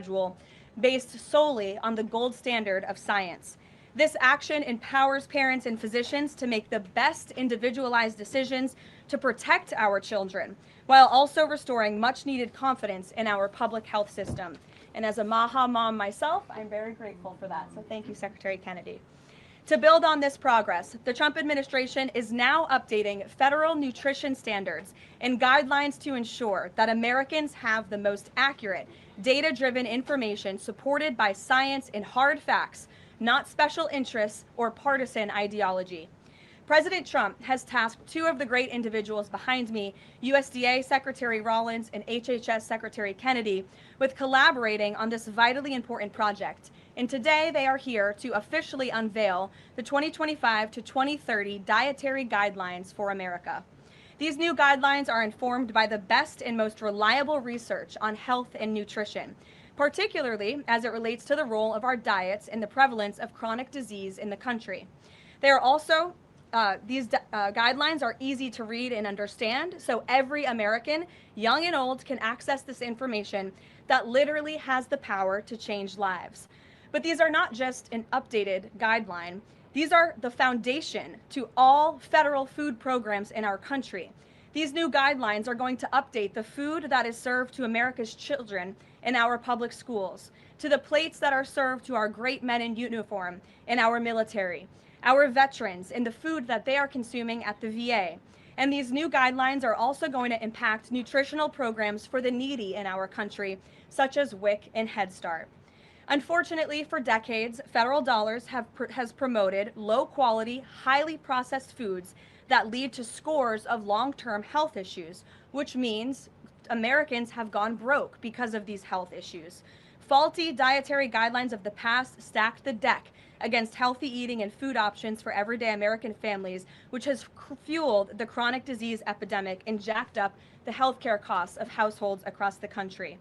schedule based solely on the gold standard of science. This action empowers parents and physicians to make the best individualized decisions to protect our children, while also restoring much needed confidence in our public health system. And as a MAHA mom myself, I'm very grateful for that. So thank you, Secretary Kennedy. To build on this progress, the Trump administration is now updating federal nutrition standards and guidelines to ensure that Americans have the most accurate, data-driven information supported by science and hard facts, not special interests or partisan ideology. President Trump has tasked two of the great individuals behind me, USDA Secretary Rollins and HHS Secretary Kennedy, with collaborating on this vitally important project. And today they are here to officially unveil the 2025 to 2030 Dietary Guidelines for America. These new guidelines are informed by the best and most reliable research on health and nutrition, particularly as it relates to the role of our diets and the prevalence of chronic disease in the country. They are also These guidelines are easy to read and understand, so every American, young and old, can access this information that literally has the power to change lives. But these are not just an updated guideline. These are the foundation to all federal food programs in our country. These new guidelines are going to update the food that is served to America's children in our public schools, to the plates that are served to our great men in uniform in our military, our veterans, and the food that they are consuming at the VA. And these new guidelines are also going to impact nutritional programs for the needy in our country, such as WIC and Head Start. Unfortunately, for decades, federal dollars has promoted low-quality, highly processed foods that lead to scores of long-term health issues, which means Americans have gone broke because of these health issues. Faulty dietary guidelines of the past stacked the deck against healthy eating and food options for everyday American families, which has fueled the chronic disease epidemic and jacked up the healthcare costs of households across the country.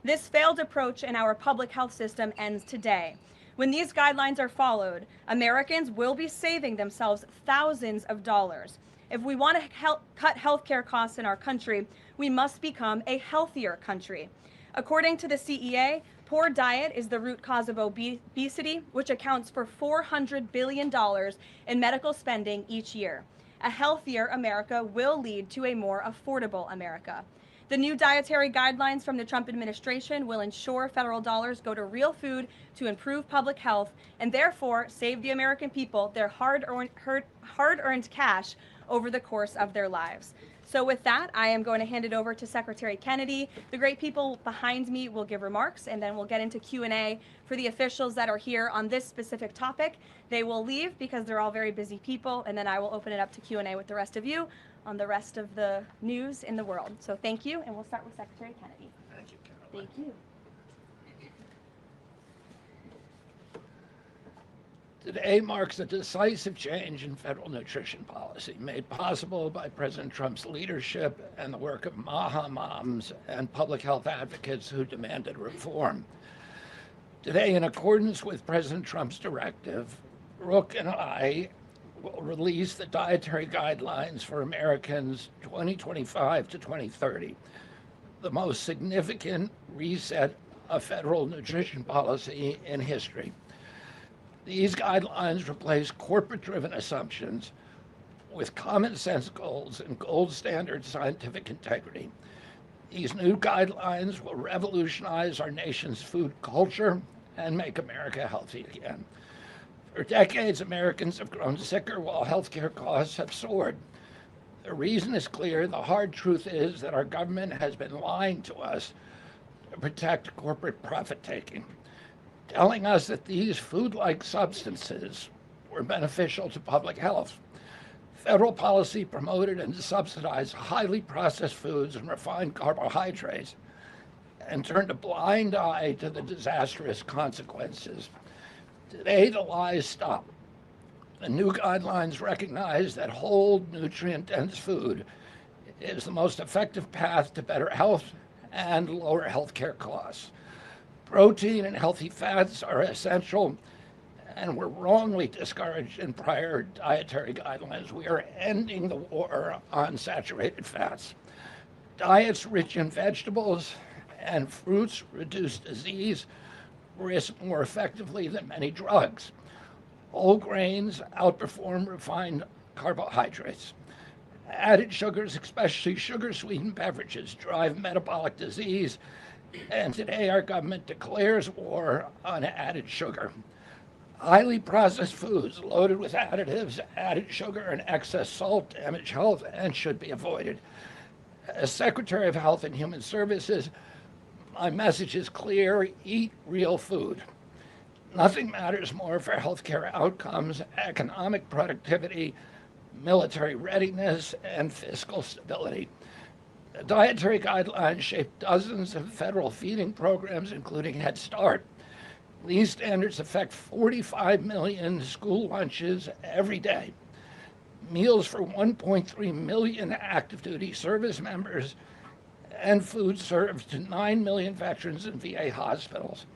This failed approach in our public health system ends today. When these guidelines are followed, Americans will be saving themselves thousands of dollars. If we want to cut healthcare costs in our country, we must become a healthier country. According to the CEA, poor diet is the root cause of obesity, which accounts for $400 billion in medical spending each year. A healthier America will lead to a more affordable America. The new dietary guidelines from the Trump administration will ensure federal dollars go to real food to improve public health and therefore save the American people their hard-earned cash over the course of their lives. So with that, I am going to hand it over to Secretary Kennedy. The great people behind me will give remarks, and then we'll get into Q&A for the officials that are here on this specific topic. They will leave because they're all very busy people, and then I will open it up to Q&A with the rest of you on the rest of the news in the world. So thank you, and we'll start with Secretary Kennedy. Thank you, Karoline. Thank you. Today marks a decisive change in federal nutrition policy, made possible by President Trump's leadership and the work of MAHA moms and public health advocates who demanded reform. Today, in accordance with President Trump's directive, Brooke and I will release the dietary guidelines for Americans 2025 to 2030, the most significant reset of federal nutrition policy in history. These guidelines replace corporate-driven assumptions with common sense goals and gold standard scientific integrity. These new guidelines will revolutionize our nation's food culture and make America healthy again. For decades, Americans have grown sicker while healthcare costs have soared. The reason is clear. The hard truth is that our government has been lying to us to protect corporate profit-taking, telling us that these food-like substances were beneficial to public health. Federal policy promoted and subsidized highly processed foods and refined carbohydrates and turned a blind eye to the disastrous consequences. Today, the lies stop. The new guidelines recognize that whole, nutrient-dense food is the most effective path to better health and lower healthcare costs. Protein and healthy fats are essential and were wrongly discouraged in prior dietary guidelines. We are ending the war on saturated fats. Diets rich in vegetables and fruits reduce disease risk more effectively than many drugs. Whole grains outperform refined carbohydrates. Added sugars, especially sugar-sweetened beverages, drive metabolic disease, and today our government declares war on added sugar. Highly processed foods loaded with additives, added sugar, and excess salt damage health and should be avoided. As Secretary of Health and Human Services, my message is clear: eat real food. Nothing matters more for healthcare outcomes, economic productivity, military readiness, and fiscal stability. The dietary guidelines shape dozens of federal feeding programs, including Head Start. These standards affect 45 million school lunches every day, meals for 1.3 million active duty service members, and food served to 9 million veterans in VA hospitals.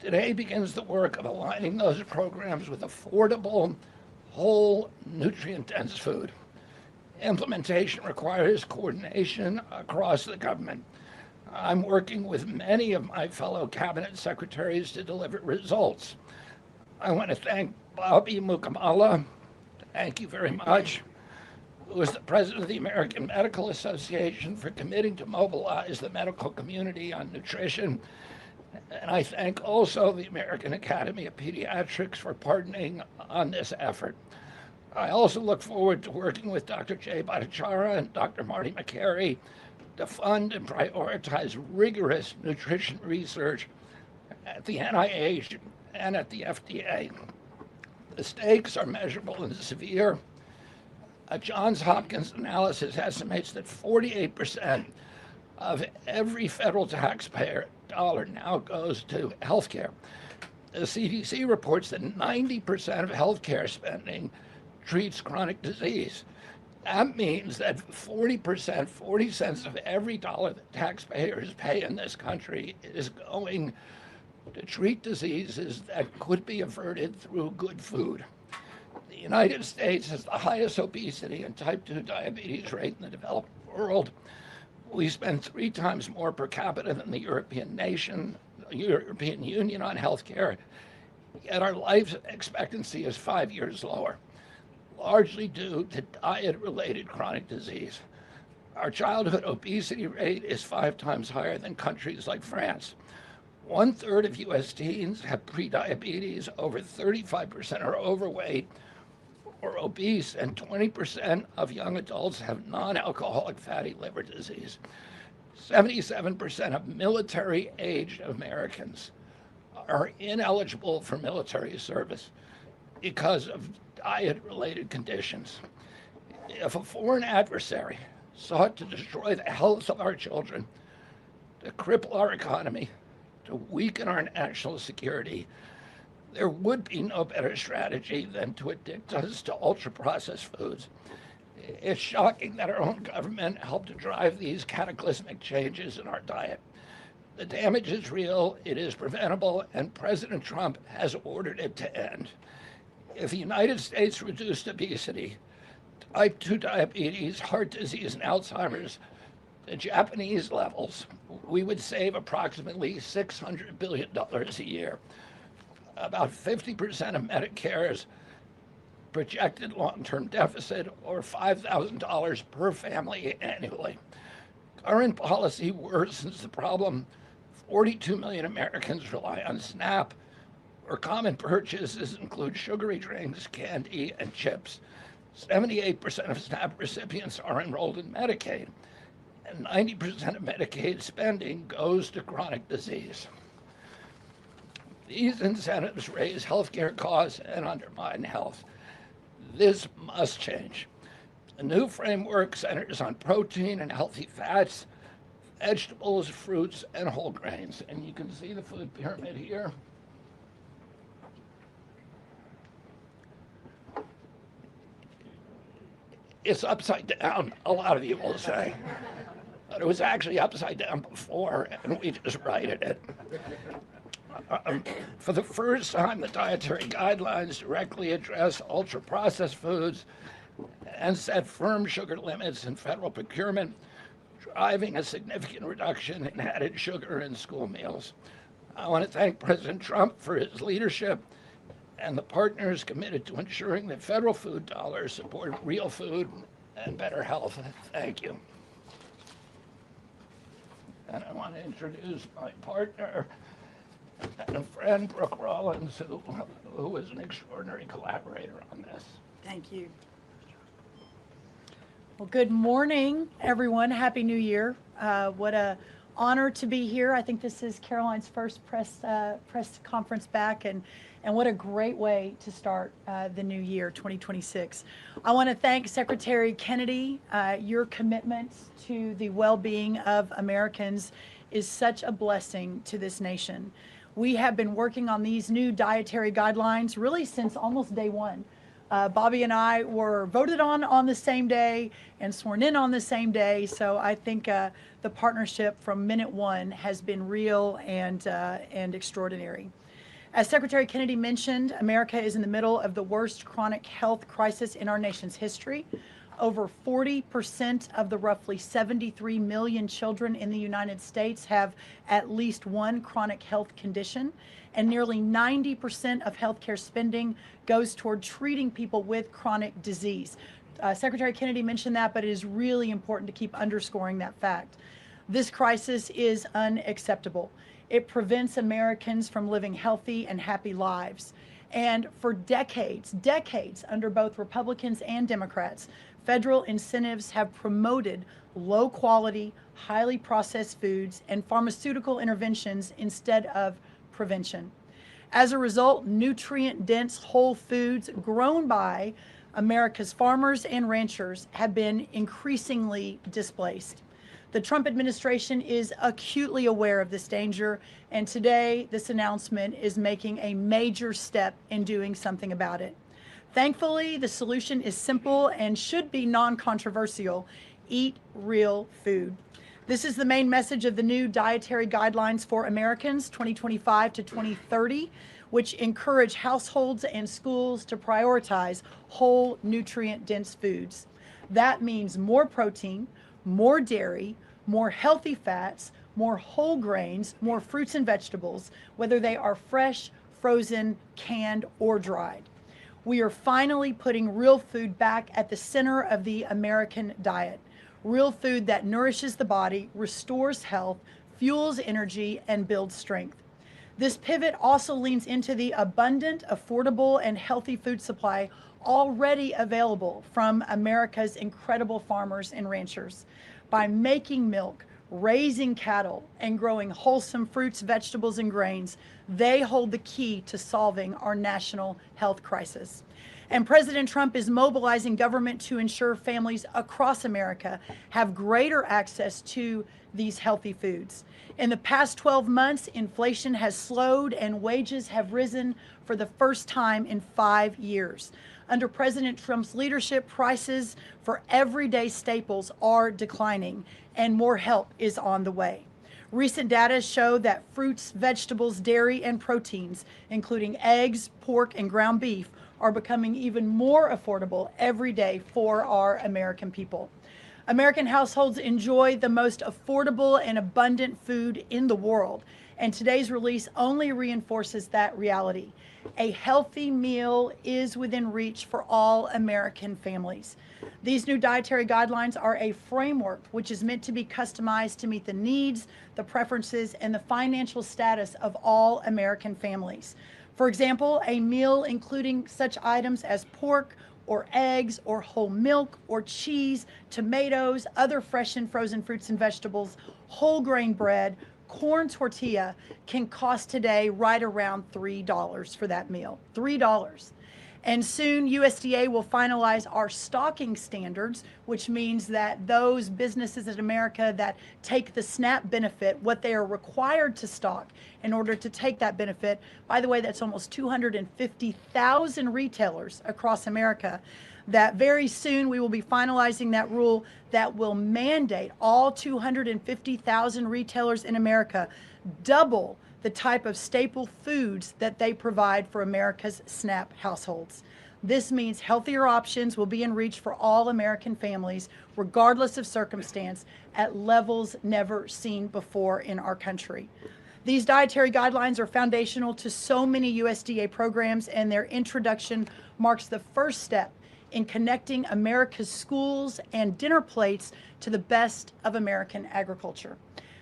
Today begins the work of aligning those programs with affordable, whole, nutrient-dense food. Implementation requires coordination across the government. I'm working with many of my fellow cabinet secretaries to deliver results. I want to thank Bobby Mukamala, thank you very much, who is the president of the American Medical Association, for committing to mobilize the medical community on nutrition. And I thank also the American Academy of Pediatrics for partnering on this effort. I also look forward to working with Dr. Jay Bhattacharya and Dr. Marty McCary to fund and prioritize rigorous nutrition research at the NIH and at the FDA. The stakes are measurable and severe. A Johns Hopkins analysis estimates that 48% of every federal taxpayer dollar now goes to healthcare. The CDC reports that 90% of healthcare spending treats chronic disease. That means that 40%, 40 cents of every dollar that taxpayers pay in this country is going to treat diseases that could be averted through good food. The United States has the highest obesity and type 2 diabetes rate in the developed world. We spend 3 times more per capita than the European Union on healthcare, yet our life expectancy is 5 years lower, largely due to diet-related chronic disease. Our childhood obesity rate is 5 times higher than countries like France. 1/3 of U.S. teens have prediabetes, over 35% are overweight or obese, and 20% of young adults have non-alcoholic fatty liver disease. 77% of military-aged Americans are ineligible for military service because of diet-related conditions. If a foreign adversary sought to destroy the health of our children, to cripple our economy, to weaken our national security, there would be no better strategy than to addict us to ultra-processed foods. It's shocking that our own government helped to drive these cataclysmic changes in our diet. The damage is real, it is preventable, and President Trump has ordered it to end. If the United States reduced obesity, type 2 diabetes, heart disease, and Alzheimer's to Japanese levels, we would save approximately $600 billion a year. About 50% of Medicare's projected long-term deficit, or $5,000 per family annually. Current policy worsens the problem. 42 million Americans rely on SNAP, where common purchases include sugary drinks, candy, and chips. 78% of SNAP recipients are enrolled in Medicaid, and 90% of Medicaid spending goes to chronic disease. These incentives raise healthcare costs and undermine health. This must change. The new framework centers on protein and healthy fats, vegetables, fruits, and whole grains. And you can see the food pyramid here. It's upside down, a lot of you will say. But it was actually upside down before, and we just righted it. For the first time, the dietary guidelines directly address ultra-processed foods and set firm sugar limits in federal procurement, driving a significant reduction in added sugar in school meals. I want to thank President Trump for his leadership and the partners committed to ensuring that federal food dollars support real food and better health. Thank you. And I want to introduce my partner and a friend, Brooke Rollins, who was an extraordinary collaborator on this. Thank you. Well, good morning, everyone. Happy New Year. What a honor to be here. I think this is Karoline's first press conference back, and what a great way to start the new year, 2026. I want to thank Secretary Kennedy. Your commitment to the well-being of Americans is such a blessing to this nation. We have been working on these new dietary guidelines really since almost day one. Bobby and I were voted on the same day and sworn in on the same day. So I think the partnership from minute one has been real and extraordinary. As Secretary Kennedy mentioned, America is in the middle of the worst chronic health crisis in our nation's history. Over 40% of the roughly 73 million children in the United States have at least one chronic health condition, and nearly 90% of healthcare spending goes toward treating people with chronic disease. Secretary Kennedy mentioned that, but it is really important to keep underscoring that fact. This crisis is unacceptable. It prevents Americans from living healthy and happy lives. And for decades under both Republicans and Democrats, federal incentives have promoted low quality, highly processed foods and pharmaceutical interventions instead of prevention. As a result, nutrient-dense whole foods grown by America's farmers and ranchers have been increasingly displaced. The Trump administration is acutely aware of this danger, and today this announcement is making a major step in doing something about it. Thankfully, the solution is simple and should be non-controversial. Eat real food. This is the main message of the new Dietary Guidelines for Americans 2025 to 2030, which encourage households and schools to prioritize whole, nutrient-dense foods. That means more protein, more dairy, more healthy fats, more whole grains, more fruits and vegetables, whether they are fresh, frozen, canned, or dried. We are finally putting real food back at the center of the American diet. Real food that nourishes the body, restores health, fuels energy, and builds strength. This pivot also leans into the abundant, affordable, and healthy food supply already available from America's incredible farmers and ranchers. By making milk, raising cattle, and growing wholesome fruits, vegetables, and grains, they hold the key to solving our national health crisis. And President Trump is mobilizing government to ensure families across America have greater access to these healthy foods. In the past 12 months, inflation has slowed and wages have risen for the first time in 5 years. Under President Trump's leadership, prices for everyday staples are declining, and more help is on the way. Recent data show that fruits, vegetables, dairy, and proteins, including eggs, pork, and ground beef, are becoming even more affordable every day for our American people. American households enjoy the most affordable and abundant food in the world, and today's release only reinforces that reality. A healthy meal is within reach for all American families. These new dietary guidelines are a framework which is meant to be customized to meet the needs, the preferences, and the financial status of all American families. For example, a meal including such items as pork or eggs or whole milk or cheese, tomatoes, other fresh and frozen fruits and vegetables, whole grain bread, corn tortilla can cost today right around $3 for that meal. $3. And soon USDA will finalize our stocking standards, which means that those businesses in America that take the SNAP benefit, what they are required to stock in order to take that benefit, by the way, that's almost 250,000 retailers across America, that very soon we will be finalizing that rule that will mandate all 250,000 retailers in America double the type of staple foods that they provide for America's SNAP households. This means healthier options will be in reach for all American families, regardless of circumstance, at levels never seen before in our country. These dietary guidelines are foundational to so many USDA programs, and their introduction marks the first step in connecting America's schools and dinner plates to the best of American agriculture.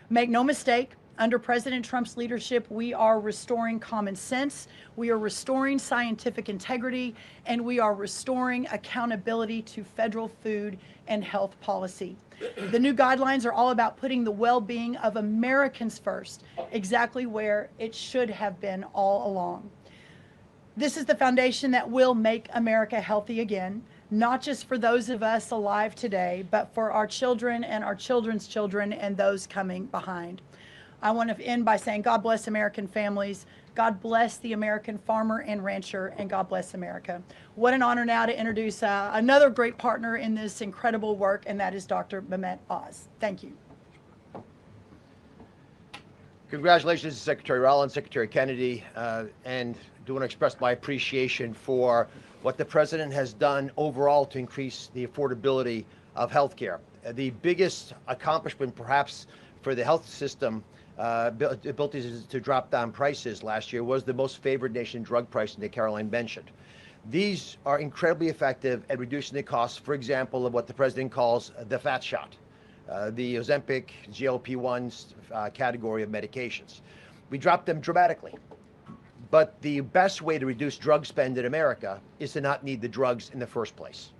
Make no mistake, under President Trump's leadership, we are restoring common sense, we are restoring scientific integrity, and we are restoring accountability to federal food and health policy. The new guidelines are all about putting the well-being of Americans first, exactly where it should have been all along. This is the foundation that will make America healthy again, not just for those of us alive today, but for our children and our children's children and those coming behind. I want to end by saying God bless American families, God bless the American farmer and rancher, and God bless America. What an honor now to introduce another great partner in this incredible work, and that is Dr. Mehmet Oz. Thank you. Congratulations to Secretary Rollins, Secretary Kennedy, and do want to express my appreciation for what the President has done overall to increase the affordability of healthcare. The biggest accomplishment perhaps for the health system ability to drop down prices last year was the most favored nation drug pricing that Karoline mentioned. These are incredibly effective at reducing the costs, for example, of what the President calls the fat shot, the Ozempic, GLP-1s category of medications. We dropped them dramatically. But the best way to reduce drug spend in America is to not need the drugs in the first place.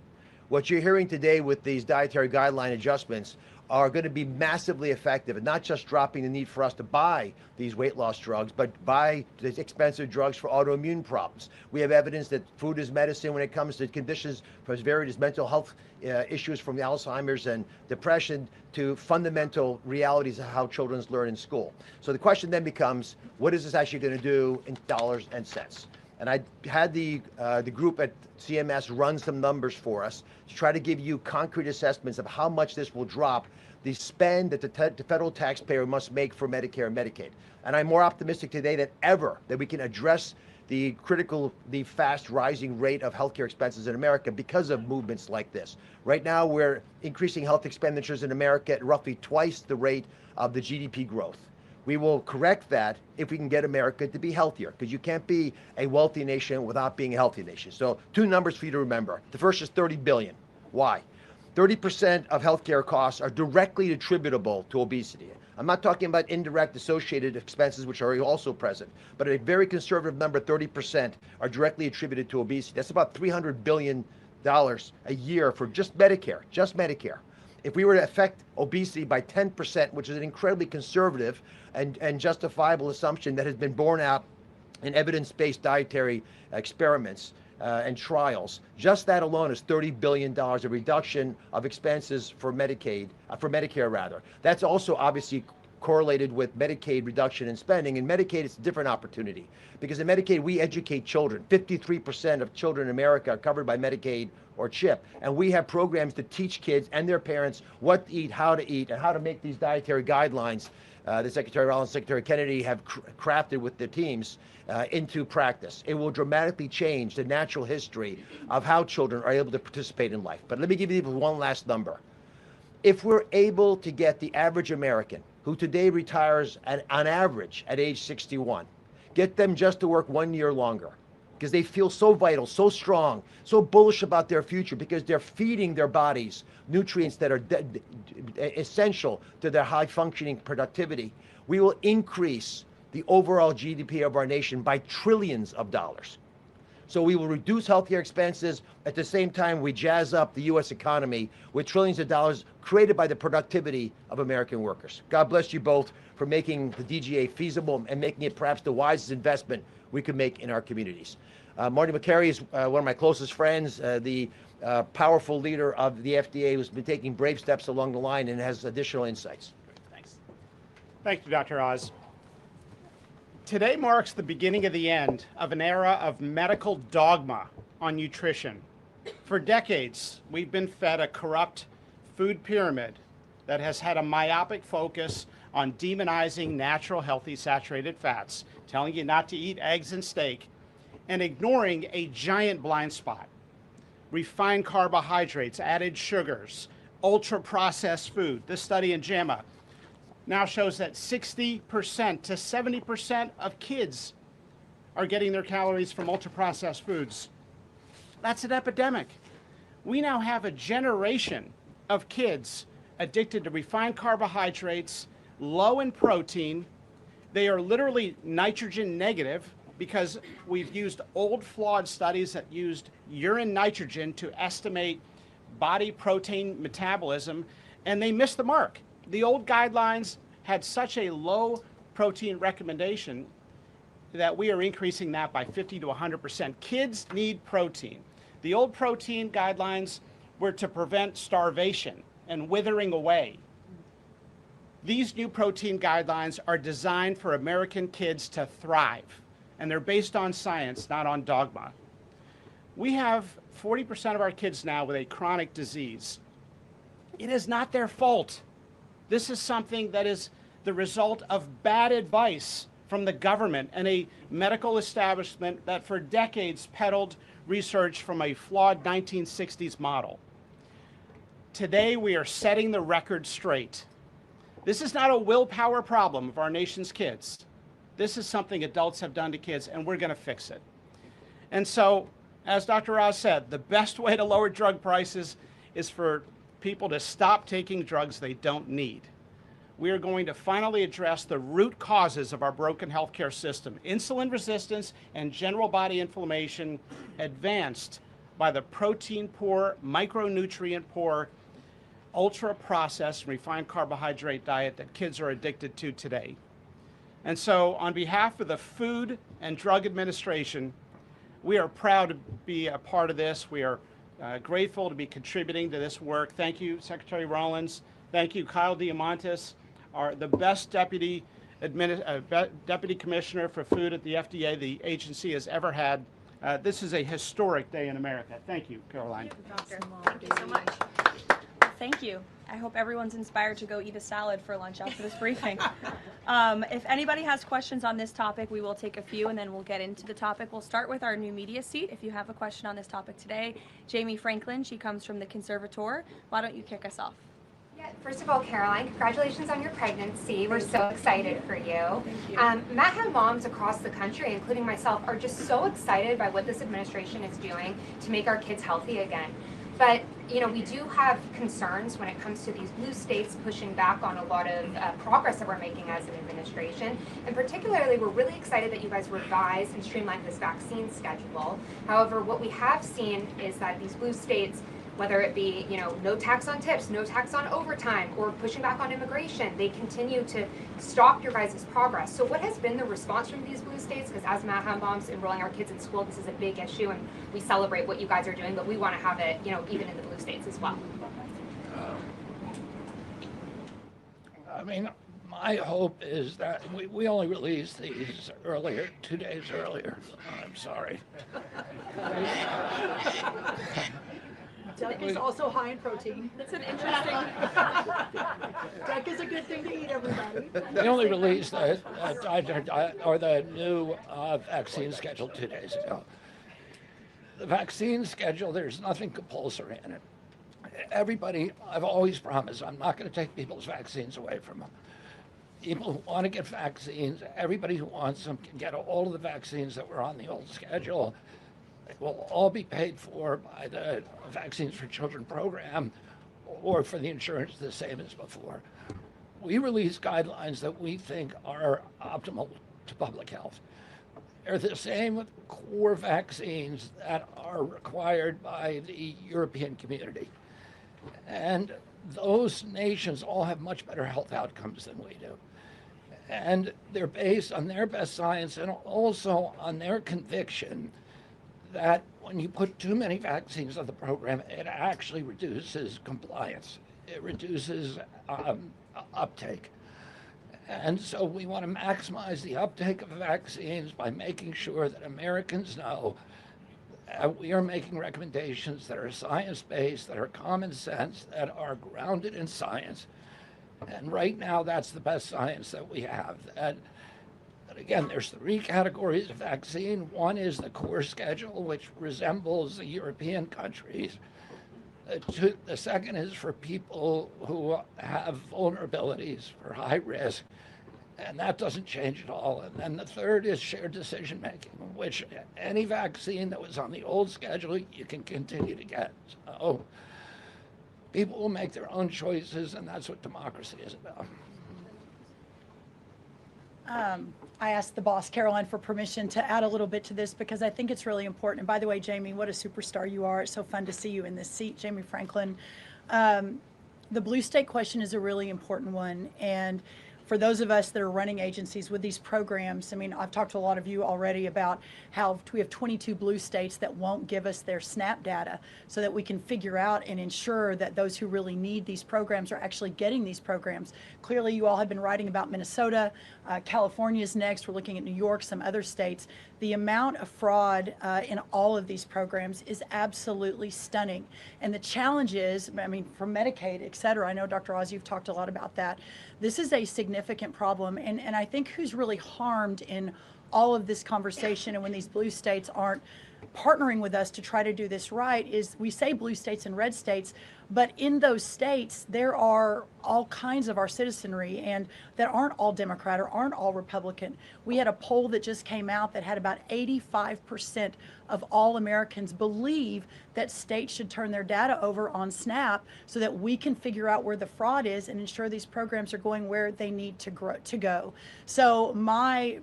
What you're hearing today with these dietary guideline adjustments are going to be massively effective, and not just dropping the need for us to buy these weight loss drugs, but buy the expensive drugs for autoimmune problems. We have evidence that food is medicine when it comes to conditions as varied as mental health issues, from Alzheimer's and depression to fundamental realities of how children learn in school. So the question then becomes, what is this actually going to do in dollars and cents? And I had the group at CMS run some numbers for us to try to give you concrete assessments of how much this will drop the spend that the federal taxpayer must make for Medicare and Medicaid. And I'm more optimistic today than ever that we can address the fast rising rate of healthcare expenses in America because of movements like this. Right now, we're increasing health expenditures in America at roughly twice the rate of the GDP growth. We will correct that if we can get America to be healthier, because you can't be a wealthy nation without being a healthy nation. So 2 numbers for you to remember. The first is $30 billion. Why? 30% of healthcare costs are directly attributable to obesity. I'm not talking about indirect associated expenses, which are also present, but a very conservative number, 30%, are directly attributed to obesity. That's about $300 billion a year for just Medicare, If we were to affect obesity by 10%, which is an incredibly conservative and justifiable assumption that has been borne out in evidence-based dietary experiments and trials, just that alone is $30 billion of reduction of expenses for Medicare rather. That's also obviously correlated with Medicaid reduction in spending. In Medicaid, it's a different opportunity, because in Medicaid, we educate children. 53% of children in America are covered by Medicaid or CHIP, and we have programs to teach kids and their parents what to eat, and how to make these dietary guidelines that Secretary Rollins, Secretary Kennedy have crafted with their teams into practice. It will dramatically change the natural history of how children are able to participate in life. But let me give you one last number. If we're able to get the average American, who today retires on average at age 61, get them just to work 1 year longer, because they feel so vital, so strong, so bullish about their future, because they're feeding their bodies nutrients that are essential to their high functioning productivity, we will increase the overall GDP of our nation by trillions of dollars. So we will reduce healthcare expenses. At the same time, we jazz up the U.S. economy with trillions of dollars created by the productivity of American workers. God bless you both for making the DGA feasible and making it perhaps the wisest investment we could make in our communities. Marty McCary is one of my closest friends, the powerful leader of the FDA, who's been taking brave steps along the line and has additional insights. Thanks. Thank you, Dr. Oz. Today marks the beginning of the end of an era of medical dogma on nutrition. For decades, we've been fed a corrupt food pyramid that has had a myopic focus on demonizing natural, healthy, saturated fats, telling you not to eat eggs and steak, and ignoring a giant blind spot. Refined carbohydrates, added sugars, ultra-processed food. This study in JAMA now shows that 60% to 70% of kids are getting their calories from ultra-processed foods. That's an epidemic. We now have a generation of kids addicted to refined carbohydrates, low in protein. They are literally nitrogen negative because we've used old flawed studies that used urine nitrogen to estimate body protein metabolism, and they missed the mark. The old guidelines had such a low protein recommendation that we are increasing that by 50 to 100%. Kids need protein. The old protein guidelines were to prevent starvation and withering away. These new protein guidelines are designed for American kids to thrive, and they're based on science, not on dogma. We have 40% of our kids now with a chronic disease. It is not their fault. This is something that is the result of bad advice from the government and a medical establishment that for decades peddled research from a flawed 1960s model. Today, we are setting the record straight. This is not a willpower problem of our nation's kids. This is something adults have done to kids, and we're going to fix it. And so, as Dr. Oz said, the best way to lower drug prices is for people to stop taking drugs they don't need. We are going to finally address the root causes of our broken healthcare system: insulin resistance and general body inflammation, advanced by the protein-poor, micronutrient-poor, ultra-processed, refined carbohydrate diet that kids are addicted to today. And so, on behalf of the Food and Drug Administration, we are proud to be a part of this. We are grateful to be contributing to this work. Thank you, Secretary Rollins. Thank you, Kyle Diamantis, the best deputy commissioner for food at the FDA the agency has ever had. This is a historic day in America. Thank you, Caroline. Doctor, thank you so much. Thank you. I hope everyone's inspired to go eat a salad for lunch after this briefing. If anybody has questions on this topic, we will take a few and then we'll get into the topic. We'll start with our new media seat. If you have a question on this topic today, Jamie Franklin, she comes from the Conservator. Why don't you kick us off? Yeah, first of all, Caroline, congratulations on your pregnancy. We're so excited for you. Thank you. MAHA moms across the country, including myself, are just so excited by what this administration is doing to make our kids healthy again. But, you know, we do have concerns when it comes to these blue states pushing back on a lot of progress that we're making as an administration. And particularly, we're really excited that you guys revised and streamlined this vaccine schedule. However, what we have seen is that these blue states, whether it be, you know, no tax on tips, no tax on overtime, or pushing back on immigration, they continue to stop your guys' progress. So what has been the response from these blue states? Because as MAHA moms enrolling our kids in school, this is a big issue, and we celebrate what you guys are doing, but we want to have it, you know, even in the blue states as well. I mean, my hope is that we only released these earlier, 2 days earlier. I'm sorry. Duck is also high in protein. That's an interesting. Duck is a good thing to eat, everybody. We only released the new vaccine schedule 2 days ago. The vaccine schedule, there's nothing compulsory in it. Everybody, I've always promised, I'm not going to take people's vaccines away from them. People who want to get vaccines, everybody who wants them can get all of the vaccines that were on the old schedule. They will all be paid for by the Vaccines for Children program or for the insurance the same as before. We release guidelines that we think are optimal to public health. They're the same with core vaccines that are required by the European community. And those nations all have much better health outcomes than we do. And they're based on their best science and also on their conviction that when you put too many vaccines on the program, it actually reduces compliance. It reduces uptake. And so we want to maximize the uptake of vaccines by making sure that Americans know we are making recommendations that are science-based, that are common sense, that are grounded in science. And right now, that's the best science that we have. That But again, there's three categories of vaccine. One is the core schedule, which resembles the European countries. The second is for people who have vulnerabilities for high risk, and that doesn't change at all. And then the third is shared decision making, which any vaccine that was on the old schedule, you can continue to get. So people will make their own choices, and that's what democracy is about. I asked the boss, Caroline, for permission to add a little bit to this because I think it's really important. And by the way, Jamie, what a superstar you are. It's so fun to see you in this seat, Jamie Franklin. The blue state question is a really important one. And for those of us that are running agencies with these programs, I mean, I've talked to a lot of you already about how we have 22 blue states that won't give us their SNAP data so that we can figure out and ensure that those who really need these programs are actually getting these programs. Clearly, you all have been writing about Minnesota. California is next. We're looking at New York, some other states. The amount of fraud in all of these programs is absolutely stunning. And the challenge is, I mean, for Medicaid, et cetera, I know, Dr. Oz, you've talked a lot about that. This is a significant problem. And I think who's really harmed in all of this conversation and when these blue states aren't partnering with us to try to do this right is we say blue states and red states, but in those states, there are all kinds of our citizenry and that aren't all Democrat or aren't all Republican. We had a poll that just came out that had about 85% of all Americans believe that states should turn their data over on SNAP so that we can figure out where the fraud is and ensure these programs are going where they need to go. So my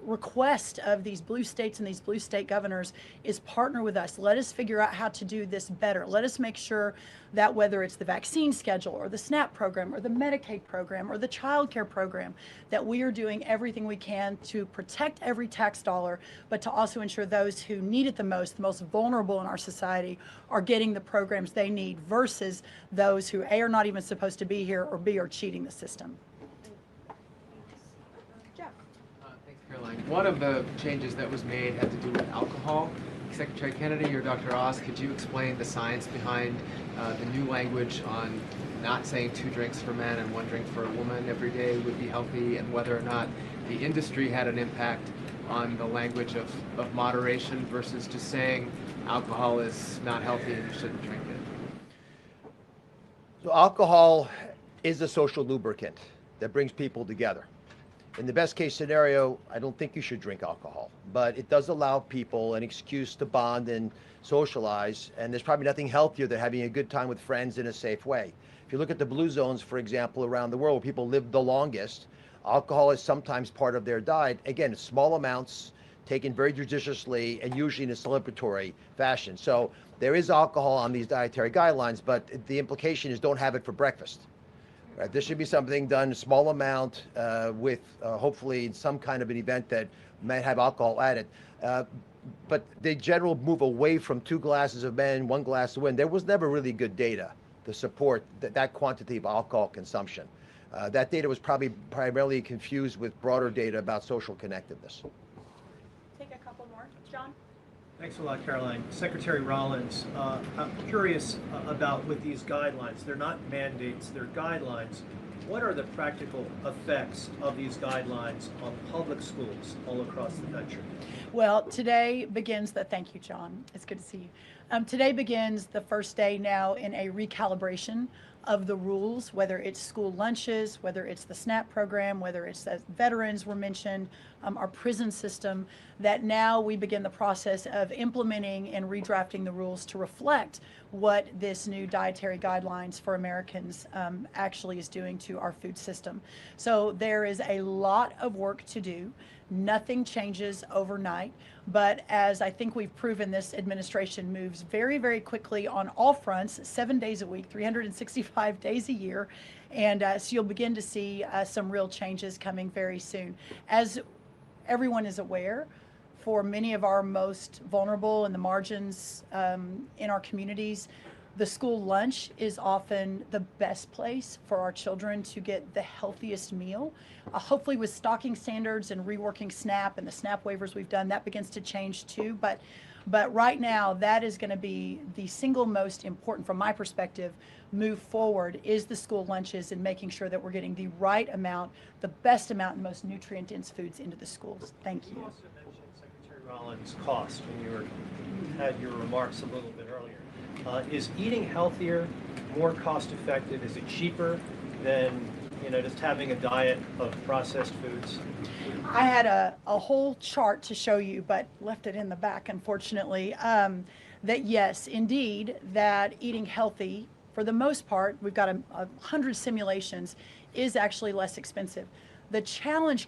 request of these blue states and these blue state governors is partner with us. Let us figure out how to do this better. Let us make sure that whether it's the vaccine schedule or the SNAP program or the Medicaid program or the child care program, that we are doing everything we can to protect every tax dollar, but to also ensure those who need it the most vulnerable in our society, are getting the programs they need versus those who A, are not even supposed to be here, or B, are cheating the system. Jeff. Thanks, Caroline. One of the changes that was made had to do with alcohol. Secretary Kennedy or Dr. Oz, could you explain the science behind the new language on not saying 2 drinks for men and 1 drink for a woman every day would be healthy, and whether or not the industry had an impact on the language of moderation versus just saying alcohol is not healthy and you shouldn't drink it? So alcohol is a social lubricant that brings people together. In the best case scenario, I don't think you should drink alcohol, but it does allow people an excuse to bond and socialize, and there's probably nothing healthier than having a good time with friends in a safe way. If you look at the blue zones, for example, around the world where people live the longest, alcohol is sometimes part of their diet. Again, small amounts, taken very judiciously, and usually in a celebratory fashion. So there is alcohol on these dietary guidelines, but the implication is don't have it for breakfast. Right, this should be something done a small amount with hopefully some kind of an event that might have alcohol added. But the general move away from 2 glasses of men, 1 glass of women, there was never really good data to support that quantity of alcohol consumption. That data was probably primarily confused with broader data about social connectedness. Take a couple more. John? Thanks a lot, Caroline. Secretary Rollins, I'm curious about with these guidelines. They're not mandates, they're guidelines. What are the practical effects of these guidelines on public schools all across the country? Well, today begins thank you, John. It's good to see you. Today begins the first day now in a recalibration of the rules, whether it's school lunches, whether it's the SNAP program, whether it's as veterans were mentioned, our prison system, that now we begin the process of implementing and redrafting the rules to reflect what this new dietary guidelines for Americans actually is doing to our food system. So there is a lot of work to do. Nothing changes overnight, but as I think we've proven, this administration moves very, very quickly on all fronts, 7 days a week, 365 days a year, and so you'll begin to see some real changes coming very soon. As everyone is aware, for many of our most vulnerable in the margins in our communities, The school lunch is often the best place for our children to get the healthiest meal. Hopefully with stocking standards and reworking SNAP and the SNAP waivers we've done, that begins to change too. But right now, that is going to be the single most important, from my perspective, move forward, is the school lunches and making sure that we're getting the right amount, the best amount, and most nutrient-dense foods into the schools. Thank you. You also mentioned Secretary Rollins' cost when you had your remarks a little bit earlier. Is eating healthier more cost effective? Is it cheaper than just having a diet of processed foods? I had a whole chart to show you, but left it in the back, unfortunately, that yes, indeed, that eating healthy, for the most part, we've got 100 simulations, is actually less expensive. The challenge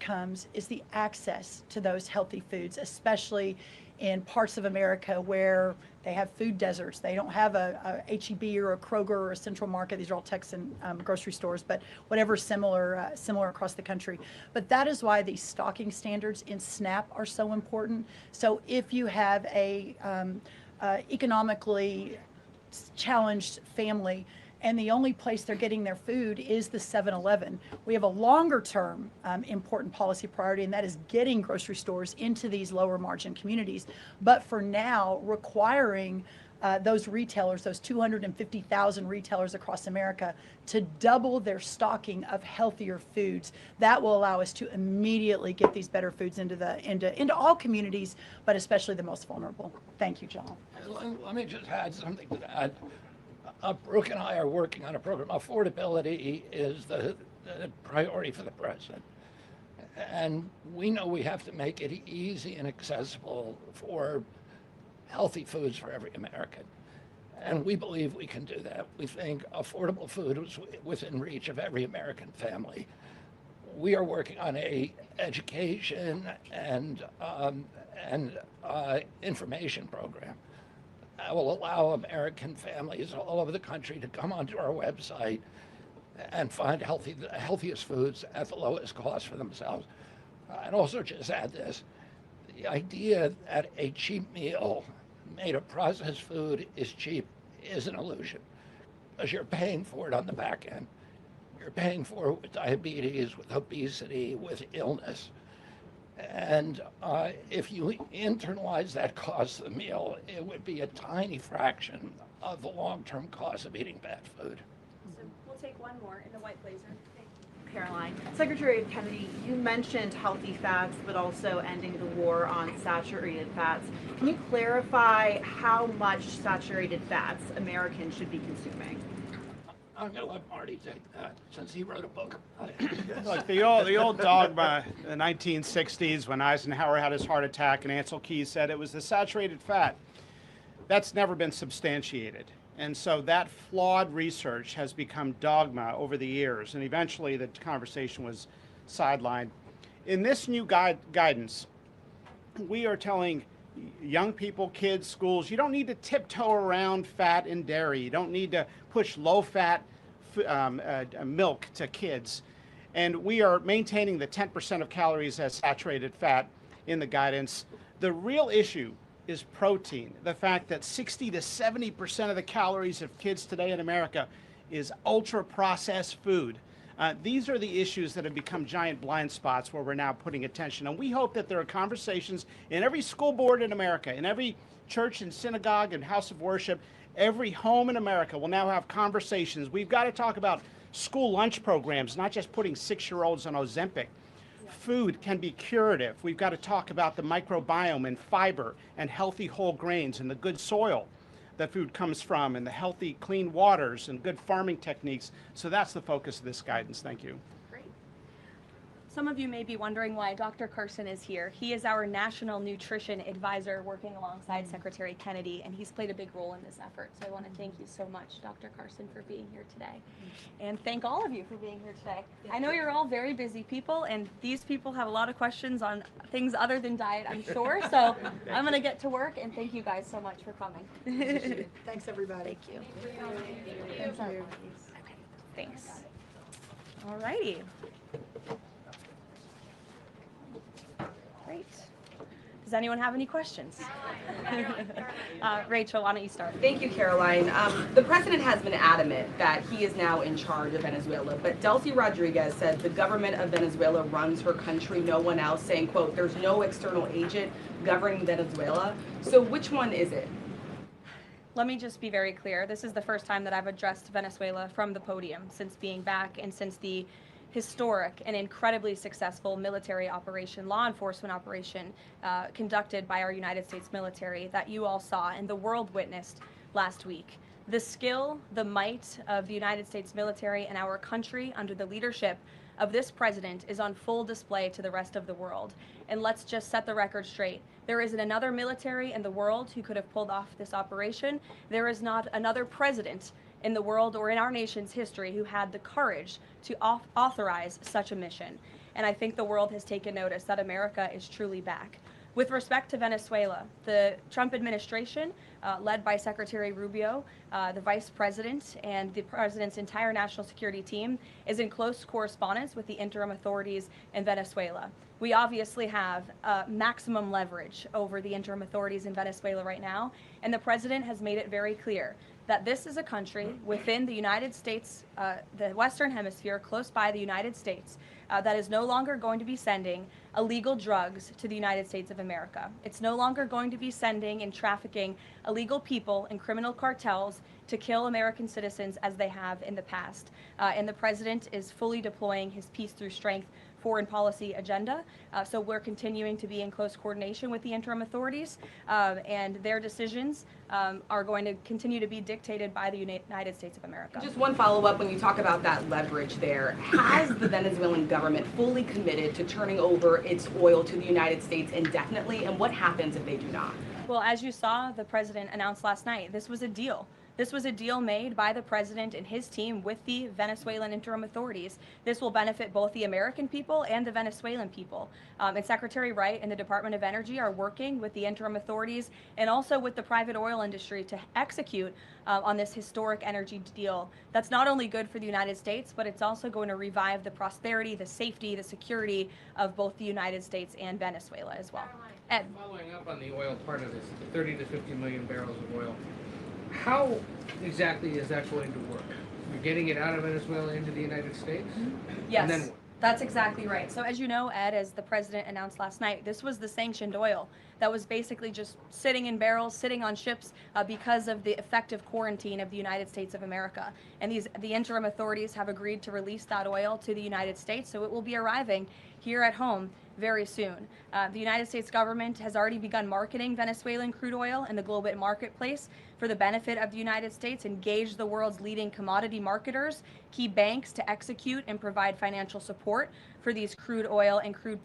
is the access to those healthy foods, especially in parts of America where they have food deserts. They don't have a H-E-B or a Kroger or a Central Market. These are all Texan grocery stores, but whatever similar across the country. But that is why these stocking standards in SNAP are so important. So if you have a economically challenged family, and the only place they're getting their food is the 7-Eleven. We have a longer term important policy priority, and that is getting grocery stores into these lower margin communities. But for now, requiring those retailers, those 250,000 retailers across America, to double their stocking of healthier foods, that will allow us to immediately get these better foods into all communities, but especially the most vulnerable. Thank you, John. Let me just add something to that. Brooke and I are working on a program. Affordability is the priority for the president. And we know we have to make it easy and accessible for healthy foods for every American. And we believe we can do that. We think affordable food is within reach of every American family. We are working on a education and information program that will allow American families all over the country to come onto our website and find the healthiest foods at the lowest cost for themselves. I'd also just add this. The idea that a cheap meal made of processed food is cheap is an illusion, because you're paying for it on the back end. You're paying for it with diabetes, with obesity, with illness. And if you internalize that cost of the meal, it would be a tiny fraction of the long-term cost of eating bad food. So we'll take one more in the white blazer. Caroline. Secretary Kennedy, you mentioned healthy fats, but also ending the war on saturated fats. Can you clarify how much saturated fats Americans should be consuming? I'm going to let Marty take that, since he wrote a book about it. Look, the old dogma in the 1960s, when Eisenhower had his heart attack and Ancel Keys said it was the saturated fat, that's never been substantiated. And so that flawed research has become dogma over the years, and eventually the conversation was sidelined. In this new guidance, we are telling young people, kids, schools, you don't need to tiptoe around fat and dairy. You don't need to push low-fat milk to kids. And we are maintaining the 10% of calories as saturated fat in the guidance. The real issue is protein. The fact that 60 to 70% of the calories of kids today in America is ultra-processed food. These are the issues that have become giant blind spots where we're now putting attention. And we hope that there are conversations in every school board in America, in every church and synagogue and house of worship, every home in America will now have conversations. We've got to talk about school lunch programs, not just putting 6-year-olds on Ozempic. Food can be curative. We've got to talk about the microbiome and fiber and healthy whole grains and the good soil that food comes from, and the healthy, clean waters and good farming techniques. So that's the focus of this guidance. Thank you. Great. Some of you may be wondering why Dr. Carson is here. He is our National Nutrition Advisor working alongside Secretary Kennedy, and he's played a big role in this effort. So I want to thank you so much, Dr. Carson, for being here today. And thank all of you for being here today. I know you're all very busy people, and these people have a lot of questions on things other than diet, I'm sure. So I'm going to get to work, and thank you guys so much for coming. Thanks, everybody. Thank you. Thank you. Okay, thanks. All righty. Great. Does anyone have any questions? Rachel, why don't you start? Thank you, Caroline. The president has been adamant that he is now in charge of Venezuela, but Delcy Rodriguez said the government of Venezuela runs her country, no one else, saying, quote, there's no external agent governing Venezuela. So which one is it? Let me just be very clear. This is the first time that I've addressed Venezuela from the podium since being back and since the historic and incredibly successful military operation, law enforcement operation conducted by our United States military that you all saw and the world witnessed last week. The skill, the might of the United States military and our country under the leadership of this president is on full display to the rest of the world. And let's just set the record straight. There isn't another military in the world who could have pulled off this operation. There is not another president in the world or in our nation's history who had the courage to authorize such a mission. And I think the world has taken notice that America is truly back. With respect to Venezuela, the Trump administration, led by Secretary Rubio, the vice president, and the president's entire national security team, is in close correspondence with the interim authorities in Venezuela. We obviously have maximum leverage over the interim authorities in Venezuela right now, and the president has made it very clear that this is a country within the United States, the Western Hemisphere, close by the United States, that is no longer going to be sending illegal drugs to the United States of America. It's no longer going to be sending and trafficking illegal people and criminal cartels to kill American citizens as they have in the past. And the president is fully deploying his peace through strength foreign policy agenda. So we're continuing to be in close coordination with the interim authorities, and their decisions are going to continue to be dictated by the United States of America. Just one follow-up when you talk about that leverage there. Has the Venezuelan government fully committed to turning over its oil to the United States indefinitely, and what happens if they do not? Well, as you saw, the president announced last night, this was a deal. This was a deal made by the president and his team with the Venezuelan interim authorities. This will benefit both the American people and the Venezuelan people. And Secretary Wright and the Department of Energy are working with the interim authorities and also with the private oil industry to execute on this historic energy deal. That's not only good for the United States, but it's also going to revive the prosperity, the safety, the security of both the United States and Venezuela as well. Ed. Following up on the oil part of this, 30 to 50 million barrels of oil. How exactly is that going to work? You're getting it out of Venezuela into the United States? Yes, And then what? That's exactly right. So as you know, Ed, as the president announced last night, this was the sanctioned oil that was basically just sitting in barrels, sitting on ships because of the effective quarantine of the United States of America. And the interim authorities have agreed to release that oil to the United States, so it will be arriving here at home very soon. The United States government has already begun marketing Venezuelan crude oil in the global marketplace for the benefit of the United States, engaged the world's leading commodity marketers, key banks to execute and provide financial support for these crude oil and crude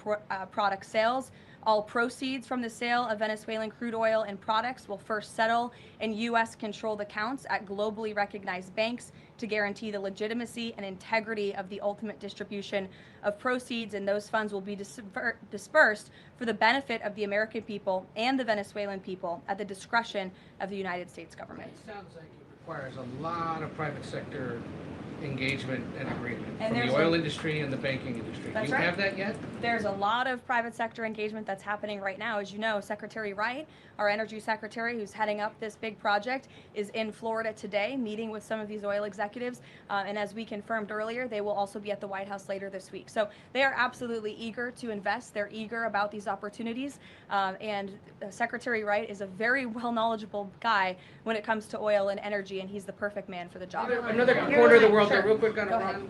product sales. All proceeds from the sale of Venezuelan crude oil and products will first settle in U.S.-controlled accounts at globally recognized banks to guarantee the legitimacy and integrity of the ultimate distribution of proceeds, and those funds will be dispersed for the benefit of the American people and the Venezuelan people at the discretion of the United States government. It sounds like it requires a lot of private sector engagement and agreement And from the oil industry and the banking industry. That's Do you right. have that yet? There's a lot of private sector engagement that's happening right now. As you know, Secretary Wright, our energy secretary who's heading up this big project, is in Florida today meeting with some of these oil executives. And as we confirmed earlier, they will also be at the White House later this week. So they are absolutely eager to invest. They're eager about these opportunities. And Secretary Wright is a very well knowledgeable guy when it comes to oil and energy, and he's the perfect man for the job. Another corner of the world, Sure. real quick on Go ahead. Iran.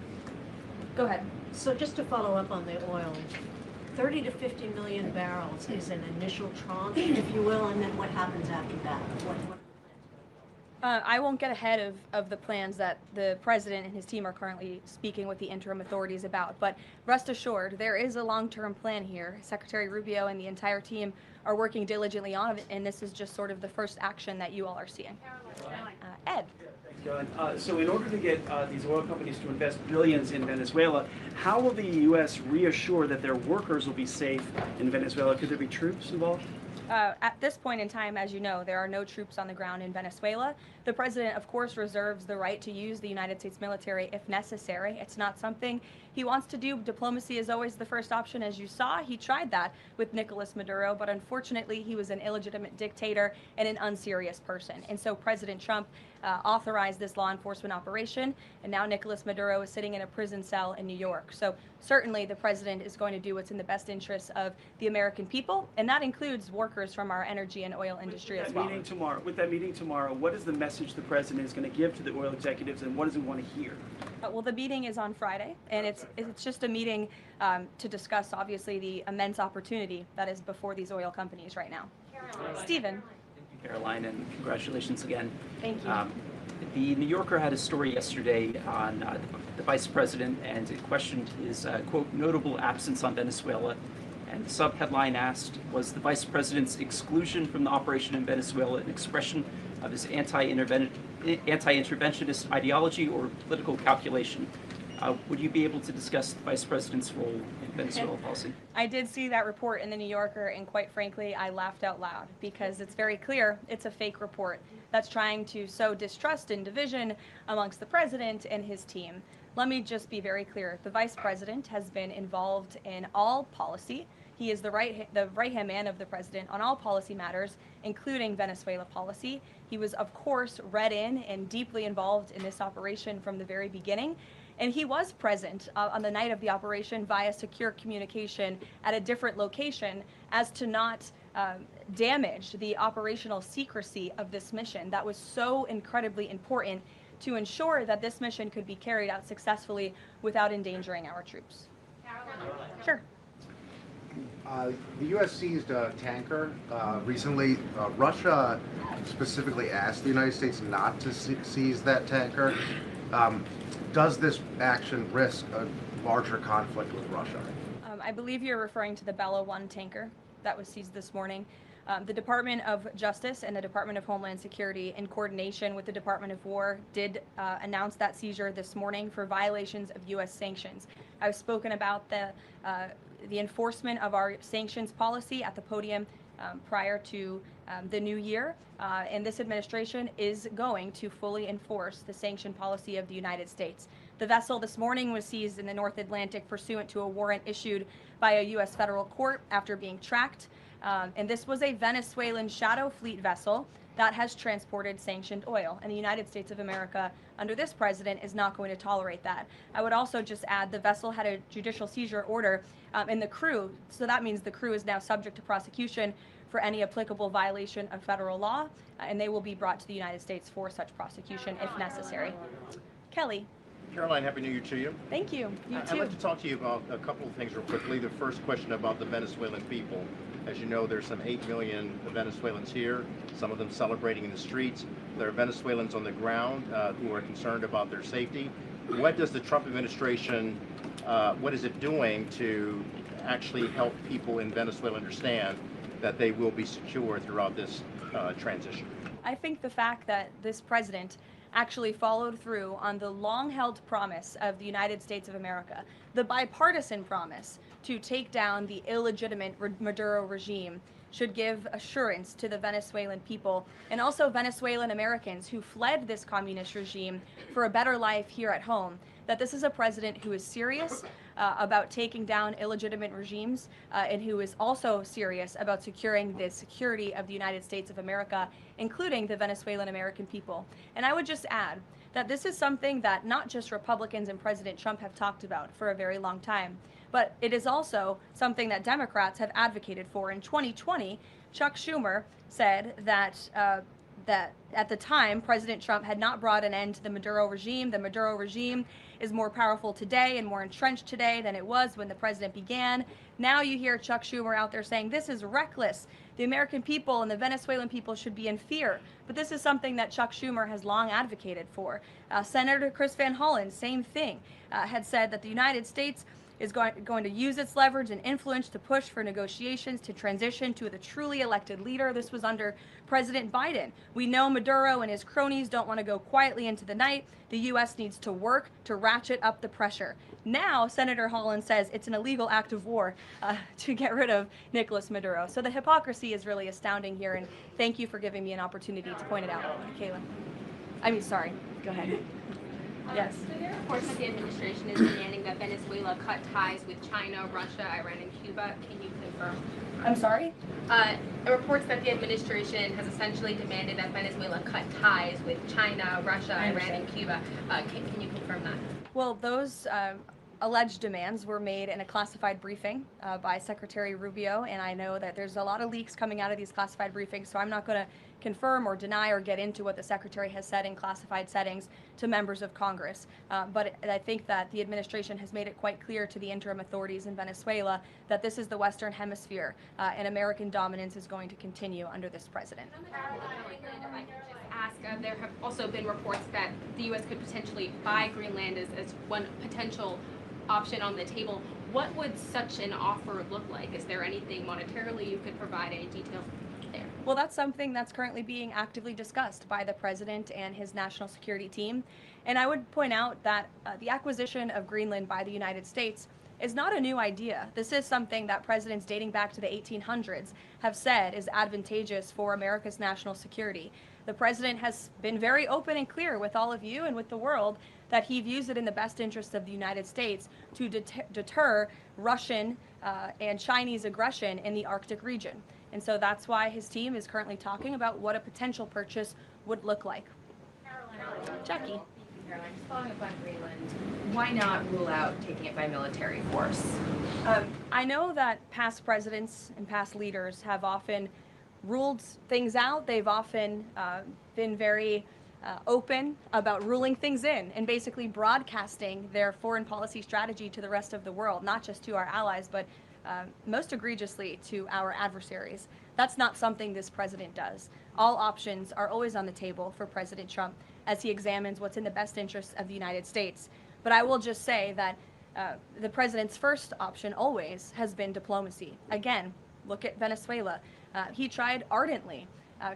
Go ahead. So just to follow up on the oil, 30 to 50 million barrels is an initial tranche, if you will, and then what happens after that? What I won't get ahead of the plans that the president and his team are currently speaking with the interim authorities about, but rest assured, there is a long-term plan here. Secretary Rubio and the entire team are working diligently on it, and this is just sort of the first action that you all are seeing. Ed. So in order to get these oil companies to invest billions in Venezuela, how will the U.S. reassure that their workers will be safe in Venezuela? Could there be troops involved? At this point in time, as you know, there are no troops on the ground in Venezuela. The president, of course, reserves the right to use the United States military if necessary. It's not something He wants to do diplomacy is always the first option, as you saw. He tried that with Nicolas Maduro, but unfortunately he was an illegitimate dictator and an unserious person. And so President Trump authorized this law enforcement operation, and now Nicolas Maduro is sitting in a prison cell in New York. So certainly the president is going to do what's in the best interests of the American people, and that includes workers from our energy and oil industry as well. With that meeting tomorrow, what is the message the president is going to give to the oil executives, and what does he want to hear? Well, the meeting is on Friday, and it's just a meeting to discuss, obviously, the immense opportunity that is before these oil companies right now. Stephen. Karoline, and congratulations again. Thank you. The New Yorker had a story yesterday on the vice president, and it questioned his, quote, notable absence on Venezuela. And the sub-headline asked, was the vice president's exclusion from the operation in Venezuela an expression of his anti-interventionist ideology or political calculation? Would you be able to discuss the vice president's role in Venezuela policy? I did see that report in the New Yorker, and quite frankly, I laughed out loud because it's very clear it's a fake report that's trying to sow distrust and division amongst the president and his team. Let me just be very clear. The vice president has been involved in all policy. He is the right-hand man of the president on all policy matters, including Venezuela policy. He was, of course, read in and deeply involved in this operation from the very beginning. And he was present on the night of the operation via secure communication at a different location as to not damage the operational secrecy of this mission. That was so incredibly important to ensure that this mission could be carried out successfully without endangering our troops. Sure. The U.S. seized a tanker recently. Russia specifically asked the United States not to seize that tanker. Does this action risk a larger conflict with Russia? I believe you're referring to the Bella 1 tanker that was seized this morning. The Department of Justice and the Department of Homeland Security, in coordination with the Department of War, did announce that seizure this morning for violations of U.S. sanctions. I've spoken about the enforcement of our sanctions policy at the podium prior to the new year, and this administration is going to fully enforce the sanction policy of the United States. The vessel this morning was seized in the North Atlantic pursuant to a warrant issued by a U.S. federal court after being tracked, and this was a Venezuelan shadow fleet vessel that has transported sanctioned oil, and the United States of America, under this president, is not going to tolerate that. I would also just add the vessel had a judicial seizure order, and the crew, so that means the crew is now subject to prosecution for any applicable violation of federal law, and they will be brought to the United States for such prosecution if necessary. Kelly. Karoline, Happy New Year to you. Thank you. You too. I'd like to talk to you about a couple of things real quickly. The first question about the Venezuelan people. As you know, there's some 8 million Venezuelans here, some of them celebrating in the streets. There are Venezuelans on the ground who are concerned about their safety. What does the Trump administration, what is it doing to actually help people in Venezuela understand that they will be secure throughout this transition? I think the fact that this president actually followed through on the long-held promise of the United States of America, the bipartisan promise to take down the illegitimate Maduro regime, should give assurance to the Venezuelan people and also Venezuelan Americans who fled this communist regime for a better life here at home, that this is a president who is serious about taking down illegitimate regimes and who is also serious about securing the security of the United States of America, including the Venezuelan American people. And I would just add that this is something that not just Republicans and President Trump have talked about for a very long time, but it is also something that Democrats have advocated for. In 2020, Chuck Schumer said that that at the time, President Trump had not brought an end to the Maduro regime. The Maduro regime is more powerful today and more entrenched today than it was when the president began. Now you hear Chuck Schumer out there saying this is reckless. The American people and the Venezuelan people should be in fear. But this is something that Chuck Schumer has long advocated for. Senator Chris Van Hollen, same thing, had said that the United States is going to use its leverage and influence to push for negotiations to transition to the truly elected leader. This was under President Biden. We know Maduro and his cronies don't want to go quietly into the night. The U.S. needs to work to ratchet up the pressure. Now, Senator Holland says it's an illegal act of war to get rid of Nicolas Maduro. So the hypocrisy is really astounding here, and thank you for giving me an opportunity to point it out, Kayla. Sorry, go ahead. Yes. So there are reports that the administration is demanding that Venezuela cut ties with China, Russia, Iran, and Cuba. Can you confirm? I'm sorry? Reports that the administration has essentially demanded that Venezuela cut ties with China, Russia, Iran, and Cuba. Can you confirm that? Well, those alleged demands were made in a classified briefing by Secretary Rubio, and I know that there's a lot of leaks coming out of these classified briefings, so I'm not going to confirm or deny or get into what the Secretary has said in classified settings to members of Congress. But I think that the administration has made it quite clear to the interim authorities in Venezuela that this is the Western Hemisphere, and American dominance is going to continue under this president. There have also been reports that the U.S. could potentially buy Greenland as one potential option on the table. What would such an offer look like? Is there anything monetarily you could provide, any details there? Well, that's something that's currently being actively discussed by the president and his national security team. And I would point out that the acquisition of Greenland by the United States is not a new idea. This is something that presidents dating back to the 1800s have said is advantageous for America's national security. The president has been very open and clear with all of you and with the world that he views it in the best interest of the United States to deter Russian and Chinese aggression in the Arctic region. And so that's why his team is currently talking about what a potential purchase would look like. Jackie. Caroline, just following up on Greenland, why not rule out taking it by military force? I know that past presidents and past leaders have often ruled things out. They've often been very open about ruling things in and basically broadcasting their foreign policy strategy to the rest of the world, not just to our allies, but most egregiously to our adversaries. That's not something this president does. All options are always on the table for President Trump as he examines what's in the best interests of the United States. But I will just say that the president's first option always has been diplomacy. Again, look at Venezuela. He tried ardently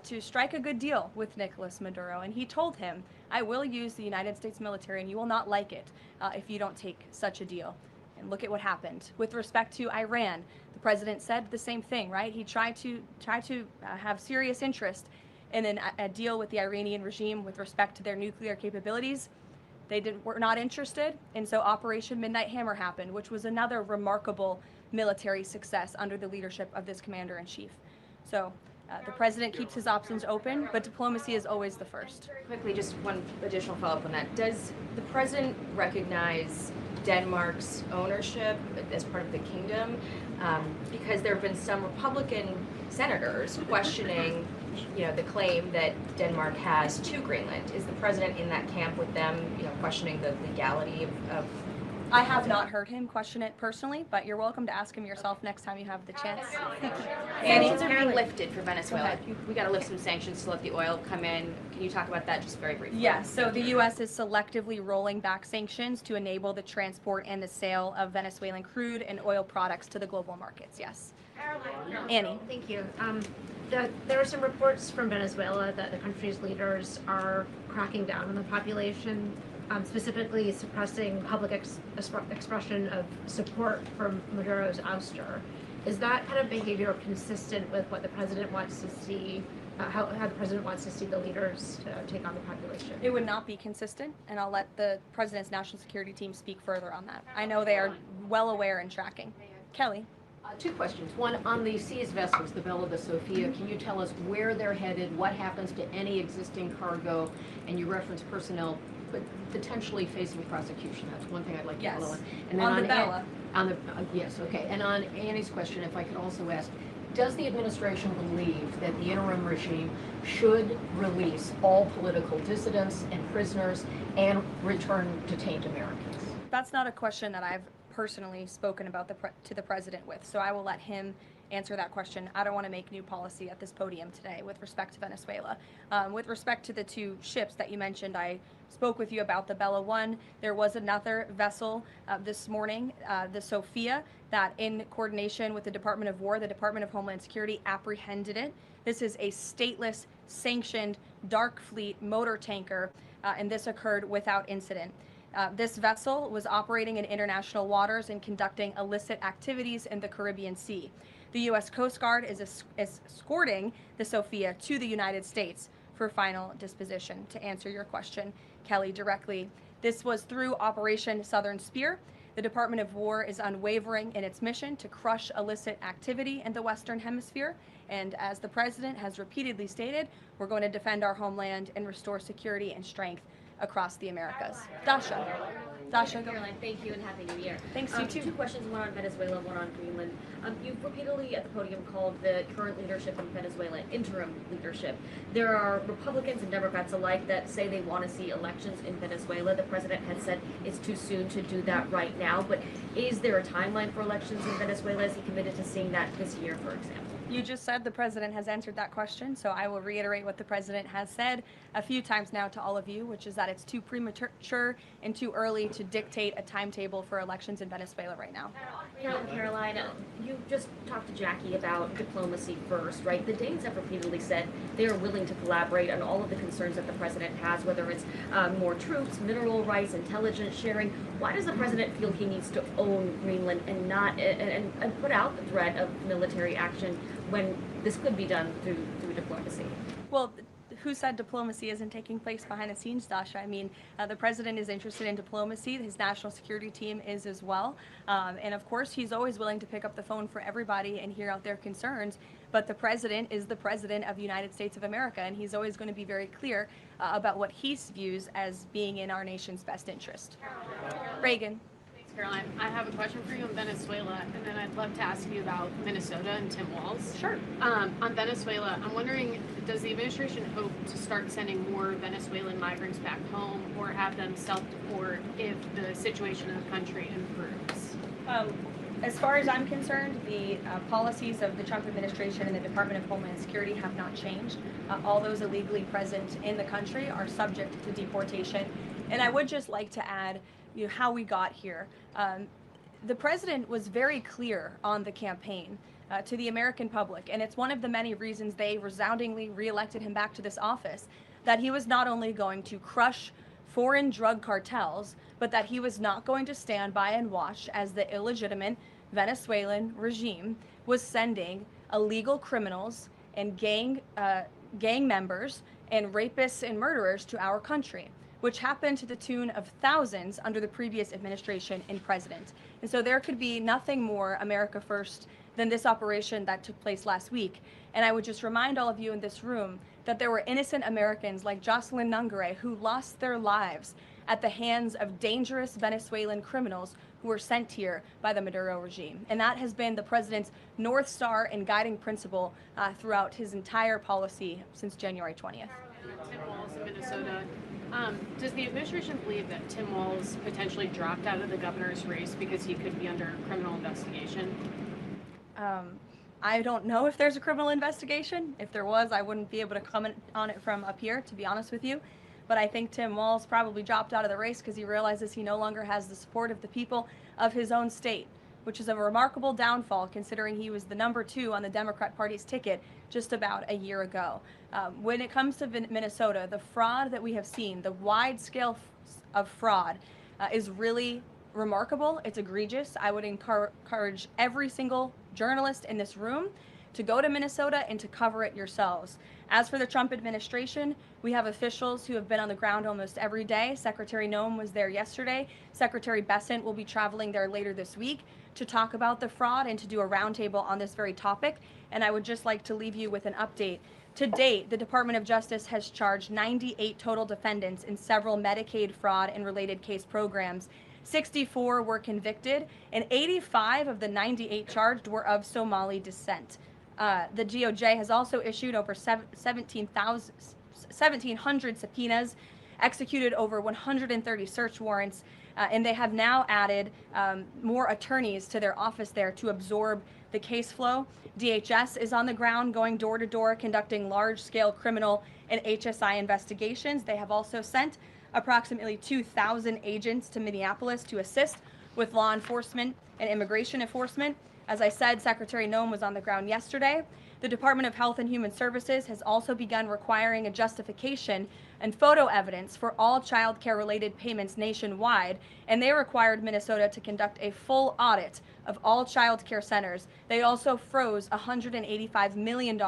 to strike a good deal with Nicolas Maduro, and he told him, I will use the United States military and you will not like it if you don't take such a deal. And look at what happened. With respect to Iran, the president said the same thing, right? He tried to have serious interest in a deal with the Iranian regime with respect to their nuclear capabilities. They were not interested, and so Operation Midnight Hammer happened, which was another remarkable military success under the leadership of this commander-in-chief. So the president keeps his options open, but diplomacy is always the first. Quickly, just one additional follow-up on that. Does the president recognize Denmark's ownership as part of the kingdom? Because there have been some Republican senators questioning, the claim that Denmark has to Greenland. Is the president in that camp with them, questioning the legality of I have not heard him question it personally, but you're welcome to ask him yourself next time you have the chance. Sanctions are being lifted for Venezuela. We got to lift some sanctions to let the oil come in. Can you talk about that just very briefly? Yes, so the U.S. is selectively rolling back sanctions to enable the transport and the sale of Venezuelan crude and oil products to the global markets, yes. Annie. Thank you. There are some reports from Venezuela that the country's leaders are cracking down on the population, specifically suppressing public expression of support for Maduro's ouster. Is that kind of behavior consistent with what the president wants to see, how the president wants to see the leaders take on the population? It would not be consistent, and I'll let the president's national security team speak further on that. I know they are well aware and tracking. Kelly. Two questions. One, on the seized vessels, the Bella, the Sophia, can you tell us where they're headed, what happens to any existing cargo, and you reference personnel but potentially facing prosecution? That's one thing I'd like to follow on. And then on the Bella. Yes, okay. And on Annie's question, if I could also ask, does the administration believe that the interim regime should release all political dissidents and prisoners and return detained Americans? That's not a question that I've personally spoken about to the president with, so I will let him answer that question. I don't want to make new policy at this podium today with respect to Venezuela. With respect to the two ships that you mentioned, I spoke with you about the Bella 1. There was another vessel this morning, the Sophia, that in coordination with the Department of War, the Department of Homeland Security apprehended it. This is a stateless, sanctioned, dark fleet motor tanker, and this occurred without incident. This vessel was operating in international waters and conducting illicit activities in the Caribbean Sea. The U.S. Coast Guard is escorting the Sophia to the United States for final disposition. To answer your question, Kelly, directly, This was through Operation Southern Spear. The Department of War is unwavering in its mission to crush illicit activity in the Western Hemisphere. And as the President has repeatedly stated, we're going to defend our homeland and restore security and strength across the Americas. Dasha. Dasha, go. Karoline, thank you and Happy New Year. Thanks, you too. Two questions, one on Venezuela, one on Greenland. You've repeatedly at the podium called the current leadership in Venezuela interim leadership. There are Republicans and Democrats alike that say they want to see elections in Venezuela. The president has said it's too soon to do that right now, but is there a timeline for elections in Venezuela? Is he committed to seeing that this year, for example? You just said the president has answered that question, so I will reiterate what the president has said a few times now to all of you, which is that it's too premature and too early to dictate a timetable for elections in Venezuela right now. Caroline, you just talked to Jackie about diplomacy first, right? The Danes have repeatedly said they are willing to collaborate on all of the concerns that the president has, whether it's more troops, mineral rights, intelligence sharing. Why does the president feel he needs to own Greenland and not and put out the threat of military action when this could be done through diplomacy? Well, who said diplomacy isn't taking place behind the scenes, Dasha? I mean, the president is interested in diplomacy. His national security team is as well. And of course, he's always willing to pick up the phone for everybody and hear out their concerns. But the president is the president of the United States of America, and he's always going to be very clear about what he views as being in our nation's best interest. Reagan. Caroline, I have a question for you on Venezuela, and then I'd love to ask you about Minnesota and Tim Walz. Sure. On Venezuela, I'm wondering, does the administration hope to start sending more Venezuelan migrants back home or have them self-deport if the situation in the country improves? As far as I'm concerned, the policies of the Trump administration and the Department of Homeland Security have not changed. All those illegally present in the country are subject to deportation. And I would just like to add, how we got here. The president was very clear on the campaign to the American public, and it's one of the many reasons they resoundingly reelected him back to this office, that he was not only going to crush foreign drug cartels, but that he was not going to stand by and watch as the illegitimate Venezuelan regime was sending illegal criminals and gang members and rapists and murderers to our country, which happened to the tune of thousands under the previous administration and president. And so there could be nothing more America first than this operation that took place last week. And I would just remind all of you in this room that there were innocent Americans like Jocelyn Nungare who lost their lives at the hands of dangerous Venezuelan criminals who were sent here by the Maduro regime. And that has been the president's North Star and guiding principle throughout his entire policy since January 20th. Tim Walz in Minnesota. Does the administration believe that Tim Walz potentially dropped out of the governor's race because he could be under criminal investigation? I don't know if there's a criminal investigation. If there was, I wouldn't be able to comment on it from up here, to be honest with you. But I think Tim Walz probably dropped out of the race because he realizes he no longer has the support of the people of his own state, which is a remarkable downfall considering he was the number 2 on the Democrat Party's ticket just about a year ago. When it comes to Minnesota, the fraud that we have seen, the wide scale of fraud is really remarkable. It's egregious. I would encourage every single journalist in this room to go to Minnesota and to cover it yourselves. As for the Trump administration, we have officials who have been on the ground almost every day. Secretary Noem was there yesterday. Secretary Bessent will be traveling there later this week to talk about the fraud and to do a roundtable on this very topic. And I would just like to leave you with an update. To date, the Department of Justice has charged 98 total defendants in several Medicaid fraud and related case programs. 64 were convicted, and 85 of the 98 charged were of Somali descent. The DOJ has also issued over 1,700 subpoenas, executed over 130 search warrants, and they have now added more attorneys to their office there to absorb the case flow. DHS is on the ground going door to door conducting large-scale criminal and HSI investigations. They have also sent approximately 2,000 agents to Minneapolis to assist with law enforcement and immigration enforcement. As I said, Secretary Noem was on the ground yesterday. The Department of Health and Human Services has also begun requiring a justification and photo evidence for all child care related payments nationwide, and they required Minnesota to conduct a full audit of all child care centers. They also froze $185 million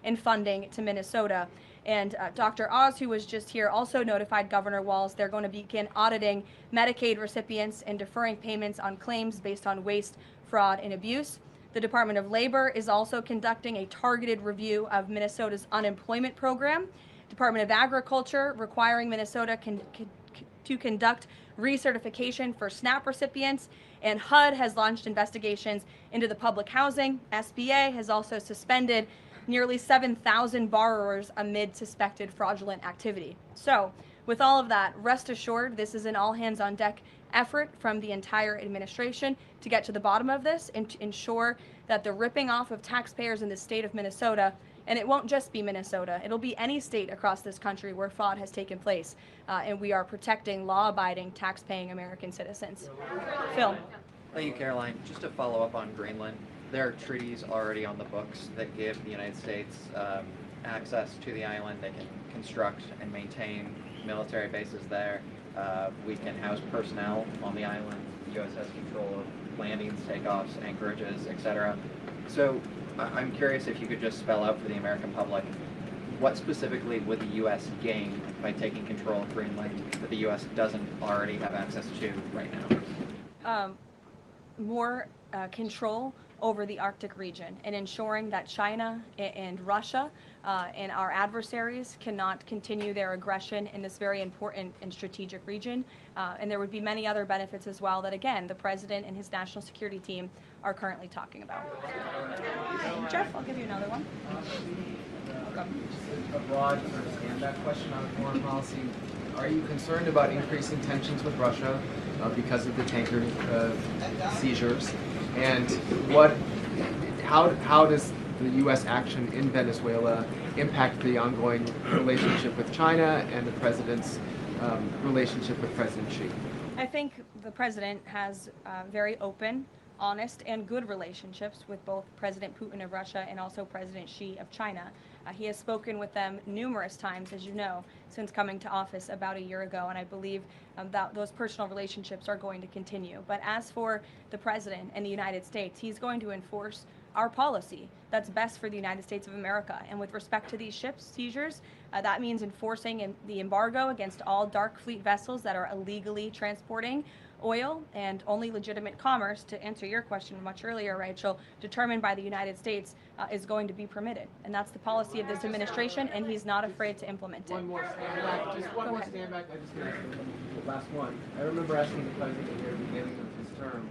in funding to Minnesota. And Dr. Oz, who was just here, also notified Governor Walz they're going to begin auditing Medicaid recipients and deferring payments on claims based on waste, fraud, and abuse. The Department of Labor is also conducting a targeted review of Minnesota's unemployment program. Department of Agriculture requiring Minnesota to conduct recertification for SNAP recipients, and HUD has launched investigations into the public housing. SBA has also suspended nearly 7,000 borrowers amid suspected fraudulent activity. So, with all of that, rest assured, this is an all-hands-on-deck effort from the entire administration to get to the bottom of this and to ensure that the ripping off of taxpayers in the state of Minnesota, and it won't just be Minnesota, it'll be any state across this country where fraud has taken place, and we are protecting law-abiding, tax-paying American citizens. Phil. Thank you, Caroline. Just to follow up on Greenland, there are treaties already on the books that give the United States access to the island. They can construct and maintain military bases there. We can house personnel on the island. The U.S. has control of landings, takeoffs, anchorages, etc. So I'm curious if you could just spell out for the American public what specifically would the U.S. gain by taking control of Greenland that the U.S. doesn't already have access to right now? More control over the Arctic region and ensuring that China and Russia and our adversaries cannot continue their aggression in this very important and strategic region. And there would be many other benefits as well that, again, the president and his national security team are currently talking about. Jeff, I'll give you another one. A broad sort of stand-back question on foreign policy. Are you concerned about increasing tensions with Russia because of the tanker seizures? And how does the U.S. action in Venezuela impact the ongoing relationship with China and the president's relationship with President Xi? I think the president has very open, honest, and good relationships with both President Putin of Russia and also President Xi of China. He has spoken with them numerous times, as you know, since coming to office about a year ago, and I believe that those personal relationships are going to continue. But as for the president and the United States, he's going to enforce our policy that's best for the United States of America. And with respect to these ship seizures, that means enforcing the embargo against all dark fleet vessels that are illegally transporting oil, and only legitimate commerce, to answer your question much earlier, Rachel, determined by the United States, is going to be permitted. And that's the policy of this administration, and he's not afraid to implement it. One more stand back. Just one more stand back. I just want to ask the last one. I remember asking the president here at the beginning of his term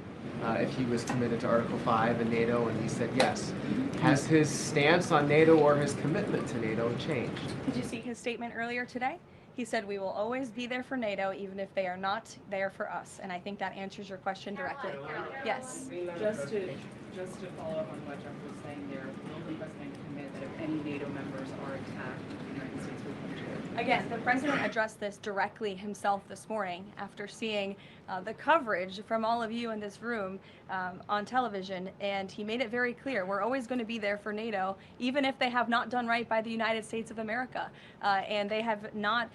if he was committed to Article 5 and NATO, and he said yes. Has his stance on NATO or his commitment to NATO changed? Did you see his statement earlier today? He said we will always be there for NATO, even if they are not there for us. And I think that answers your question directly. Yes. Just to follow up on what Jeff was saying there, will the president commit that if any NATO members are attacked, the United States will come to it? Again, the president addressed this directly himself this morning after seeing the coverage from all of you in this room on television, and he made it very clear we're always going to be there for NATO, even if they have not done right by the United States of America. And they have not,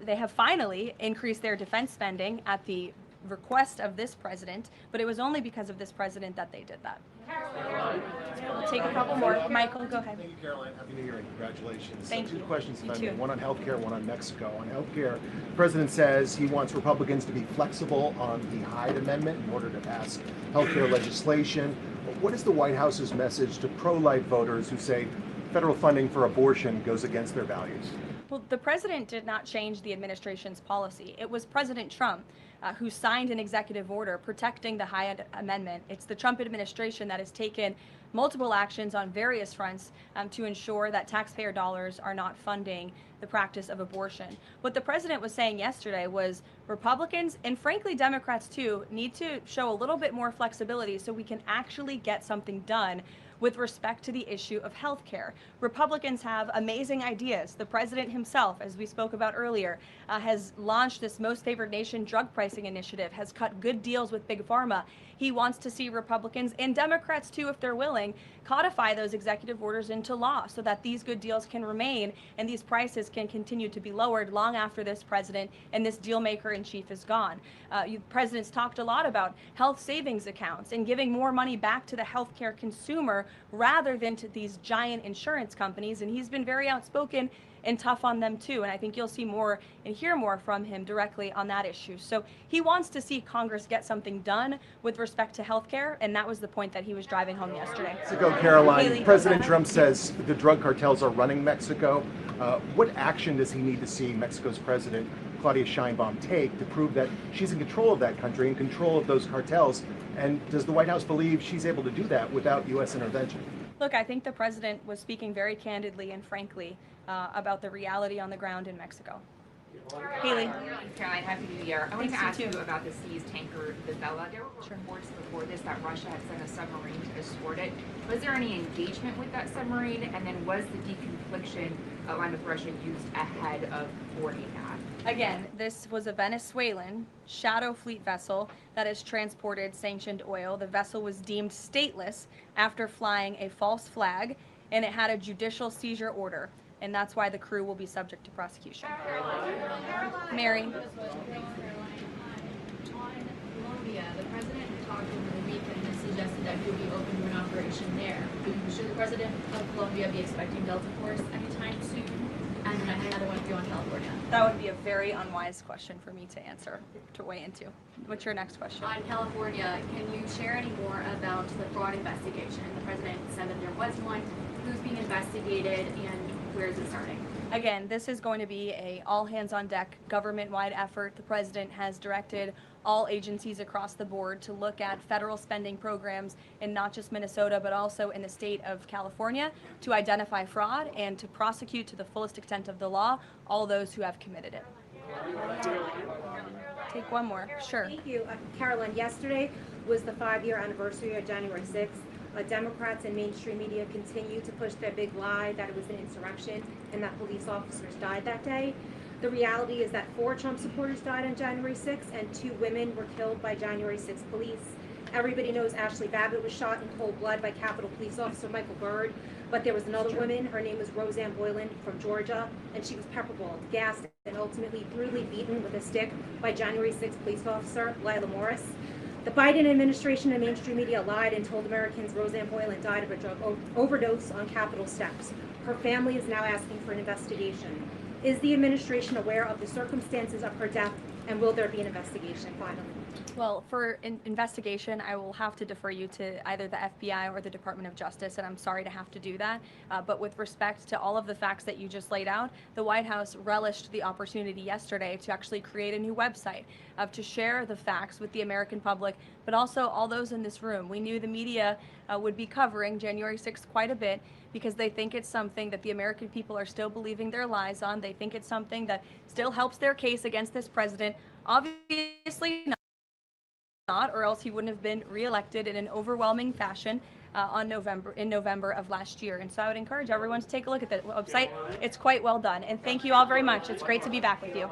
they have finally increased their defense spending at the request of this president, but it was only because of this president that they did that. We'll take a couple more. Michael, go ahead. Thank you, Caroline. Happy New Year and congratulations. Thank Two you. questions, if You I may. too. One on healthcare, one on Mexico. On healthcare, the president says he wants Republicans to be flexible on the Hyde Amendment in order to pass healthcare legislation. What is the White House's message to pro-life voters who say federal funding for abortion goes against their values? Well, the president did not change the administration's policy. It was President Trump who signed an executive order protecting the Hyde Amendment. It's the Trump administration that has taken multiple actions on various fronts to ensure that taxpayer dollars are not funding the practice of abortion. What the president was saying yesterday was Republicans, and frankly Democrats too, need to show a little bit more flexibility so we can actually get something done with respect to the issue of health care. Republicans have amazing ideas. The president himself, as we spoke about earlier, has launched this Most Favored Nation drug pricing initiative, has cut good deals with Big Pharma. He wants to see Republicans and Democrats too, if they're willing, codify those executive orders into law so that these good deals can remain and these prices can continue to be lowered long after this president and this deal maker in chief is gone. President's talked a lot about health savings accounts and giving more money back to the healthcare consumer rather than to these giant insurance companies, and he's been very outspoken and tough on them too. And I think you'll see more and hear more from him directly on that issue. So he wants to see Congress get something done with respect to healthcare, and that was the point that he was driving home yesterday. Mexico, Caroline, Haley, President Trump says the drug cartels are running Mexico. What action does he need to see Mexico's President Claudia Sheinbaum take to prove that she's in control of that country, in control of those cartels? And does the White House believe she's able to do that without U.S. intervention? Look, I think the president was speaking very candidly and frankly about the reality on the ground in Mexico. Haley. Caroline, Happy New Year. I wanted to Thanks, ask you you too. about the seized tanker, the Vela. There were reports before this that Russia had sent a submarine to escort it. Was there any engagement with that submarine? And then was the deconfliction line with Russia used ahead of boarding that? Again, this was a Venezuelan shadow fleet vessel that has transported sanctioned oil. The vessel was deemed stateless after flying a false flag, and it had a judicial seizure order, and that's why the crew will be subject to prosecution. Mary. On Colombia, the president talked over the weekend and suggested that he would be open to an operation there. Should the president of Colombia be expecting Delta Force anytime soon? And then I had another one for you on California. That would be a very unwise question for me to answer, to weigh into. What's your next question? On California, can you share any more about the fraud investigation? The president said that there was one. Who's being investigated and where is it starting? Again, this is going to be a all-hands-on-deck government-wide effort. The president has directed all agencies across the board to look at federal spending programs in not just Minnesota, but also in the state of California to identify fraud and to prosecute to the fullest extent of the law all those who have committed it. Take one more. Sure. Thank you. Caroline, yesterday was the 5-year anniversary of January 6th. Democrats and mainstream media continue to push their big lie that it was an insurrection and that police officers died that day. The reality is that 4 Trump supporters died on January 6th and 2 women were killed by January 6th police. Everybody knows Ashley Babbitt was shot in cold blood by Capitol Police Officer Michael Byrd, but there was another woman, her name was Roseanne Boylan from Georgia, and she was pepperballed, gassed, and ultimately brutally beaten with a stick by January 6th police officer Lila Morris. The Biden administration and mainstream media lied and told Americans Roseanne Boylan died of a drug overdose on Capitol steps. Her family is now asking for an investigation. Is the administration aware of the circumstances of her death, and will there be an investigation finally? Well, for investigation, I will have to defer you to either the FBI or the Department of Justice, and I'm sorry to have to do that. But with respect to all of the facts that you just laid out, the White House relished the opportunity yesterday to actually create a new website to share the facts with the American public, but also all those in this room. We knew the media would be covering January 6th quite a bit because they think it's something that the American people are still believing their lies on. They think it's something that still helps their case against this president. Obviously not, or else he wouldn't have been reelected in an overwhelming fashion in November of last year. And so I would encourage everyone to take a look at the website. It's quite well done. And thank you all very much. It's great to be back with you.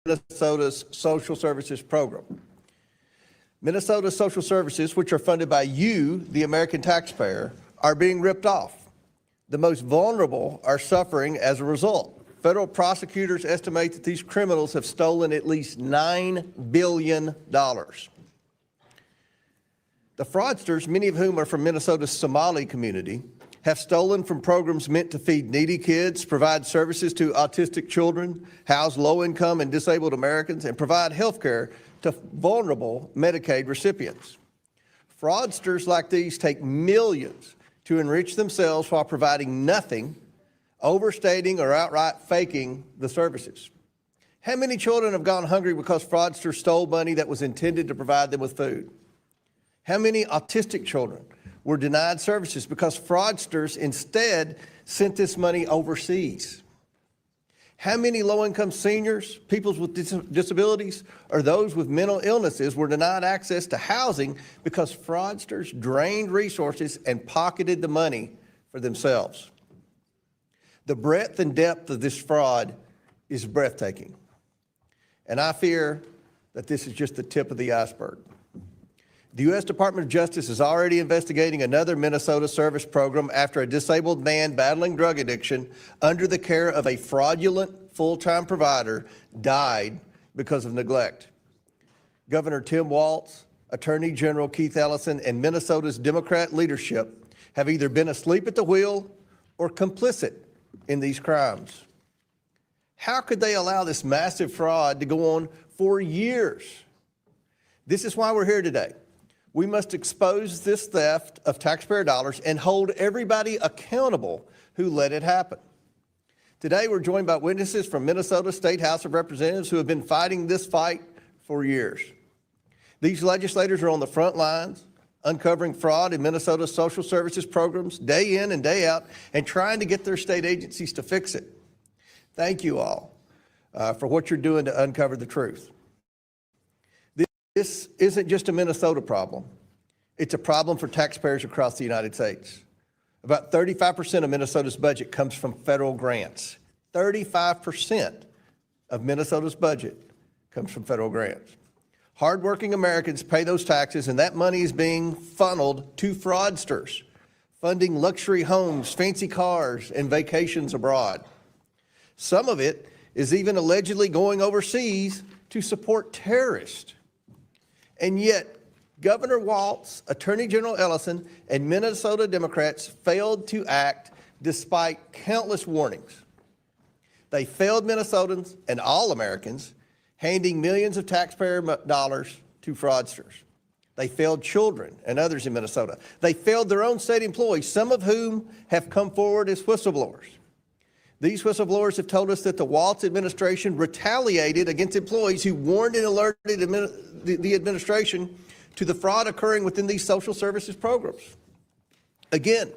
Minnesota's social services program. Minnesota's social services, which are funded by you, the American taxpayer, are being ripped off. The most vulnerable are suffering as a result. Federal prosecutors estimate that these criminals have stolen at least $9 billion. The fraudsters, many of whom are from Minnesota's Somali community, have stolen from programs meant to feed needy kids, provide services to autistic children, house low-income and disabled Americans, and provide health care to vulnerable Medicaid recipients. Fraudsters like these take millions to enrich themselves while providing nothing, overstating or outright faking the services. How many children have gone hungry because fraudsters stole money that was intended to provide them with food? How many autistic children were denied services because fraudsters instead sent this money overseas? How many low-income seniors, people with disabilities, or those with mental illnesses were denied access to housing because fraudsters drained resources and pocketed the money for themselves? The breadth and depth of this fraud is breathtaking, and I fear that this is just the tip of the iceberg. The U.S. Department of Justice is already investigating another Minnesota service program after a disabled man battling drug addiction under the care of a fraudulent full-time provider died because of neglect. Governor Tim Walz, Attorney General Keith Ellison, and Minnesota's Democrat leadership have either been asleep at the wheel or complicit in these crimes. How could they allow this massive fraud to go on for years? This is why we're here today. We must expose this theft of taxpayer dollars and hold everybody accountable who let it happen. Today, we're joined by witnesses from Minnesota State House of Representatives who have been fighting this fight for years. These legislators are on the front lines, uncovering fraud in Minnesota's social services programs day in and day out and trying to get their state agencies to fix it. Thank you all for what you're doing to uncover the truth. This isn't just a Minnesota problem. It's a problem for taxpayers across the United States. About 35% of Minnesota's budget comes from federal grants. 35% of Minnesota's budget comes from federal grants. Hardworking Americans pay those taxes, and that money is being funneled to fraudsters, funding luxury homes, fancy cars, and vacations abroad. Some of it is even allegedly going overseas to support terrorists. And yet, Governor Walz, Attorney General Ellison, and Minnesota Democrats failed to act despite countless warnings. They failed Minnesotans and all Americans, handing millions of taxpayer dollars to fraudsters. They failed children and others in Minnesota. They failed their own state employees, some of whom have come forward as whistleblowers. These whistleblowers have told us that the Walz administration retaliated against employees who warned and alerted the administration to the fraud occurring within these social services programs. Again,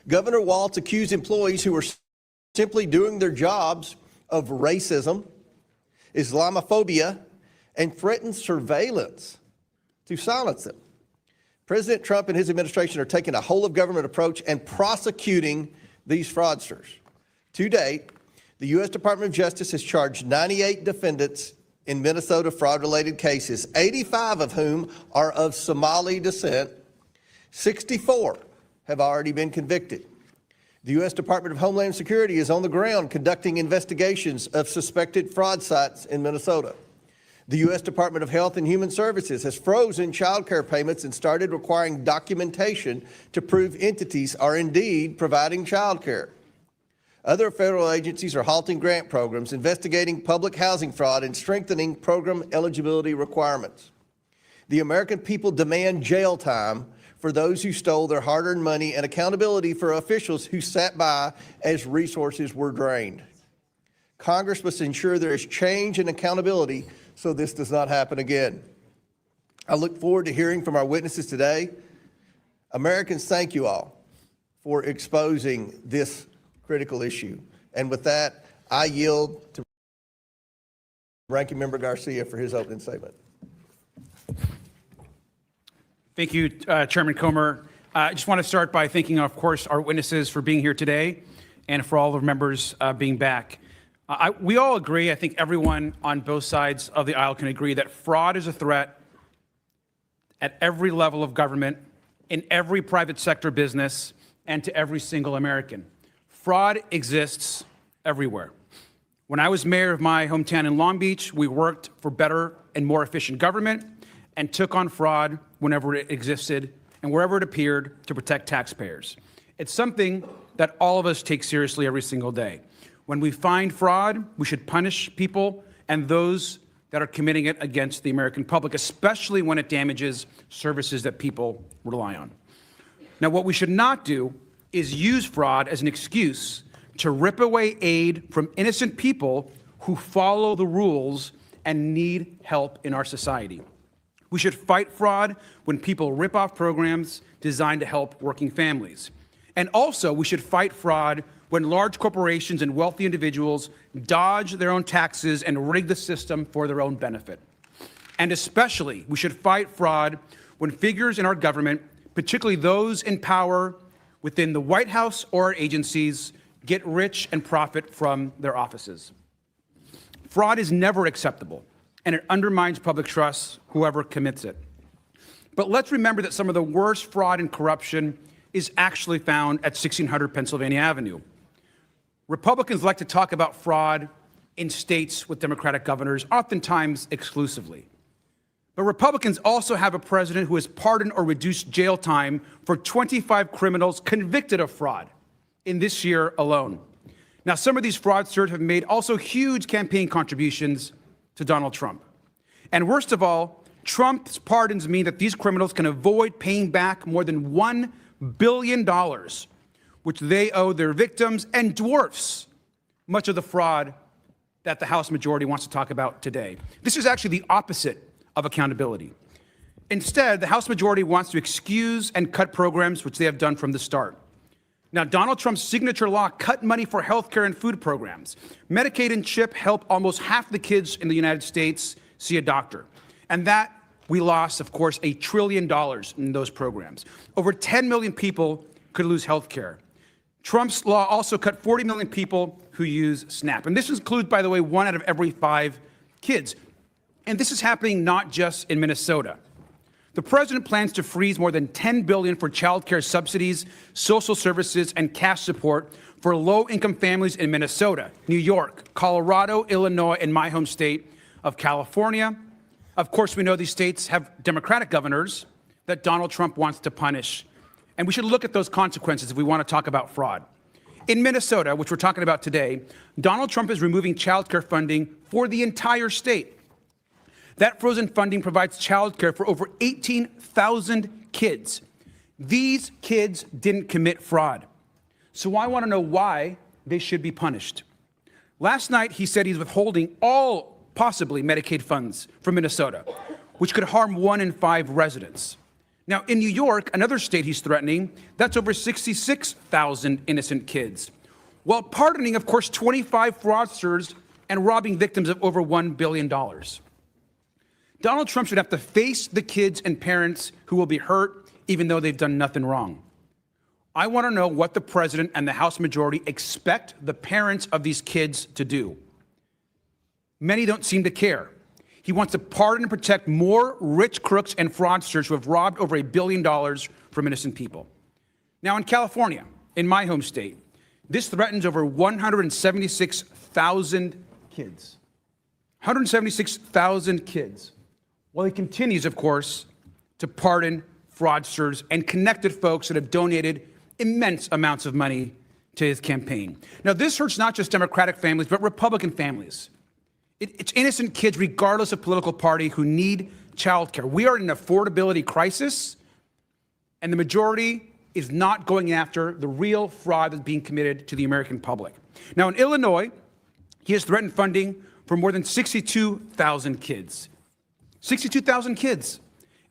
Governor Walz accused employees who were simply doing their jobs of racism, Islamophobia, and threatened surveillance to silence them. President Trump and his administration are taking a whole-of-government approach and prosecuting these fraudsters. To date, the U.S. Department of Justice has charged 98 defendants in Minnesota fraud-related cases, 85 of whom are of Somali descent. 64 have already been convicted. The U.S. Department of Homeland Security is on the ground conducting investigations of suspected fraud sites in Minnesota. The U.S. Department of Health and Human Services has frozen child care payments and started requiring documentation to prove entities are indeed providing child care. Other federal agencies are halting grant programs, investigating public housing fraud, and strengthening program eligibility requirements. The American people demand jail time for those who stole their hard-earned money and accountability for officials who sat by as resources were drained. Congress must ensure there is change and accountability so this does not happen again. I look forward to hearing from our witnesses today. Americans, thank you all for exposing this critical issue. And with that, I yield to Ranking Member Garcia for his opening statement. Thank you, Chairman Comer. I just want to start by thanking, of course, our witnesses for being here today and for all the members being back. We all agree, I think everyone on both sides of the aisle can agree that fraud is a threat at every level of government, in every private sector business, and to every single American. Fraud exists everywhere. When I was mayor of my hometown in Long Beach, we worked for better and more efficient government and took on fraud whenever it existed and wherever it appeared to protect taxpayers. It's something that all of us take seriously every single day. When we find fraud, we should punish people and those that are committing it against the American public, especially when it damages services that people rely on. Now, what we should not do is use fraud as an excuse to rip away aid from innocent people who follow the rules and need help in our society. We should fight fraud when people rip off programs designed to help working families. And also, we should fight fraud when large corporations and wealthy individuals dodge their own taxes and rig the system for their own benefit. And especially, we should fight fraud when figures in our government, particularly those in power within the White House or our agencies, get rich and profit from their offices. Fraud is never acceptable, and it undermines public trust, whoever commits it. But let's remember that some of the worst fraud and corruption is actually found at 1600 Pennsylvania Avenue. Republicans like to talk about fraud in states with Democratic governors, oftentimes exclusively. But Republicans also have a president who has pardoned or reduced jail time for 25 criminals convicted of fraud in this year alone. Now, some of these fraudsters have made also huge campaign contributions to Donald Trump. And worst of all, Trump's pardons mean that these criminals can avoid paying back more than $1 billion, which they owe their victims, and dwarfs much of the fraud that the House majority wants to talk about today. This is actually the opposite of accountability. Instead, the House majority wants to excuse and cut programs, which they have done from the start. Now, Donald Trump's signature law cut money for health care and food programs. Medicaid and CHIP help almost half the kids in the United States see a doctor. And that we lost, of course, $1 trillion in those programs. Over 10 million people could lose health care. Trump's law also cut 40 million people who use SNAP. And this includes, by the way, 1 out of every 5 kids. And this is happening not just in Minnesota. The president plans to freeze more than $10 billion for child care subsidies, social services, and cash support for low-income families in Minnesota, New York, Colorado, Illinois, and my home state of California. Of course, we know these states have Democratic governors that Donald Trump wants to punish. And we should look at those consequences if we want to talk about fraud. In Minnesota, which we're talking about today, Donald Trump is removing child care funding for the entire state. That frozen funding provides child care for over 18,000 kids. These kids didn't commit fraud. So I want to know why they should be punished. Last night, he said he's withholding all possibly Medicaid funds from Minnesota, which could harm 1 in 5 residents. Now, in New York, another state he's threatening, that's over 66,000 innocent kids, while pardoning, of course, 25 fraudsters and robbing victims of over $1 billion. Donald Trump should have to face the kids and parents who will be hurt even though they've done nothing wrong. I want to know what the president and the House majority expect the parents of these kids to do. Many don't seem to care. He wants to pardon and protect more rich crooks and fraudsters who have robbed over $1 billion from innocent people. Now, in California, in my home state, this threatens over 176,000 kids. 176,000 kids. Well, he continues, of course, to pardon fraudsters and connected folks that have donated immense amounts of money to his campaign. Now, this hurts not just Democratic families, but Republican families. It's innocent kids, regardless of political party, who need child care. We are in an affordability crisis, and the majority is not going after the real fraud that's being committed to the American public. Now, in Illinois, he has threatened funding for more than 62,000 kids. 62,000 kids.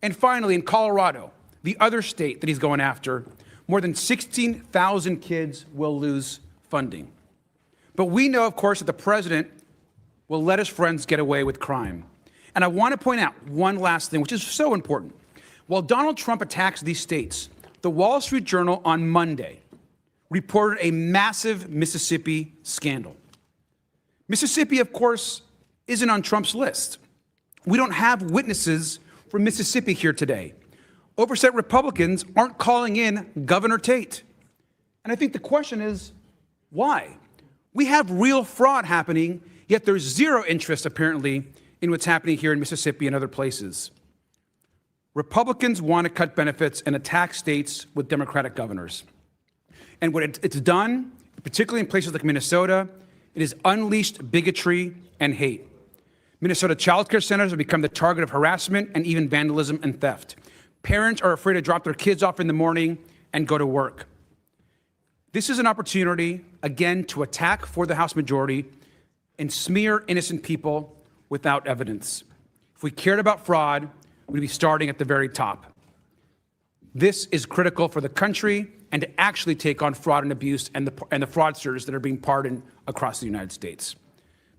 And finally, in Colorado, the other state that he's going after, more than 16,000 kids will lose funding. But we know, of course, that the president will let his friends get away with crime. And I want to point out one last thing, which is so important. While Donald Trump attacks these states, the Wall Street Journal on Monday reported a massive Mississippi scandal. Mississippi, of course, isn't on Trump's list. We don't have witnesses from Mississippi here today. Oversight Republicans aren't calling in Governor Tate. And I think the question is, why? We have real fraud happening, yet there's zero interest, apparently, in what's happening here in Mississippi and other places. Republicans want to cut benefits and attack states with Democratic governors. And what it's done, particularly in places like Minnesota, it has unleashed bigotry and hate. Minnesota child care centers have become the target of harassment and even vandalism and theft. Parents are afraid to drop their kids off in the morning and go to work. This is an opportunity, again, to attack for the House majority and smear innocent people without evidence. If we cared about fraud, we'd be starting at the very top. This is critical for the country and to actually take on fraud and abuse and the fraudsters that are being pardoned across the United States.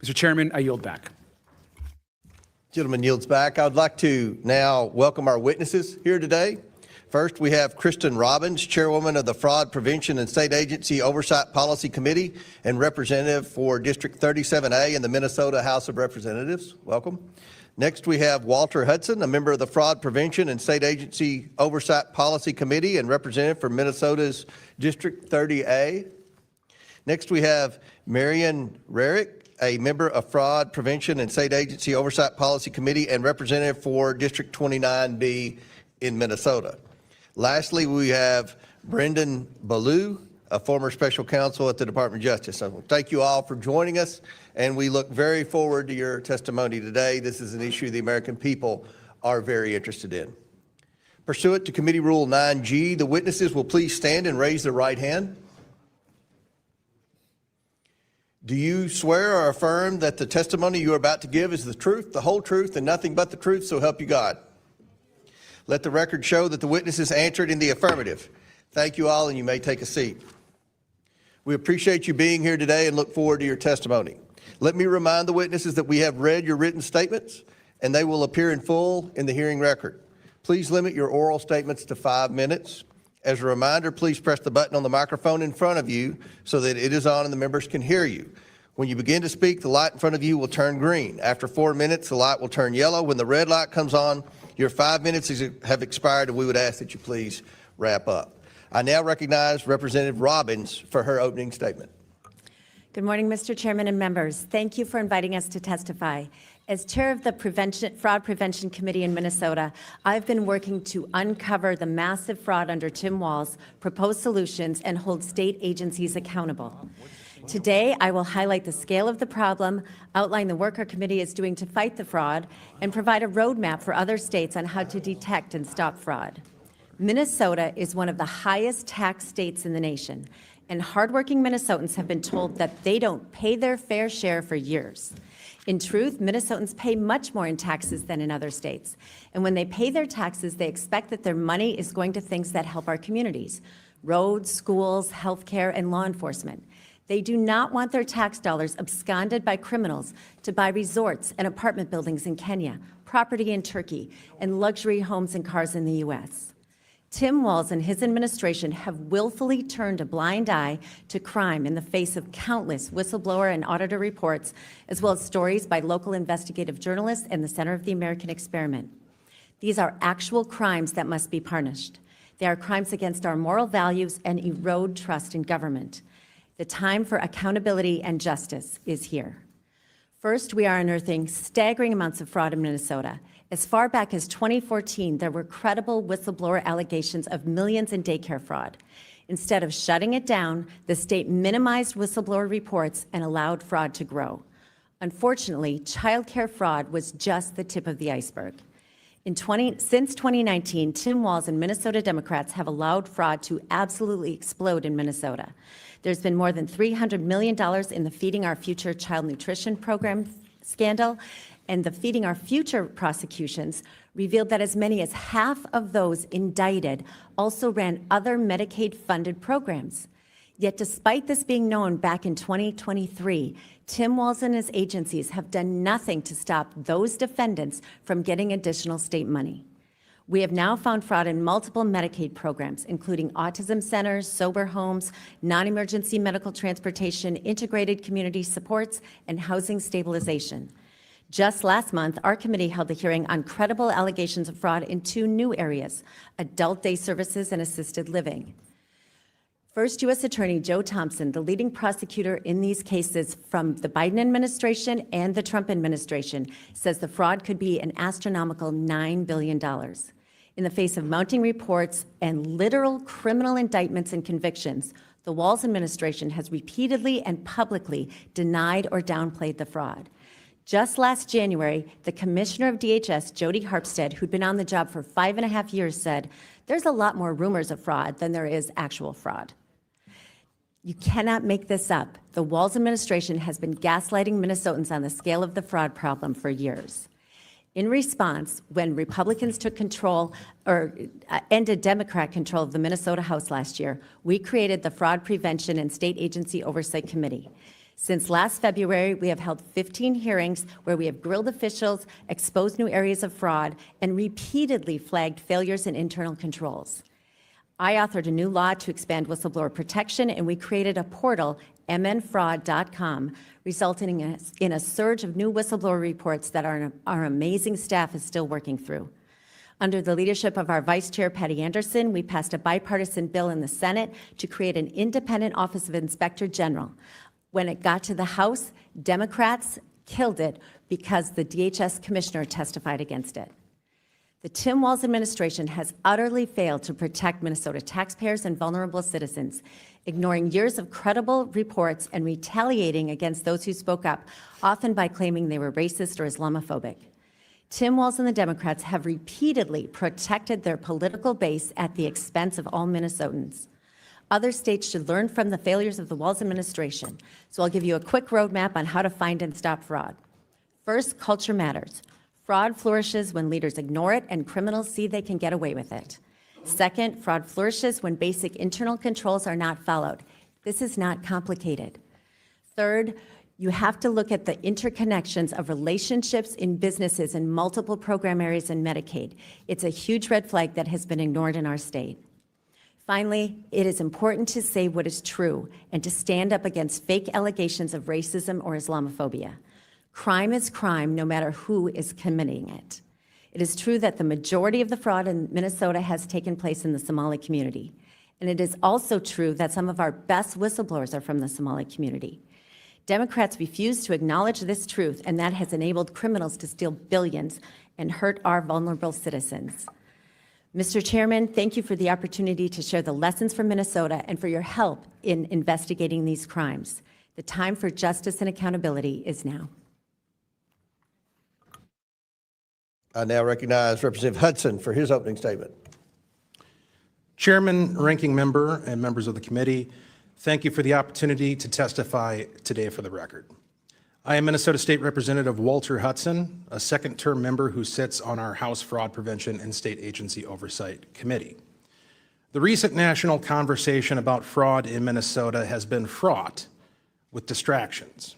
Mr. Chairman, I yield back. Gentleman yields back. I'd like to now welcome our witnesses here today. First, we have Kristen Robbins, Chairwoman of the Fraud Prevention and State Agency Oversight Policy Committee and representative for District 37A in the Minnesota House of Representatives. Welcome. Next, we have Walter Hudson, a member of the Fraud Prevention and State Agency Oversight Policy Committee and representative for Minnesota's District 30A. Next, we have Marion Rarick, a member of Fraud Prevention and State Agency Oversight Policy Committee and representative for District 29B in Minnesota. Lastly, we have Brendan Ballou, a former special counsel at the Department of Justice. So thank you all for joining us, and we look very forward to your testimony today. This is an issue the American people are very interested in. Pursuant to Committee Rule 9G, the witnesses will please stand and raise their right hand. Do you swear or affirm that the testimony you are about to give is the truth, the whole truth, and nothing but the truth, so help you God? Let the record show that the witnesses answered in the affirmative. Thank you all, and you may take a seat. We appreciate you being here today and look forward to your testimony. Let me remind the witnesses that we have read your written statements, and they will appear in full in the hearing record. Please limit your oral statements to 5 minutes. As a reminder, please press the button on the microphone in front of you so that it is on and the members can hear you. When you begin to speak, the light in front of you will turn green. After 4 minutes, the light will turn yellow. When the red light comes on, your 5 minutes have expired, and we would ask that you please wrap up. I now recognize Representative Robbins for her opening statement. Good morning, Mr. Chairman and members. Thank you for inviting us to testify. As chair of the Fraud Prevention Committee in Minnesota, I've been working to uncover the massive fraud under Tim Walz, propose solutions, and hold state agencies accountable. Today, I will highlight the scale of the problem, outline the work our committee is doing to fight the fraud, and provide a roadmap for other states on how to detect and stop fraud. Minnesota is one of the highest tax states in the nation, and hardworking Minnesotans have been told that they don't pay their fair share for years. In truth, Minnesotans pay much more in taxes than in other states. And when they pay their taxes, they expect that their money is going to things that help our communities: roads, schools, healthcare, and law enforcement. They do not want their tax dollars absconded by criminals to buy resorts and apartment buildings in Kenya, property in Turkey, and luxury homes and cars in the U.S. Tim Walz and his administration have willfully turned a blind eye to crime in the face of countless whistleblower and auditor reports, as well as stories by local investigative journalists and the Center of the American Experiment. These are actual crimes that must be punished. They are crimes against our moral values and erode trust in government. The time for accountability and justice is here. First, we are unearthing staggering amounts of fraud in Minnesota. As far back as 2014, there were credible whistleblower allegations of millions in daycare fraud. Instead of shutting it down, the state minimized whistleblower reports and allowed fraud to grow. Unfortunately, childcare fraud was just the tip of the iceberg. Since 2019, Tim Walz and Minnesota Democrats have allowed fraud to absolutely explode in Minnesota. There's been more than $300 million in the Feeding Our Future child nutrition program scandal, and the Feeding Our Future prosecutions revealed that as many as half of those indicted also ran other Medicaid-funded programs. Yet despite this being known back in 2023, Tim Walz and his agencies have done nothing to stop those defendants from getting additional state money. We have now found fraud in multiple Medicaid programs, including autism centers, sober homes, non-emergency medical transportation, integrated community supports, and housing stabilization. Just last month, our committee held a hearing on credible allegations of fraud in 2 new areas, adult day services and assisted living. First U.S. Attorney Joe Thompson, the leading prosecutor in these cases from the Biden administration and the Trump administration, says the fraud could be an astronomical $9 billion. In the face of mounting reports and literal criminal indictments and convictions, the Walz administration has repeatedly and publicly denied or downplayed the fraud. Just last January, the commissioner of DHS, Jody Harpstead, who'd been on the job for 5.5 years, said, "There's a lot more rumors of fraud than there is actual fraud." You cannot make this up. The Walz administration has been gaslighting Minnesotans on the scale of the fraud problem for years. In response, when Republicans took control or ended Democrat control of the Minnesota House last year, we created the Fraud Prevention and State Agency Oversight Committee. Since last February, we have held 15 hearings where we have grilled officials, exposed new areas of fraud, and repeatedly flagged failures in internal controls. I authored a new law to expand whistleblower protection, and we created a portal, mnfraud.com, resulting in a surge of new whistleblower reports that our amazing staff is still working through. Under the leadership of our Vice Chair, Patty Anderson, we passed a bipartisan bill in the Senate to create an independent Office of Inspector General. When it got to the House, Democrats killed it because the DHS commissioner testified against it. The Tim Walz administration has utterly failed to protect Minnesota taxpayers and vulnerable citizens, ignoring years of credible reports and retaliating against those who spoke up, often by claiming they were racist or Islamophobic. Tim Walz and the Democrats have repeatedly protected their political base at the expense of all Minnesotans. Other states should learn from the failures of the Walz administration. So I'll give you a quick roadmap on how to find and stop fraud. First, culture matters. Fraud flourishes when leaders ignore it and criminals see they can get away with it. Second, fraud flourishes when basic internal controls are not followed. This is not complicated. Third, you have to look at the interconnections of relationships in businesses in multiple program areas in Medicaid. It's a huge red flag that has been ignored in our state. Finally, it is important to say what is true and to stand up against fake allegations of racism or Islamophobia. Crime is crime, no matter who is committing it. It is true that the majority of the fraud in Minnesota has taken place in the Somali community. And it is also true that some of our best whistleblowers are from the Somali community. Democrats refuse to acknowledge this truth, and that has enabled criminals to steal billions and hurt our vulnerable citizens. Mr. Chairman, thank you for the opportunity to share the lessons from Minnesota and for your help in investigating these crimes. The time for justice and accountability is now. I now recognize Representative Hudson for his opening statement. Chairman, ranking member, and members of the committee, thank you for the opportunity to testify today for the record. I am Minnesota State Representative Walter Hudson, a second-term member who sits on our House Fraud Prevention and State Agency Oversight Committee. The recent national conversation about fraud in Minnesota has been fraught with distractions,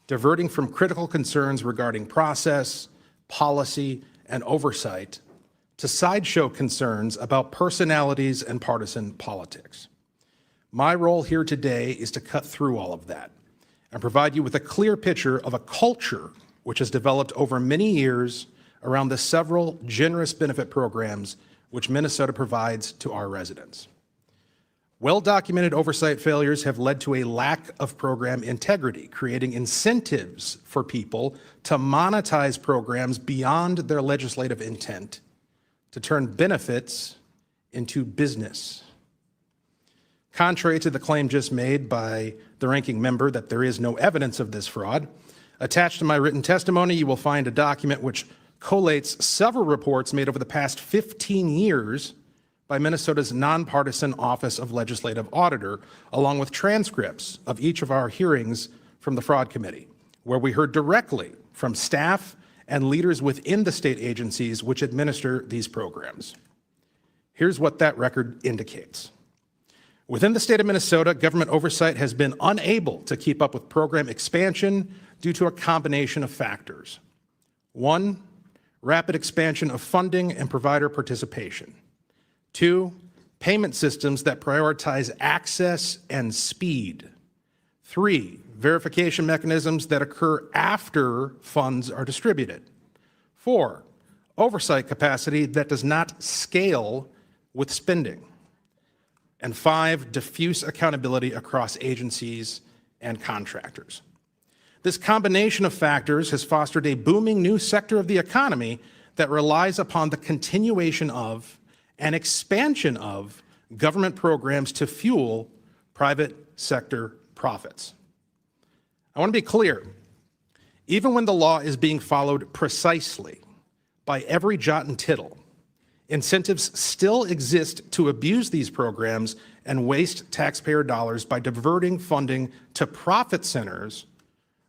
diverting from critical concerns regarding process, policy, and oversight to sideshow concerns about personalities and partisan politics. My role here today is to cut through all of that and provide you with a clear picture of a culture which has developed over many years around the several generous benefit programs which Minnesota provides to our residents. Well-documented oversight failures have led to a lack of program integrity, creating incentives for people to monetize programs beyond their legislative intent to turn benefits into business. Contrary to the claim just made by the ranking member that there is no evidence of this fraud, attached to my written testimony, you will find a document which collates several reports made over the past 15 years by Minnesota's nonpartisan Office of Legislative Auditor, along with transcripts of each of our hearings from the Fraud Committee, where we heard directly from staff and leaders within the state agencies which administer these programs. Here's what that record indicates. Within the state of Minnesota, government oversight has been unable to keep up with program expansion due to a combination of factors. One, rapid expansion of funding and provider participation. 2, payment systems that prioritize access and speed. 3, verification mechanisms that occur after funds are distributed. 4, oversight capacity that does not scale with spending. And 5, diffuse accountability across agencies and contractors. This combination of factors has fostered a booming new sector of the economy that relies upon the continuation of and expansion of government programs to fuel private sector profits. I want to be clear, even when the law is being followed precisely by every jot and tittle, incentives still exist to abuse these programs and waste taxpayer dollars by diverting funding to profit centers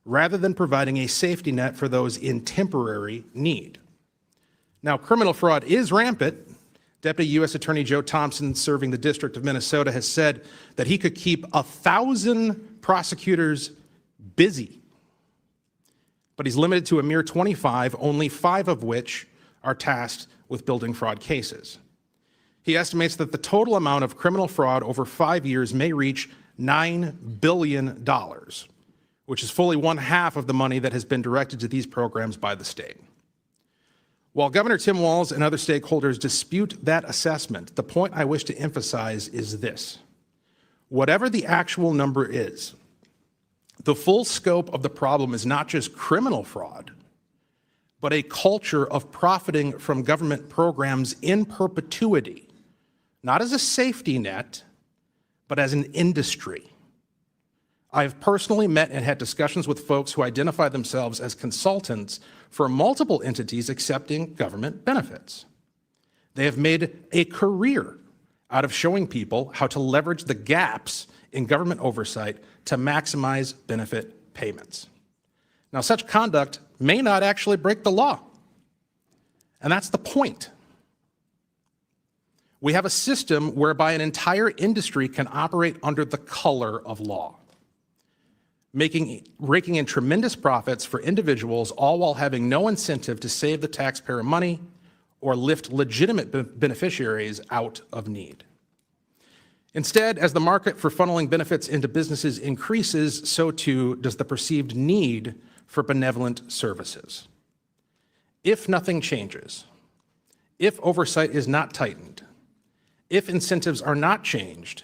rather than providing a safety net for those in temporary need. Now, criminal fraud is rampant. Deputy U.S. Attorney Joe Thompson, serving the District of Minnesota, has said that he could keep 1,000 prosecutors busy, but he's limited to a mere 25, only 5 of which are tasked with building fraud cases. He estimates that the total amount of criminal fraud over 5 years may reach $9 billion, which is fully 1/2 of the money that has been directed to these programs by the state. While Governor Tim Walz and other stakeholders dispute that assessment, the point I wish to emphasize is this. Whatever the actual number is, the full scope of the problem is not just criminal fraud, but a culture of profiting from government programs in perpetuity, not as a safety net, but as an industry. I have personally met and had discussions with folks who identify themselves as consultants for multiple entities accepting government benefits. They have made a career out of showing people how to leverage the gaps in government oversight to maximize benefit payments. Now, such conduct may not actually break the law, and that's the point. We have a system whereby an entire industry can operate under the color of law, raking in tremendous profits for individuals, all while having no incentive to save the taxpayer money or lift legitimate beneficiaries out of need. Instead, as the market for funneling benefits into businesses increases, so too does the perceived need for benevolent services. If nothing changes, if oversight is not tightened, if incentives are not changed,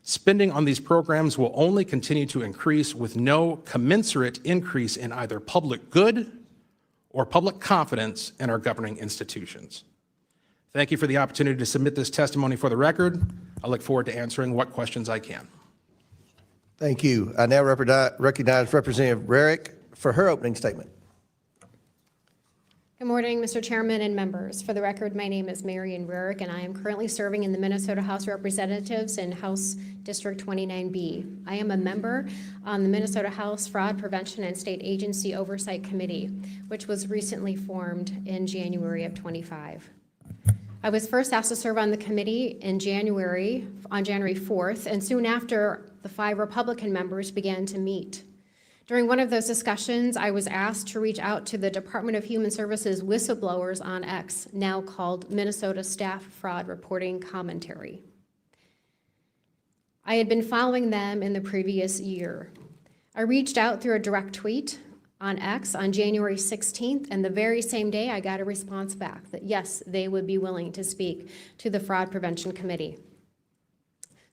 spending on these programs will only continue to increase with no commensurate increase in either public good or public confidence in our governing institutions. Thank you for the opportunity to submit this testimony for the record. I look forward to answering what questions I can. Thank you. I now recognize Representative Rarick for her opening statement. Good morning, Mr. Chairman and members. For the record, my name is Marion Rarick, and I am currently serving in the Minnesota House of Representatives in House District 29B. I am a member on the Minnesota House Fraud Prevention and State Agency Oversight Committee, which was recently formed in January of 25. I was first asked to serve on the committee on January 4th, and soon after, the 5 Republican members began to meet. During one of those discussions, I was asked to reach out to the Department of Human Services whistleblowers on X, now called Minnesota Staff Fraud Reporting Commentary. I had been following them in the previous year. I reached out through a direct tweet on X on January 16th, and the very same day I got a response back that yes, they would be willing to speak to the Fraud Prevention Committee.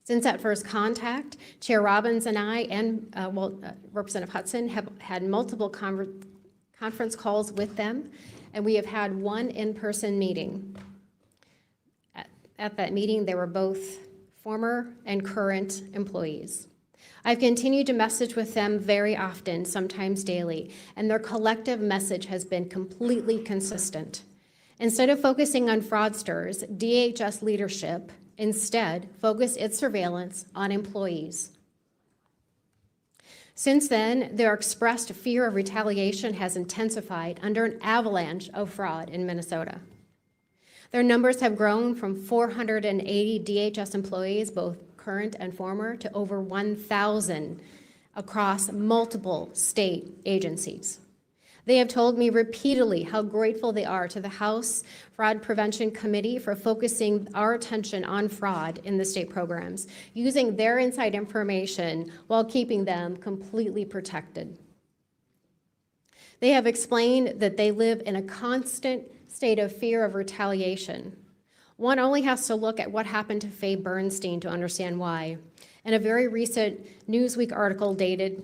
Since that first contact, Chair Robbins and I and Representative Hudson have had multiple conference calls with them, and we have had one in-person meeting. At that meeting, they were both former and current employees. I've continued to message with them very often, sometimes daily, and their collective message has been completely consistent. Instead of focusing on fraudsters, DHS leadership instead focused its surveillance on employees. Since then, their expressed fear of retaliation has intensified under an avalanche of fraud in Minnesota. Their numbers have grown from 480 DHS employees, both current and former, to over 1,000 across multiple state agencies. They have told me repeatedly how grateful they are to the House Fraud Prevention Committee for focusing our attention on fraud in the state programs, using their inside information while keeping them completely protected. They have explained that they live in a constant state of fear of retaliation. One only has to look at what happened to Faye Bernstein to understand why. In a very recent Newsweek article dated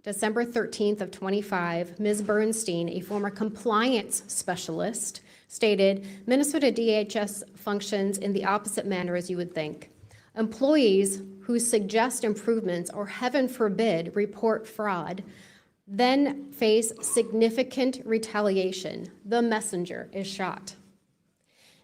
December 13th of 25, Ms. Bernstein, a former compliance specialist, stated, Minnesota DHS functions in the opposite manner as you would think. Employees who suggest improvements or, heaven forbid, report fraud then face significant retaliation. The messenger is shot.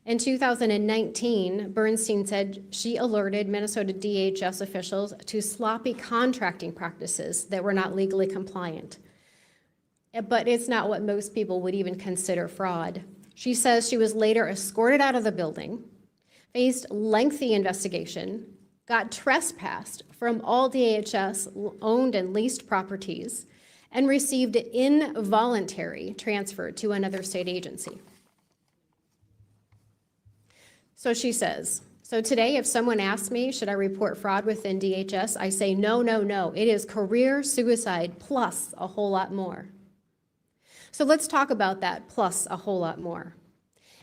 In 2019, Bernstein said she alerted Minnesota DHS officials to sloppy contracting practices that were not legally compliant. But it's not what most people would even consider fraud. She says she was later escorted out of the building, faced lengthy investigation, got trespassed from all DHS owned and leased properties, and received involuntary transfer to another state agency. So she says, so today if someone asks me, should I report fraud within DHS, I say no, no, no. It is career suicide plus a whole lot more. So let's talk about that plus a whole lot more.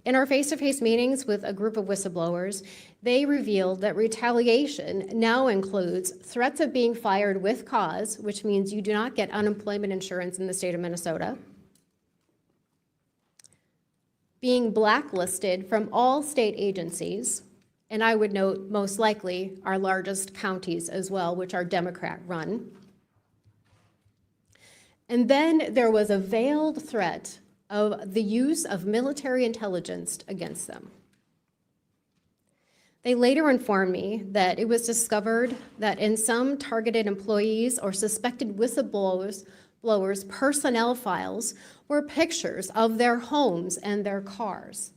In our face-to-face meetings with a group of whistleblowers, they revealed that retaliation now includes threats of being fired with cause, which means you do not get unemployment insurance in the state of Minnesota, being blacklisted from all state agencies, and I would note most likely our largest counties as well, which are Democrat-run. And then there was a veiled threat of the use of military intelligence against them. They later informed me that it was discovered that in some targeted employees or suspected whistleblowers' personnel files were pictures of their homes and their cars.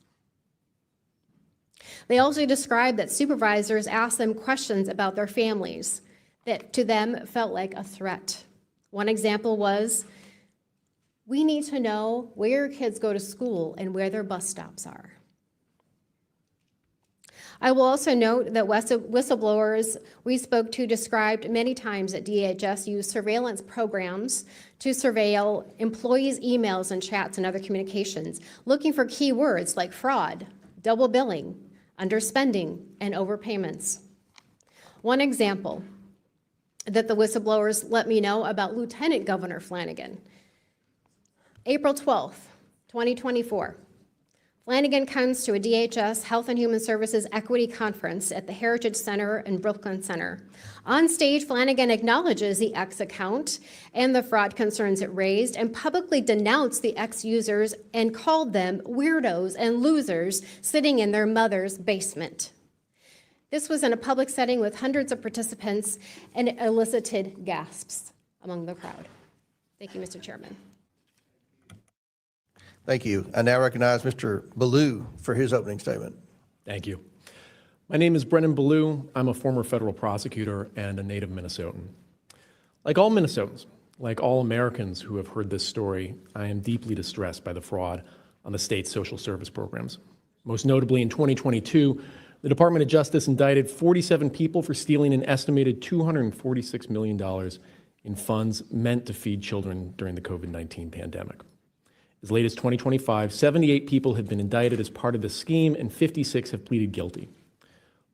They also described that supervisors asked them questions about their families that to them felt like a threat. One example was, we need to know where your kids go to school and where their bus stops are. I will also note that whistleblowers we spoke to described many times that DHS used surveillance programs to surveil employees' emails and chats and other communications, looking for keywords like fraud, double billing, underspending, and overpayments. One example that the whistleblowers let me know about Lieutenant Governor Flanagan. April 12th, 2024. Flanagan comes to a DHS Health and Human Services Equity Conference at the Heritage Center and Brooklyn Center. On stage, Flanagan acknowledges the X account and the fraud concerns it raised and publicly denounced the X users and called them weirdos and losers sitting in their mother's basement. This was in a public setting with hundreds of participants and it elicited gasps among the crowd. Thank you, Mr. Chairman. Thank you. I now recognize Mr. Ballou for his opening statement. Thank you. My name is Brennan Ballou. I'm a former federal prosecutor and a native Minnesotan. Like all Minnesotans, like all Americans who have heard this story, I am deeply distressed by the fraud on the state's social service programs. Most notably, in 2022, the Department of Justice indicted 47 people for stealing an estimated $246 million in funds meant to feed children during the COVID-19 pandemic. As late as 2025, 78 people have been indicted as part of the scheme and 56 have pleaded guilty.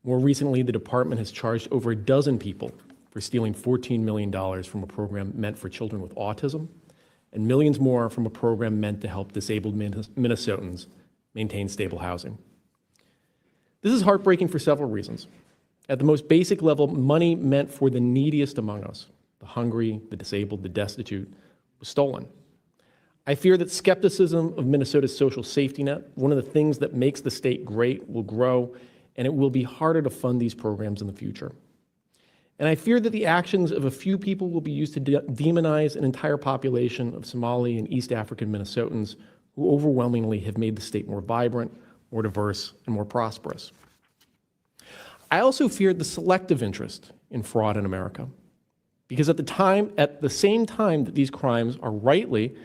More recently, the department has charged over a dozen people for stealing $14 million from a program meant for children with autism and millions more from a program meant to help disabled Minnesotans maintain stable housing. This is heartbreaking for several reasons. At the most basic level, money meant for the neediest among us, the hungry, the disabled, the destitute, was stolen. I fear that skepticism of Minnesota's social safety net, one of the things that makes the state great, will grow, and it will be harder to fund these programs in the future. And I fear that the actions of a few people will be used to demonize an entire population of Somali and East African Minnesotans who overwhelmingly have made the state more vibrant, more diverse, and more prosperous. I also fear the selective interest in fraud in America, because at the same time that these crimes are rightly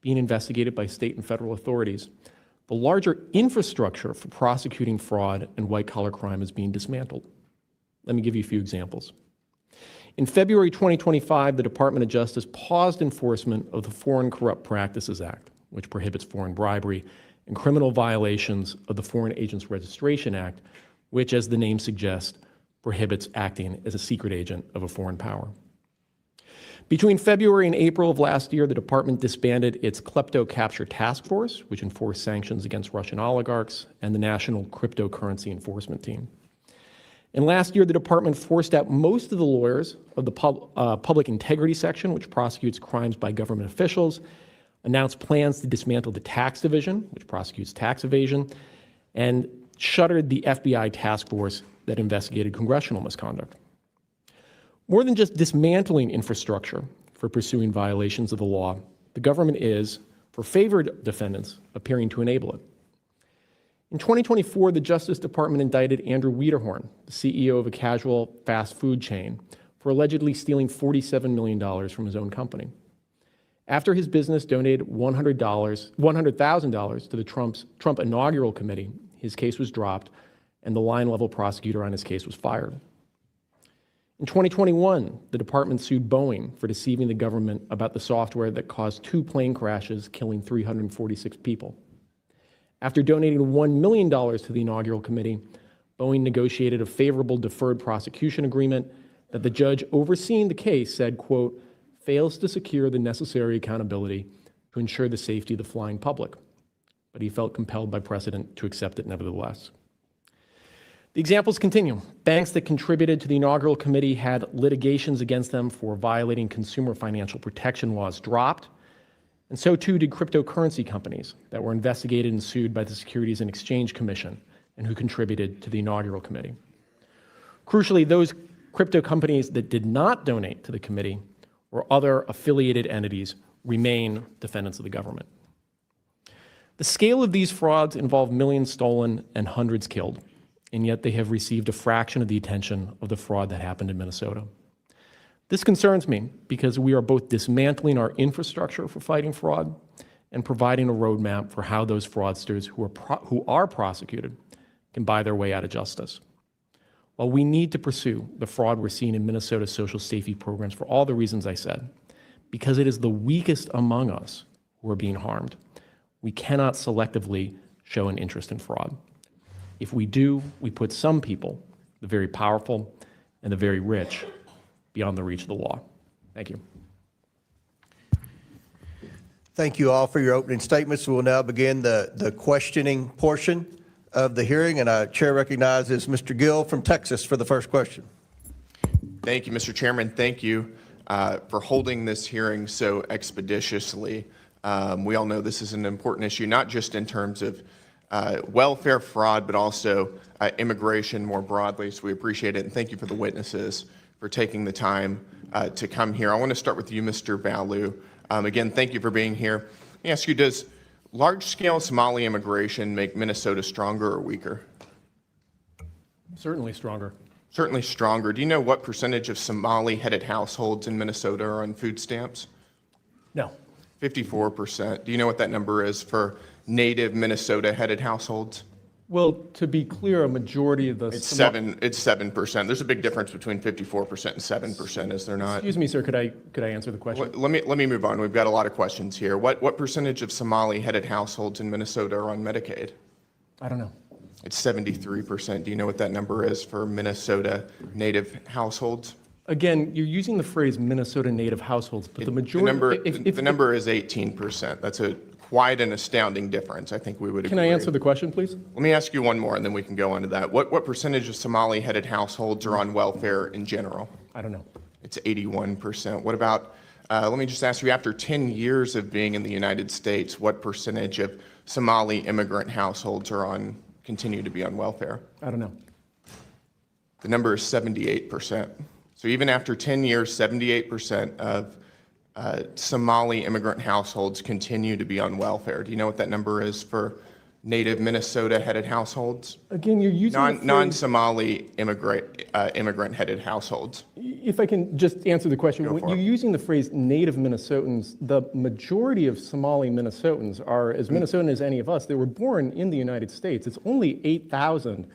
being investigated by state and federal authorities, the larger infrastructure for prosecuting fraud and white-collar crime is being dismantled. Let me give you a few examples. In February 2025, the Department of Justice paused enforcement of the Foreign Corrupt Practices Act, which prohibits foreign bribery and criminal violations of the Foreign Agents Registration Act, which, as the name suggests, prohibits acting as a secret agent of a foreign power. Between February and April of last year, the department disbanded its Klepto Capture Task Force, which enforced sanctions against Russian oligarchs, and the National Cryptocurrency Enforcement Team. And last year, the department forced out most of the lawyers of the Public Integrity Section, which prosecutes crimes by government officials, announced plans to dismantle the Tax Division, which prosecutes tax evasion, and shuttered the FBI task force that investigated congressional misconduct. More than just dismantling infrastructure for pursuing violations of the law, the government is, for favored defendants, appearing to enable it. In 2024, the Justice Department indicted Andrew Wiederhorn, the CEO of a casual fast food chain, for allegedly stealing $47 million from his own company. After his business donated $100,000 to the Trump inaugural committee, his case was dropped, and the line-level prosecutor on his case was fired. In 2021, the department sued Boeing for deceiving the government about the software that caused 2 plane crashes, killing 346 people. After donating $1 million to the inaugural committee, Boeing negotiated a favorable deferred prosecution agreement that the judge overseeing the case said, quote, fails to secure the necessary accountability to ensure the safety of the flying public. But he felt compelled by precedent to accept it nevertheless. The examples continue. Banks that contributed to the inaugural committee had litigations against them for violating consumer financial protection laws dropped, and so too did cryptocurrency companies that were investigated and sued by the Securities and Exchange Commission and who contributed to the inaugural committee. Crucially, those crypto companies that did not donate to the committee or other affiliated entities remain defendants of the government. The scale of these frauds involve millions stolen and hundreds killed, and yet they have received a fraction of the attention of the fraud that happened in Minnesota. This concerns me because we are both dismantling our infrastructure for fighting fraud and providing a roadmap for how those fraudsters who are prosecuted can buy their way out of justice. While we need to pursue the fraud we're seeing in Minnesota's social safety programs for all the reasons I said, because it is the weakest among us who are being harmed, we cannot selectively show an interest in fraud. If we do, we put some people, the very powerful and the very rich, beyond the reach of the law. Thank you. Thank you all for your opening statements. We will now begin the questioning portion of the hearing, and our chair recognizes Mr. Gill from Texas for the first question. Thank you, Mr. Chairman. Thank you for holding this hearing so expeditiously. We all know this is an important issue, not just in terms of welfare fraud, but also immigration more broadly. So we appreciate it, and thank you for the witnesses for taking the time to come here. I want to start with you, Mr. Balu. Again, thank you for being here. Let me ask you, does large-scale Somali immigration make Minnesota stronger or weaker? Certainly stronger. Certainly stronger. Do you know what percentage of Somali-headed households in Minnesota are on food stamps? No. 54%. Do you know what that number is for native Minnesota-headed households? Well, to be clear, a majority of the... It's 7%. There's a big difference between 54% and 7%, is there not? Excuse me, sir, could I answer the question? Let me move on. We've got a lot of questions here. What percentage of Somali-headed households in Minnesota are on Medicaid? I don't know. It's 73%. Do you know what that number is for Minnesota native households? Again, you're using the phrase Minnesota native households, but the majority... The number is 18%. That's quite an astounding difference. I think we would agree. Can I answer the question, please? Let me ask you one more, and then we can go on to that. What percentage of Somali-headed households are on welfare in general? I don't know. It's 81%. What about, let me just ask you, after 10 years of being in the United States, what percentage of Somali immigrant households continue to be on welfare? I don't know. The number is 78%. So even after 10 years, 78% of Somali immigrant households continue to be on welfare. Do you know what that number is for native Minnesota-headed households? Again, you're using non-Somali immigrant-headed households. If I can just answer the question, when you're using the phrase native Minnesotans, the majority of Somali Minnesotans are as Minnesotan as any of us. They were born in the United States. It's only 8,000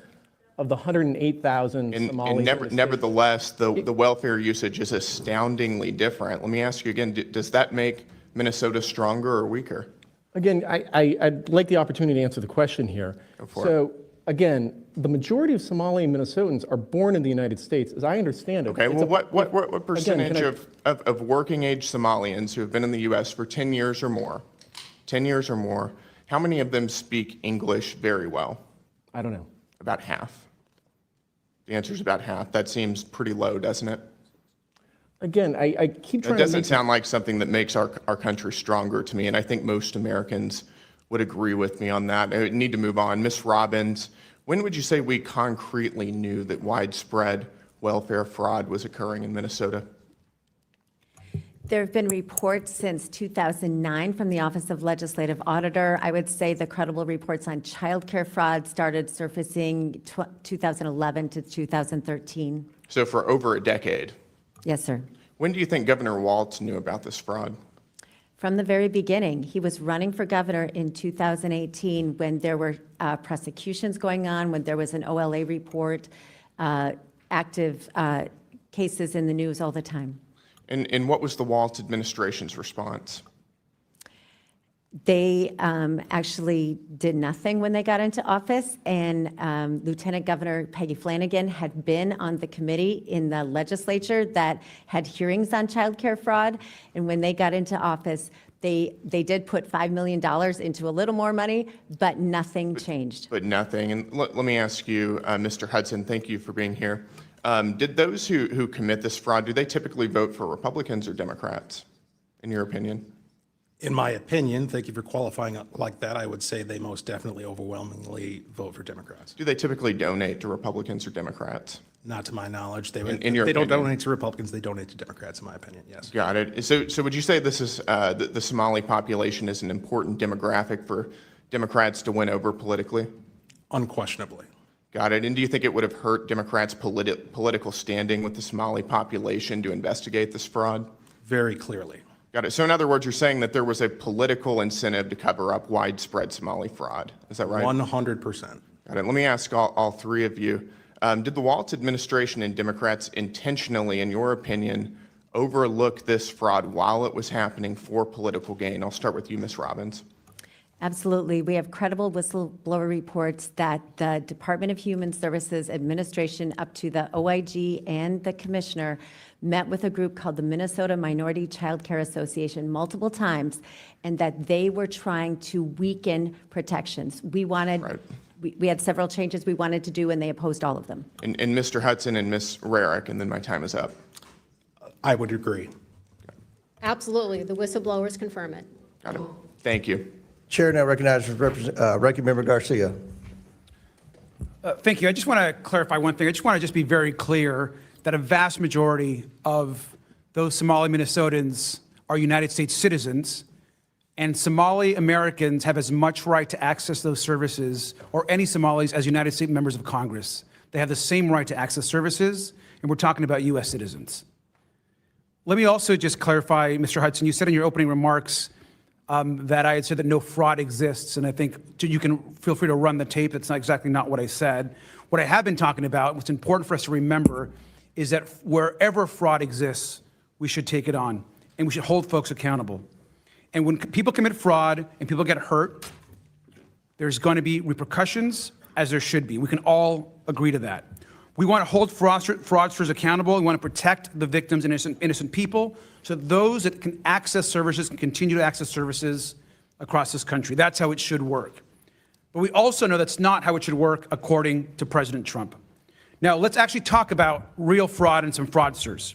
of the 108,000 Somalis. And nevertheless, the welfare usage is astoundingly different. Let me ask you again, does that make Minnesota stronger or weaker? Again, I'd like the opportunity to answer the question here. So, again, the majority of Somali Minnesotans are born in the United States, as I understand it. Okay, well, what percentage of working age Somalians who have been in the U.S. for 10 years or more, how many of them speak English very well? I don't know. About half. The answer is about half. That seems pretty low, doesn't it? Again, I keep trying to. It doesn't sound like something that makes our country stronger to me, and I think most Americans would agree with me on that. I need to move on. Ms. Robbins, when would you say we concretely knew that widespread welfare fraud was occurring in Minnesota? There have been reports since 2009 from the Office of Legislative Auditor. I would say the credible reports on childcare fraud started surfacing 2011 to 2013. So for over a decade? Yes, sir. When do you think Governor Walz knew about this fraud? From the very beginning. He was running for governor in 2018 when there were prosecutions going on, when there was an OLA report, active cases in the news all the time. And what was the Walz administration's response? They actually did nothing when they got into office, and Lieutenant Governor Peggy Flanagan had been on the committee in the legislature that had hearings on childcare fraud, and when they got into office, they did put $5 million into a little more money, but nothing changed. But nothing. And let me ask you, Mr. Hudson, thank you for being here. Did those who commit this fraud, do they typically vote for Republicans or Democrats, in your opinion? In my opinion, thank you for qualifying it like that, I would say they most definitely overwhelmingly vote for Democrats. Do they typically donate to Republicans or Democrats? Not to my knowledge. They opinion? don't donate to Republicans, they donate to Democrats, in my opinion, yes. Got it. So would you say this is the Somali population is an important demographic for Democrats to win over politically? Unquestionably. Got it. And do you think it would have hurt Democrats' political standing with the Somali population to investigate this fraud? Very clearly. Got it. So in other words, you're saying that there was a political incentive to cover up widespread Somali fraud. Is that right? 100%. Got it. Let me ask all three of you. Did the Walz administration and Democrats intentionally, in your opinion, overlook this fraud while it was happening for political gain? I'll start with you, Ms. Robbins. Absolutely. We have credible whistleblower reports that the Department of Human Services administration up to the OIG and the commissioner met with a group called the Minnesota Minority Child Care Association multiple times, and that they were trying to weaken protections. We wanted, we had several changes we wanted to do, and they opposed all of them. And Mr. Hudson and Ms. Rarick, and then my time is up. I would agree. Absolutely. The whistleblowers confirm it. Got it. Thank you. Chair now recognizes Ranking Member Garcia. Thank you. I just want to clarify one thing. I just want to just be very clear that a vast majority of those Somali Minnesotans are United States citizens, and Somali Americans have as much right to access those services, or any Somalis, as United States members of Congress. They have the same right to access services, and we're talking about U.S. citizens. Let me also just clarify, Mr. Hudson, you said in your opening remarks that I had said that no fraud exists, and I think you can feel free to run the tape. That's not exactly not what I said. What I have been talking about, what's important for us to remember, is that wherever fraud exists, we should take it on, and we should hold folks accountable. And when people commit fraud and people get hurt, there's going to be repercussions, as there should be. We can all agree to that. We want to hold fraudsters accountable. We want to protect the victims and innocent people, so that those that can access services can continue to access services across this country. That's how it should work. But we also know that's not how it should work according to President Trump. Now, let's actually talk about real fraud and some fraudsters.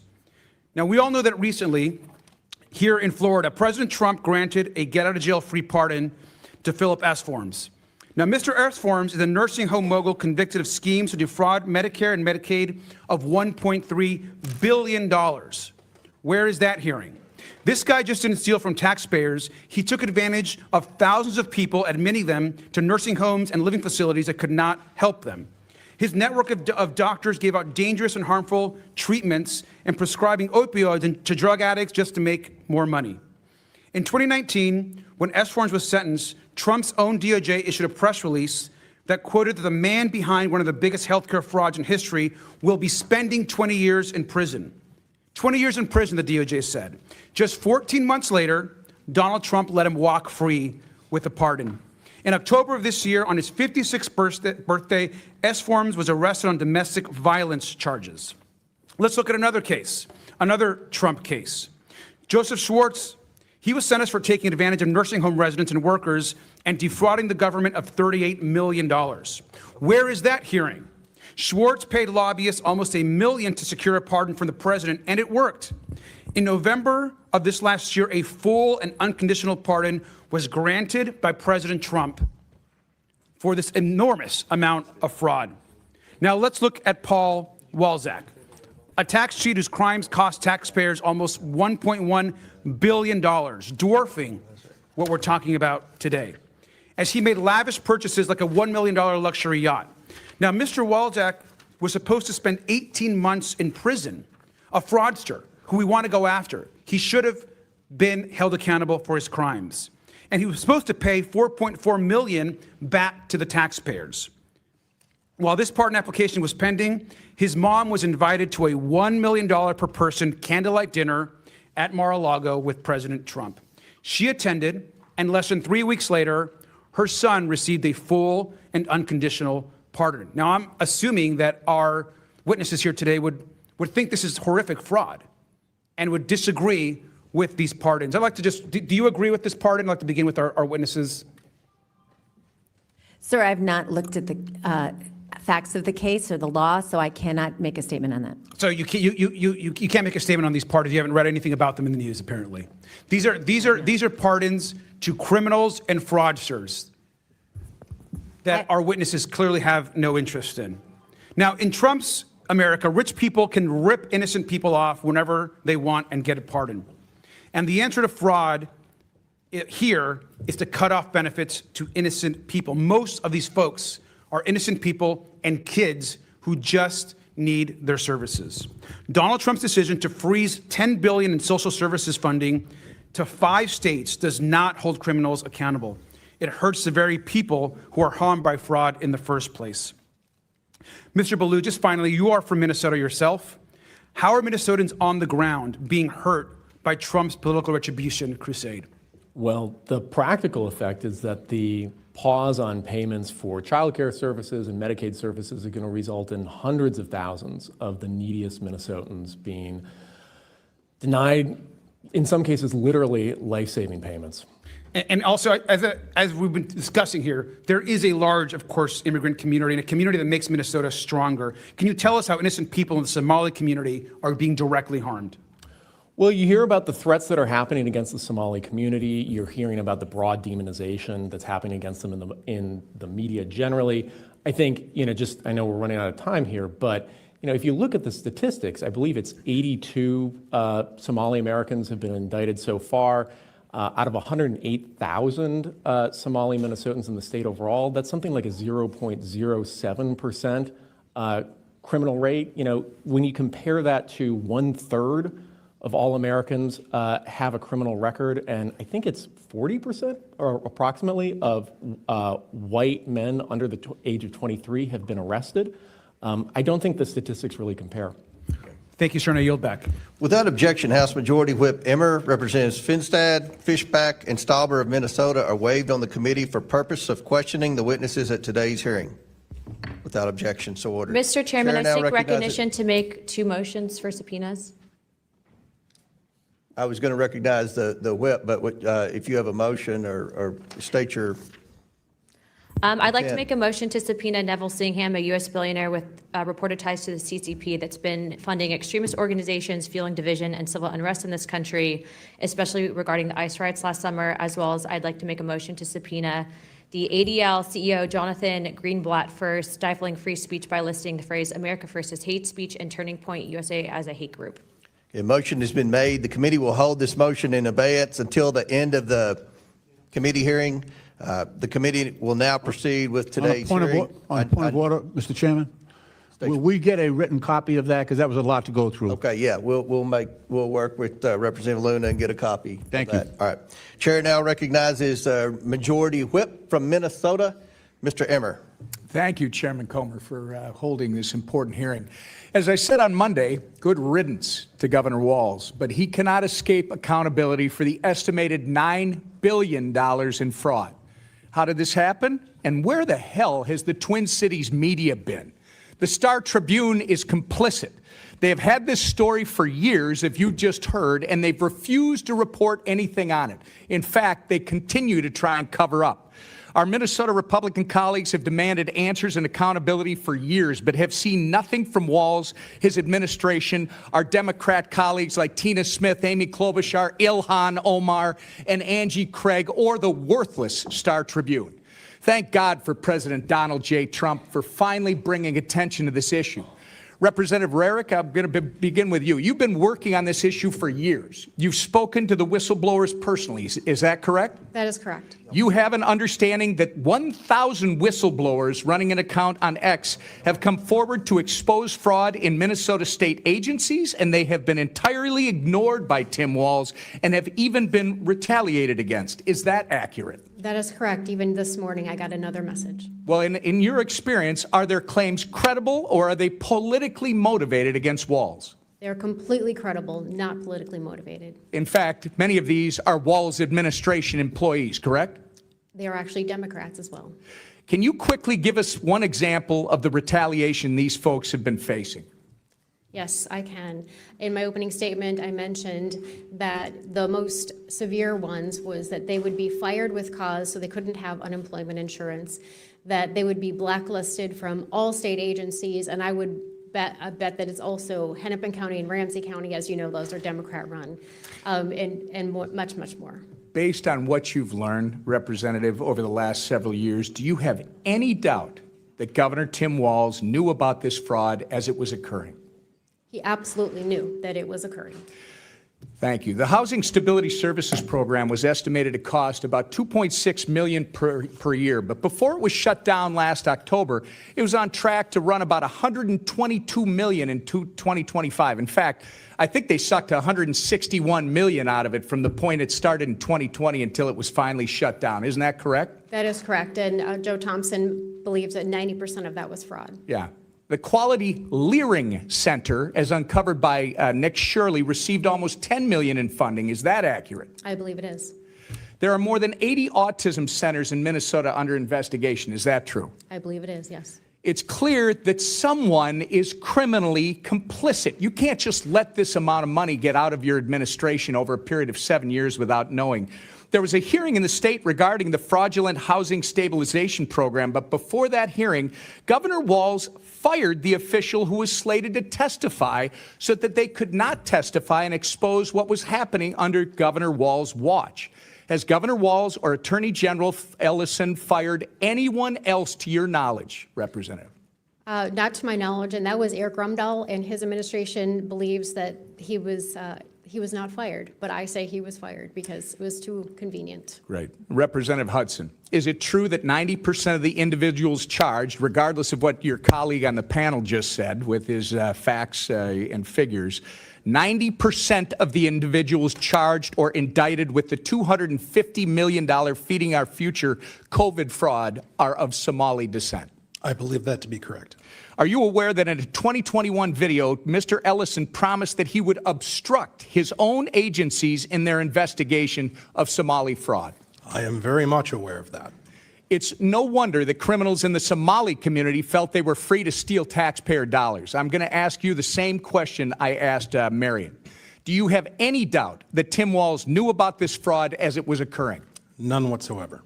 Now, we all know that recently, here in Florida, President Trump granted a get-out-of-jail-free pardon to Philip S. Forms. Now, Mr. S. Forms is a nursing home mogul convicted of schemes to defraud Medicare and Medicaid of $1.3 billion. Where is that hearing? This guy just didn't steal from taxpayers. He took advantage of thousands of people, admitting them to nursing homes and living facilities that could not help them. His network of doctors gave out dangerous and harmful treatments and prescribing opioids to drug addicts just to make more money. In 2019, when S-Forms was sentenced, Trump's own DOJ issued a press release that quoted that the man behind one of the biggest healthcare frauds in history will be spending 20 years in prison. 20 years in prison, the DOJ said. Just 14 months later, Donald Trump let him walk free with a pardon. In October of this year, on his 56th birthday, S-Forms was arrested on domestic violence charges. Let's look at another case, another Trump case. Joseph Schwartz, he was sentenced for taking advantage of nursing home residents and workers and defrauding the government of $38 million. Where is that hearing? Schwartz paid lobbyists almost $1 million to secure a pardon from the president, and it worked. In November of this last year, a full and unconditional pardon was granted by President Trump for this enormous amount of fraud. Now let's look at Paul Walzak, a tax cheat whose crimes cost taxpayers almost $1.1 billion, dwarfing what we're talking about today, as he made lavish purchases like a $1 million luxury yacht. Now, Mr. Walzak was supposed to spend 18 months in prison, a fraudster who we want to go after. He should have been held accountable for his crimes. And he was supposed to pay $4.4 million back to the taxpayers. While this pardon application was pending, his mom was invited to a $1 million per person candlelight dinner at Mar-a-Lago with President Trump. She attended, and less than 3 weeks later, her son received a full and unconditional pardon. Now, I'm assuming that our witnesses here today would think this is horrific fraud and would disagree with these pardons. I'd like to just, do you agree with this pardon? I'd like to begin with our witnesses. Sir, I've not looked at the facts of the case or the law, so I cannot make a statement on that. So you can't make a statement on these pardons. You haven't read anything about them in the news, apparently. These are pardons to criminals and fraudsters that our witnesses clearly have no interest in. Now, in Trump's America, rich people can rip innocent people off whenever they want and get a pardon. And the answer to fraud here is to cut off benefits to innocent people. Most of these folks are innocent people and kids who just need their services. Donald Trump's decision to freeze $10 billion in social services funding to 5 states does not hold criminals accountable. It hurts the very people who are harmed by fraud in the first place. Mr. Ballou, just finally, you are from Minnesota yourself. How are Minnesotans on the ground being hurt by Trump's political retribution crusade? Well, the practical effect is that the pause on payments for child care services and Medicaid services are going to result in hundreds of thousands of the neediest Minnesotans being denied, in some cases, literally life-saving payments. And also, as we've been discussing here, there is a large, of course, immigrant community and a community that makes Minnesota stronger. Can you tell us how innocent people in the Somali community are being directly harmed? Well, you hear about the threats that are happening against the Somali community. You're hearing about the broad demonization that's happening against them in the media generally. I think, I know we're running out of time here, but if you look at the statistics, I believe it's 82 Somali Americans have been indicted so far. Out of 108,000 Somali Minnesotans in the state overall, that's something like a 0.07% criminal rate. When you compare that to 1/3 of all Americans have a criminal record, and I think it's 40% or approximately of white men under the age of 23 have been arrested. I don't think the statistics really compare. Thank you, sir, and I yield back. Without objection, House Majority Whip Emmer, Representatives Finstad, Fishback, and Stauber of Minnesota are waived on the committee for purpose of questioning the witnesses at today's hearing. Without objection, so ordered. Mr. Chairman, Chair I now seek recognizes- recognition to make 2 motions for subpoenas. I was going to recognize the whip, but if you have a motion or state your... I'd like to Yeah. make a motion to subpoena Neville Singham, a U.S. billionaire with reported ties to the CCP that's been funding extremist organizations, fueling division and civil unrest in this country, especially regarding the ICE riots last summer, as well as I'd like to make a motion to subpoena the ADL CEO, Jonathan Greenblatt, for stifling free speech by listing the phrase America First as hate speech and Turning Point USA as a hate group. A motion has been made. The committee will hold this motion in abeyance until the end of the committee hearing. The committee will now proceed with today's hearing. On point of order, Mr. Chairman, Will we get a written copy of that? Because that was a lot to go through. Okay, yeah, we'll work with Representative Luna and get a copy. Thank of you. that. All right. Chair now recognizes Majority Whip from Minnesota, Mr. Emmer. Thank you, Chairman Comer, for holding this important hearing. As I said on Monday, good riddance to Governor Walz, but he cannot escape accountability for the estimated $9 billion in fraud. How did this happen? And where the hell has the Twin Cities media been? The Star Tribune is complicit. They have had this story for years, if you just heard, and they've refused to report anything on it. In fact, they continue to try and cover up. Our Minnesota Republican colleagues have demanded answers and accountability for years, but have seen nothing from Walz, his administration, our Democrat colleagues like Tina Smith, Amy Klobuchar, Ilhan Omar, and Angie Craig, or the worthless Star Tribune. Thank God for President Donald J. Trump for finally bringing attention to this issue. Representative Rarick, I'm going to begin with you. You've been working on this issue for years. You've spoken to the whistleblowers personally. Is that correct? That is correct. You have an understanding that 1,000 whistleblowers running an account on X have come forward to expose fraud in Minnesota state agencies, and they have been entirely ignored by Tim Walz and have even been retaliated against. Is that accurate? That is correct. Even this morning, I got another message. Well, in your experience, are their claims credible or are they politically motivated against Walz? They're completely credible, not politically motivated. In fact, many of these are Walz administration employees, correct? They are actually Democrats as well. Can you quickly give us one example of the retaliation these folks have been facing? Yes, I can. In my opening statement, I mentioned that the most severe ones was that they would be fired with cause, so they couldn't have unemployment insurance, that they would be blacklisted from all state agencies, and I bet that it's also Hennepin County and Ramsey County, as you know, those are Democrat-run, and much, much more. Based on what you've learned, Representative, over the last several years, do you have any doubt that Governor Tim Walz knew about this fraud as it was occurring? He absolutely knew that it was occurring. Thank you. The Housing Stability Services Program was estimated to cost about $2.6 million per year, but before it was shut down last October, it was on track to run about $122 million in 2025. In fact, I think they sucked $161 million out of it from the point it started in 2020 until it was finally shut down. Isn't that correct? That is correct, and Joe Thompson believes that 90% of that was fraud. Yeah. The Quality Learing Center, as uncovered by Nick Shirley, received almost $10 million in funding. Is that accurate? I believe it is. There are more than 80 autism centers in Minnesota under investigation. Is that true? I believe it is, yes. It's clear that someone is criminally complicit. You can't just let this amount of money get out of your administration over a period of 7 years without knowing. There was a hearing in the state regarding the fraudulent housing stabilization program, but before that hearing, Governor Walz fired the official who was slated to testify so that they could not testify and expose what was happening under Governor Walz's watch. Has Governor Walz or Attorney General Ellison fired anyone else to your knowledge, Representative? Not to my knowledge, and that was Eric Rumdahl, and his administration believes that he was not fired, but I say he was fired because it was too convenient. Right. Representative Hudson, is it true that 90% of the individuals charged, regardless of what your colleague on the panel just said with his facts and figures, 90% of the individuals charged or indicted with the $250 million Feeding Our Future COVID fraud are of Somali descent? I believe that to be correct. Are you aware that in a 2021 video, Mr. Ellison promised that he would obstruct his own agencies in their investigation of Somali fraud? I am very much aware of that. It's no wonder that criminals in the Somali community felt they were free to steal taxpayer dollars. I'm going to ask you the same question I asked Marion. Do you have any doubt that Tim Walz knew about this fraud as it was occurring? None whatsoever.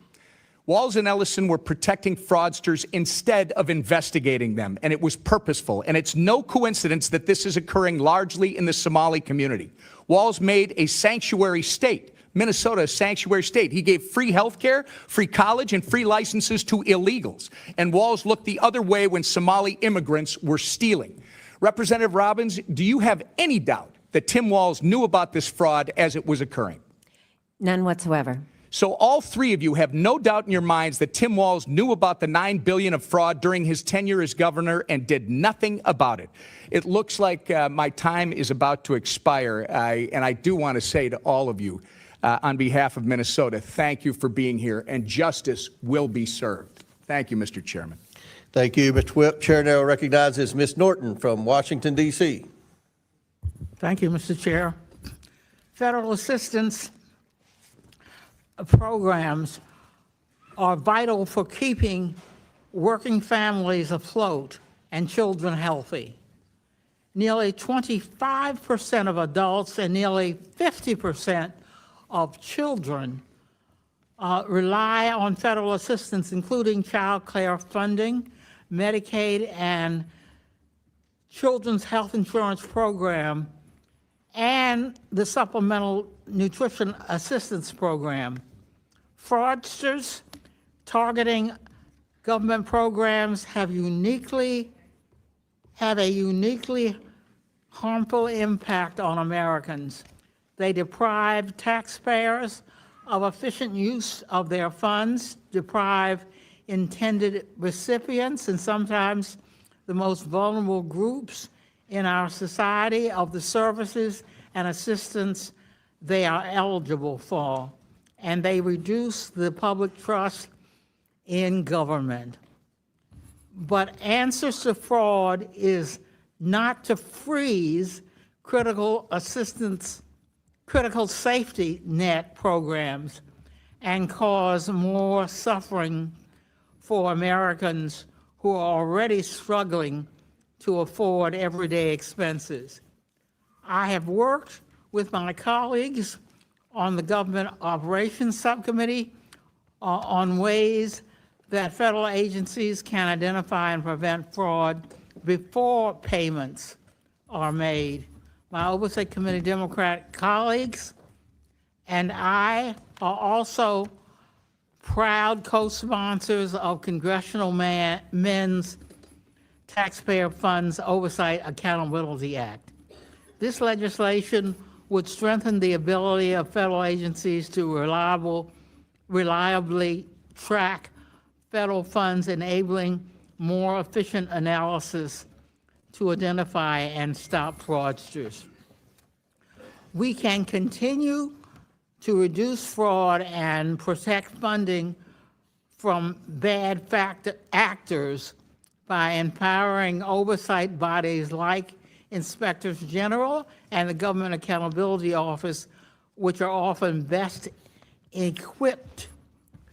Walz and Ellison were protecting fraudsters instead of investigating them, and it was purposeful. And it's no coincidence that this is occurring largely in the Somali community. Walz made a sanctuary state, Minnesota, a sanctuary state. He gave free health care, free college, and free licenses to illegals. And Walz looked the other way when Somali immigrants were stealing. Representative Robbins, do you have any doubt that Tim Walz knew about this fraud as it was occurring? None whatsoever. So all three of you have no doubt in your minds that Tim Walz knew about the $9 billion of fraud during his tenure as governor and did nothing about it. It looks like my time is about to expire, and I do want to say to all of you, on behalf of Minnesota, thank you for being here, and justice will be served. Thank you, Mr. Chairman. Thank you, Mr. Whip. Chair now recognizes Ms. Norton from Washington, D.C. Thank you, Mr. Chair. Federal assistance programs are vital for keeping working families afloat and children healthy. Nearly 25% of adults and nearly 50% of children rely on federal assistance, including child care funding, Medicaid, and Children's Health Insurance Program, and the Supplemental Nutrition Assistance Program. Fraudsters targeting government programs have a uniquely harmful impact on Americans. They deprive taxpayers of efficient use of their funds, deprive intended recipients and sometimes the most vulnerable groups in our society of the services and assistance they are eligible for, and they reduce the public trust in government. But answers to fraud is not to freeze critical safety net programs and cause more suffering for Americans who are already struggling to afford everyday expenses. I have worked with my colleagues on the Government Operations Subcommittee on ways that federal agencies can identify and prevent fraud before payments are made. My Oversight Committee Democrat colleagues and I are also proud co-sponsors of Congressional Men's Taxpayer Funds Oversight Accountability Act. This legislation would strengthen the ability of federal agencies to reliably track federal funds, enabling more efficient analysis to identify and stop fraudsters. We can continue to reduce fraud and protect funding from bad actors by empowering oversight bodies like inspectors general and the Government Accountability Office, which are often best equipped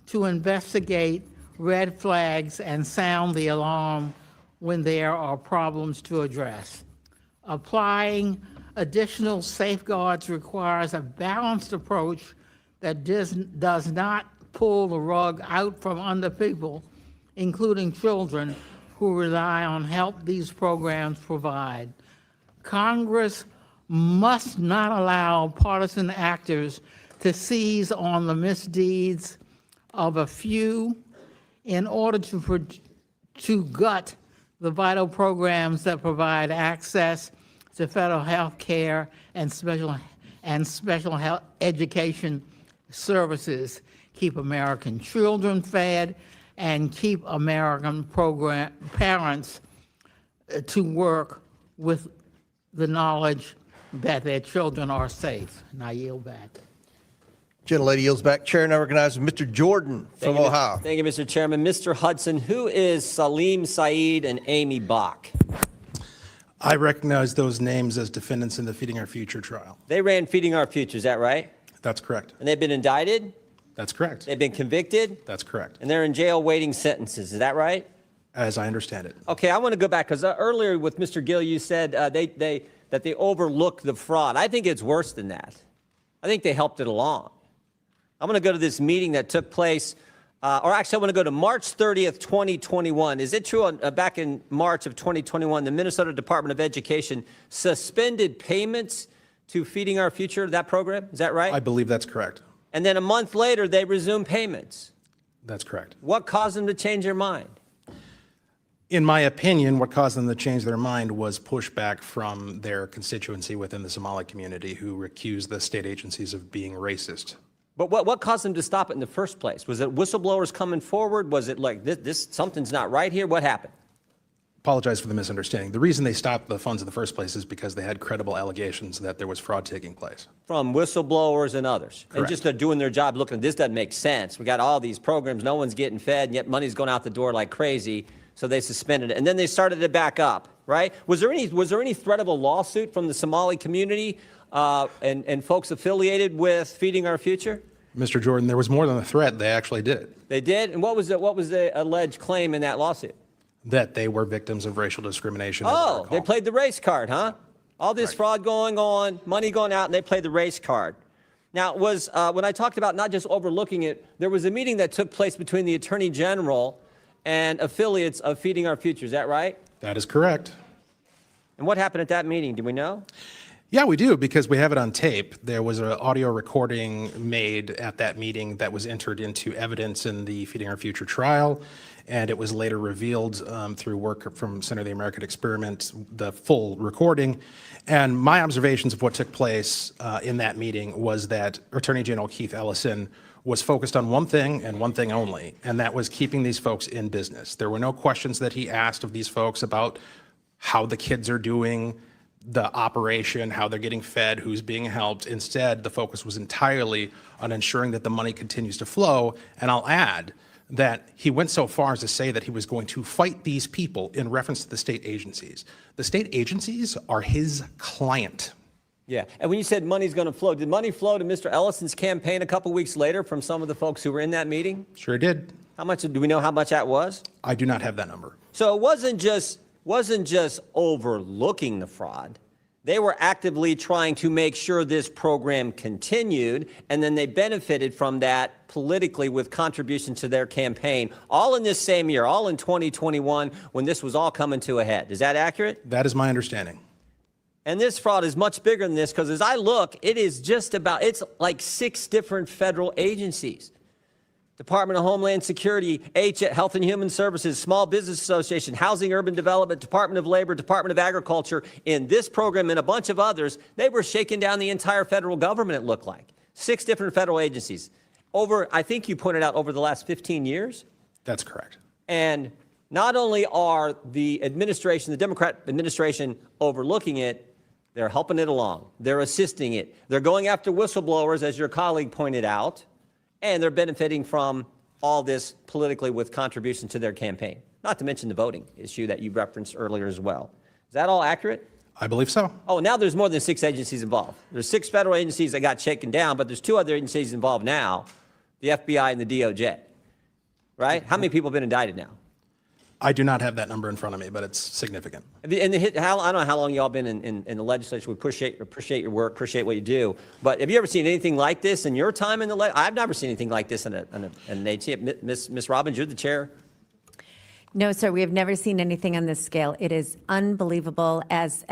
to investigate red flags and sound the alarm when there are problems to address. Applying additional safeguards requires a balanced approach that does not pull the rug out from under people, including children, who rely on help these programs provide. Congress must not allow partisan actors to seize on the misdeeds of a few in order to gut the vital programs that provide access to federal health care and special health education services, keep American children fed, and keep American parents to work with the knowledge that their children are safe. And I yield back. Gentlelady yields back. Chair now recognizes Mr. Jordan from Ohio. Thank you, Mr. Chairman. Mr. Hudson, who is Salim Saeed and Amy Bach? I recognize those names as defendants in the Feeding Our Future trial. They ran Feeding Our Future, is that right? That's correct. And they've been indicted? That's correct. They've been convicted? That's correct. And they're in jail waiting sentences, is that right? As I understand it. Okay, I want to go back, because earlier with Mr. Gill, you said that they overlooked the fraud. I think it's worse than that. I think they helped it along. I'm going to go to this meeting that took place, or actually I want to go to March 30th, 2021. Is it true back in March of 2021, the Minnesota Department of Education suspended payments to Feeding Our Future, that program? Is that right? I believe that's correct. And then a month later, they resumed payments. That's correct. What caused them to change their mind? In my opinion, what caused them to change their mind was pushback from their constituency within the Somali community who accused the state agencies of being racist But what caused them to stop it in the first place? Was it whistleblowers coming forward? Was it like this something's not right here? What happened? Apologize for the misunderstanding. The reason they stopped the funds in the first place is because they had credible allegations that there was fraud taking place. From whistleblowers and others. Correct. And just they're doing their job looking, this doesn't make sense. We got all these programs, no one's getting fed, and yet money's going out the door like crazy. So they suspended it. And then they started it back up, right? Was there any threat of a lawsuit from the Somali community and folks affiliated with Feeding Our Future? Mr. Jordan, there was more than a threat. They actually did. They did? And what was the alleged claim in that lawsuit? That they were victims of racial discrimination. Oh, they played the race card, huh? All this fraud going on, money going out, and they played the race card. Now, when I talked about not just overlooking it, there was a meeting that took place between the Attorney General and affiliates of Feeding Our Future. Is that right? That is correct. And what happened at that meeting? Do we know? Yeah, we do, because we have it on tape. There was an audio recording made at that meeting that was entered into evidence in the Feeding Our Future trial, and it was later revealed through work from Center of the American Experiment, the full recording. And my observations of what took place in that meeting was that Attorney General Keith Ellison was focused on one thing and one thing only, and that was keeping these folks in business. There were no questions that he asked of these folks about how the kids are doing, the operation, how they're getting fed, who's being helped. Instead, the focus was entirely on ensuring that the money continues to flow. And I'll add that he went so far as to say that he was going to fight these people in reference to the state agencies. The state agencies are his client. Yeah, and when you said money's going to flow, did money flow to Mr. Ellison's campaign a couple weeks later from some of the folks who were in that meeting? Sure did. How much, do we know how much that was? I do not have that number. So it wasn't just overlooking the fraud. They were actively trying to make sure this program continued, and then they benefited from that politically with contributions to their campaign, all in this same year, all in 2021, when this was all coming to a head. Is that accurate? That is my understanding. And this fraud is much bigger than this, because as I look, it's like 6 different federal agencies. Department of Homeland Security, Health and Human Services, Small Business Association, Housing Urban Development, Department of Labor, Department of Agriculture, in this program and a bunch of others. They were shaking down the entire federal government, it looked like. 6 different federal agencies. I think you pointed out, over the last 15 years? That's correct. And not only are the Democrat administration overlooking it, they're helping it along. They're assisting it. They're going after whistleblowers, as your colleague pointed out. And they're benefiting from all this politically with contributions to their campaign, not to mention the voting issue that you referenced earlier as well. Is that all accurate? I believe so. Oh, now there's more than 6 agencies involved. There's 6 federal agencies that got shaken down, but there's 2 other agencies involved now, the FBI and the DOJ, right? How many people have been indicted now? I do not have that number in front of me, but it's significant. And I don't know how long y'all been in the legislature. We appreciate your work, appreciate what you do. But have you ever seen anything like this in your time in the legislature? I've never seen anything like this in an agency. Ms. Robbins, you're the chair. No, sir, we have never seen anything on this scale. It is unbelievable. As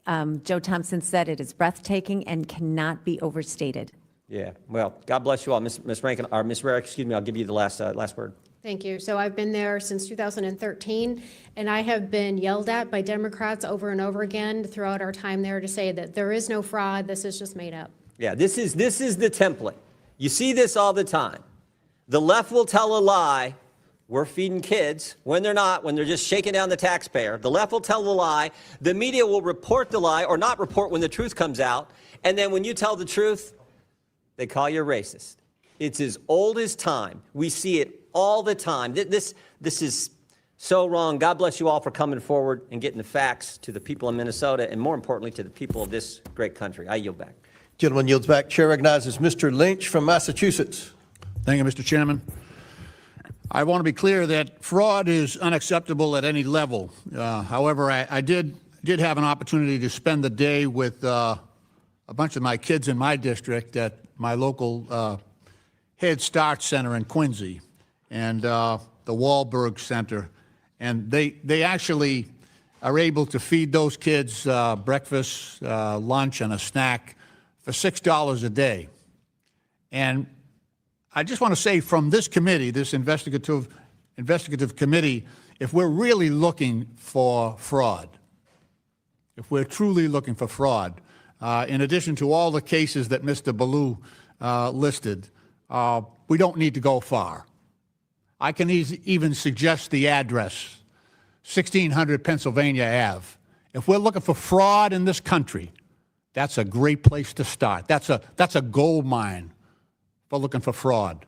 Joe Thompson said, it is breathtaking and cannot be overstated. Yeah, well, God bless you all. Ms. Rankin, or Ms. Rarick, excuse me, I'll give you the last word. Thank you. So I've been there since 2013, and I have been yelled at by Democrats over and over again throughout our time there to say that there is no fraud, this is just made up. Yeah, this is the template. You see this all the time. The left will tell a lie, we're feeding kids, when they're not, when they're just shaking down the taxpayer. The left will tell a lie, the media will report the lie or not report when the truth comes out, and then when you tell the truth, they call you a racist. It's as old as time. We see it all the time. This is so wrong. God bless you all for coming forward and getting the facts to the people in Minnesota, and more importantly, to the people of this great country. I yield back. Gentleman yields back. Chair recognizes Mr. Lynch from Massachusetts. Thank you, Mr. Chairman. I want to be clear that fraud is unacceptable at any level. However, I did have an opportunity to spend the day with a bunch of my kids in my district at my local Head Start Center in Quincy and the Wahlberg Center. And they actually are able to feed those kids breakfast, lunch, and a snack for $6 a day. And I just want to say, from this committee, this investigative committee, if we're really looking for fraud, if we're truly looking for fraud, in addition to all the cases that Mr. Ballou listed, we don't need to go far. I can even suggest the address, 1600 Pennsylvania Ave. If we're looking for fraud in this country, that's a great place to start. That's a gold mine for looking for fraud.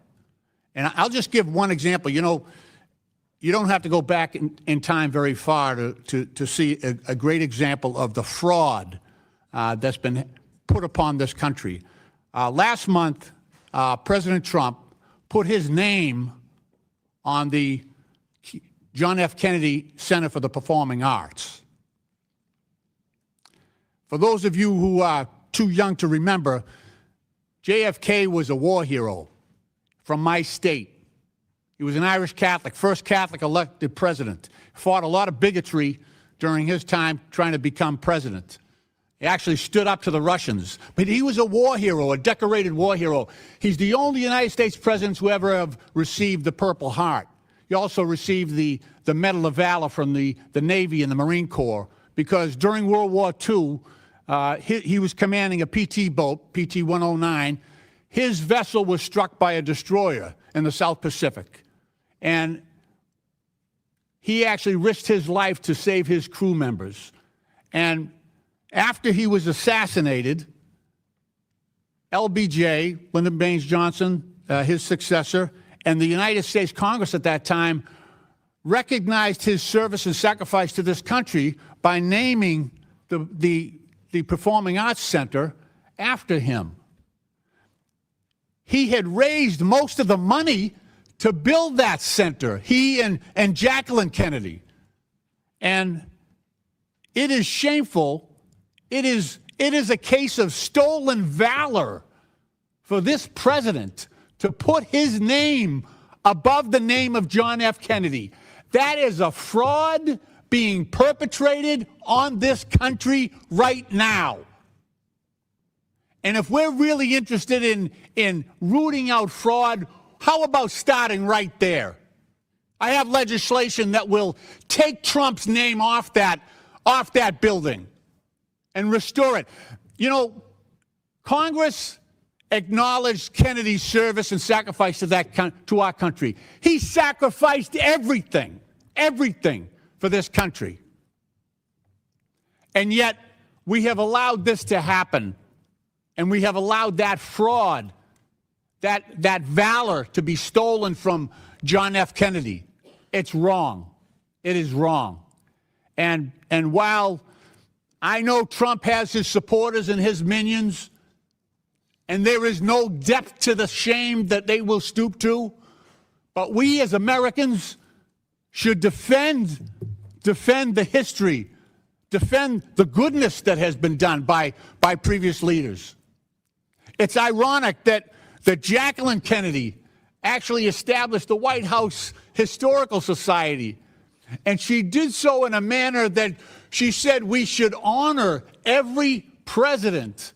And I'll just give one example. You know, you don't have to go back in time very far to see a great example of the fraud that's been put upon this country. Last month, President Trump put his name on the John F. Kennedy Center for the Performing Arts. For those of you who are too young to remember, JFK was a war hero from my state. He was an Irish Catholic, first Catholic elected president. Fought a lot of bigotry during his time trying to become president. He actually stood up to the Russians. But he was a war hero, a decorated war hero. He's the only United States president who ever have received the Purple Heart. He also received the Medal of Valor from the Navy and the Marine Corps because during World War II, he was commanding a PT boat, PT 109. His vessel was struck by a destroyer in the South Pacific. And he actually risked his life to save his crew members. And after he was assassinated, LBJ, Lyndon Baines Johnson, his successor, and the United States Congress at that time recognized his service and sacrifice to this country by naming the Performing Arts Center after him. He had raised most of the money to build that center, he and Jacqueline Kennedy. And it is shameful. It is a case of stolen valor for this president to put his name above the name of John F. Kennedy. That is a fraud being perpetrated on this country right now. And if we're really interested in rooting out fraud, how about starting right there? I have legislation that will take Trump's name off that building and restore it. You know, Congress acknowledged Kennedy's service and sacrifice to our country. He sacrificed everything for this country. And yet, we have allowed this to happen. And we have allowed that fraud, that valor to be stolen from John F. Kennedy. It's wrong. It is wrong. And while I know Trump has his supporters and his minions, and there is no depth to the shame that they will stoop to, but we as Americans should defend the history, defend the goodness that has been done by previous leaders. It's ironic that Jacqueline Kennedy actually established the White House Historical Society, and she did so in a manner that she said we should honor every president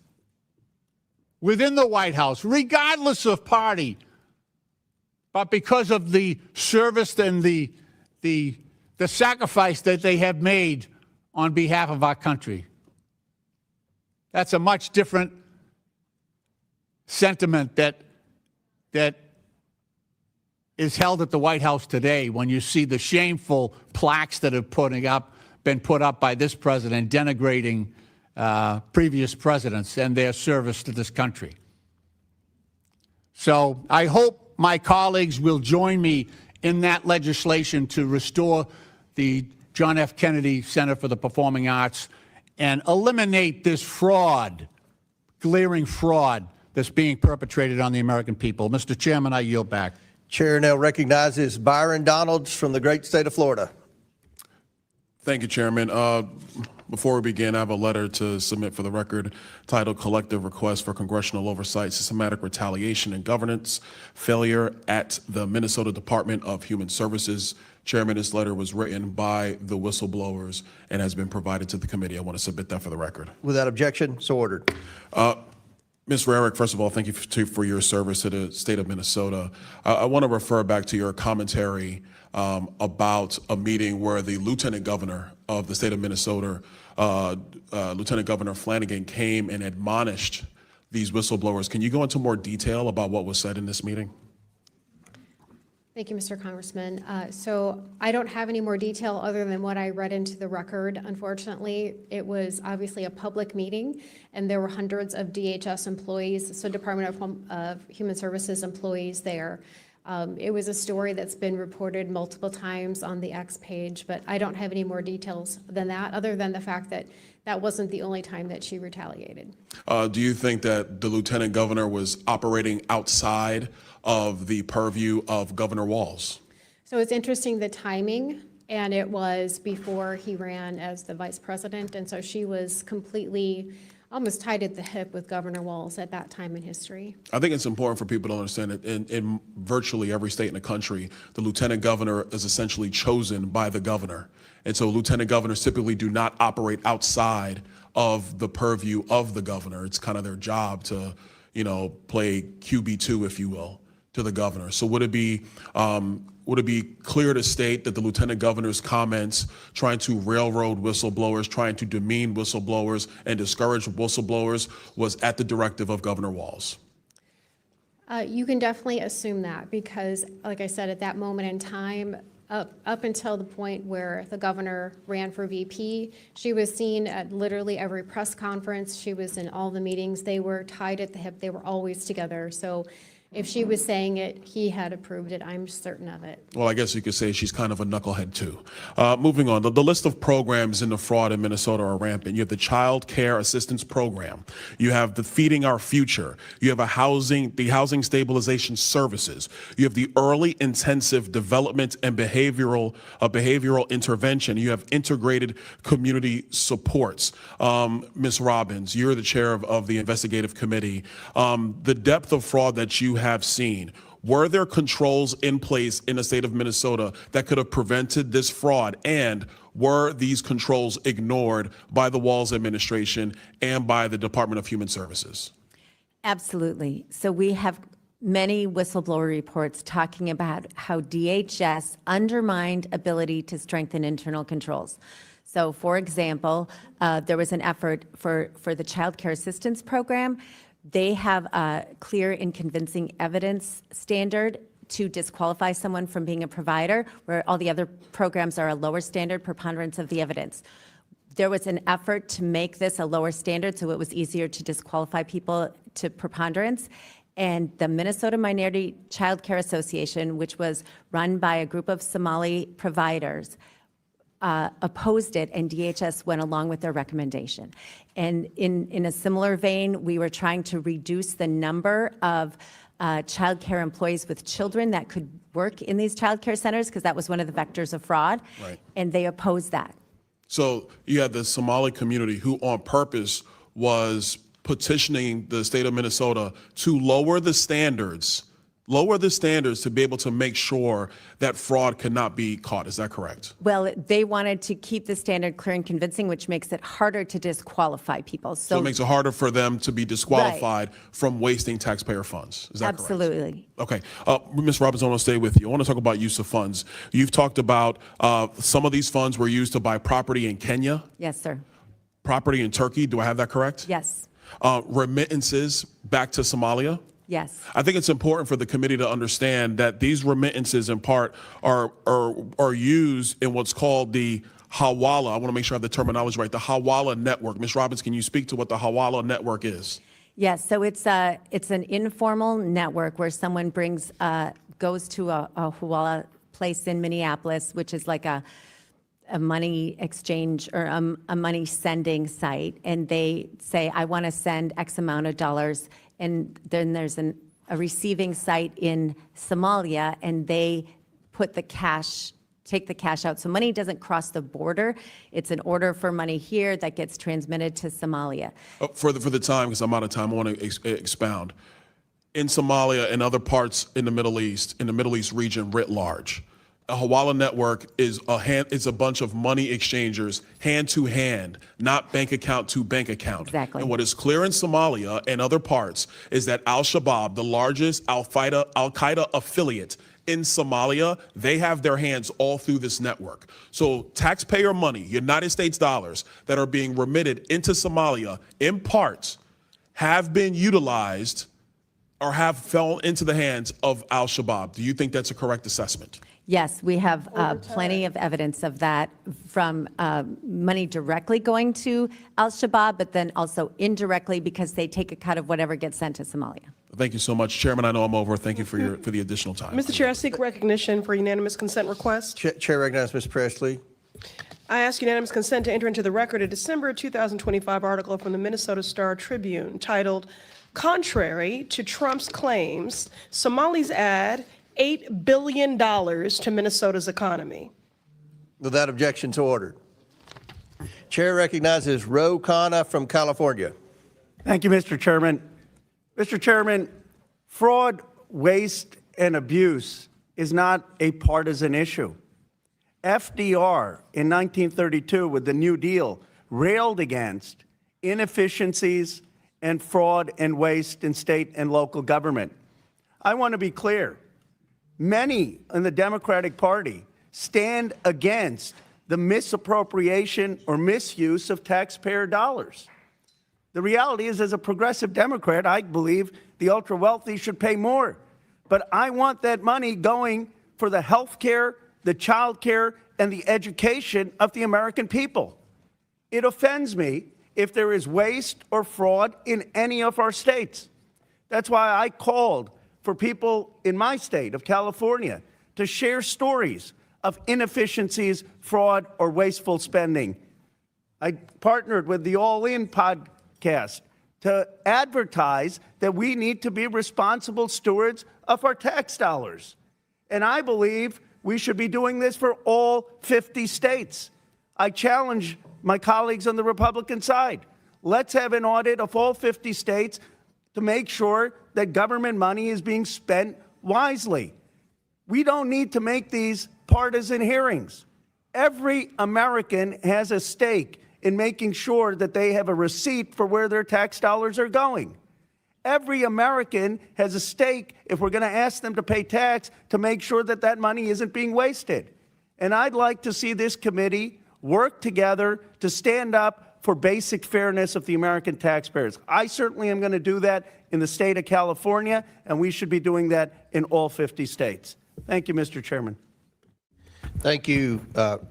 within the White House, regardless of party, but because of the service and the sacrifice that they have made on behalf of our country. That's a much different sentiment that is held at the White House today when you see the shameful plaques that have been put up by this president denigrating previous presidents and their service to this country. So I hope my colleagues will join me in that legislation to restore the John F. Kennedy Center for the Performing Arts and eliminate this fraud, glaring fraud that's being perpetrated on the American people. Mr. Chairman, I yield back. Chair now recognizes Byron Donalds from the great state of Florida. Thank you, Chairman. Before we begin, I have a letter to submit for the record titled Collective Request for Congressional Oversight, Systematic Retaliation and Governance Failure at the Minnesota Department of Human Services. Chairman, this letter was written by the whistleblowers and has been provided to the committee. I want to submit that for the record. Without objection, so ordered. Ms. Rarick, first of all, thank you for your service to the state of Minnesota. I want to refer back to your commentary about a meeting where the Lieutenant Governor of the state of Minnesota, Lieutenant Governor Flanagan, came and admonished these whistleblowers. Can you go into more detail about what was said in this meeting? Thank you, Mr. Congressman. So I don't have any more detail other than what I read into the record. Unfortunately, it was obviously a public meeting, and there were hundreds of DHS employees, so Department of Human Services employees there. It was a story that's been reported multiple times on the X page, but I don't have any more details than that, other than the fact that that wasn't the only time that she retaliated. Do you think that the lieutenant governor was operating outside of the purview of Governor Walz? So it's interesting, the timing, and it was before he ran as the vice president, and so she was completely almost tied at the hip with Governor Walz at that time in history. I think it's important for people to understand that in virtually every state in the country, the lieutenant governor is essentially chosen by the governor. And so lieutenant governors typically do not operate outside of the purview of the governor. It's kind of their job to, play QB2, if you will, to the governor. So would it be clear to state that the lieutenant governor's comments trying to railroad whistleblowers, trying to demean whistleblowers and discourage whistleblowers was at the directive of Governor Walz? You can definitely assume that because, like I said, at that moment in time, up until the point where the governor ran for VP, she was seen at literally every press conference. She was in all the meetings. They were tied at the hip. They were always together. So if she was saying it, he had approved it. I'm certain of it. Well, I guess you could say she's kind of a knucklehead too. Moving on, the list of programs in the fraud in Minnesota are rampant. You have the Child Care Assistance Program. You have the Feeding Our Future. You have the Housing Stabilization Services. You have the Early Intensive Development and Behavioral Intervention. You have Integrated Community Supports. Ms. Robbins, you're the chair of the investigative committee. The depth of fraud that you have seen, were there controls in place in the state of Minnesota that could have prevented this fraud? And were these controls ignored by the Walz administration and by the Department of Human Services? Absolutely. So we have many whistleblower reports talking about how DHS undermined ability to strengthen internal controls. So for example, there was an effort for the Child Care Assistance Program. They have a clear and convincing evidence standard to disqualify someone from being a provider, where all the other programs are a lower standard, preponderance of the evidence. There was an effort to make this a lower standard so it was easier to disqualify people to preponderance. And the Minnesota Minority Child Care Association, which was run by a group of Somali providers, opposed it, and DHS went along with their recommendation. And in a similar vein, we were trying to reduce the number of child care employees with children that could work in these child care centers, because that was one of the vectors of fraud. Right. And they opposed that. So you had the Somali community who on purpose was petitioning the state of Minnesota to lower the standards to be able to make sure that fraud cannot be caught. Is that correct? Well, they wanted to keep the standard clear and convincing, which makes it harder to disqualify people. So it makes it harder for them to be disqualified from wasting taxpayer funds. Is that Absolutely. correct? Okay. Ms. Robbins, I want to stay with you. I want to talk about use of funds. You've talked about some of these funds were used to buy property in Kenya. Yes, sir. Property in Turkey. Do I have that correct? Yes. Remittances back to Somalia. Yes. I think it's important for the committee to understand that these remittances in part are used in what's called the Hawala. I want to make sure I have the terminology right. The Hawala network. Ms. Robbins, can you speak to what the Hawala network is? Yes. So it's an informal network where someone goes to a Hawala place in Minneapolis, which is like a money exchange or a money sending site, and they say, I want to send X amount of dollars. And then there's a receiving site in Somalia, and they put take the cash out. So money doesn't cross the border. It's an order for money here that gets transmitted to Somalia. For the time, because I'm out of time, I want to expound. In Somalia and other parts in the Middle East region writ large, a Hawala network is a bunch of money exchangers, hand to hand, not bank account to bank account. Exactly. And what is clear in Somalia and other parts is that Al-Shabaab, the largest Al-Qaeda affiliate in Somalia, they have their hands all through this network. So taxpayer money, United States dollars, that are being remitted into Somalia, in part, have been utilized or have fell into the hands of al-Shabaab. Do you think that's a correct assessment? Yes, we have plenty of evidence of that, from money directly going to al-Shabaab, but then also indirectly because they take a cut of whatever gets sent to Somalia. Thank you so much, Chairman. I know I'm over. Thank you for the additional time. Mr. Chair, I seek recognition for unanimous consent request. Chair recognizes Ms. Presley. I ask unanimous consent to enter into the record a December 2025 article from the Minnesota Star Tribune titled, "Contrary to Trump's Claims, Somalis Add $8 billion to Minnesota's economy." Without objection, so ordered. Chair recognizes Ro Khanna from California. Thank you, Mr. Chairman. Mr. Chairman, fraud, waste, and abuse is not a partisan issue. FDR in 1932 with the New Deal railed against inefficiencies and fraud and waste in state and local government. I want to be clear. Many in the Democratic Party stand against the misappropriation or misuse of taxpayer dollars. The reality is, as a progressive Democrat, I believe the ultra-wealthy should pay more. But I want that money going for the health care, the child care, and the education of the American people. It offends me if there is waste or fraud in any of our states. That's why I called for people in my state of California to share stories of inefficiencies, fraud, or wasteful spending. I partnered with the All In podcast to advertise that we need to be responsible stewards of our tax dollars. And I believe we should be doing this for all 50 states. I challenge my colleagues on the Republican side. Let's have an audit of all 50 states to make sure that government money is being spent wisely. We don't need to make these partisan hearings. Every American has a stake in making sure that they have a receipt for where their tax dollars are going. Every American has a stake, if we're going to ask them to pay tax, to make sure that that money isn't being wasted. And I'd like to see this committee work together to stand up for basic fairness of the American taxpayers. I certainly am going to do that in the state of California, and we should be doing that in all 50 states. Thank you, Mr. Chairman. Thank you,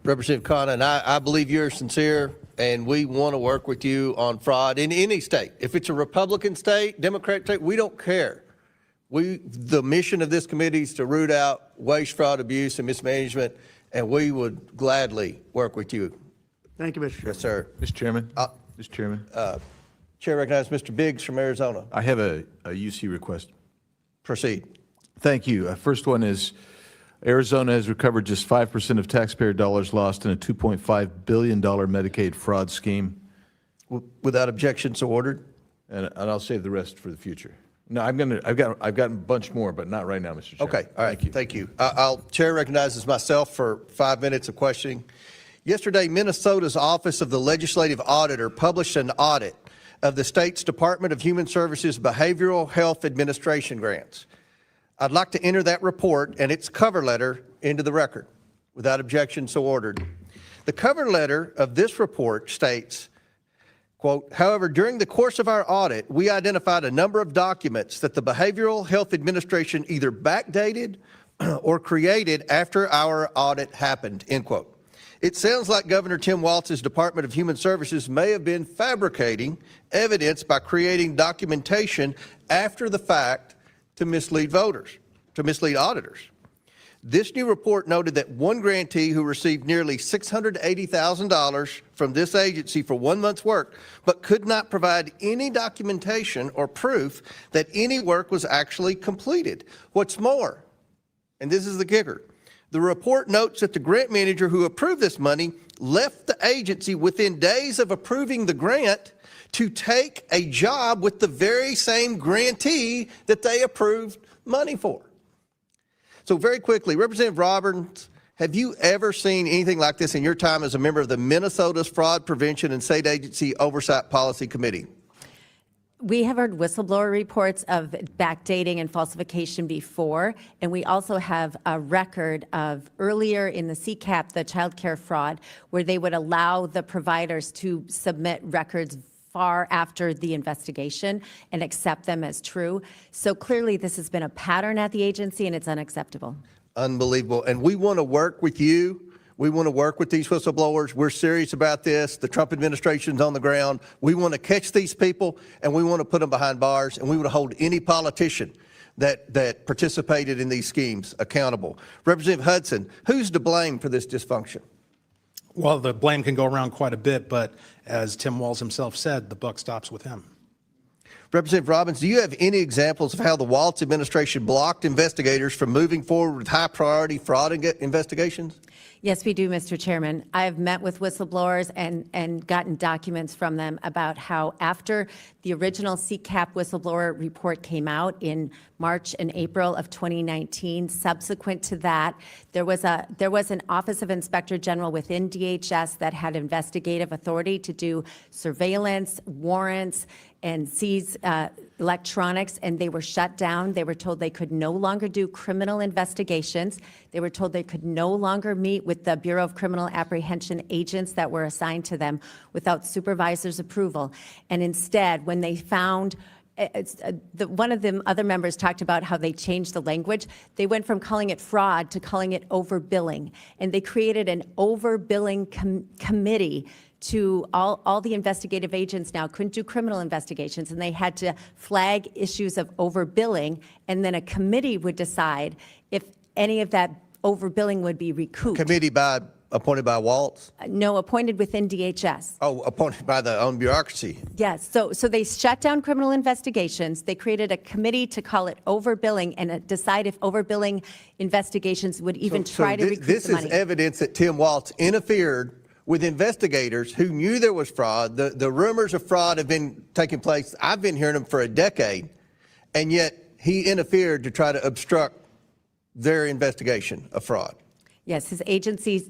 Representative Khanna. And I believe you're sincere, and we want to work with you on fraud in any state. If it's a Republican state, Democratic state, we don't care. The mission of this committee is to root out waste, fraud, abuse, and mismanagement, and we would gladly work with you. Thank you, Mr. Chairman. Yes, sir. Mr. Chairman. Mr. Chairman. Chair recognizes Mr. Biggs from Arizona. I have a UC request. Proceed. Thank you. First one is Arizona has recovered just 5% of taxpayer dollars lost in a $2.5 billion Medicaid fraud scheme. Without objection, so ordered. And I'll save the rest for the future. No, I've got a bunch more, but not right now, Mr. Chairman. Okay, all right, thank you. Chair recognizes myself for 5 minutes of questioning. Yesterday, Minnesota's Office of the Legislative Auditor published an audit of the state's Department of Human Services Behavioral Health Administration grants. I'd like to enter that report and its cover letter into the record. Without objection, so ordered. The cover letter of this report states, quote, "However, during the course of our audit, we identified a number of documents that the Behavioral Health Administration either backdated or created after our audit happened," end quote. It sounds like Governor Tim Walz's Department of Human Services may have been fabricating evidence by creating documentation after the fact to mislead voters, to mislead auditors. This new report noted that one grantee who received nearly $680,000 from this agency for 1 month's work, but could not provide any documentation or proof that any work was actually completed. What's more, and this is the kicker, the report notes that the grant manager who approved this money left the agency within days of approving the grant to take a job with the very same grantee that they approved money for. So very quickly, Representative Roberts, have you ever seen anything like this in your time as a member of the Minnesota's Fraud Prevention and State Agency Oversight Policy Committee? We have heard whistleblower reports of backdating and falsification before, and we also have a record of earlier in the CCAP, the child care fraud, where they would allow the providers to submit records far after the investigation and accept them as true. So clearly, this has been a pattern at the agency, and it's unacceptable. Unbelievable. And we want to work with you. We want to work with these whistleblowers. We're serious about this. The Trump administration's on the ground. We want to catch these people, and we want to put them behind bars, and we want to hold any politician that participated in these schemes accountable. Representative Hudson, who's to blame for this dysfunction? Well, the blame can go around quite a bit, but as Tim Walz himself said, the buck stops with him. Representative Robbins, do you have any examples of how the Walz administration blocked investigators from moving forward with high-priority fraud investigations? Yes, we do, Mr. Chairman. I have met with whistleblowers and gotten documents from them about how after the original CCAP whistleblower report came out in March and April of 2019, subsequent to that, there was an Office of Inspector General within DHS that had investigative authority to do surveillance, warrants, and seize electronics, and they were shut down. They were told they could no longer do criminal investigations. They were told they could no longer meet with the Bureau of Criminal Apprehension agents that were assigned to them without supervisor's approval. And instead, when they found one of the other members talked about how they changed the language. They went from calling it fraud to calling it overbilling. And they created an overbilling committee to all the investigative agents now couldn't do criminal investigations, and they had to flag issues of overbilling, and then a committee would decide if any of that overbilling would be recouped. Committee appointed by Walz? No, appointed within DHS. Oh, appointed by the own bureaucracy. Yes, so they shut down criminal investigations. They created a committee to call it overbilling and decide if overbilling investigations would even try to recoup the money. This is evidence that Tim Walz interfered with investigators who knew there was fraud. The rumors of fraud have been taking place. I've been hearing them for a decade, and yet he interfered to try to obstruct their investigation of fraud. Yes, his agency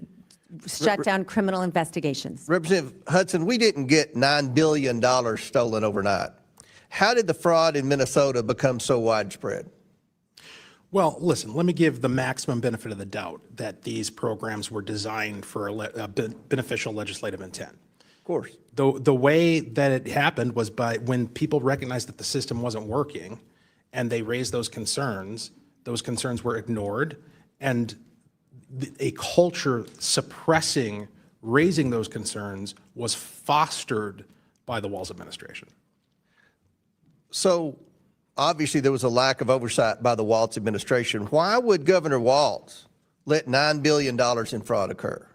shut down criminal investigations. Representative Hudson, we didn't get $9 billion stolen overnight. How did the fraud in Minnesota become so widespread? Well, listen, let me give the maximum benefit of the doubt that these programs were designed for a beneficial legislative intent. Of course. The way that it happened was by when people recognized that the system wasn't working and they raised those concerns were ignored, and a culture suppressing raising those concerns was fostered by the Walz administration. So obviously there was a lack of oversight by the Walz administration. Why would Governor Walz let $9 billion in fraud occur?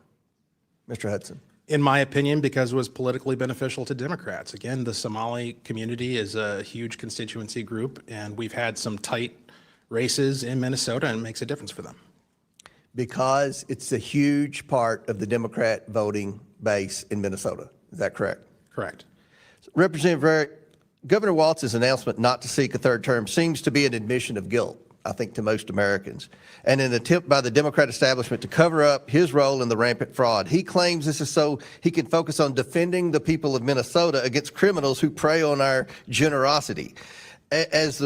Mr. Hudson. In my opinion, because it was politically beneficial to Democrats. Again, the Somali community is a huge constituency group, and we've had some tight races in Minnesota, and it makes a difference for them. Because it's a huge part of the Democrat voting base in Minnesota. Is that correct? Correct. Representative Varick, Governor Walz's announcement not to seek a third term seems to be an admission of guilt, I think, to most Americans, and an attempt by the Democrat establishment to cover up his role in the rampant fraud. He claims this is so he can focus on defending the people of Minnesota against criminals who prey on our generosity. As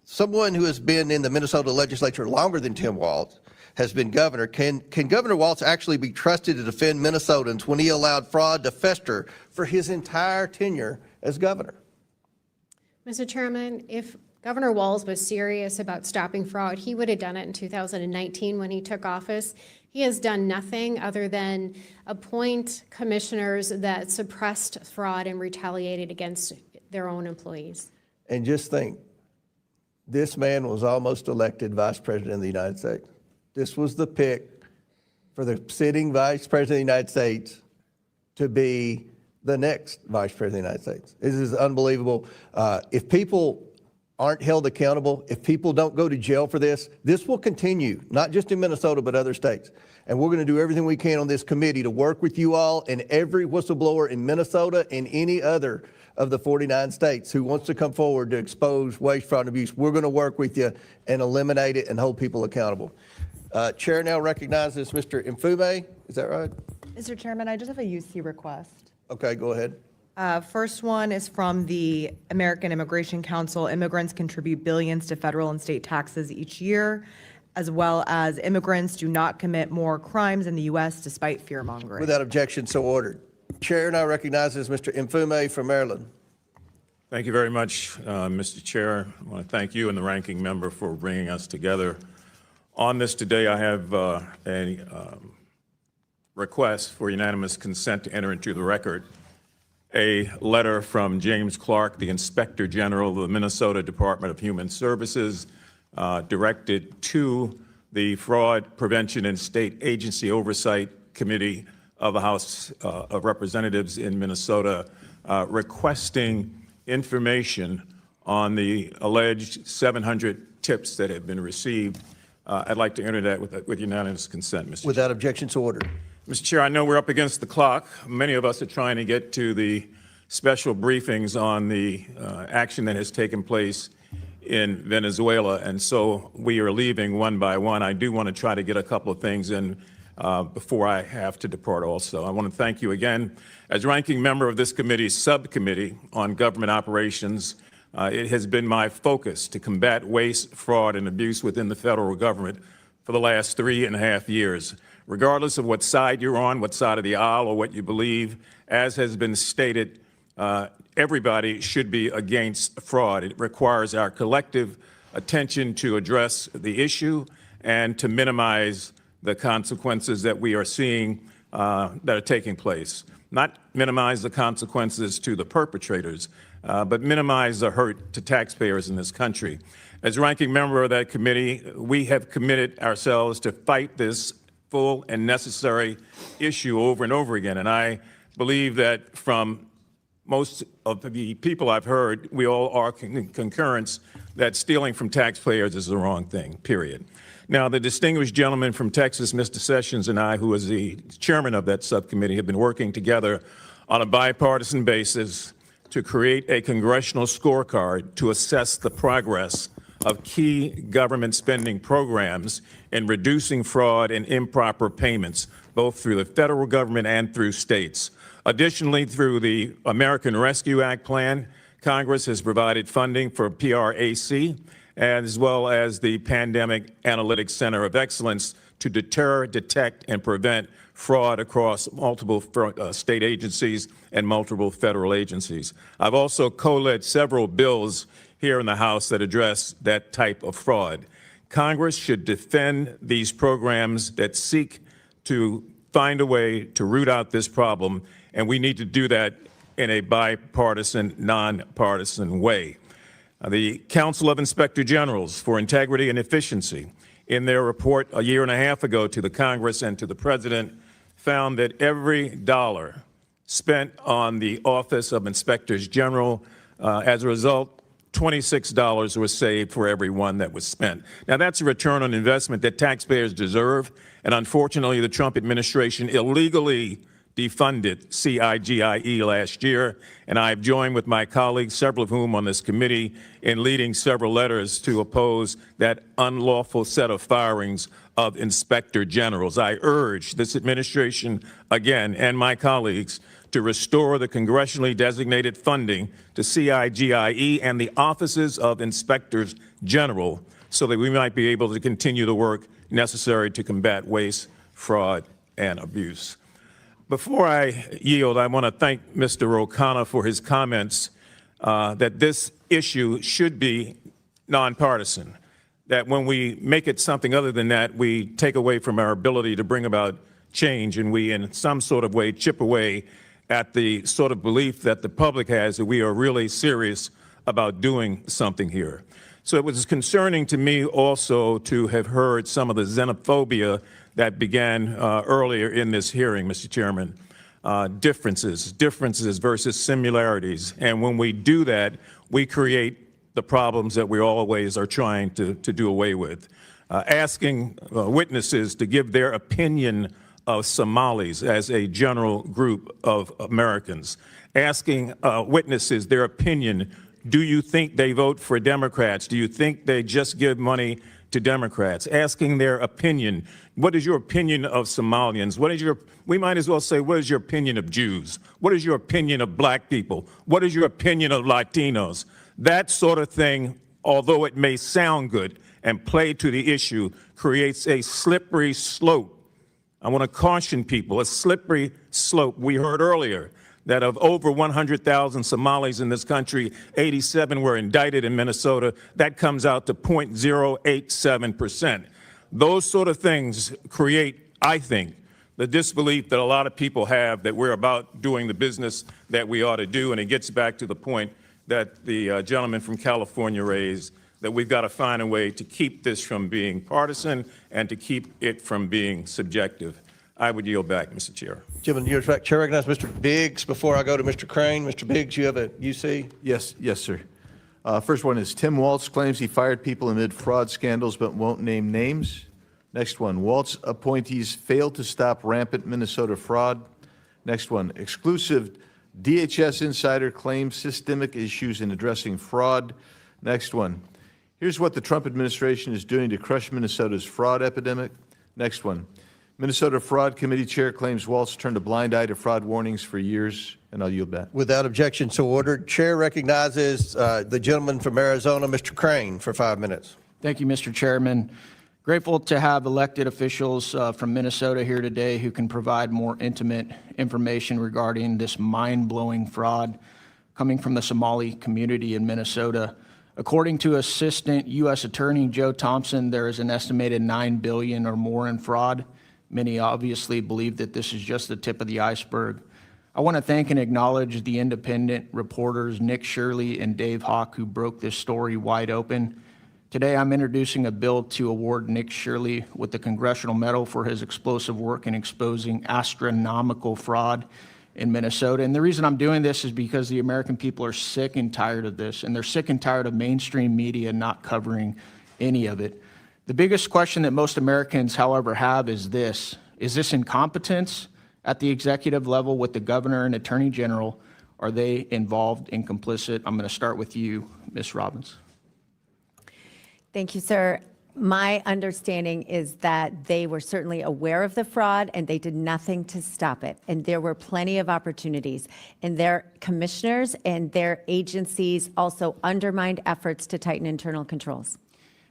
someone who has been in the Minnesota legislature longer than Tim Walz has been governor, can Governor Walz actually be trusted to defend Minnesotans when he allowed fraud to fester for his entire tenure as governor? Mr. Chairman, if Governor Walz was serious about stopping fraud, he would have done it in 2019 when he took office. He has done nothing other than appoint commissioners that suppressed fraud and retaliated against their own employees. And just think, this man was almost elected Vice President of the United States. This was the pick for the sitting Vice President of the United States to be the next Vice President of the United States. This is unbelievable. If people aren't held accountable, if people don't go to jail for this, this will continue, not just in Minnesota, but other states. And we're going to do everything we can on this committee to work with you all and every whistleblower in Minnesota and any other of the 49 states who wants to come forward to expose waste, fraud, and abuse. We're going to work with you and eliminate it and hold people accountable. Chair now recognizes Mr. Mfume. Is that right? Mr. Chairman, I just have a UC request. Okay, go ahead. First one is from the American Immigration Council. Immigrants contribute billions to federal and state taxes each year, as well as immigrants do not commit more crimes in the U.S. despite fear-mongering. Without objection, so ordered. Chair now recognizes Mr. Mfume from Maryland. Thank you very much, Mr. Chair. I want to thank you and the ranking member for bringing us together on this today. I have a request for unanimous consent to enter into the record a letter from James Clark, the Inspector General of the Minnesota Department of Human Services, directed to the Fraud Prevention and State Agency Oversight Committee of the House of Representatives in Minnesota, requesting information on the alleged 700 tips that have been received. I'd like to enter that with unanimous consent, Mr. Without objection, so ordered. Mr. Chair, I know we're up against the clock. Many of us are trying to get to the special briefings on the action that has taken place in Venezuela, and so we are leaving one by one. I do want to try to get a couple of things in before I have to depart also. I want to thank you again. As ranking member of this committee's subcommittee on government operations, it has been my focus to combat waste, fraud, and abuse within the federal government for the last 3.5 years. Regardless of what side you're on, what side of the aisle, or what you believe, as has been stated, everybody should be against fraud. It requires our collective attention to address the issue and to minimize the consequences that we are seeing that are taking place. Not minimize the consequences to the perpetrators, but minimize the hurt to taxpayers in this country. As ranking member of that committee, we have committed ourselves to fight this full and necessary issue over and over again. And I believe that from most of the people I've heard, we all are in concurrence that stealing from taxpayers is the wrong thing, period. Now, the distinguished gentleman from Texas, Mr. Sessions, and I, who is the chairman of that subcommittee, have been working together on a bipartisan basis to create a congressional scorecard to assess the progress of key government spending programs in reducing fraud and improper payments, both through the federal government and through states. Additionally, through the American Rescue Act plan, Congress has provided funding for PRAC, as well as the Pandemic Analytics Center of Excellence to deter, detect, and prevent fraud across multiple state agencies and multiple federal agencies. I've also co-led several bills here in the House that address that type of fraud. Congress should defend these programs that seek to find a way to root out this problem, and we need to do that in a bipartisan, nonpartisan way. The Council of Inspector Generals for Integrity and Efficiency, in their report a year and a half ago to the Congress and to the President, found that every dollar spent on the Office of Inspectors General, as a result, $26 was saved for every one that was spent. Now, that's a return on investment that taxpayers deserve, and unfortunately, the Trump administration illegally defunded CIGIE last year, and I've joined with my colleagues, several of whom on this committee, in leading several letters to oppose that unlawful set of firings of inspector generals. I urge this administration again and my colleagues to restore the congressionally designated funding to CIGIE and the offices of inspectors general so that we might be able to continue the work necessary to combat waste, fraud, and abuse. Before I yield, I want to thank Mr. O'Connor for his comments that this issue should be nonpartisan, that when we make it something other than that, we take away from our ability to bring about change, and we in some sort of way chip away at the sort of belief that the public has that we are really serious about doing something here. So it was concerning to me also to have heard some of the xenophobia that began earlier in this hearing, Mr. Chairman. Differences versus similarities. And when we do that, we create the problems that we always are trying to do away with. Asking witnesses to give their opinion of Somalis as a general group of Americans. Asking witnesses their opinion. Do you think they vote for Democrats? Do you think they just give money to Democrats? Asking their opinion. What is your opinion of Somalians? We might as well say, what is your opinion of Jews? What is your opinion of black people? What is your opinion of Latinos? That sort of thing, although it may sound good and play to the issue, creates a slippery slope I want to caution people, a slippery slope. We heard earlier that of over 100,000 Somalis in this country, 87 were indicted in Minnesota. That comes out to 0.087%. Those sort of things create, I think, the disbelief that a lot of people have that we're about doing the business that we ought to do. And it gets back to the point that the gentleman from California raised, that we've got to find a way to keep this from being partisan and to keep it from being subjective. I would yield back, Mr. Chair. Gentlemen, you respect. Chair recognize Mr. Biggs before I go to Mr. Crane. Mr. Biggs, you have a UC? Yes, sir. First one is Tim Waltz claims he fired people amid fraud scandals but won't name names. Next one, Waltz appointees failed to stop rampant Minnesota fraud. Next one, exclusive DHS insider claims systemic issues in addressing fraud. Next one, here's what the Trump administration is doing to crush Minnesota's fraud epidemic. Next one, Minnesota Fraud Committee Chair claims Waltz turned a blind eye to fraud warnings for years, and I'll yield back. Without objection, so ordered. Chair recognizes the gentleman from Arizona, Mr. Crane, for 5 minutes. Thank you, Mr. Chairman. Grateful to have elected officials from Minnesota here today who can provide more intimate information regarding this mind-blowing fraud coming from the Somali community in Minnesota. According to Assistant U.S. Attorney Joe Thompson, there is an estimated $9 billion or more in fraud. Many obviously believe that this is just the tip of the iceberg. I want to thank and acknowledge the independent reporters Nick Shirley and Dave Hawk who broke this story wide open. Today, I'm introducing a bill to award Nick Shirley with the Congressional Medal for his explosive work in exposing astronomical fraud in Minnesota. And the reason I'm doing this is because the American people are sick and tired of this, and they're sick and tired of mainstream media not covering any of it. The biggest question that most Americans, however, have is this: is this incompetence at the executive level with the governor and attorney general? Are they involved and complicit? I'm going to start with you, Ms. Robbins. Thank you, sir. My understanding is that they were certainly aware of the fraud and they did nothing to stop it. And there were plenty of opportunities. And their commissioners and their agencies also undermined efforts to tighten internal controls.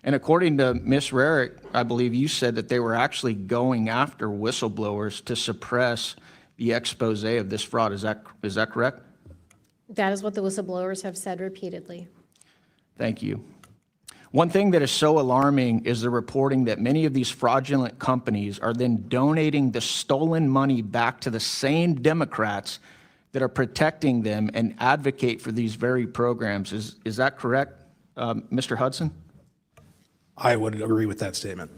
And according to Ms. Rarick, I believe you said that they were actually going after whistleblowers to suppress the expose of this fraud. Is that correct? That is what the whistleblowers have said repeatedly. Thank you. One thing that is so alarming is the reporting that many of these fraudulent companies are then donating the stolen money back to the same Democrats that are protecting them and advocate for these very programs. Is that correct, Mr. Hudson? I would agree with that statement.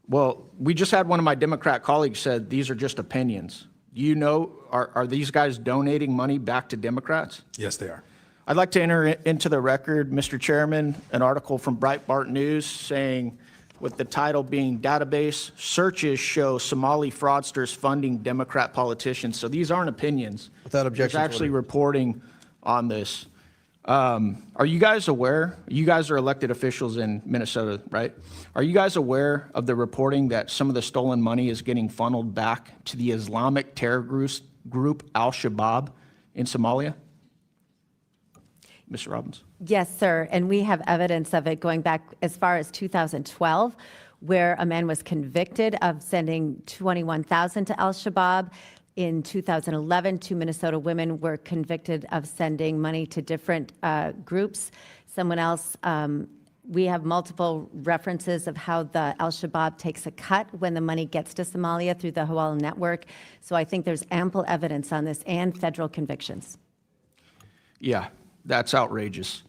Well, we just had one of my Democrat colleagues said these are just opinions. Do you know, are these guys donating money back to Democrats? Yes, they are. I'd like to enter into the record, Mr. Chairman, an article from Breitbart News saying, with the title being Database Searches Show Somali Fraudsters Funding Democrat Politicians. So these aren't opinions. Without objection. There's actually reporting on this. Are you guys aware? You guys are elected officials in Minnesota, right? Are you guys aware of the reporting that some of the stolen money is getting funneled back to the Islamic terror group Al-Shabaab in Somalia? Mr. Robbins. Yes, sir. And we have evidence of it going back as far as 2012, where a man was convicted of sending $21,000 to Al-Shabaab. In 2011, 2 Minnesota women were convicted of sending money to different groups. Someone else, we have multiple references of how the Al-Shabaab takes a cut when the money gets to Somalia through the Hawala network. So I think there's ample evidence on this and federal convictions. Yeah, that's outrageous.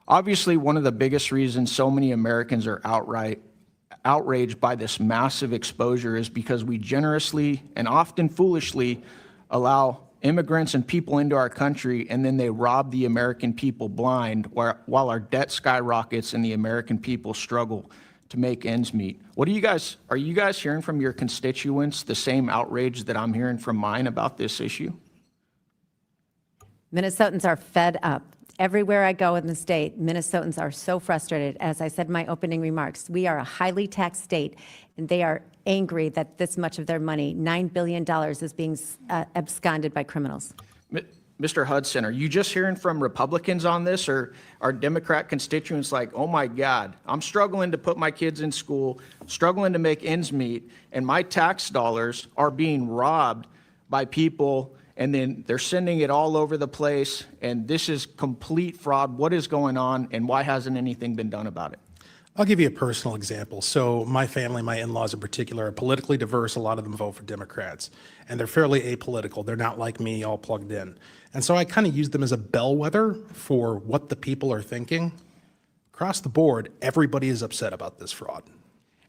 Obviously, one of the biggest reasons so many Americans are outraged by this massive exposure is because we generously and often foolishly allow immigrants and people into our country, and then they rob the American people blind while our debt skyrockets and the American people struggle to make ends meet. Are you guys hearing from your constituents the same outrage that I'm hearing from mine about this issue? Minnesotans are fed up. Everywhere I go in the state, Minnesotans are so frustrated. As I said in my opening remarks, we are a highly taxed state, and they are angry that this much of their money, $9 billion, is being absconded by criminals. Mr. Hudson, are you just hearing from Republicans on this, or are Democrat constituents like, oh my God, I'm struggling to put my kids in school, struggling to make ends meet, and my tax dollars are being robbed by people, and then they're sending it all over the place, and this is complete fraud. What is going on, and why hasn't anything been done about it? I'll give you a personal example. So my family, my in-laws in particular, are politically diverse. A lot of them vote for Democrats, and they're fairly apolitical. They're not like me, all plugged in. And so I kind of use them as a bellwether for what the people are thinking. Across the board, everybody is upset about this fraud.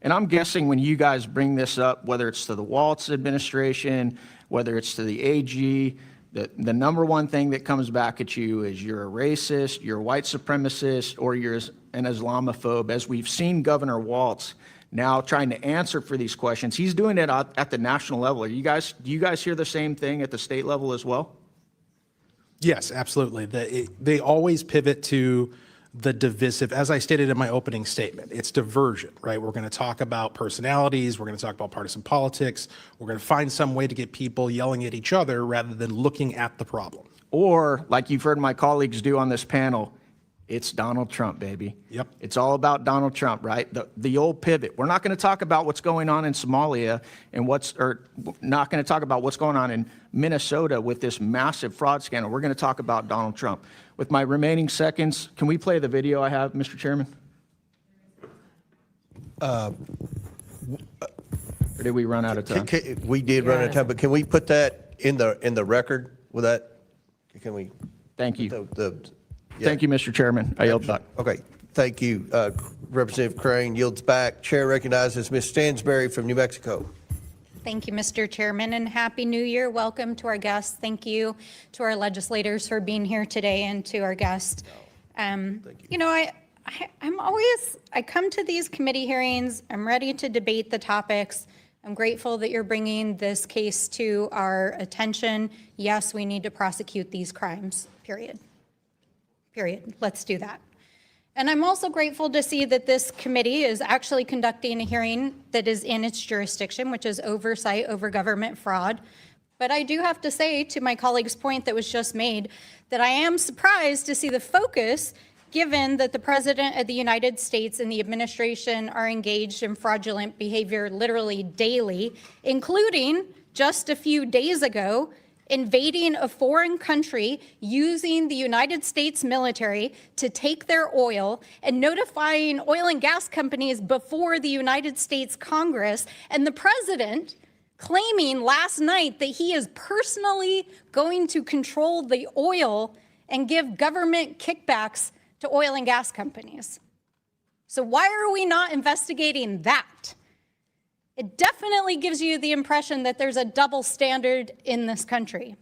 And I'm guessing when you guys bring this up, whether it's to the Waltz administration, whether it's to the AG, the number one thing that comes back at you is you're a racist, you're a white supremacist, or you're an Islamophobe. As we've seen Governor Waltz now trying to answer for these questions, he's doing it at the national level. Do you guys hear the same thing at the state level as well? Yes, absolutely. They always pivot to the divisive. As I stated in my opening statement, it's diversion, right? We're going to talk about personalities. We're going to talk about partisan politics. We're going to find some way to get people yelling at each other rather than looking at the problem. Or, like you've heard my colleagues do on this panel, it's Donald Trump, baby. Yep. It's all about Donald Trump, right? The old pivot. We're not going to talk about what's going on in Somalia and not going to talk about what's going on in Minnesota with this massive fraud scandal. We're going to talk about Donald Trump. With my remaining seconds, can we play the video I have, Mr. Chairman? Or did we run out of time? We did run out of time, but can we put that in the record with that? Can we? Thank you. Thank you, Mr. Chairman. I yield back. Okay, thank you. Representative Crane yields back. Chair recognizes Ms. Stansberry from New Mexico. Thank you, Mr. Chairman, and Happy New Year. Welcome to our guests. Thank you to our legislators for being here today and to our guests. You know, I come to these committee hearings, I'm ready to debate the topics. I'm grateful that you're bringing this case to our attention. Yes, we need to prosecute these crimes, period. Let's do that. And I'm also grateful to see that this committee is actually conducting a hearing that is in its jurisdiction, which is oversight over government fraud. But I do have to say, to my colleague's point that was just made, that I am surprised to see the focus, given that the President of the United States and the administration are engaged in fraudulent behavior literally daily, including just a few days ago, invading a foreign country, using the United States military to take their oil, and notifying oil and gas companies before the United States Congress, and the president claiming last night that he is personally going to control the oil and give government kickbacks to oil and gas companies. So why are we not investigating that? It definitely gives you the impression that there's a double standard in this country.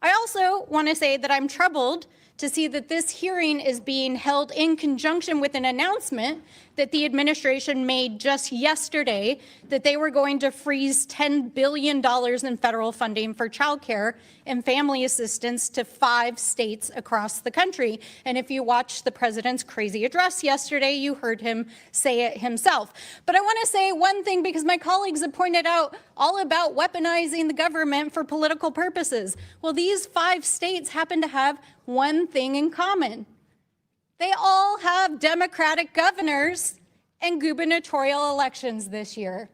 I also want to say that I'm troubled to see that this hearing is being held in conjunction with an announcement that the administration made just yesterday that they were going to freeze $10 billion in federal funding for childcare and family assistance to 5 states across the country. And if you watched the president's crazy address yesterday, you heard him say it himself. But I want to say one thing, because my colleagues have pointed out all about weaponizing the government for political purposes. Well, these 5 states happen to have one thing in common. They all have Democratic governors and gubernatorial elections this year.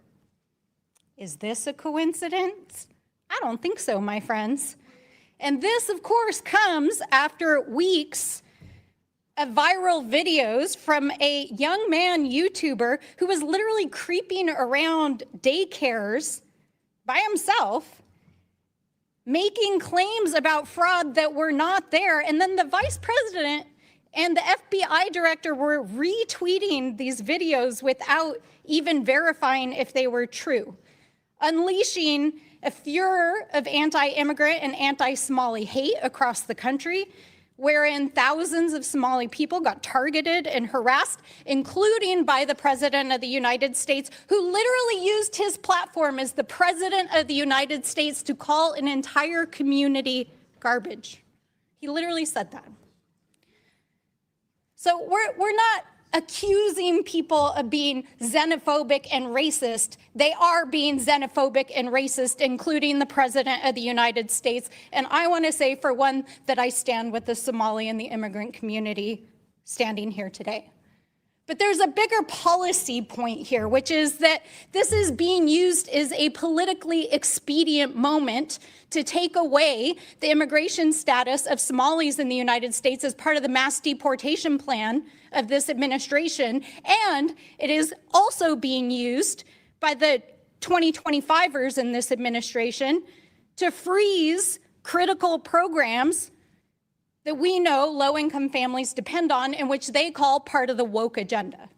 Is this a coincidence? I don't think so, my friends. And this, of course, comes after weeks of viral videos from a young man YouTuber who was literally creeping around daycares by himself, making claims about fraud that were not there. And then the vice president and the FBI director were retweeting these videos without even verifying if they were true, unleashing a furor of anti-immigrant and anti-Somali hate across the country, wherein thousands of Somali people got targeted and harassed, including by the President of the United States, who literally used his platform as the President of the United States to call an entire community garbage. He literally said that. So we're not accusing people of being xenophobic and racist. They are being xenophobic and racist, including the President of the United States. And I want to say, for one, that I stand with the Somali and the immigrant community standing here today. But there's a bigger policy point here, which is that this is being used as a politically expedient moment to take away the immigration status of Somalis in the United States as part of the mass deportation plan of this administration. And it is also being used by the 2025ers in this administration to freeze critical programs that we know low-income families depend on, and which they call part of the woke agenda.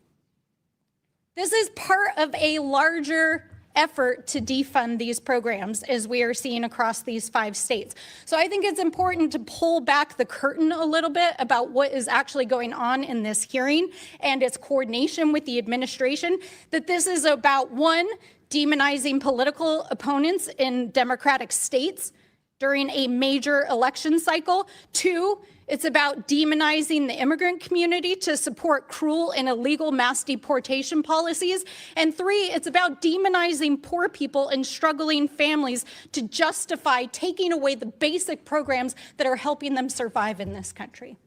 This is part of a larger effort to defund these programs, as we are seeing across these 5 states. So I think it's important to pull back the curtain a little bit about what is actually going on in this hearing and its coordination with the administration, that this is about, one, demonizing political opponents in Democratic states during a major election cycle. 2, it's about demonizing the immigrant community to support cruel and illegal mass deportation policies. And 3, it's about demonizing poor people and struggling families to justify taking away the basic programs that are helping them survive in this country.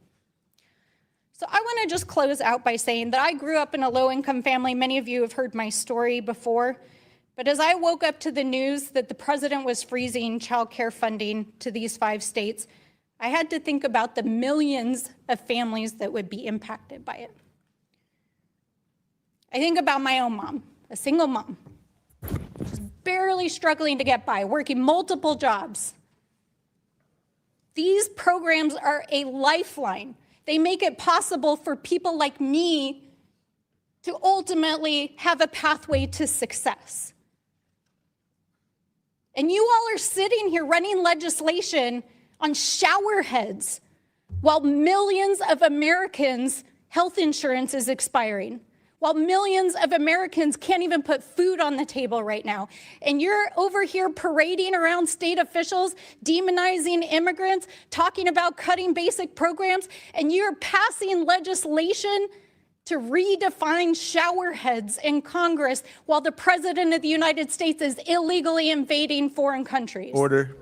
So I want to just close out by saying that I grew up in a low-income family. Many of you have heard my story before. But as I woke up to the news that the president was freezing child care funding to these 5 states, I had to think about the millions of families that would be impacted by it. I think about my own mom, a single mom, just barely struggling to get by, working multiple jobs. These programs are a lifeline. They make it possible for people like me to ultimately have a pathway to success. And you all are sitting here running legislation on shower heads while millions of Americans' health insurance is expiring, while millions of Americans can't even put food on the table right now. And you're over here parading around state officials, demonizing immigrants, talking about cutting basic programs, and you're passing legislation to redefine shower heads in Congress while the President of the United States is illegally invading foreign countries. Order.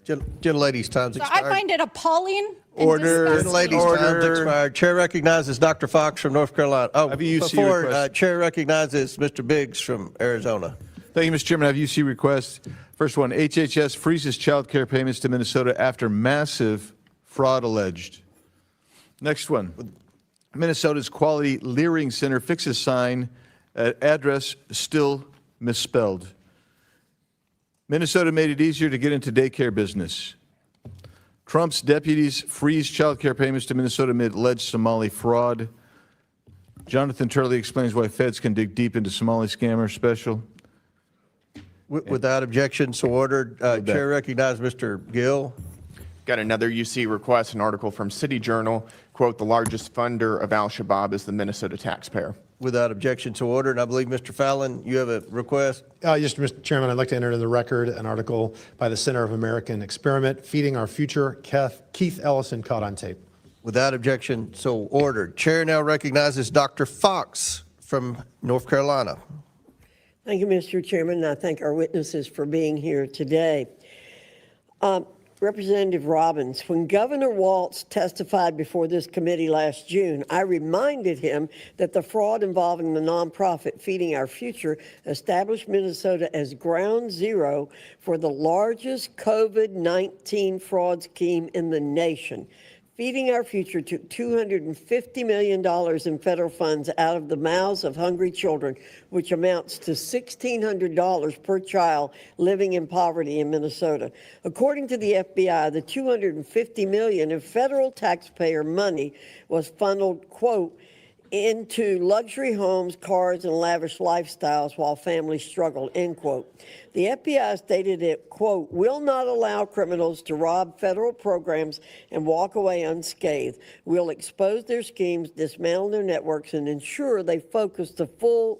Gentlelady's time's So expired. I find it appalling. and Order. disgusting. Gentlelady's time's expired. Chair recognizes Dr. Fox from North Carolina. Oh, Have you UC before, request? Chair recognizes Mr. Biggs from Arizona. Thank you, Mr. Chairman. I have UC requests. First one, HHS freezes child care payments to Minnesota after massive fraud alleged. Next one, Minnesota's Quality Leering Center fixes sign at address still misspelled. Minnesota made it easier to get into daycare business. Trump's deputies freeze child care payments to Minnesota amid alleged Somali fraud. Jonathan Turley explains why feds can dig deep into Somali scammer special. Without objection, so ordered. Chair recognizes Mr. Gill. Got another UC request, an article from City Journal, quote, the largest funder of al-Shabaab is the Minnesota taxpayer. Without objection, so ordered. And I believe, Mr. Fallon, you have a request? Yes, Mr. Chairman, I'd like to enter into the record an article by the Center of American Experiment, Feeding Our Future, Keith Ellison, caught on tape. Without objection, so ordered. Chair now recognizes Dr. Fox from North Carolina. Thank you, Mr. Chairman, and I thank our witnesses for being here today. Representative Robbins, when Governor Walz testified before this committee last June, I reminded him that the fraud involving the nonprofit Feeding Our Future established Minnesota as ground zero for the largest COVID-19 fraud scheme in the nation. Feeding Our Future took $250 million in federal funds out of the mouths of hungry children, which amounts to $1,600 per child living in poverty in Minnesota. According to the FBI, the $250 million in federal taxpayer money was funneled, quote, into luxury homes, cars, and lavish lifestyles while families struggled, end quote. The FBI stated it, quote, will not allow criminals to rob federal programs and walk away unscathed. We'll expose their schemes, dismantle their networks, and ensure they face the full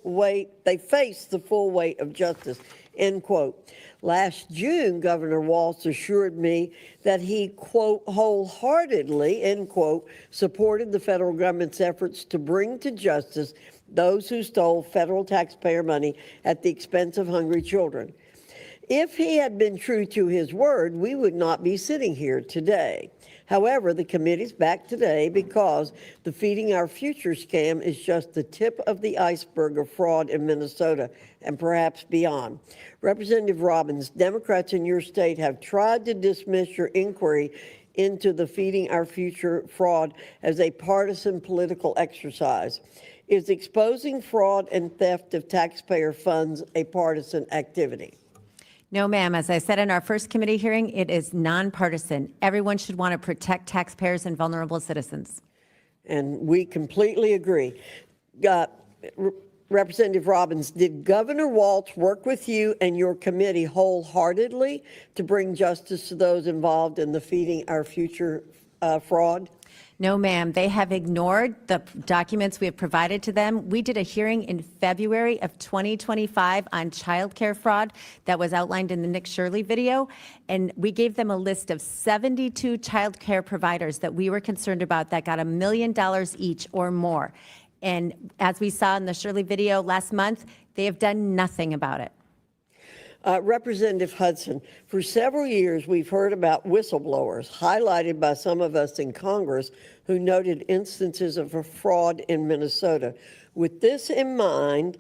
weight of justice, end quote. Last June, Governor Walz assured me that he, quote, wholeheartedly, end quote, supported the federal government's efforts to bring to justice those who stole federal taxpayer money at the expense of hungry children. If he had been true to his word, we would not be sitting here today. However, the committee's back today because the Feeding Our Future scam is just the tip of the iceberg of fraud in Minnesota and perhaps beyond. Representative Robbins, Democrats in your state have tried to dismiss your inquiry into the Feeding Our Future fraud as a partisan political exercise. Is exposing fraud and theft of taxpayer funds a partisan activity? No, ma'am. As I said in our first committee hearing, it is nonpartisan. Everyone should want to protect taxpayers and vulnerable citizens. And we completely agree. Representative Robbins, did Governor Walz work with you and your committee wholeheartedly to bring justice to those involved in the Feeding Our Future fraud? No, ma'am. They have ignored the documents we have provided to them. We did a hearing in February of 2025 on childcare fraud that was outlined in the Nick Shirley video, and we gave them a list of 72 childcare providers that we were concerned about that got $1 million each or more. And as we saw in the Shirley video last month, they have done nothing about it. Representative Hudson, for several years we've heard about whistleblowers, highlighted by some of us in Congress, who noted instances of fraud in Minnesota. With this in mind,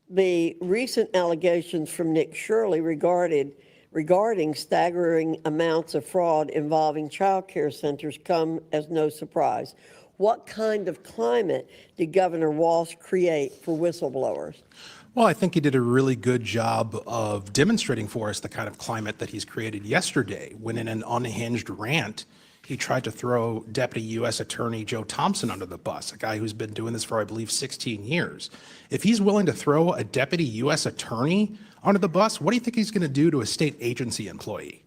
the recent allegations from Nick Shirley regarding staggering amounts of fraud involving child care centers come as no surprise. What kind of climate did Governor Walz create for whistleblowers? Well, I think he did a really good job of demonstrating for us the kind of climate that he's created yesterday, when in an unhinged rant, he tried to throw Deputy U.S. Attorney Joe Thompson under the bus, a guy who's been doing this for, I believe, 16 years. If he's willing to throw a Deputy U.S. Attorney under the bus, what do you think he's going to do to a state agency employee?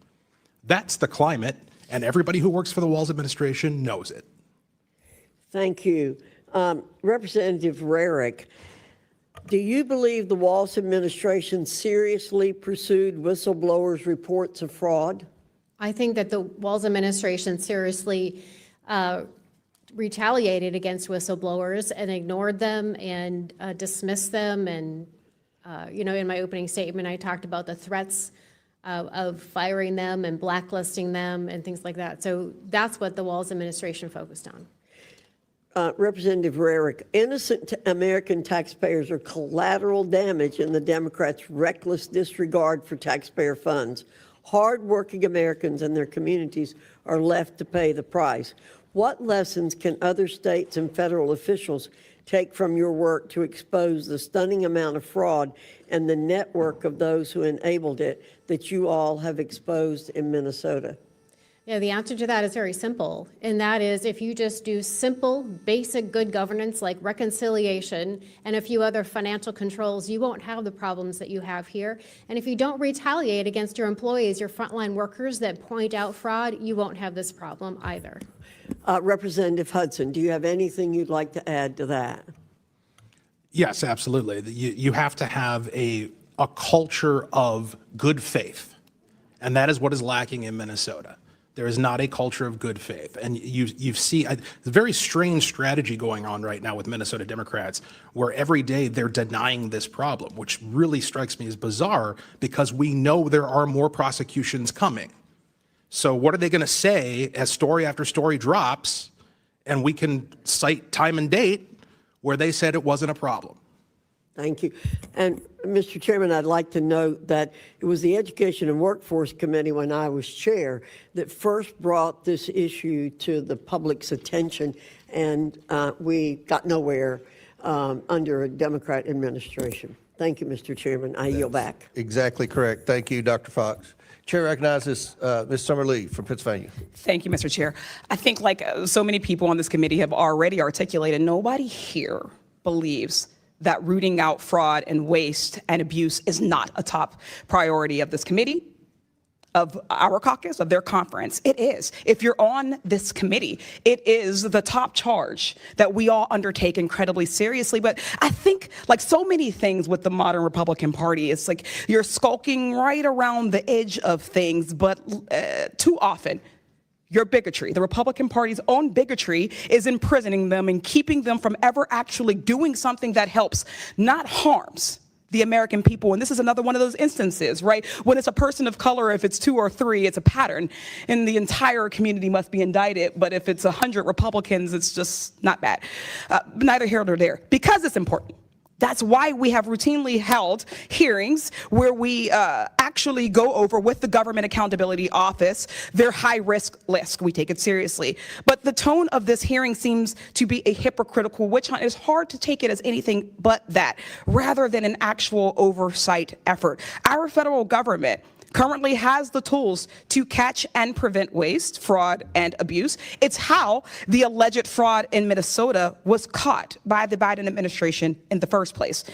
That's the climate, and everybody who works for the Walz administration knows it. Thank you. Representative Rarick, do you believe the Walz administration seriously pursued whistleblowers' reports of fraud? I think that the Walz administration seriously retaliated against whistleblowers and ignored them and dismissed them. And, in my opening statement, I talked about the threats of firing them and blacklisting them and things like that. So that's what the Walz administration focused on. Representative Rarick, innocent American taxpayers are collateral damage in the Democrats' reckless disregard for taxpayer funds. Hardworking Americans and their communities are left to pay the price. What lessons can other states and federal officials take from your work to expose the stunning amount of fraud and the network of those who enabled it that you all have exposed in Minnesota? Yeah, the answer to that is very simple, and that is if you just do simple, basic good governance like reconciliation and a few other financial controls, you won't have the problems that you have here. And if you don't retaliate against your employees, your frontline workers that point out fraud, you won't have this problem either. Representative Hudson, do you have anything you'd like to add to that? Yes, absolutely. You have to have a culture of good faith, and that is what is lacking in Minnesota. There is not a culture of good faith. And you see a very strange strategy going on right now with Minnesota Democrats, where every day they're denying this problem, which really strikes me as bizarre because we know there are more prosecutions coming. So what are they going to say as story after story drops, and we can cite time and date where they said it wasn't a problem? Thank you. And Mr. Chairman, I'd like to note that it was the Education and Workforce Committee when I was chair that first brought this issue to the public's attention, and we got nowhere under a Democrat administration. Thank you, Mr. Chairman. I yield back. Exactly correct. Thank you, Dr. Fox. Chair recognizes Ms. Summer Lee from Pennsylvania. Thank you, Mr. Chair. I think like so many people on this committee have already articulated, nobody here believes that rooting out fraud and waste and abuse is not a top priority of this committee. of our caucus, of their conference. It is. If you're on this committee, it is the top charge that we all undertake incredibly seriously. But I think, like so many things with the modern Republican Party, it's like you're skulking right around the edge of things, but too often, your bigotry, the Republican Party's own bigotry, is imprisoning them and keeping them from ever actually doing something that helps, not harms, the American people. And this is another one of those instances, right? When it's a person of color, if it's 2 or 3, it's a pattern, and the entire community must be indicted. But if it's 100 Republicans, it's just not bad. Neither here nor there, because it's important. That's why we have routinely held hearings where we actually go over with the Government Accountability Office their high-risk list. We take it seriously. But the tone of this hearing seems to be a hypocritical witch hunt. It's hard to take it as anything but that, rather than an actual oversight effort. Our federal government currently has the tools to catch and prevent waste, fraud, and abuse. It's how the alleged fraud in Minnesota was caught by the Biden administration in the first place.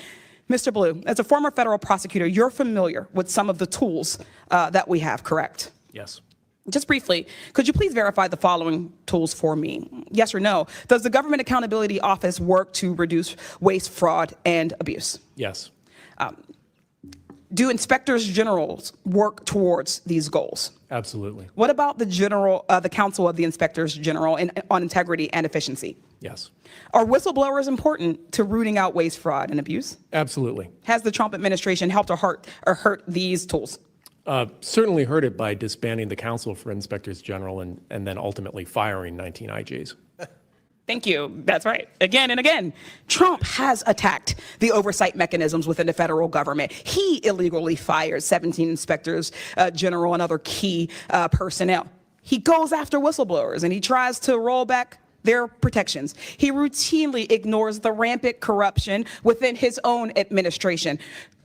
Mr. Blue, as a former federal prosecutor, you're familiar with some of the tools that we have, correct? Yes. Just briefly, could you please verify the following tools for me? Yes or no? Does the Government Accountability Office work to reduce waste, fraud, and abuse? Yes. Do inspectors generals work towards these goals? Absolutely. What about the Council of the Inspectors General on Integrity and Efficiency? Yes. Are whistleblowers important to rooting out waste, fraud, and abuse? Absolutely. Has the Trump administration helped or hurt these tools? Certainly heard it by disbanding the Council for Inspectors General and then ultimately firing 19 IGs. Thank you. That's right. Again and again, Trump has attacked the oversight mechanisms within the federal government. He illegally fired 17 inspectors general and other key personnel. He goes after whistleblowers and he tries to roll back their protections. He routinely ignores the rampant corruption within his own administration.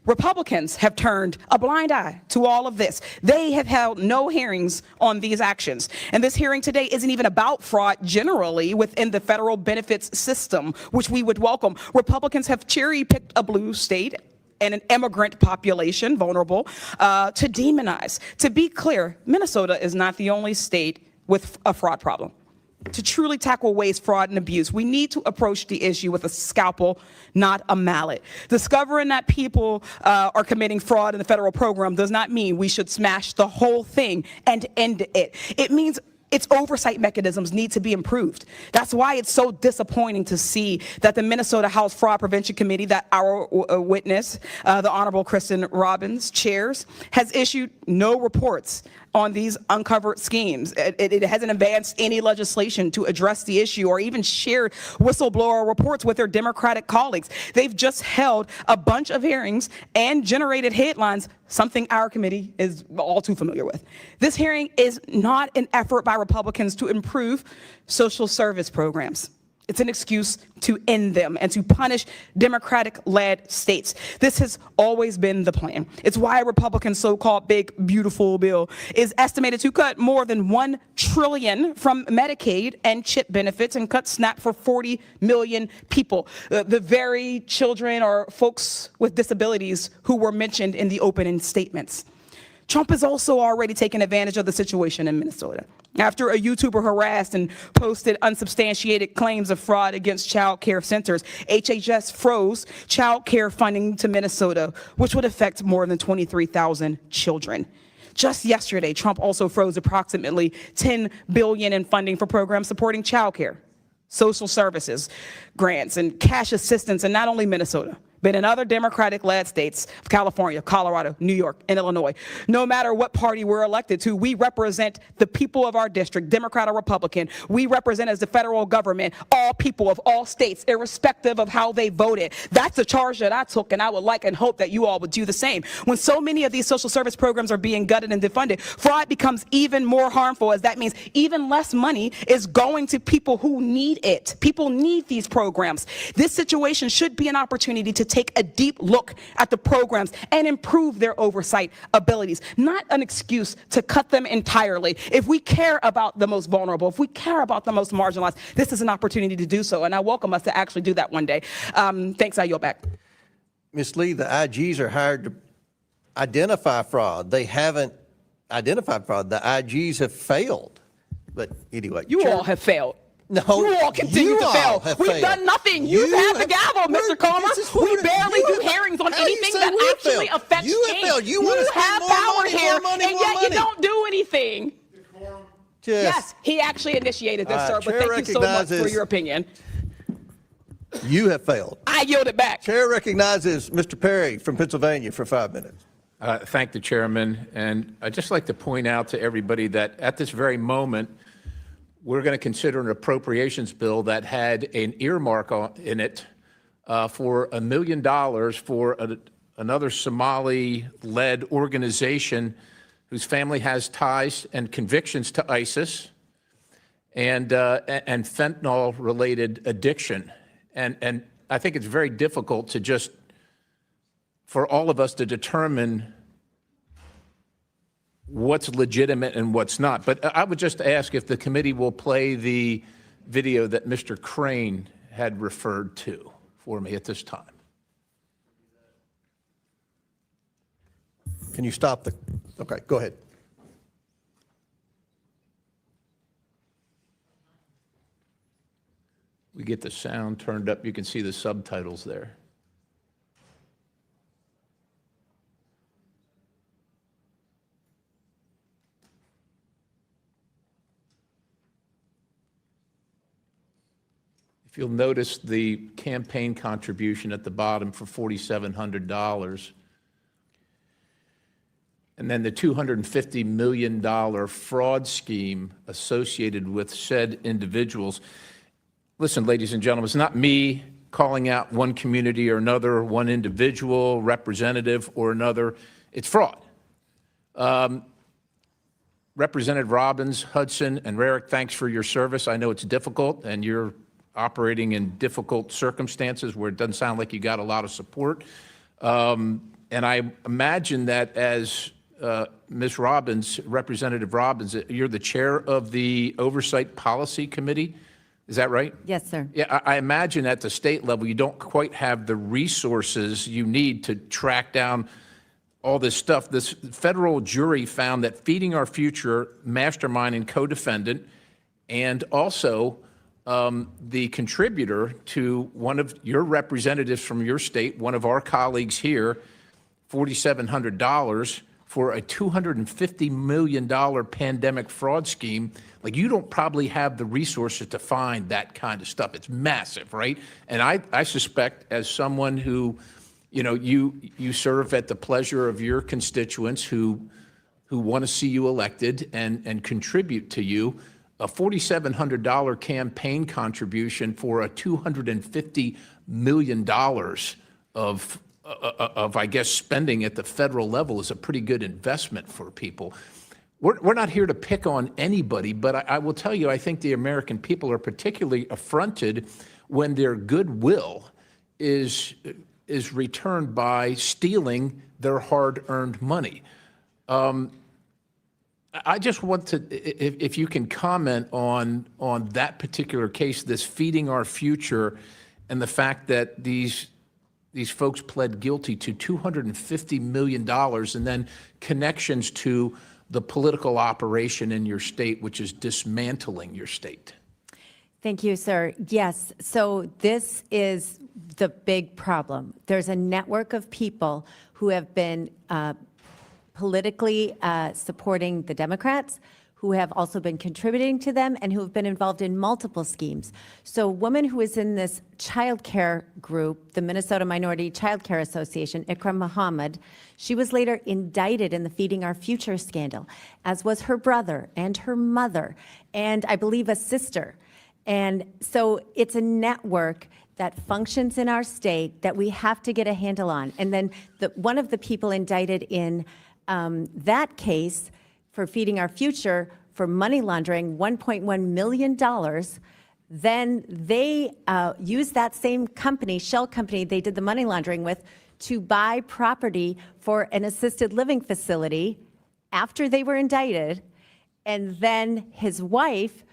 Republicans have turned a blind eye to all of this. They have held no hearings on these actions. And this hearing today isn't even about fraud generally within the federal benefits system, which we would welcome. Republicans have cherry-picked a blue state and an immigrant population, vulnerable, to demonize. To be clear, Minnesota is not the only state with a fraud problem. To truly tackle waste, fraud, and abuse, we need to approach the issue with a scalpel, not a mallet. Discovering that people are committing fraud in the federal program does not mean we should smash the whole thing and end it. It means its oversight mechanisms need to be improved. That's why it's so disappointing to see that the Minnesota House Fraud Prevention Committee that our witness, the Honorable Kristen Robbins, chairs, has issued no reports on these uncovered schemes. It hasn't advanced any legislation to address the issue or even shared whistleblower reports with their Democratic colleagues. They've just held a bunch of hearings and generated headlines, something our committee is all too familiar with. This hearing is not an effort by Republicans to improve social service programs. It's an excuse to end them and to punish Democratic-led states. This has always been the plan. It's why Republicans' so-called big, beautiful bill is estimated to cut more than $1 trillion from Medicaid and CHIP benefits and cut SNAP for 40 million people, the very children or folks with disabilities who were mentioned in the opening statements. Trump has also already taken advantage of the situation in Minnesota. After a YouTuber harassed and posted unsubstantiated claims of fraud against child care centers, HHS froze child care funding to Minnesota, which would affect more than 23,000 children. Just yesterday, Trump also froze approximately $10 billion in funding for programs supporting child care, social services, grants, and cash assistance in not only Minnesota, but in other Democratic-led states of California, Colorado, New York, and Illinois. No matter what party we're elected to, we represent the people of our district, Democrat or Republican. We represent as the federal government all people of all states, irrespective of how they voted. That's a charge that I took, and I would like and hope that you all would do the same. When so many of these social service programs are being gutted and defunded, fraud becomes even more harmful, as that means even less money is going to people who need it. People need these programs. This situation should be an opportunity to take a deep look at the programs and improve their oversight abilities, not an excuse to cut them entirely. If we care about the most vulnerable, if we care about the most marginalized, this is an opportunity to do so, and I welcome us to actually do that one day. Thanks, I yield back. Ms. Lee, the IGs are hired to identify fraud. They haven't identified fraud. The IGs have failed. But anyway. You all have failed. No, you all continue to fail. We've done nothing. You've had the gavel, Mr. Comer. We barely do hearings on anything that actually affects You have change. failed. You want to spend have more power money, here, more money, and more yet money. you don't do anything. Yes, he actually initiated this, sir, but Chair thank you so much for recognizes- your opinion. You have failed. I yield it back. Chair recognizes Mr. Perry from Pennsylvania for 5 minutes. Thank the chairman. And I'd just like to point out to everybody that at this very moment, we're going to consider an appropriations bill that had an earmark in it for $1 million for another Somali-led organization whose family has ties and convictions to ISIS and fentanyl-related addiction. And I think it's very difficult to just, for all of us to determine what's legitimate and what's not. But I would just ask if the committee will play the video that Mr. Crane had referred to for me at this time. Can you stop the, okay, go ahead. We get the sound turned up. You can see the subtitles there. If you'll notice the campaign contribution at the bottom for $4,700, and then the $250 million fraud scheme associated with said individuals. Listen, ladies and gentlemen, it's not me calling out one community or another, one individual, representative or another. It's fraud. Representative Robbins, Hudson, and Rarick, thanks for your service. I know it's difficult, and you're operating in difficult circumstances where it doesn't sound like you got a lot of support. And I imagine that as Ms. Robbins, Representative Robbins, you're the chair of the Oversight Policy Committee. Is that right? Yes, sir. Yeah, I imagine at the state level, you don't quite have the resources you need to track down all this stuff. This federal jury found that Feeding Our Future mastermind and co-defendant, and also the contributor to one of your representatives from your state, one of our colleagues here, $4,700 for a $250 million pandemic fraud scheme. Like, you don't probably have the resources to find that kind of stuff. It's massive, right? And I suspect, as someone who, you know, you serve at the pleasure of your constituents who want to see you elected and contribute to you, a $4,700 campaign contribution for a $250 million of, I guess, spending at the federal level is a pretty good investment for people. We're not here to pick on anybody, but I will tell you, I think the American people are particularly affronted when their goodwill is returned by stealing their hard-earned money. I just want to, if you can comment on that particular case, this Feeding Our Future, and the fact that these folks pled guilty to $250 million, and then connections to the political operation in your state, which is dismantling your state. Thank you, sir. Yes, so this is the big problem. There's a network of people who have been politically supporting the Democrats, who have also been contributing to them, and who have been involved in multiple schemes. So a woman who is in this child care group, the Minnesota Minority Child Care Association, Ikram Muhammad, she was later indicted in the Feeding Our Future scandal, as was her brother and her mother, and I believe a sister. And so it's a network that functions in our state that we have to get a handle on. And then one of the people indicted in that case for Feeding Our Future for money laundering $1.1 million, then they used that same company, shell company they did the money laundering with, to buy property for an assisted living facility after they were indicted. And then his wife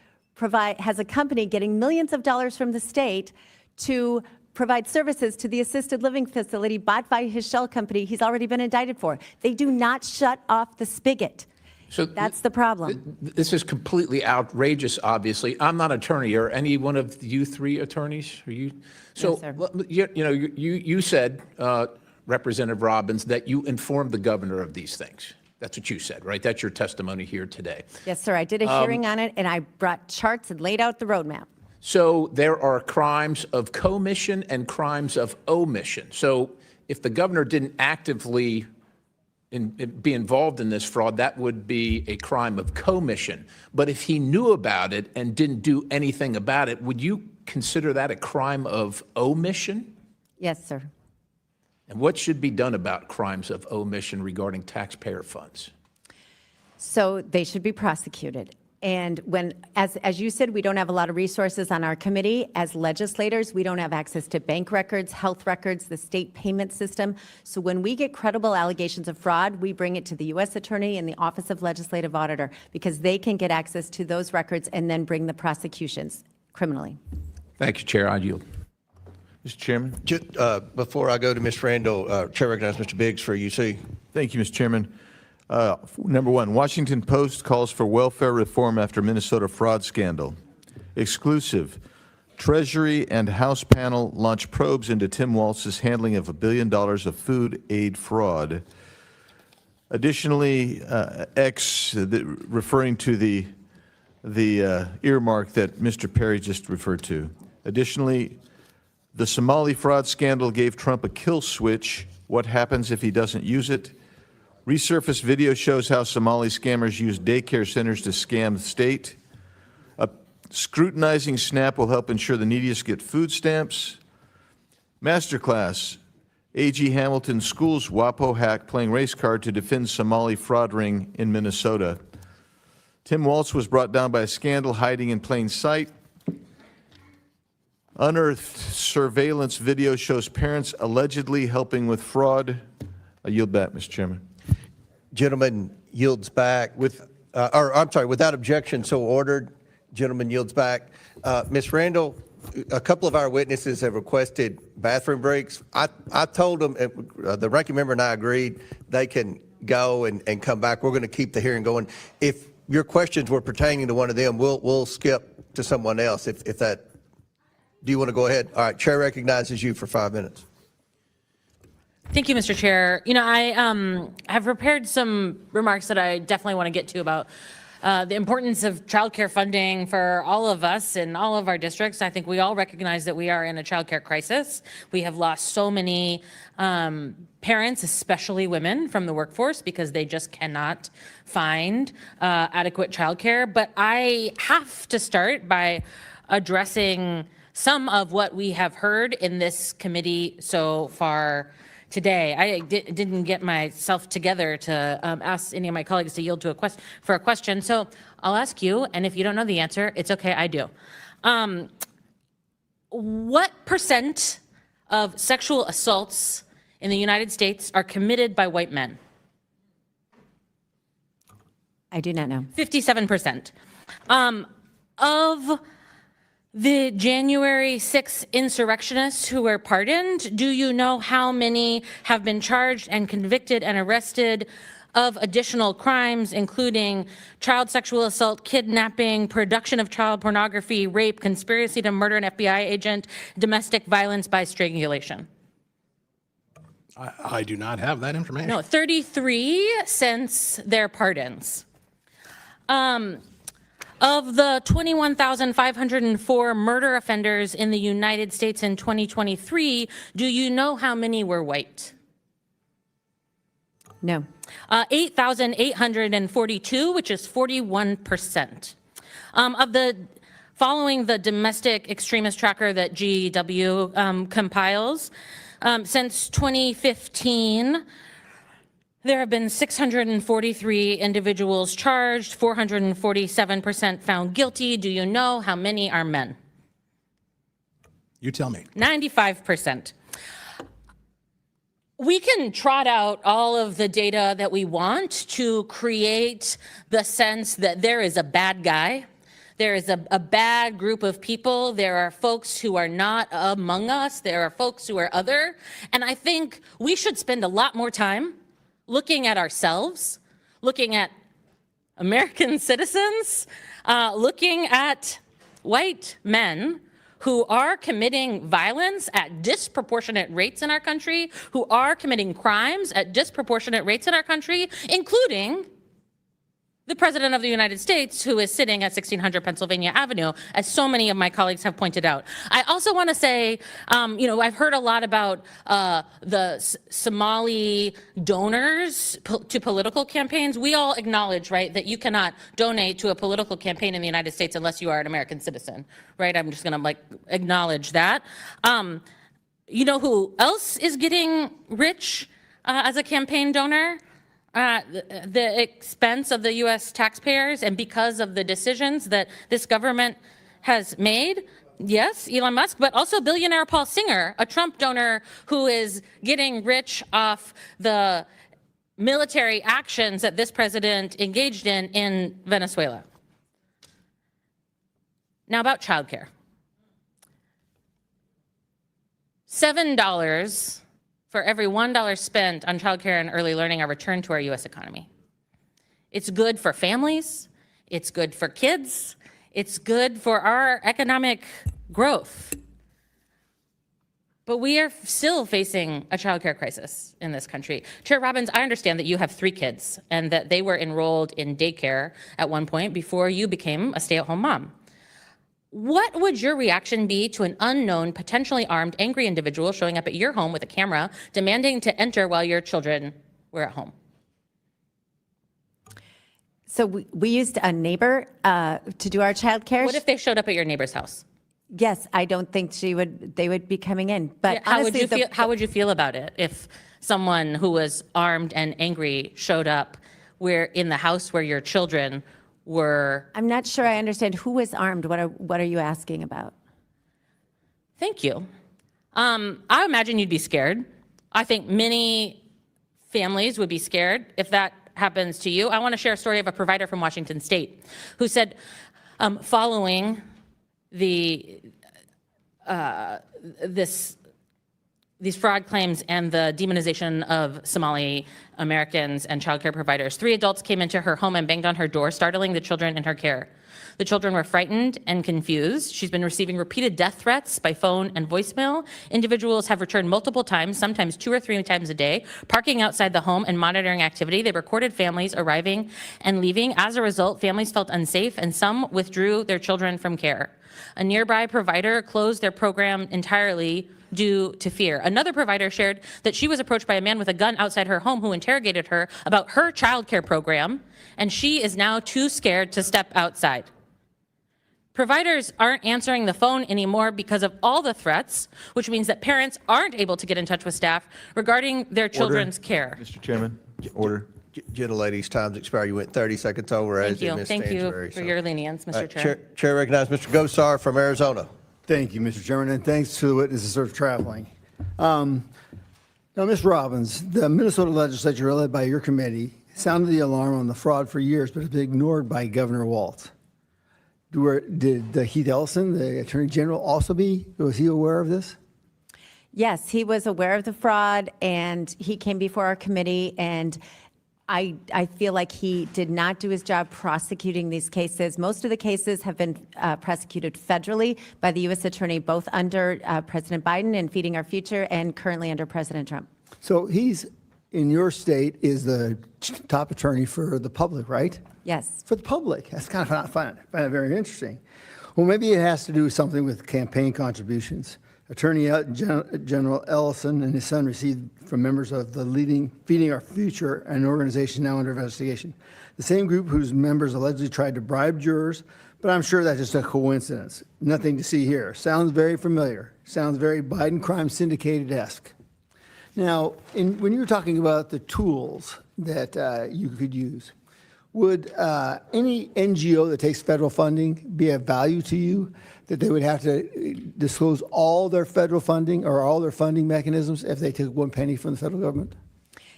has a company getting millions of dollars from the state to provide services to the assisted living facility bought by his shell company he's already been indicted for. They do not shut off the spigot. So That's the problem. this is completely outrageous, obviously. I'm not an attorney. Are any one of you three attorneys? Are you? So, sir. you said, Representative Robbins, that you informed the governor of these things. That's what you said, right? That's your testimony here today. Yes, sir. I did a hearing on it, and I brought charts and laid out the roadmap. So there are crimes of commission and crimes of omission. So if the governor didn't actively be involved in this fraud, that would be a crime of commission. But if he knew about it and didn't do anything about it, would you consider that a crime of omission? Yes, sir. And what should be done about crimes of omission regarding taxpayer funds? So they should be prosecuted. And when, as you said, we don't have a lot of resources on our committee. As legislators, we don't have access to bank records, health records, the state payment system. So when we get credible allegations of fraud, we bring it to the U.S. Attorney and the Office of Legislative Auditor because they can get access to those records and then bring the prosecutions criminally. Thank you, Chair. I yield. Mr. Chairman. Before I go to Ms. Randall, Chair recognizes Mr. Biggs for UC. Thank you, Mr. Chairman. Number one, Washington Post calls for welfare reform after Minnesota fraud scandal. Exclusive. Treasury and House panel launch probes into Tim Walz's handling of $1 billion of food aid fraud. Additionally, referring to the earmark that Mr. Perry just referred to. Additionally, the Somali fraud scandal gave Trump a kill switch. What happens if he doesn't use it? Resurfaced video shows how Somali scammers use daycare centers to scam the state. Scrutinizing SNAP will help ensure the neediest get food stamps. Masterclass. A.G. Hamilton schools WAPO hack playing race card to defend Somali fraud ring in Minnesota. Tim Walz was brought down by a scandal hiding in plain sight. Unearthed surveillance video shows parents allegedly helping with fraud. I yield back, Mr. Chairman. Gentleman yields back without objection, so ordered. Gentleman yields back. Ms. Randall, a couple of our witnesses have requested bathroom breaks. I told them, the ranking member and I agreed, they can go and come back. We're going to keep the hearing going. If your questions were pertaining to one of them, we'll skip to someone else. If that, do you want to go ahead? All right, Chair recognizes you for 5 minutes. Thank you, Mr. Chair. You know, I have prepared some remarks that I definitely want to get to about the importance of childcare funding for all of us in all of our districts. I think we all recognize that we are in a childcare crisis. We have lost so many parents, especially women, from the workforce because they just cannot find adequate childcare. But I have to start by addressing some of what we have heard in this committee so far today. I didn't get myself together to ask any of my colleagues to yield to a question. So I'll ask you, and if you don't know the answer, it's okay, I do. What % of sexual assaults in the United States are committed by white men? I do not know. 57%. Of the January 6th insurrectionists who were pardoned, do you know how many have been charged and convicted and arrested of additional crimes, including child sexual assault, kidnapping, production of child pornography, rape, conspiracy to murder an FBI agent, domestic violence by strangulation? I do not have that information. No, 33 since their pardons. Of the 21,504 murder offenders in the United States in 2023, do you know how many were white? No. 8,842, which is 41%. Following the domestic extremist tracker that GEW compiles, since 2015, there have been 643 individuals charged, 447% found guilty. Do you know how many are men? You tell me. 95%. We can trot out all of the data that we want to create the sense that there is a bad guy. There is a bad group of people. There are folks who are not among us. There are folks who are other. And I think we should spend a lot more time looking at ourselves, looking at American citizens looking at white men who are committing violence at disproportionate rates in our country, who are committing crimes at disproportionate rates in our country, including the President of the United States, who is sitting at 1600 Pennsylvania Avenue, as so many of my colleagues have pointed out. I also want to say, I've heard a lot about the Somali donors to political campaigns. We all acknowledge, right, that you cannot donate to a political campaign in the United States unless you are an American citizen, right? I'm just going to acknowledge that. You know who else is getting rich as a campaign donor? The expense of the U.S. taxpayers and because of the decisions that this government has made. Yes, Elon Musk, but also billionaire Paul Singer, a Trump donor who is getting rich off the military actions that this president engaged in Venezuela. Now about childcare. $7 for every $1 spent on childcare and early learning are returned to our U.S. economy. It's good for families, it's good for kids, it's good for our economic growth. But we are still facing a childcare crisis in this country. Chair Robbins, I understand that you have 3 kids and that they were enrolled in daycare at one point before you became a stay-at-home mom. What would your reaction be to an unknown, potentially armed, angry individual showing up at your home with a camera, demanding to enter while your children were at home? So we used a neighbor to do our childcare. What if they showed up at your neighbor's house? Yes, I don't think they would be coming in. But Yeah, honestly, how would you feel about it if someone who was armed and angry showed up in the house where your children were? I'm not sure I understand who was armed. What are you asking about? Thank you. I imagine you'd be scared. I think many families would be scared if that happens to you. I want to share a story of a provider from Washington State who said, following these fraud claims and the demonization of Somali Americans and childcare providers, 3 adults came into her home and banged on her door, startling the children in her care. The children were frightened and confused. She's been receiving repeated death threats by phone and voicemail. Individuals have returned multiple times, sometimes 2 or 3 times a day, parking outside the home and monitoring activity. They recorded families arriving and leaving. As a result, families felt unsafe and some withdrew their children from care. A nearby provider closed their program entirely due to fear. Another provider shared that she was approached by a man with a gun outside her home who interrogated her about her childcare program, and she is now too scared to step outside. Providers aren't answering the phone anymore because of all the threats, which means that parents aren't able to get in touch with staff regarding their children's care. Mr. Chairman, order. Gentlelady's time's expired. You went 30 seconds over. Thank you. Thank you for your lenience, Mr. Chair. Chair recognizes Mr. Gosar from Arizona. Thank you, Mr. Chairman, and thanks to the witnesses for traveling. Now, Ms. Robbins, the Minnesota legislature, led by your committee, sounded the alarm on the fraud for years, but it's been ignored by Governor Walz. Did Keith Ellison, the Attorney General, was he aware of this? Yes, he was aware of the fraud, and he came before our committee, and I feel like he did not do his job prosecuting these cases. Most of the cases have been prosecuted federally by the U.S. Attorney, both under President Biden and Feeding Our Future and currently under President Trump. So he's, in your state, is the top attorney for the public, right? Yes. For the public. That's kind of, I find it very interesting. Well, maybe it has to do something with campaign contributions. Attorney General Ellison and his son received from members of the leading Feeding Our Future, an organization now under investigation. The same group whose members allegedly tried to bribe jurors, but I'm sure that's just a coincidence. Nothing to see here. Sounds very familiar. Sounds very Biden crime syndicated-esque. Now, when you're talking about the tools that you could use, would any NGO that takes federal funding be of value to you, that they would have to disclose all their federal funding or all their funding mechanisms if they took 1 penny from the federal government?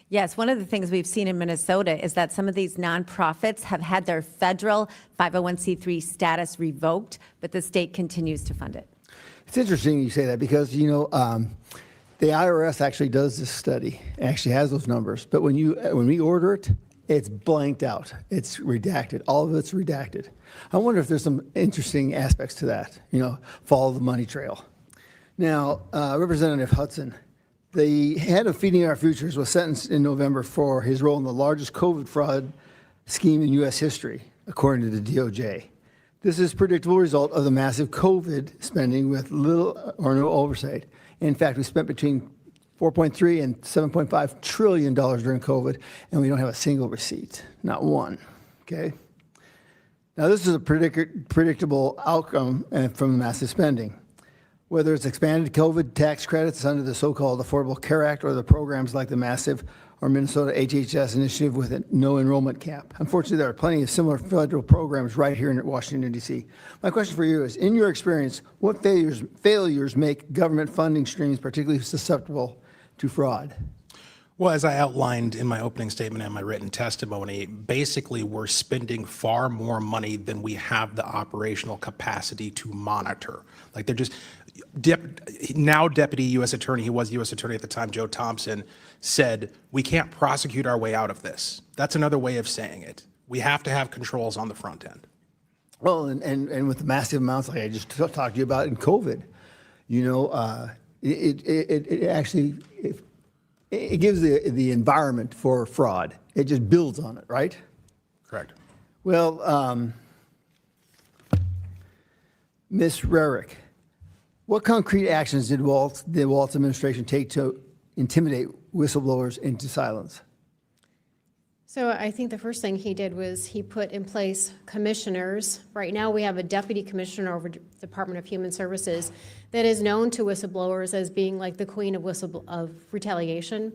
Yes, one of the things we've seen in Minnesota is that some of these nonprofits have had their federal 501c3 status revoked, but the state continues to fund it. It's interesting you say that because, the IRS actually does this study, actually has those numbers, but when we order it, It's blanked out. It's redacted. All of it's redacted. I wonder if there's some interesting aspects to that, follow the money trail. Now, Representative Hudson, the head of Feeding Our Futures was sentenced in November for his role in the largest COVID fraud scheme in U.S. history, according to the DOJ. This is a predictable result of the massive COVID spending with little or no oversight. In fact, we spent between $4.3 and $7.5 trillion during COVID, and we don't have a single receipt, not one. Okay. Now, this is a predictable outcome from the massive spending. Whether it's expanded COVID tax credits under the so-called Affordable Care Act or the programs like the massive or Minnesota HHS initiative with a no enrollment cap. Unfortunately, there are plenty of similar federal programs right here in Washington, D.C. My question for you is, in your experience, what failures make government funding streams particularly susceptible to fraud? Well, as I outlined in my opening statement and my written testimony, basically we're spending far more money than we have the operational capacity to monitor. Like they're just, now Deputy U.S. Attorney, he was U.S. Attorney at the time, Joe Thompson, said, we can't prosecute our way out of this. That's another way of saying it. We have to have controls on the front end. Well, and with the massive amounts like I just talked to you about in COVID, it actually, it gives the environment for fraud. It just builds on it, right? Correct. Well, Ms. Rarick, what concrete actions did the Walz administration take to intimidate whistleblowers into silence? So I think the first thing he did was he put in place commissioners. Right now, we have a deputy commissioner over Department of Human Services that is known to whistleblowers as being like the queen of retaliation.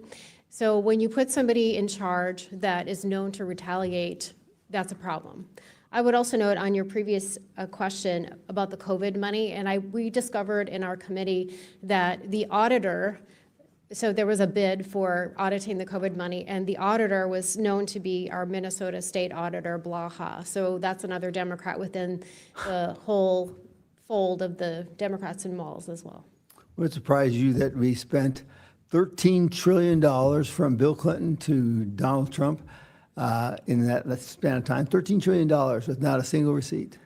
So when you put somebody in charge that is known to retaliate, that's a problem. I would also note on your previous question about the COVID money, and we discovered in our committee that the auditor, so there was a bid for auditing the COVID money, and the auditor was known to be our Minnesota State Auditor, Blaha. So that's another Democrat within the whole fold of the Democrats in malls as well. Would it surprise you that we spent $13 trillion from Bill Clinton to Donald Trump in that span of time? $13 trillion with not a single receipt.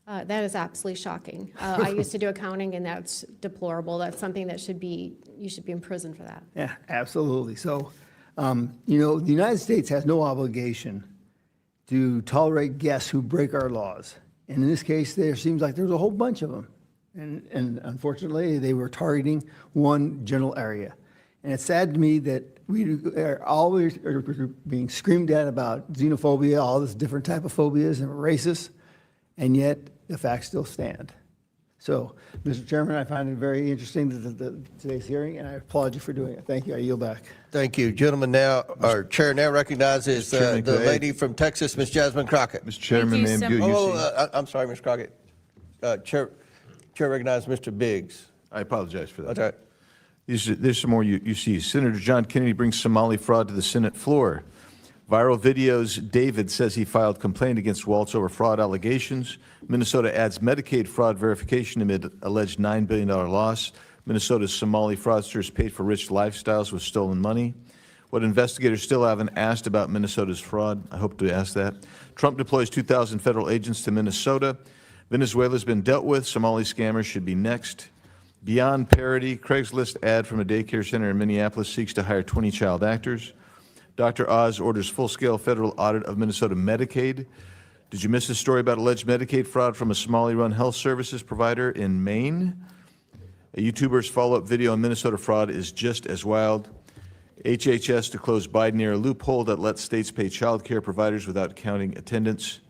That is absolutely shocking. I used to do accounting, and that's deplorable. That's something that you should be in prison for that. Yeah, absolutely. So, the United States has no obligation to tolerate guests who break our laws. And in this case, there seems like there's a whole bunch of them. And unfortunately, they were targeting one general area. And it's sad to me that we are always being screamed at about xenophobia, all this different type of phobias and racist, and yet the facts still stand. So, Mr. Chairman, I find it very interesting today's hearing, and I applaud you for doing it. Thank you. I yield back. Thank you. Gentlemen, now, our chair now recognizes the lady from Texas, Ms. Jasmine Crockett. Mr. Chairman, may I Oh, I'm sorry, Ms. Crockett. Chair recognizes Mr. Biggs. I apologize for that. That's all right. There's some more you see. Senator John Kennedy brings Somali fraud to the Senate floor. Viral videos, David says he filed complaint against Walz over fraud allegations. Minnesota adds Medicaid fraud verification amid alleged $9 billion loss. Minnesota's Somali fraudsters paid for rich lifestyles with stolen money. What investigators still haven't asked about Minnesota's fraud, I hope to ask that. Trump deploys 2,000 federal agents to Minnesota. Venezuela's been dealt with. Somali scammers should be next. Beyond parody, Craigslist ad from a daycare center in Minneapolis seeks to hire 20 child actors. Dr. Oz orders full-scale federal audit of Minnesota Medicaid. Did you miss the story about alleged Medicaid fraud from a Somali-run health services provider in Maine? A YouTuber's follow-up video on Minnesota fraud is just as wild. HHS to close Biden-era loophole that lets states pay child care providers without counting attendance.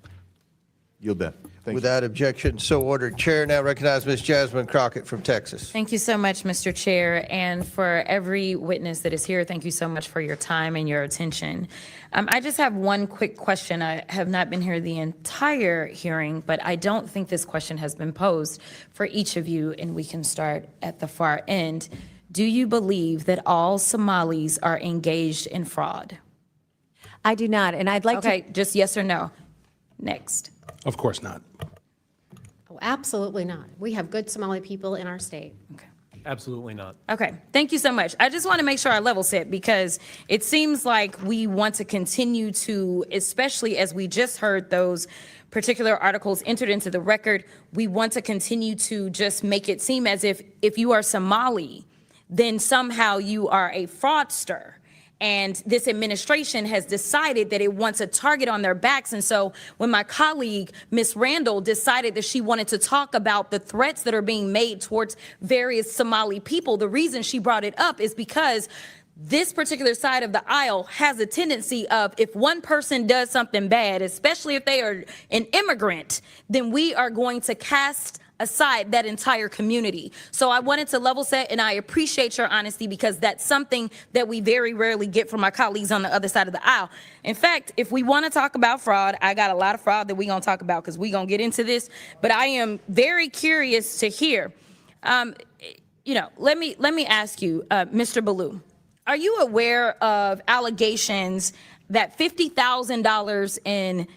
Yield back. Thank Without objection, so ordered. Chair now recognizes Ms. Jasmine Crockett from Texas. Thank you so much, Mr. Chair, and for every witness that is here, thank you so much for your time and your attention. I just have one quick question. I have not been here the entire hearing, but I don't think this question has been posed for each of you, and we can start at the far end. Do you believe that all Somalis are engaged in fraud? I do not, and I'd like to... Okay, just yes or no. Next. Of course not. Oh, absolutely not. We have good Somali people in our state. Okay. Absolutely not. Okay, thank you so much. I just want to make sure I level set because it seems like we want to continue to, especially as we just heard those particular articles entered into the record, we want to continue to just make it seem as if you are Somali, then somehow you are a fraudster. And this administration has decided that it wants a target on their backs. And so when my colleague, Ms. Randall, decided that she wanted to talk about the threats that are being made towards various Somali people, the reason she brought it up is because this particular side of the aisle has a tendency of if one person does something bad, especially if they are an immigrant, then we are going to cast aside that entire community. So I wanted to level set, and I appreciate your honesty because that's something that we very rarely get from my colleagues on the other side of the aisle. In fact, if we want to talk about fraud, I got a lot of fraud that we're going to talk about because we're going to get into this, but I am very curious to hear, let me ask you, Mr. Ballou, are you aware of allegations that $50,000 in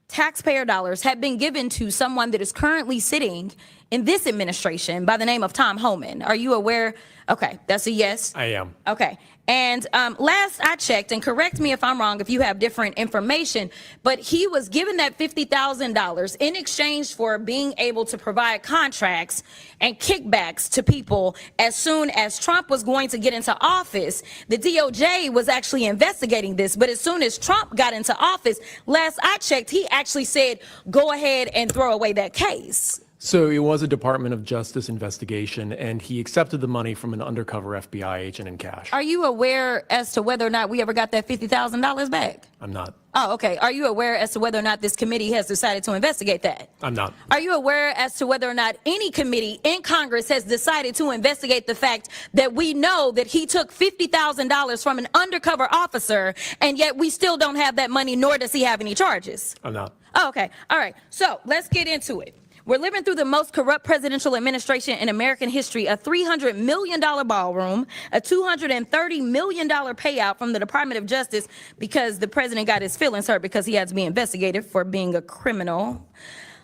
taxpayer dollars have been given to someone that is currently sitting in this administration by the name of Tom Homan? Are you aware? Okay, that's a yes. I am. Okay. And last I checked, and correct me if I'm wrong if you have different information, but he was given that $50,000 in exchange for being able to provide contracts and kickbacks to people as soon as Trump was going to get into office. The DOJ was actually investigating this, but as soon as Trump got into office, last I checked, he actually said, go ahead and throw away that case. So it was a Department of Justice investigation, and he accepted the money from an undercover FBI agent in cash. Are you aware as to whether or not we ever got that $50,000 back? I'm not. Oh, okay. Are you aware as to whether or not this committee has decided to investigate that? I'm not. Are you aware as to whether or not any committee in Congress has decided to investigate the fact that we know that he took $50,000 from an undercover officer, and yet we still don't have that money, nor does he have any charges? I'm not. Oh, okay. All right. So let's get into it. We're living through the most corrupt presidential administration in American history, a $300 million ballroom, a $230 million payout from the Department of Justice because the president got his feelings hurt because he had to be investigated for being a criminal.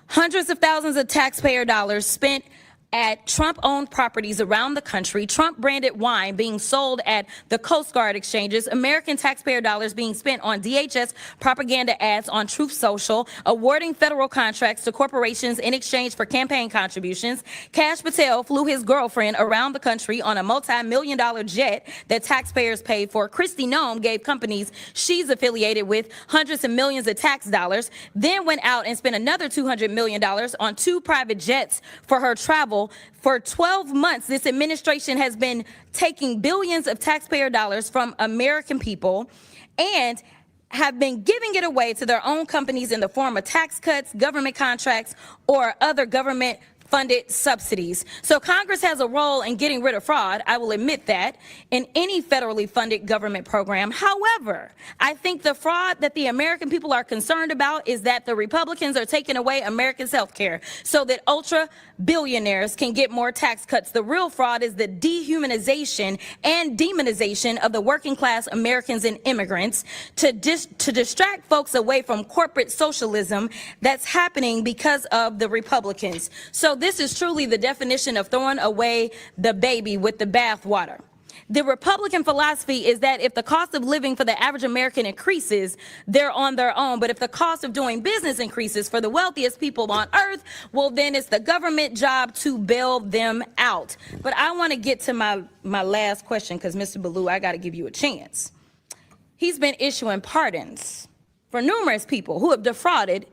Hundreds of thousands of taxpayer dollars spent at Trump-owned properties around the country, Trump-branded wine being sold at the Coast Guard exchanges, American taxpayer dollars being spent on DHS propaganda ads on Truth Social, awarding federal contracts to corporations in exchange for campaign contributions. Kash Patel flew his girlfriend around the country on a multi-million-dollar jet that taxpayers paid for. Kristi Noem gave companies she's affiliated with hundreds of millions of tax dollars, then went out and spent another $200 million on 2 private jets for her travel. For 12 months, this administration has been taking billions of taxpayer dollars from American people and have been giving it away to their own companies in the form of tax cuts, government contracts, or other government funded subsidies. So Congress has a role in getting rid of fraud, I will admit that, in any federally funded government program. However, I think the fraud that the American people are concerned about is that the Republicans are taking away Americans' health care so that ultra billionaires can get more tax cuts. The real fraud is the dehumanization and demonization of the working class Americans and immigrants to distract folks away from corporate socialism that's happening because of the Republicans. So this is truly the definition of throwing away the baby with the bathwater. The Republican philosophy is that if the cost of living for the average American increases, they're on their own. But if the cost of doing business increases for the wealthiest people on earth, well, then it's the government job to bail them out. But I want to get to my last question because, Mr. Ballou, I got to give you a chance. He's been issuing pardons for numerous people who have defrauded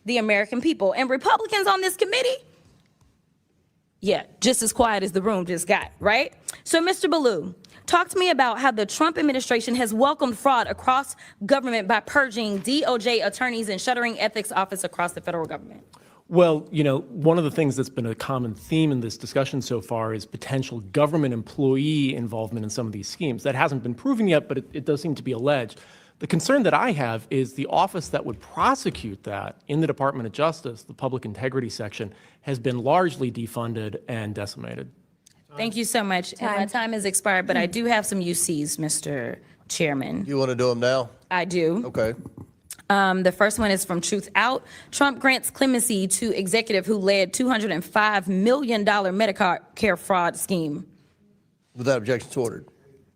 the American people. And Republicans on this committee, yeah, just as quiet as the room just got, right? So, Mr. Ballou, talk to me about how the Trump administration has welcomed fraud across government by purging DOJ attorneys and shuttering ethics office across the federal government. Well, one of the things that's been a common theme in this discussion so far is potential government employee involvement in some of these schemes. That hasn't been proven yet, but it does seem to be alleged. The concern that I have is the office that would prosecute that in the Department of Justice, the Public Integrity Section, has been largely defunded and decimated. Thank you so much. And my time has expired, but I do have some UCs, Mr. Chairman. You want to do them now? I do. Okay. The first one is from Truth Out. Trump grants clemency to executive who led $205 million Medicare fraud scheme. Without objection, it's ordered.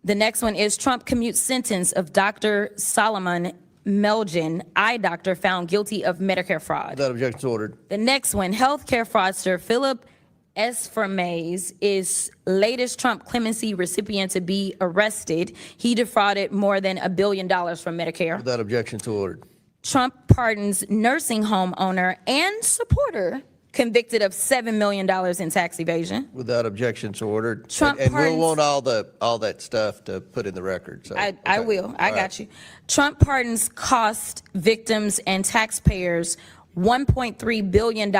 The next one is Trump commutes sentence of Dr. Solomon Melgen, eye doctor, found guilty of Medicare fraud. Without objection, it's ordered. The next one, healthcare fraudster Philip Esformaze is latest Trump clemency recipient to be arrested. He defrauded more than $1 billion from Medicare. Without objection, it's ordered. Trump pardons nursing home owner and supporter convicted of $7 million in tax evasion. Without objection, it's ordered. Trump and we'll pardons- want all that stuff to put in the record. So, I will. I got you. Trump pardons cost victims and taxpayers $1.3 billion,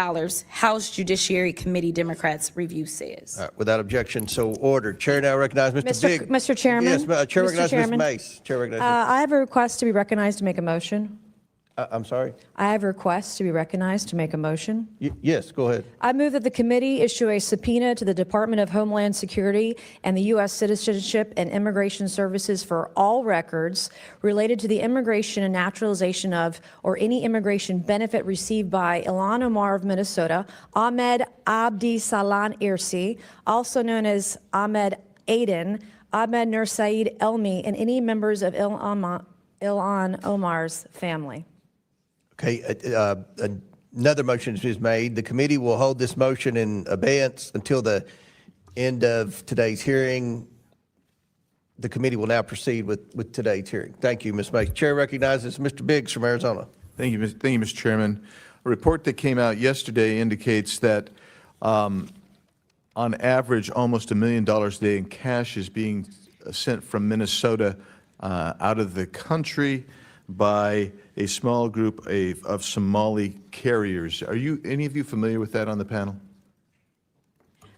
House Judiciary Committee Democrats review says. All right, without objection, so ordered. Chair now recognizes Mr. Biggs. Mr. Chairman? Yes, Chair Mr. recognizes Ms. Chairman? Mace. Chair recognizes. I have a request to be recognized to make a motion. I'm sorry? I have a request to be recognized to make a motion. Yes, go ahead. I move that the committee issue a subpoena to the Department of Homeland Security and the U.S. Citizenship and Immigration Services for all records related to the immigration and naturalization of or any immigration benefit received by Ilhan Omar of Minnesota, Ahmed Abdi Salan Irsi, also known as Ahmed Aden, Ahmed Nur Saeed Elmi, and any members of Ilhan Omar's family. Okay, another motion is made. The committee will hold this motion in abeyance until the end of today's hearing. The committee will now proceed with today's hearing. Thank you, Ms. Mace. Chair recognizes Mr. Biggs from Arizona. Thank you, Mr. Chairman. A report that came out yesterday indicates that on average, almost $1 million a day in cash is being sent from Minnesota out of the country by a small group of Somali carriers. Are any of you familiar with that on the panel?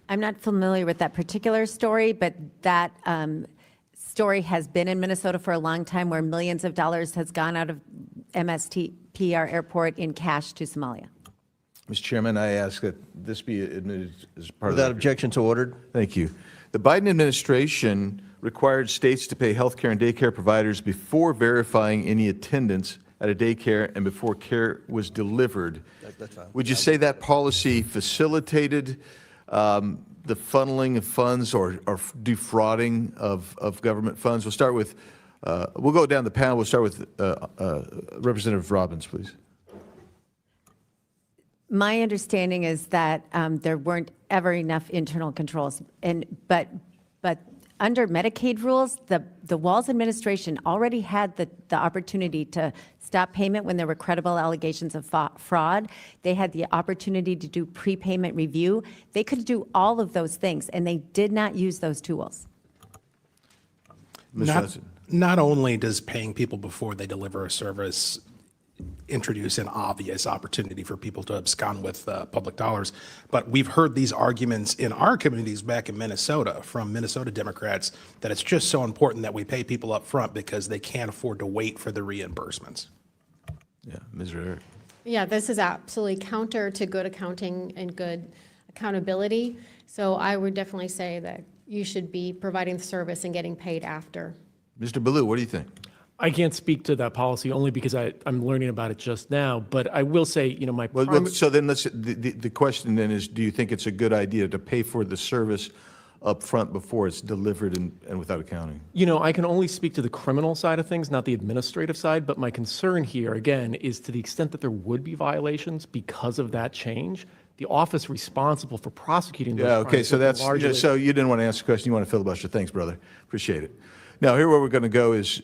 I'm not familiar with that particular story, but that story has been in Minnesota for a long time, where millions of dollars has gone out of MSTP, our airport, in cash to Somalia. Mr. Chairman, I ask that this be admitted as part of Without objection, so ordered. Thank you. The Biden administration required states to pay health care and daycare providers before verifying any attendance at a daycare and before care was delivered. That's fine. Would you say that policy facilitated the funneling of funds or defrauding of government funds? We'll start with, we'll go down the panel. We'll start with Representative Robbins, please. My understanding is that there weren't ever enough internal controls, but under Medicaid rules, the Walz administration already had the opportunity to stop payment when there were credible allegations of fraud. They had the opportunity to do prepayment review. They could do all of those things, and they did not use those tools. Not only does paying people before they deliver a service introduce an obvious opportunity for people to abscond with public dollars, but we've heard these arguments in our communities back in Minnesota from Minnesota Democrats that it's just so important that we pay people up front because they can't afford to wait for the reimbursements. Yeah, Ms. Rarick. Yeah, this is absolutely counter to good accounting and good accountability. So I would definitely say that you should be providing the service and getting paid after. Mr. Ballou, what do you think? I can't speak to that policy only because I'm learning about it just now, but I will say, you know, So then the question then is, do you think it's a good idea to pay for the service up front before it's delivered and without accounting? You know, I can only speak to the criminal side of things, not the administrative side, but my concern here, again, is to the extent that there would be violations because of that change, the office responsible for prosecuting those crimes. Okay, so would that's, largely- so you didn't want to answer the question, you want to filibuster. Thanks, brother. Appreciate it. Now, here where we're going to go is,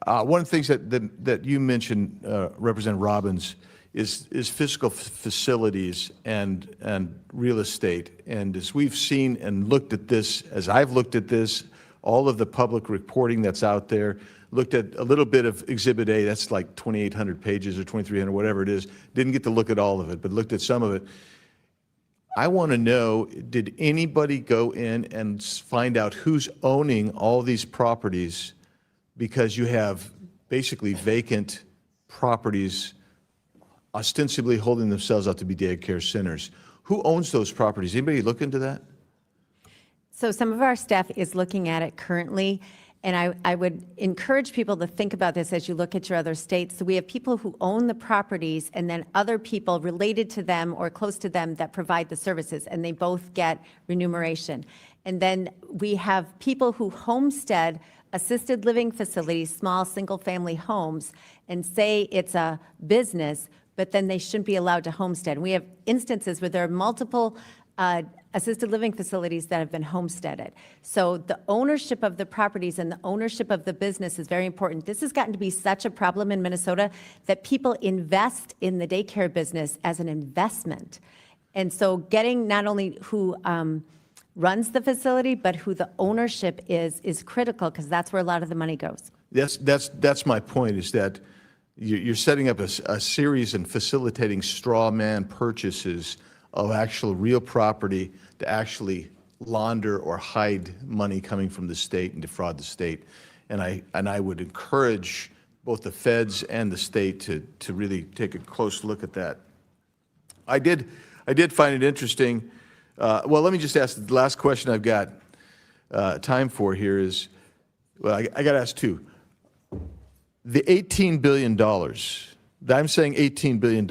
one of the things that you mentioned, Representative Robbins, is fiscal facilities and real estate. And as we've seen and looked at this, as I've looked at this, all of the public reporting that's out there, looked at a little bit of Exhibit A, that's like 2,800 pages or 2,300, whatever it is. Didn't get to look at all of it, but looked at some of it. I want to know, did anybody go in and find out who's owning all these properties? Because you have basically vacant properties ostensibly holding themselves out to be daycare centers. Who owns those properties? Anybody look into that? So some of our staff is looking at it currently, and I would encourage people to think about this as you look at your other states. So we have people who own the properties and then other people related to them or close to them that provide the services, and they both get remuneration. And then we have people who homestead assisted living facilities, small single-family homes, and say it's a business, but then they shouldn't be allowed to homestead. We have instances where there are multiple assisted living facilities that have been homesteaded. So the ownership of the properties and the ownership of the business is very important. This has gotten to be such a problem in Minnesota that people invest in the daycare business as an investment. And so getting not only who runs the facility, but who the ownership is critical, because that's where a lot of the money goes. That's my point, is that you're setting up a series and facilitating straw man purchases of actual real property to actually launder or hide money coming from the state and defraud the state. And I would encourage both the feds and the state to really take a close look at that. I did find it interesting. Well, let me just ask the last question I've got time for here is, well, I got to ask two. The $18 billion, I'm saying $18 billion,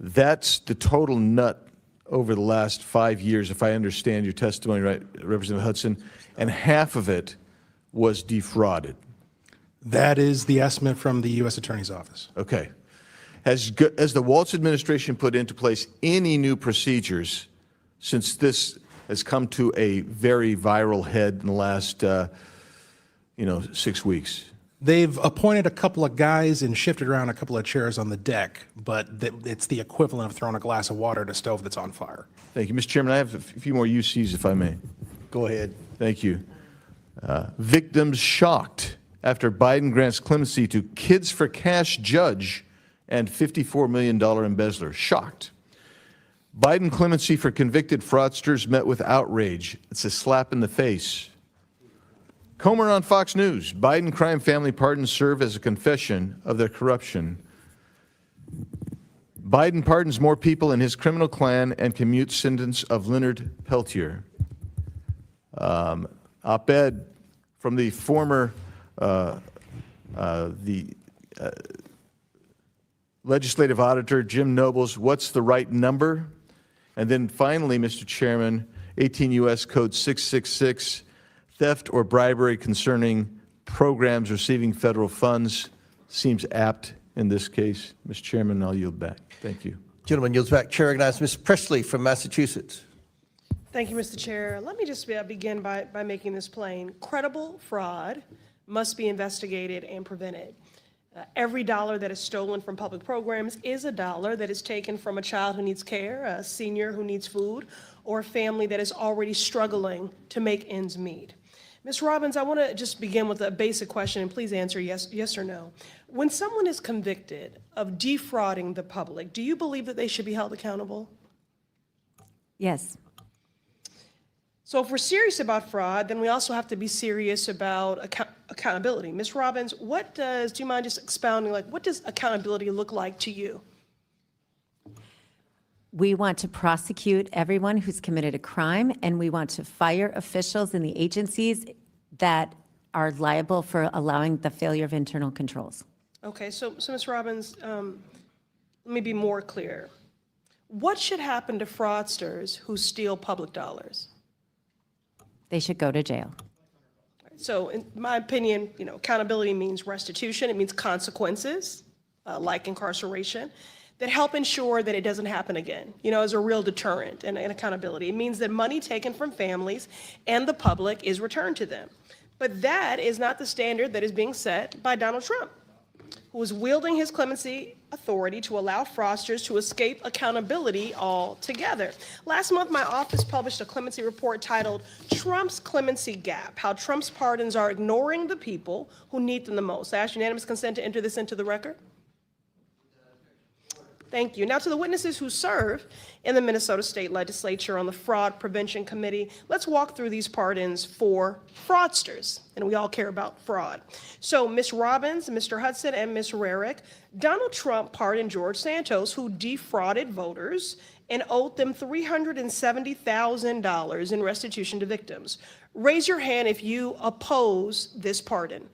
that's the total nut over the last 5 years, if I understand your testimony right, Representative Hudson, and half of it was defrauded. That is the estimate from the U.S. Attorney's Office. Okay. Has the Walz administration put into place any new procedures since this has come to a very viral head in the last, 6 weeks? They've appointed a couple of guys and shifted around a couple of chairs on the deck, but it's the equivalent of throwing a glass of water at a stove that's on fire. Thank you. Mr. Chairman, I have a few more UCs, if I may. Go ahead. Thank you. Victims shocked after Biden grants clemency to Kids for Cash judge and $54 million embezzler. Shocked. Biden clemency for convicted fraudsters met with outrage. It's a slap in the face. Comer on Fox News. Biden crime family pardons serve as a confession of their corruption. Biden pardons more people in his criminal clan and commutes sentence of Leonard Peltier. Op-ed from the former legislative auditor, Jim Nobles, what's the right number? And then finally, Mr. Chairman, 18 U.S. Code 666, theft or bribery concerning programs receiving federal funds seems apt in this case. Mr. Chairman, I'll yield back. Thank you. Gentleman yields back. Chair recognizes Ms. Presley from Massachusetts. Thank you, Mr. Chair. Let me just begin by making this plain. Credible fraud must be investigated and prevented. Every dollar that is stolen from public programs is a dollar that is taken from a child who needs care, a senior who needs food, or a family that is already struggling to make ends meet. Ms. Robbins, I want to just begin with a basic question, and please answer yes or no. When someone is convicted of defrauding the public, do you believe that they should be held accountable? Yes. So if we're serious about fraud, then we also have to be serious about accountability. Ms. Robbins, do you mind just expounding, what does accountability look like to you? We want to prosecute everyone who's committed a crime, and we want to fire officials in the agencies that are liable for allowing the failure of internal controls. Okay, so Ms. Robbins, let me be more clear. What should happen to fraudsters who steal public dollars? They should go to jail. So in my opinion, accountability means restitution. It means consequences, like incarceration, that help ensure that it doesn't happen again, as a real deterrent and accountability. It means that money taken from families and the public is returned to them. But that is not the standard that is being set by Donald Trump, who is wielding his clemency authority to allow fraudsters to escape accountability altogether. Last month, my office published a clemency report titled Trump's Clemency Gap, How Trump's Pardons Are Ignoring the People Who Need Them the Most. I ask unanimous consent to enter this into the record. Thank you. Now to the witnesses who serve in the Minnesota State Legislature on the Fraud Prevention Committee, let's walk through these pardons for fraudsters, and we all care about fraud. So Ms. Robbins, Mr. Hudson, and Ms. Rarick, Donald Trump pardoned George Santos, who defrauded voters and owed them $370,000 in restitution to victims. Raise your hand if you oppose this pardon.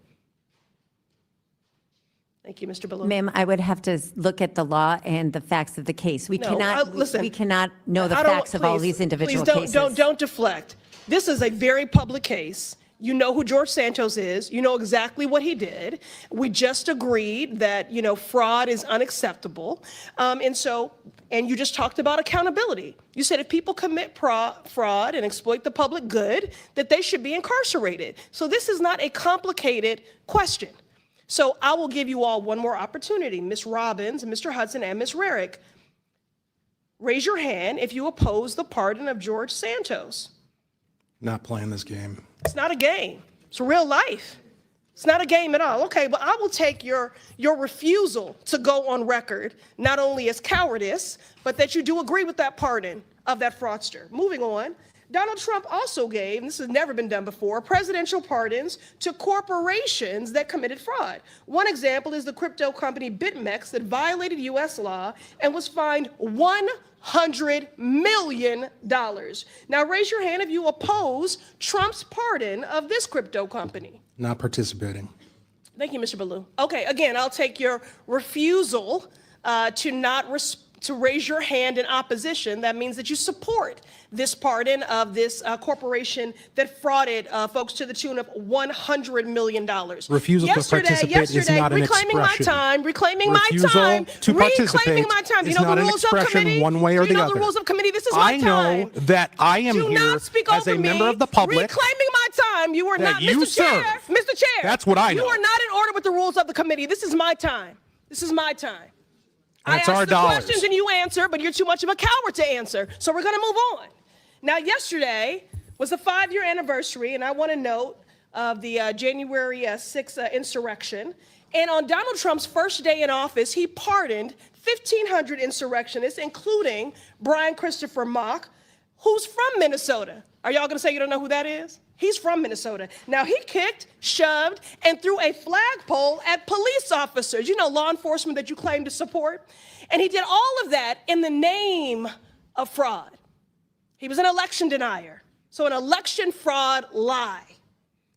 Thank you, Mr. Baloo. Ma'am, I would have to look at the law and the facts of the case. We No, cannot, listen, we cannot know the I don't- facts of all please- these individual please cases. don't deflect. This is a very public case. You know who George Santos is. You know exactly what he did. We just agreed that, fraud is unacceptable. And you just talked about accountability. You said if people commit fraud and exploit the public good, that they should be incarcerated. So this is not a complicated question. So I will give you all one more opportunity. Ms. Robbins, Mr. Hudson, and Ms. Rarick, raise your hand if you oppose the pardon of George Santos. Not playing this game. It's not a game. It's real life. It's not a game at all. Okay, but I will take your refusal to go on record, not only as cowardice, but that you do agree with that pardon of that fraudster. Moving on, Donald Trump also gave, and this has never been done before, presidential pardons to corporations that committed fraud. One example is the crypto company BitMEX that violated U.S. law and was fined $100 million. Now raise your hand if you oppose Trump's pardon of this crypto company. Not participating. Thank you, Mr. Baloo. Okay, again, I'll take your refusal to raise your hand in opposition. That means that you support this pardon of this corporation that frauded folks to the tune of $100 million. Refusal to participate is not an reclaiming my expression. time, reclaiming Refusal my time, to participate reclaiming my time. is not an expression one way or the Do you know other. the rules of committee? This is my I time. know that I am Do here not speak as a over member me. of the public. Reclaiming my time. You are that not, you Mr. Chair. serve. Mr. Chair. That's what I know. You are not in order with the rules of the committee. This is my time. This is my time. And it's I our ask the dollars. questions and you answer, but you're too much of a coward to answer. So we're going to move on. Now, yesterday was the 5-year anniversary, and I want to note of the January 6th insurrection. And on Donald Trump's first day in office, he pardoned 1,500 insurrectionists, including Brian Christopher Mock, who's from Minnesota. Are y'all going to say you don't know who that is? He's from Minnesota. Now, he kicked, shoved, and threw a flagpole at police officers, law enforcement that you claim to support. And he did all of that in the name of fraud. He was an election denier. So an election fraud lie.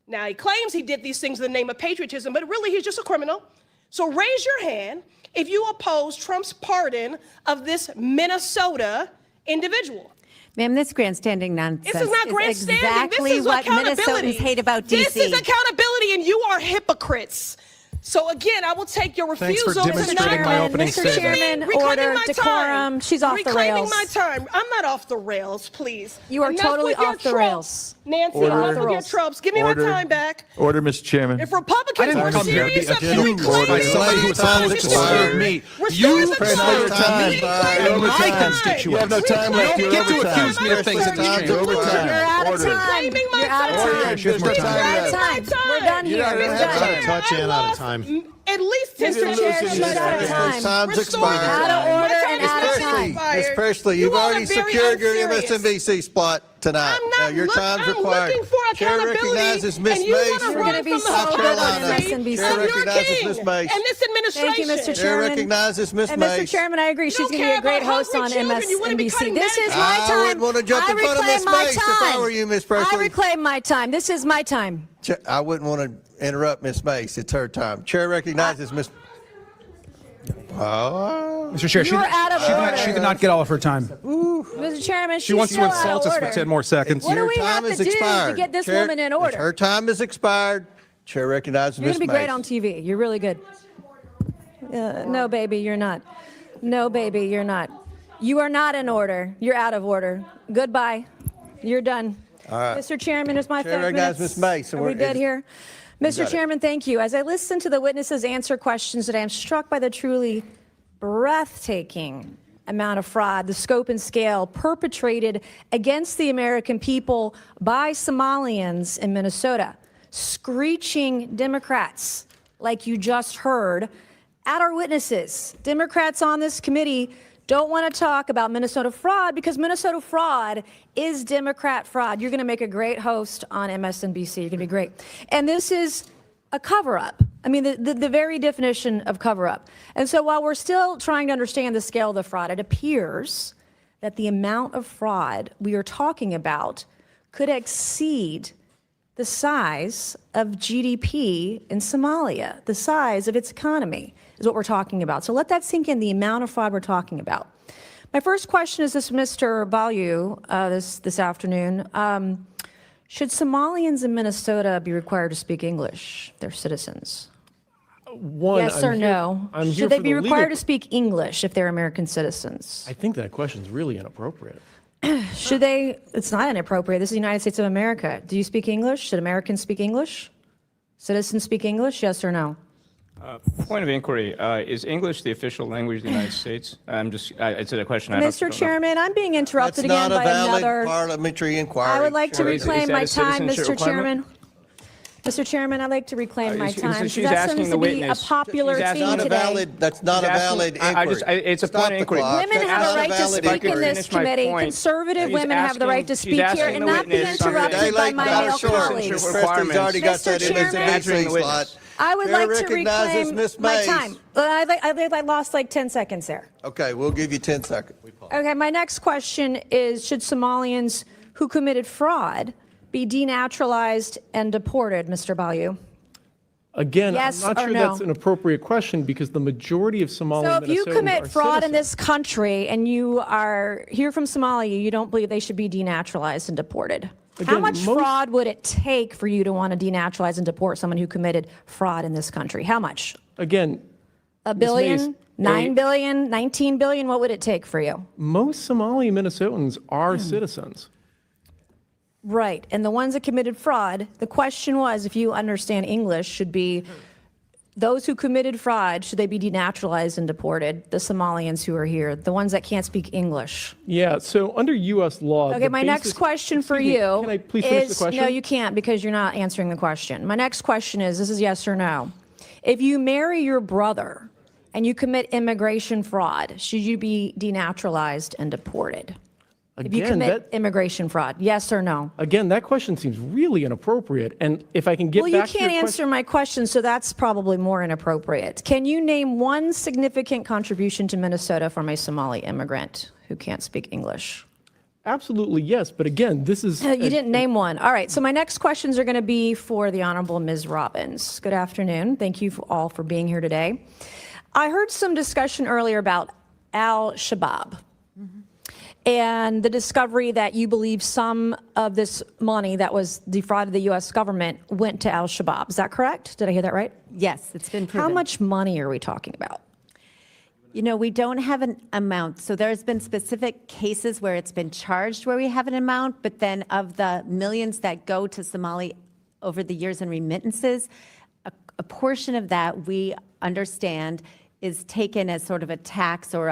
Now, he claims he did these things in the name of patriotism, but really he's just a criminal. So raise your hand if you oppose Trump's pardon of this Minnesota individual. Ma'am, this grandstanding nonsense This is not grandstanding. exactly This is what accountability. Minnesotans hate about D.C. This is accountability, and you are hypocrites. So again, I will take your Thanks for refusal to demonstrating my opening Mr. statement. Chairman, reclaiming order, my decorum. time. She's off the Reclaiming rails. my time. I'm not off the rails, please. You are Enough totally with your off the tropes. rails. Nancy, Order. enough with your tropes. Give me Order. my time back. Order, Mr. Chairman. If Republicans were come here to be serious about accused reclaiming by somebody who was supposed to serve me. You serve me. my constituents. You have no time left. You You're don't get to overtime. accuse me of things in Time's exchange. overtime. You're out of Order. time. Reclaiming my You're out of time. time. There's You're more time out of left. time. We're done here. You're out of We're time. done. Out of touch and out of time. At least 10 Mr. Chair, she's out of time. Time's expired. Out of order and out of Presley, time. Ms. Presley, you've You all already are very secured your unserious. MSNBC spot tonight. I'm not Your time's I'm required. looking for Chair accountability, recognizes Ms. and you Mays want to from You're run gonna be from the so South good on Carolina. MSNBC. Chair You're a recognizes king. Ms. Mays. And this administration. Thank you, Mr. Chair Chairman. recognizes Ms. And Mays. Mr. Chairman, I agree. She's don't going to be a care great about host on hungry children. You wouldn't be MSNBC. cutting This is that my I time. wouldn't want to jump I in front of reclaim Ms. my Mays if I time. were you, Ms. I Presley. reclaim my time. This is my time. I wouldn't want to interrupt Ms. Mays. It's her time. Chair recognizes Ms. Oh. Mr. Chair, You're out of order. she did not get all of her time. Mr. Chairman, She she's wants still to out insult of us order. for 10 more seconds. What do Your we have time to is do to expired. get this Chair- woman in order? Her time is expired. Chair recognizes You're Ms. going to Mays. be great on TV. You're really good. No, baby, you're not. No, baby, you're not. You are not in order. You're out of order. Goodbye. You're done. All right. Mr. Chairman, it's my Chair 5 recognizes minutes. Ms. Mays, so Are we we're- good here? got Mr. it. Chairman, thank you. As I listen to the witnesses answer questions that I am struck by the truly breathtaking amount of fraud, the scope and scale perpetrated against the American people by Somalians in Minnesota, screeching Democrats, like you just heard, at our witnesses. Democrats on this committee don't want to talk about Minnesota fraud because Minnesota fraud is Democrat fraud. You're going to make a great host on MSNBC. You're going to be great. And this is a cover-up. I mean, the very definition of cover-up. And so while we're still trying to understand the scale of the fraud, it appears that the amount of fraud we are talking about could exceed the size of GDP in Somalia, the size of its economy is what we're talking about. So let that sink in, the amount of fraud we're talking about. My first question is this, Mr. Balyu, this afternoon. Should Somalians in Minnesota be required to speak English, their citizens? Yes or no? Should they be required to speak English if they're American citizens? I think that question is really inappropriate. Should they? It's not inappropriate. This is the United States of America. Do you speak English? Should Americans speak English? Citizens speak English? Yes or no? Point of inquiry, is English the official language of the United States? It's a question I Mr. Chairman, I'm being interrupted again by another parliamentary inquiry. I would like to reclaim my time, Mr. requirement? Chairman. Mr. Chairman, I'd like to reclaim my time. she's That asking seems the to be a witness. popular She's theme asking- today. That's not a valid inquiry. It's a point of inquiry. Women have the right to speak in this committee. Conservative women have the right to speak here and not be interrupted by my male colleagues. Already got that Mr. MSNBC slot. I would Chair like to recognizes reclaim Ms. my Mays. time. I lost like 10 seconds there. Okay, we'll give you 10 seconds. Okay, my next question is, should Somalians who committed fraud be denaturalized and deported, Mr. Balyu? Again, Yes I'm not or sure no? that's an appropriate question because the majority of Somali So if you Minnesotans commit are fraud in citizens. this country and you are here from Somalia, you don't believe they should be denaturalized and deported? How Again, much fraud would it take for you to want to denaturalize and deport someone who committed fraud in this country? How much? Again, A Ms. billion? Mays, 9 billion? 19 billion? What would it take for you? most Somali Minnesotans are citizens. Right. And the ones that committed fraud, the question was, if you understand English, should be those who committed fraud, should they be denaturalized and deported? The Somalians who are here, the ones that can't speak English. Yeah, so under U.S. law. Okay, the my next basis- question for Excuse me, you Can I please finish the question? no, you can't because you're not answering the question. My next question is, this is yes or no. If you marry your brother and you commit immigration fraud, should you be denaturalized and deported? If you Again, commit immigration fraud, yes or no? Again, that question seems really inappropriate. And if I can get Well, you back to can't your answer my question, so that's probably more inappropriate. Can you name one significant contribution to Minnesota from a Somali immigrant who can't speak English? Absolutely, yes. But again, this is. You didn't name one. All right, so my next questions are going to be for the Honorable Ms. Robbins. Good afternoon. Thank you all for being here today. I heard some discussion earlier about al-Shabaab and the discovery that you believe some of this money that was defrauded the U.S. government went to al-Shabaab. Is that correct? Did I hear that right? Yes, it's been proven. How much money are we talking about? You know, we don't have an amount. So there's been specific cases where it's been charged where we have an amount, but then of the millions that go to Somali over the years in remittances, a portion of that we understand is taken as sort of a tax or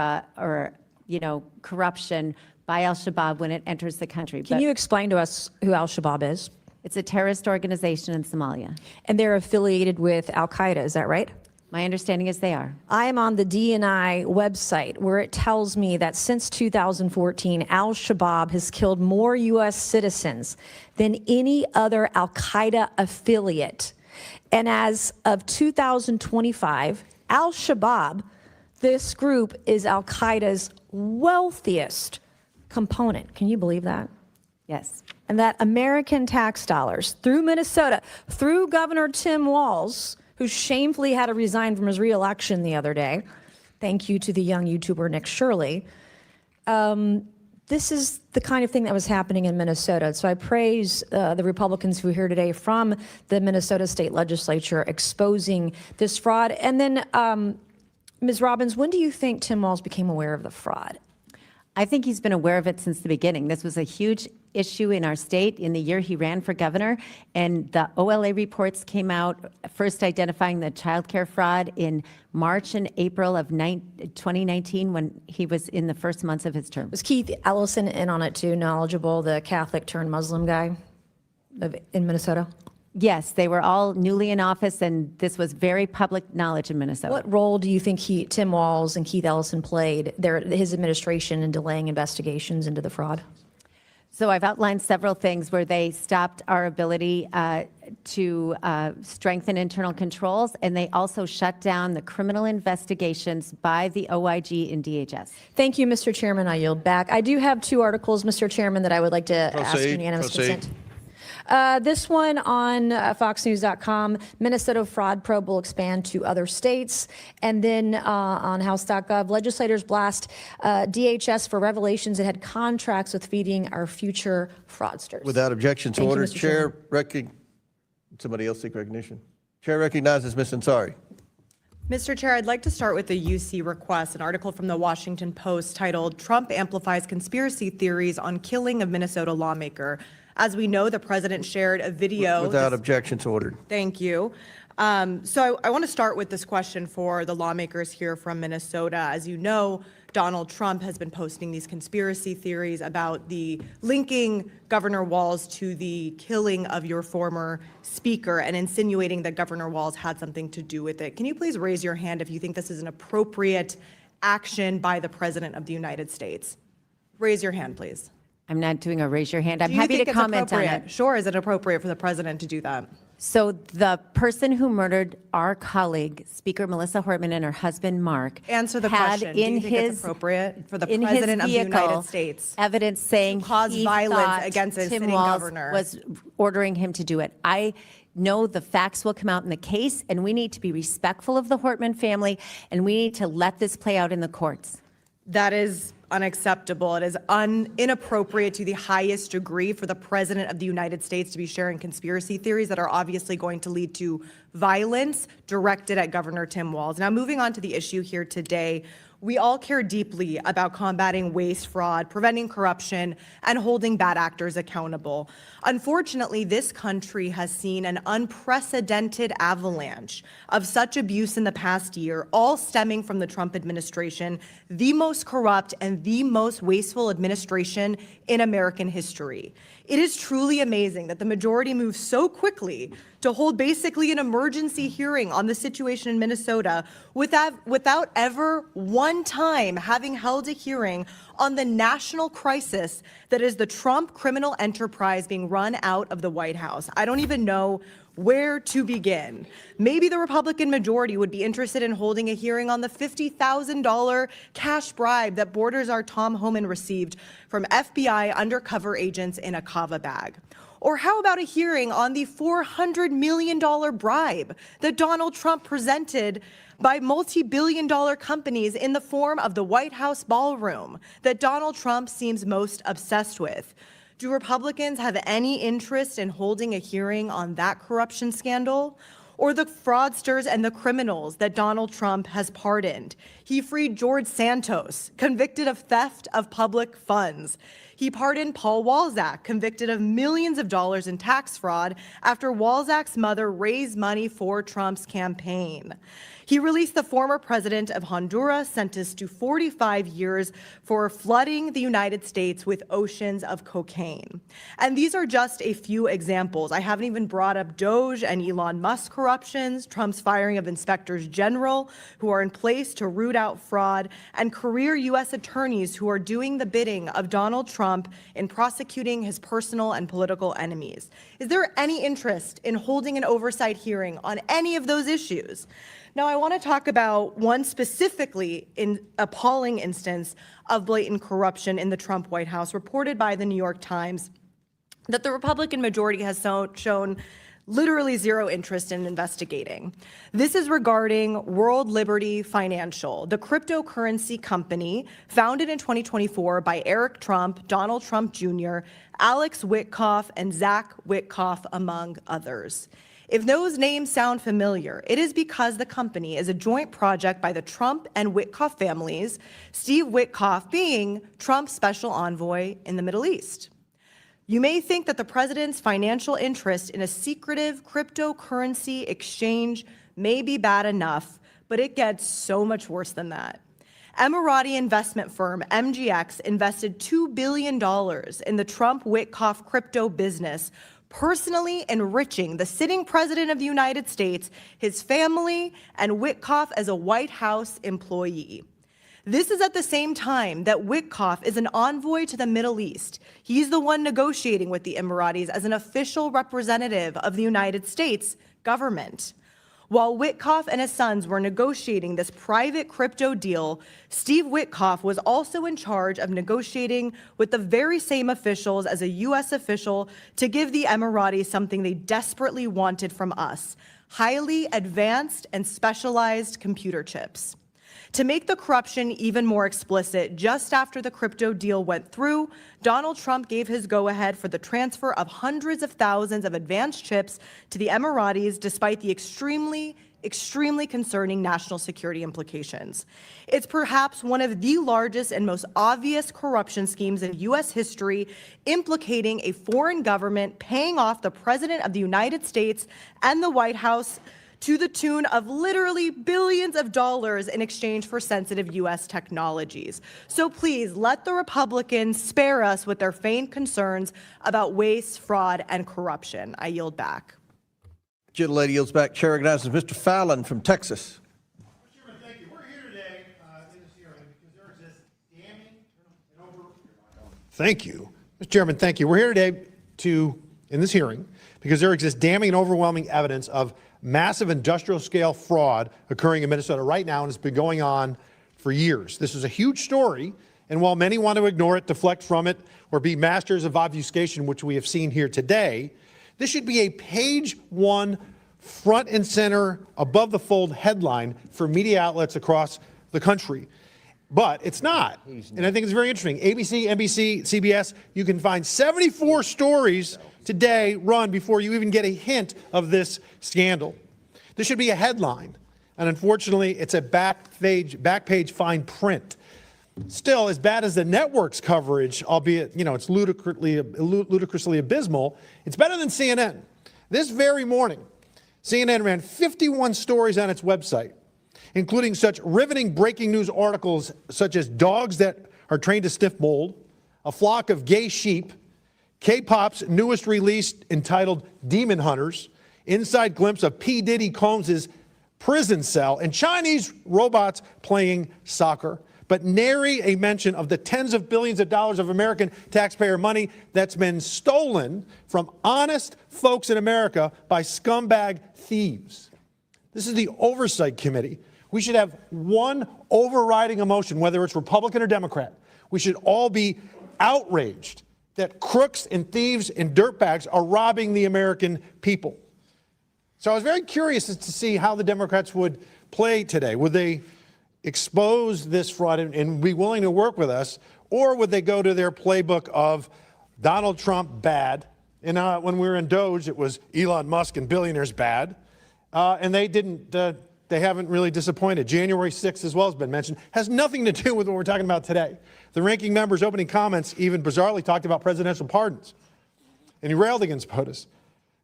corruption by al-Shabaab when it enters the country. Can you explain to us who al-Shabaab is? It's a terrorist organization in Somalia. And they're affiliated with al-Qaeda, is that right? My understanding is they are. I am on the DNI website where it tells me that since 2014, al-Shabaab has killed more U.S. citizens than any other al-Qaeda affiliate. And as of 2025, al-Shabaab, this group is al-Qaeda's wealthiest component. Can you believe that? Yes. And that American tax dollars through Minnesota, through Governor Tim Walz, who shamefully had to resign from his reelection the other day. Thank you to the young YouTuber Nick Shirley. This is the kind of thing that was happening in Minnesota. So I praise the Republicans who are here today from the Minnesota State Legislature exposing this fraud. And then, Ms. Robbins, when do you think Tim Walz became aware of the fraud? I think he's been aware of it since the beginning. This was a huge issue in our state in the year he ran for governor, and the OLA reports came out, first identifying the child care fraud in March and April of 2019 when he was in the first months of his term. Was Keith Ellison in on it too, knowledgeable, the Catholic turned Muslim guy in Minnesota? Yes, they were all newly in office, and this was very public knowledge in Minnesota. What role do you think Tim Walz and Keith Ellison played, his administration, in delaying investigations into the fraud? So I've outlined several things where they stopped our ability to strengthen internal controls, and they also shut down the criminal investigations by the OIG and DHS. Thank you, Mr. Chairman. I yield back. I do have two articles, Mr. Chairman, that I would like to ask unanimous consent. This one on foxnews.com, Minnesota fraud probe will expand to other states. And then on house.gov, legislators blast DHS for revelations it had contracts with feeding our future fraudsters. Without objection to Thank you, order, Mr. Chairman. Somebody else seek recognition? Chair recognizes Ms. Ansari. Mr. Chair, I'd like to start with the UC request, an article from the Washington Post titled, "Trump Amplifies Conspiracy Theories on Killing of Minnesota Lawmaker." As we know, the president shared a video. Without objection to order. Thank you. So I want to start with this question for the lawmakers here from Minnesota. As you know, Donald Trump has been posting these conspiracy theories about the linking Governor Walz to the killing of your former speaker and insinuating that Governor Walz had something to do with it. Can you please raise your hand if you think this is an appropriate action by the President of the United States? Raise your hand, please. I'm not doing a raise your hand. I'm Do you happy think to it's comment on appropriate? it. Sure, is it appropriate for the president to do that? So the person who murdered our colleague, Speaker Melissa Hortman, and her husband, Mark, Answer the had question. Do you in think it's his appropriate for the in his president of the vehicle United States evidence saying cause he violence thought against a Tim sitting Walz governor? was ordering him to do it? I know the facts will come out in the case, and we need to be respectful of the Hortman family, and we need to let this play out in the courts. That is unacceptable. It is inappropriate to the highest degree for the President of the United States to be sharing conspiracy theories that are obviously going to lead to violence directed at Governor Tim Walz. Now, moving on to the issue here today, we all care deeply about combating waste, fraud, preventing corruption, and holding bad actors accountable. Unfortunately, this country has seen an unprecedented avalanche of such abuse in the past year, all stemming from the Trump administration, the most corrupt and the most wasteful administration in American history. It is truly amazing that the majority moved so quickly to hold basically an emergency hearing on the situation in Minnesota without ever one time having held a hearing on the national crisis that is the Trump criminal enterprise being run out of the White House. I don't even know where to begin. Maybe the Republican majority would be interested in holding a hearing on the $50,000 cash bribe that Borders our Tom Homan received from FBI undercover agents in a kava bag. Or how about a hearing on the $400 million bribe that Donald Trump presented by multi-billion-dollar companies in the form of the White House ballroom that Donald Trump seems most obsessed with? Do Republicans have any interest in holding a hearing on that corruption scandal? Or the fraudsters and the criminals that Donald Trump has pardoned? He freed George Santos, convicted of theft of public funds. He pardoned Paul Walzak, convicted of millions of dollars in tax fraud after Walzak's mother raised money for Trump's campaign. He released the former president of Honduras, sentenced to 45 years for flooding the United States with oceans of cocaine. And these are just a few examples. I haven't even brought up Doge and Elon Musk corruptions, Trump's firing of inspectors general who are in place to root out fraud, and career U.S. attorneys who are doing the bidding of Donald Trump in prosecuting his personal and political enemies. Is there any interest in holding an oversight hearing on any of those issues? Now, I want to talk about one specifically appalling instance of blatant corruption in the Trump White House, reported by the New York Times, that the Republican majority has shown literally zero interest in investigating. This is regarding World Liberty Financial, the cryptocurrency company founded in 2024 by Eric Trump, Donald Trump Jr., Alex Witkoff, and Zach Witkoff, among others. If those names sound familiar, it is because the company is a joint project by the Trump and Witkoff families, Steve Witkoff being Trump's special envoy in the Middle East. You may think that the president's financial interest in a secretive cryptocurrency exchange may be bad enough, but it gets so much worse than that. Emirati investment firm MGX invested $2 billion in the Trump-Witkoff crypto business, personally enriching the sitting president of the United States, his family, and Witkoff as a White House employee. This is at the same time that Witkoff is an envoy to the Middle East. He's the one negotiating with the Emiratis as an official representative of the United States government. While Witkoff and his sons were negotiating this private crypto deal, Steve Witkoff was also in charge of negotiating with the very same officials as a U.S. official to give the Emiratis something they desperately wanted from us: highly advanced and specialized computer chips. To make the corruption even more explicit, just after the crypto deal went through, Donald Trump gave his go-ahead for the transfer of hundreds of thousands of advanced chips to the Emiratis, despite the extremely concerning national security implications. It's perhaps one of the largest and most obvious corruption schemes in U.S. history, implicating a foreign government paying off the President of the United States and the White House to the tune of literally billions of dollars in exchange for sensitive U.S. technologies. So please let the Republicans spare us with their feigned concerns about waste, fraud, and corruption. I yield back. Gentlelady yields back. Chair recognizes Mr. Fallon from Texas. Mr. Chairman, thank you. We're here today in this hearing because there exists damning and Thank you. Mr. Chairman, thank you. We're here today in this hearing because there exists damning and overwhelming evidence of massive industrial-scale fraud occurring in Minnesota right now, and it's been going on for years. This is a huge story, and while many want to ignore it, deflect from it, or be masters of obfuscation, which we have seen here today, this should be a page one, front and center, above-the-fold headline for media outlets across the country. But it's not, and I think it's very interesting. ABC, NBC, CBS, you can find 74 stories today run before you even get a hint of this scandal. This should be a headline, and unfortunately, it's a back page fine print. Still, as bad as the network's coverage, albeit it's ludicrously abysmal, it's better than CNN. This very morning, CNN ran 51 stories on its website, including such riveting breaking news articles such as dogs that are trained to sniff mold, a flock of gay sheep, K-pop's newest release entitled Demon Hunters, inside glimpse of P. Diddy Combs' prison cell, and Chinese robots playing soccer, but nary a mention of the tens of billions of dollars of American taxpayer money that's been stolen from honest folks in America by scumbag thieves. This is the Oversight Committee. We should have one overriding emotion, whether it's Republican or Democrat. We should all be outraged that crooks and thieves and dirtbags are robbing the American people. So I was very curious as to see how the Democrats would play today. Would they expose this fraud and be willing to work with us, or would they go to their playbook of Donald Trump bad, and when we were in Doge, it was Elon Musk and billionaires bad, and they haven't really disappointed. January 6th as well has been mentioned, has nothing to do with what we're talking about today. The ranking member's opening comments even bizarrely talked about presidential pardons, and he railed against POTUS.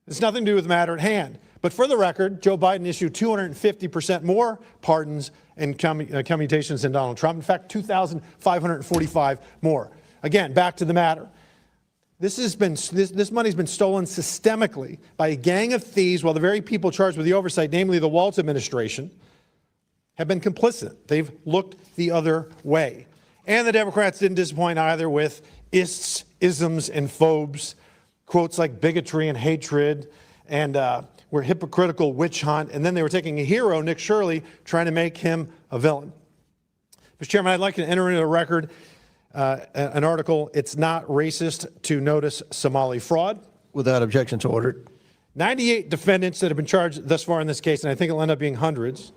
It's nothing to do with the matter at hand. But for the record, Joe Biden issued 250% more pardons and commutations than Donald Trump. In fact, 2,545 more. Again, back to the matter. This money's been stolen systemically by a gang of thieves, while the very people charged with the oversight, namely the Waltz administration, have been complicit. They've looked the other way. And the Democrats didn't disappoint either with ists, isms, and phobes, quotes like bigotry and hatred, and we're hypocritical witch hunt, and then they were taking a hero, Nick Shirley, trying to make him a villain. Mr. Chairman, I'd like to enter into the record an article, "It's Not Racist to Notice Somali Fraud." Without objection to order. 98 defendants that have been charged thus far in this case, and I think it'll end up being hundreds,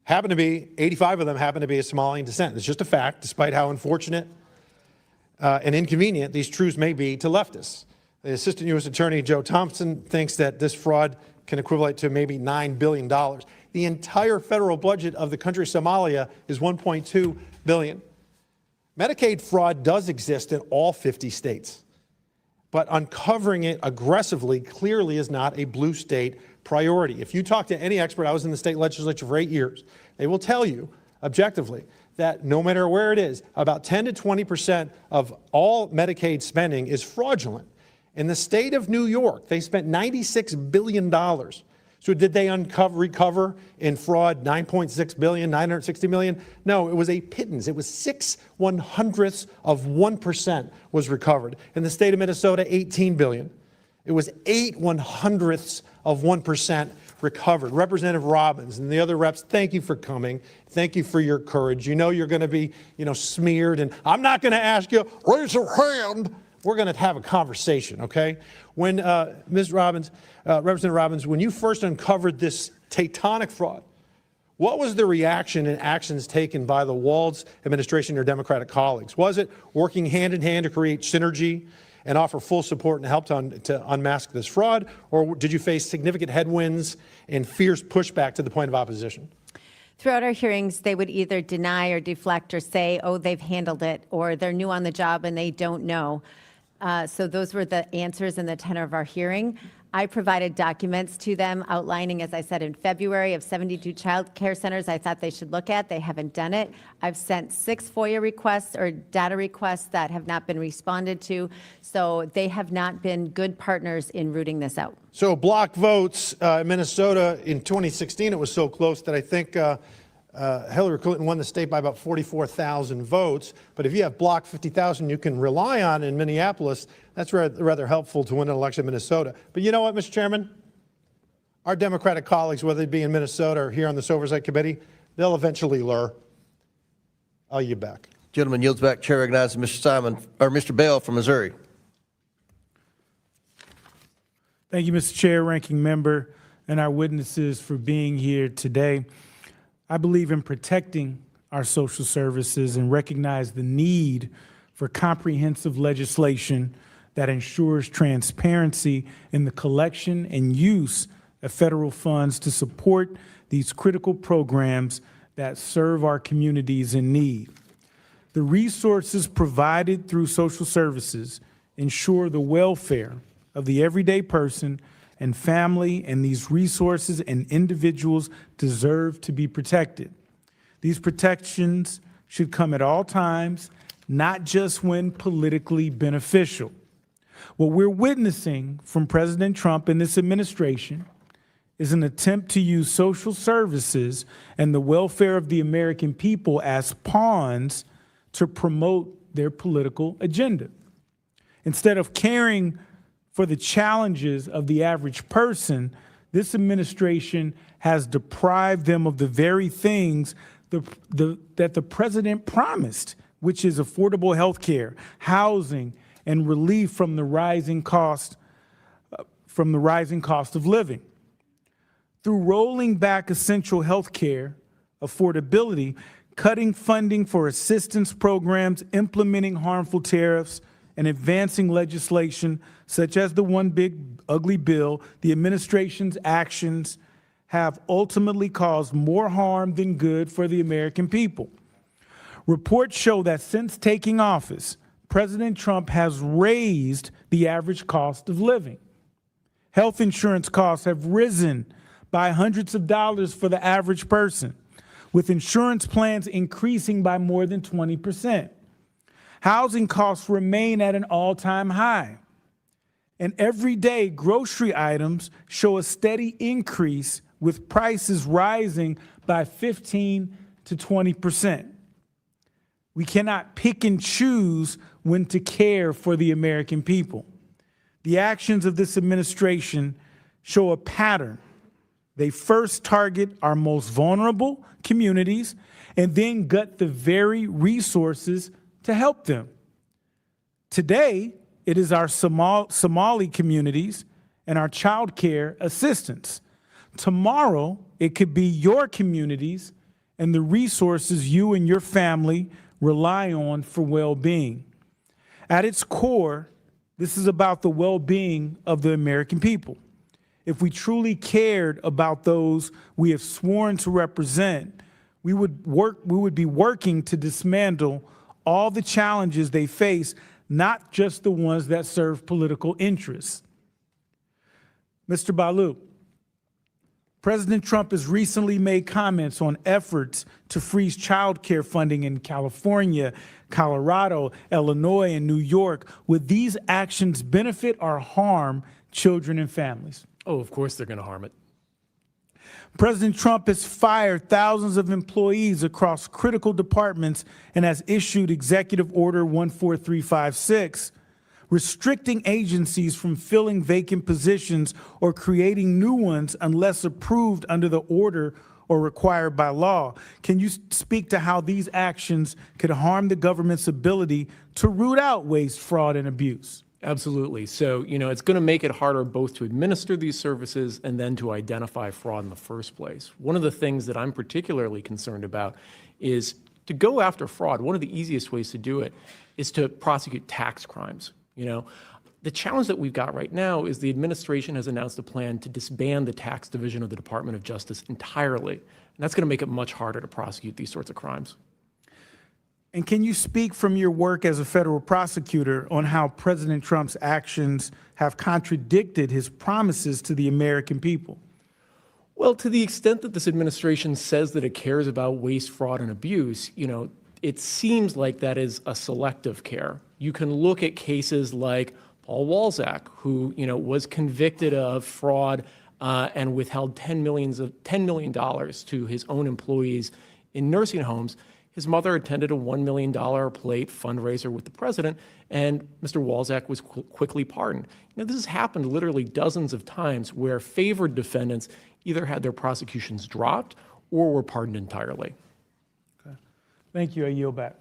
85 of them happen to be of Somalian descent. It's just a fact, despite how unfortunate and inconvenient these truths may be to leftists. The Assistant U.S. Attorney Joe Thompson thinks that this fraud can equivalent to maybe $9 billion. The entire federal budget of the country Somalia is $1.2 billion. Medicaid fraud does exist in all 50 states, but uncovering it aggressively clearly is not a blue state priority. If you talk to any expert, I was in the state legislature for 8 years, they will tell you objectively that no matter where it is, about 10 to 20% of all Medicaid spending is fraudulent. In the state of New York, they spent $96 billion. So did they recover in fraud $9.6 billion, $960 million? No, it was a pittance. It was 0.06% was recovered. In the state of Minnesota, $18 billion. It was 0.08% recovered. Representative Robbins and the other reps, thank you for coming. Thank you for your courage. You know you're going to be, smeared, and I'm not going to ask you, raise your hand. We're going to have a conversation, okay? When, Ms. Robbins, Representative Robbins, when you first uncovered this tectonic fraud, what was the reaction and actions taken by the Walz administration and your Democratic colleagues? Was it working hand in hand to create synergy and offer full support and help to unmask this fraud? Or did you face significant headwinds and fierce pushback to the point of opposition? Throughout our hearings, they would either deny or deflect or say, oh, they've handled it, or they're new on the job and they don't know. So those were the answers in the tenor of our hearing. I provided documents to them outlining, as I said, in February of 72 child care centers I thought they should look at. They haven't done it. I've sent 6 FOIA requests or data requests that have not been responded to. So they have not been good partners in rooting this out. So block votes in Minnesota in 2016, it was so close that I think Hillary Clinton won the state by about 44,000 votes. But if you have block 50,000 you can rely on in Minneapolis, that's rather helpful to win an election in Minnesota. But you know what, Mr. Chairman? Our Democratic colleagues, whether it be in Minnesota or here on this Oversight Committee, they'll eventually learn. I'll yield back. Gentleman yields back. Chair recognizes Mr. Bell from Missouri. Thank you, Mr. Chair, Ranking Member, and our witnesses for being here today. I believe in protecting our social services and recognize the need for comprehensive legislation that ensures transparency in the collection and use of federal funds to support these critical programs that serve our communities in need. The resources provided through social services ensure the welfare of the everyday person and family, and these resources and individuals deserve to be protected. These protections should come at all times, not just when politically beneficial. What we're witnessing from President Trump and this administration is an attempt to use social services and the welfare of the American people as pawns to promote their political agenda. Instead of caring for the challenges of the average person, this administration has deprived them of the very things that the president promised, which is affordable health care, housing, and relief from the rising cost of living. Through rolling back essential health care affordability, cutting funding for assistance programs, implementing harmful tariffs, and advancing legislation such as the One Big Ugly Bill, the administration's actions have ultimately caused more harm than good for the American people. Reports show that since taking office, President Trump has raised the average cost of living. Health insurance costs have risen by hundreds of dollars for the average person, with insurance plans increasing by more than 20%. Housing costs remain at an all-time high. And everyday grocery items show a steady increase, with prices rising by 15 to 20%. We cannot pick and choose when to care for the American people. The actions of this administration show a pattern. They first target our most vulnerable communities and then gut the very resources to help them. Today, it is our Somali communities and our child care assistance. Tomorrow, it could be your communities and the resources you and your family rely on for well-being. At its core, this is about the well-being of the American people. If we truly cared about those we have sworn to represent, we would be working to dismantle all the challenges they face, not just the ones that serve political interests. Mr. Balu, President Trump has recently made comments on efforts to freeze child care funding in California, Colorado, Illinois, and New York. Would these actions benefit or harm children and families? Oh, of course they're going to harm it. President Trump has fired thousands of employees across critical departments and has issued Executive Order 14356, restricting agencies from filling vacant positions or creating new ones unless approved under the order or required by law. Can you speak to how these actions could harm the government's ability to root out waste, fraud, and abuse? Absolutely. So, it's going to make it harder both to administer these services and then to identify fraud in the first place. One of the things that I'm particularly concerned about is to go after fraud. One of the easiest ways to do it is to prosecute tax crimes. The challenge that we've got right now is the administration has announced a plan to disband the tax division of the Department of Justice entirely. And that's going to make it much harder to prosecute these sorts of crimes. And can you speak from your work as a federal prosecutor on how President Trump's actions have contradicted his promises to the American people? Well, to the extent that this administration says that it cares about waste, fraud, and abuse, it seems like that is a selective care. You can look at cases like Paul Walzak, who was convicted of fraud and withheld $10 million to his own employees in nursing homes. His mother attended a $1 million plate fundraiser with the president, and Mr. Walzak was quickly pardoned. This has happened literally dozens of times where favored defendants either had their prosecutions dropped or were pardoned entirely. Okay. Thank you. I yield back.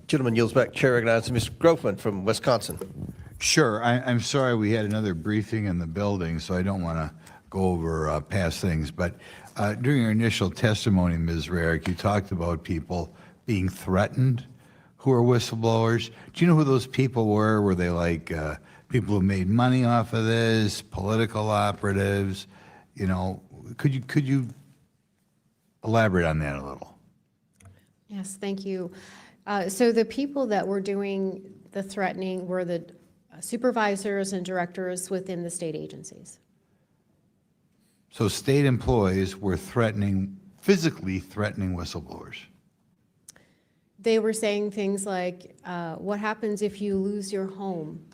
Gentleman yields back. Chair recognizes Mr. Groffman from Wisconsin. Sure. I'm sorry we had another briefing in the building, so I don't want to go over past things. But during your initial testimony, Ms. Rarick, you talked about people being threatened who are whistleblowers. Do you know who those people were? Were they like people who made money off of this, political operatives? Could you elaborate on that a little? Yes, thank you. So the people that were doing the threatening were the supervisors and directors within the state agencies. So state employees were physically threatening whistleblowers. They were saying things like, what happens if you lose your home,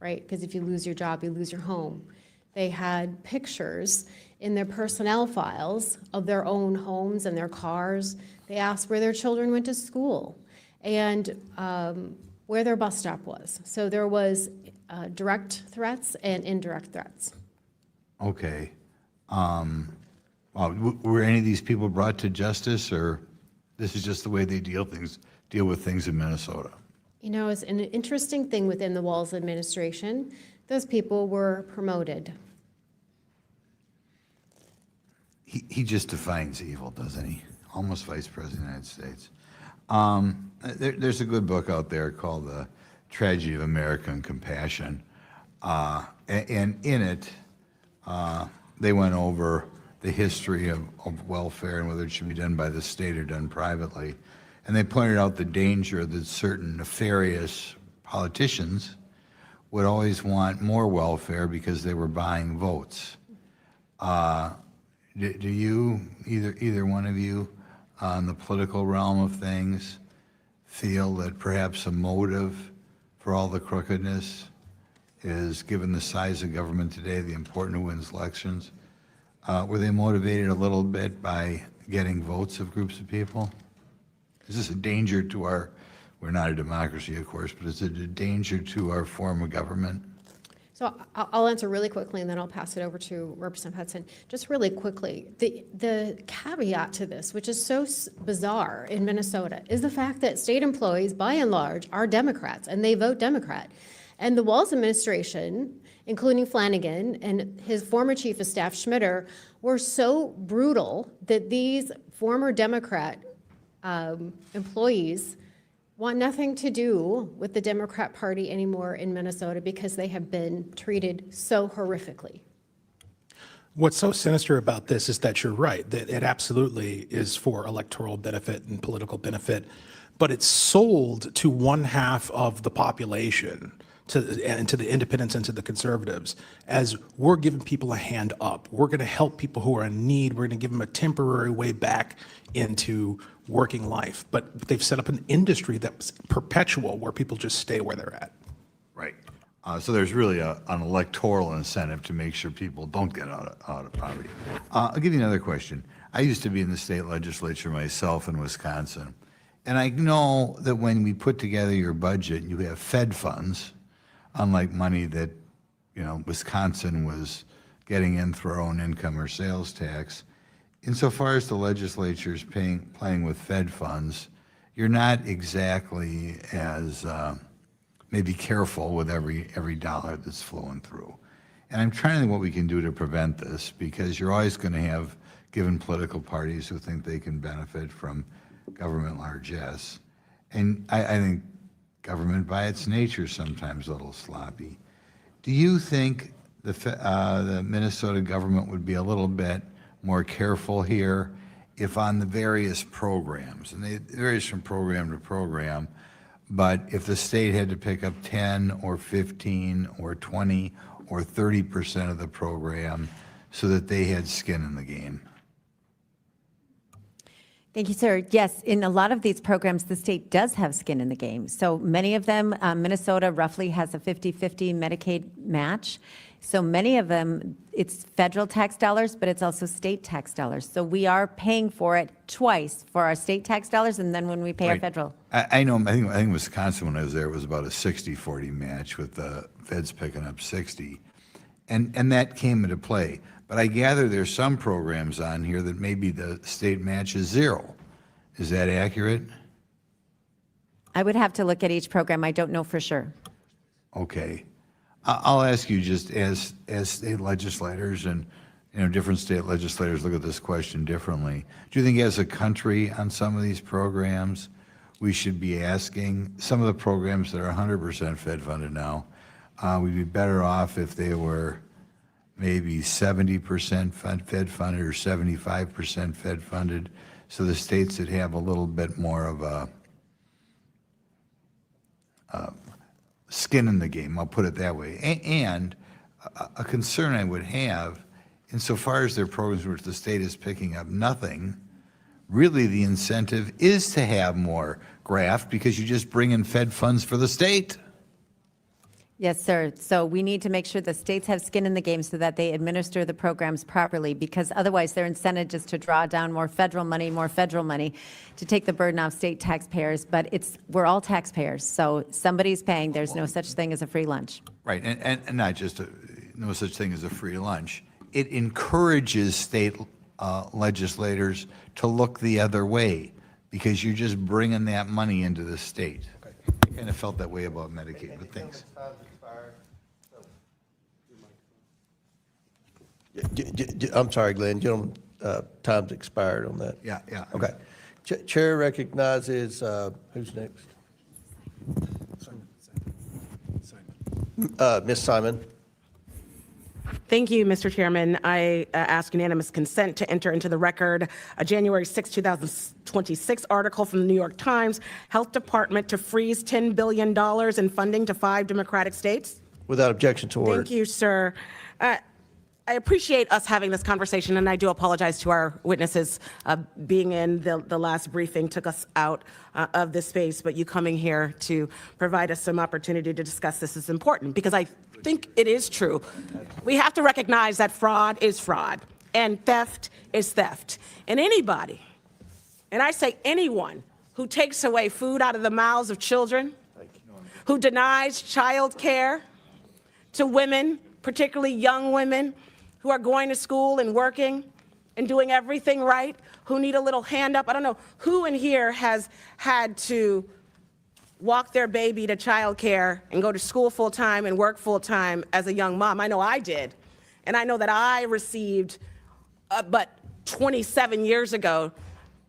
right? Because if you lose your job, you lose your home. They had pictures in their personnel files of their own homes and their cars. They asked where their children went to school and where their bus stop was. So there was direct threats and indirect threats. Okay. Were any of these people brought to justice, or this is just the way they deal with things in Minnesota? It's an interesting thing within the Walz administration. Those people were promoted. He just defines evil, doesn't he? Almost Vice President of the United States. There's a good book out there called The Tragedy of American Compassion. And in it, they went over the history of welfare and whether it should be done by the state or done privately. And they pointed out the danger that certain nefarious politicians would always want more welfare because they were buying votes. Do you, either one of you, in the political realm of things, feel that perhaps a motive for all the crookedness is, given the size of government today, the important who wins elections? Were they motivated a little bit by getting votes of groups of people? Is this a danger to we're not a democracy, of course, but is it a danger to our form of government? So I'll answer really quickly, and then I'll pass it over to Representative Hudson. Just really quickly, the caveat to this, which is so bizarre in Minnesota, is the fact that state employees, by and large, are Democrats, and they vote Democrat. And the Walz administration, including Flanagan and his former chief of staff, Schmitter, were so brutal that these former Democrat employees want nothing to do with the Democrat Party anymore in Minnesota because they have been treated so horrifically. What's so sinister about this is that you're right, that it absolutely is for electoral benefit and political benefit, but it's sold to one half of the population, and to the independents and to the conservatives, as we're giving people a hand up. We're going to help people who are in need. We're going to give them a temporary way back into working life. But they've set up an industry that's perpetual, where people just stay where they're at. Right. So there's really an electoral incentive to make sure people don't get out of poverty. I'll give you another question. I used to be in the state legislature myself in Wisconsin, And I know that when we put together your budget, you have Fed funds, unlike money that, Wisconsin was getting in through our own income or sales tax. Insofar as the legislature is playing with Fed funds, you're not exactly as maybe careful with every dollar that's flowing through. And I'm trying to think what we can do to prevent this, because you're always going to have given political parties who think they can benefit from government largesse. And I think government by its nature is sometimes a little sloppy. Do you think the Minnesota government would be a little bit more careful here if on the various programs, and it varies from program to program, but if the state had to pick up 10 or 15 or 20 or 30% of the program so that they had skin in the game? Thank you, sir. Yes, in a lot of these programs, the state does have skin in the game. So many of them, Minnesota roughly has a 50-50 Medicaid match. So many of them, it's federal tax dollars, but it's also state tax dollars. So we are paying for it twice, for our state tax dollars and then when we pay our Right. federal. I know, I think Wisconsin, when I was there, it was about a 60-40 match with the feds picking up 60. And that came into play. But I gather there's some programs on here that maybe the state match is 0. Is that accurate? I would have to look at each program. I don't know for sure. Okay. I'll ask you, just as state legislators, and different state legislators look at this question differently. Do you think as a country on some of these programs, we should be asking some of the programs that are 100% Fed funded now, we'd be better off if they were maybe 70% Fed funded or 75% Fed funded, so the states that have a little bit more of a skin in the game, I'll put it that way. And a concern I would have, insofar as there are programs which the state is picking up nothing, really the incentive is to have more graft, because you just bring in Fed funds for the state. Yes, sir. So we need to make sure the states have skin in the game so that they administer the programs properly, because otherwise their incentive is to draw down more federal money to take the burden off state taxpayers. But we're all taxpayers, so somebody's paying. There's no such thing as a free lunch. Right, and not just no such thing as a free lunch. It encourages state legislators to look the other way, because you're just bringing that money into the state. I kind of felt that way about Medicaid, but thanks. I'm sorry, Glenn, gentlemen, time's expired on that. Yeah. Okay. Chair recognizes, who's next? Ms. Simon. Thank you, Mr. Chairman. I ask unanimous consent to enter into the record a January 6, 2026 article from the New York Times, Health Department to freeze $10 billion in funding to 5 Democratic states. Without objection to order. Thank you, sir. I appreciate us having this conversation, and I do apologize to our witnesses. Being in the last briefing took us out of this space, but you coming here to provide us some opportunity to discuss this is important, because I think it is true. We have to recognize that fraud is fraud, and theft is theft. And anybody, and I say anyone, who takes away food out of the mouths of children, who denies child care to women, particularly young women, who are going to school and working and doing everything right, who need a little hand up. I don't know who in here has had to walk their baby to childcare and go to school full time and work full time as a young mom. I know I did. And I know that I received, but 27 years ago,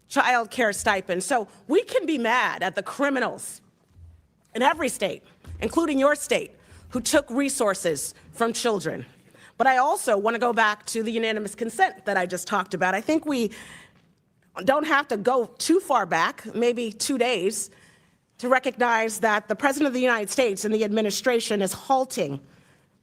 child care stipends. So we can be mad at the criminals in every state, including your state, who took resources from children. But I also want to go back to the unanimous consent that I just talked about. I think we don't have to go too far back, maybe 2 days, to recognize that the President of the United States and the administration is halting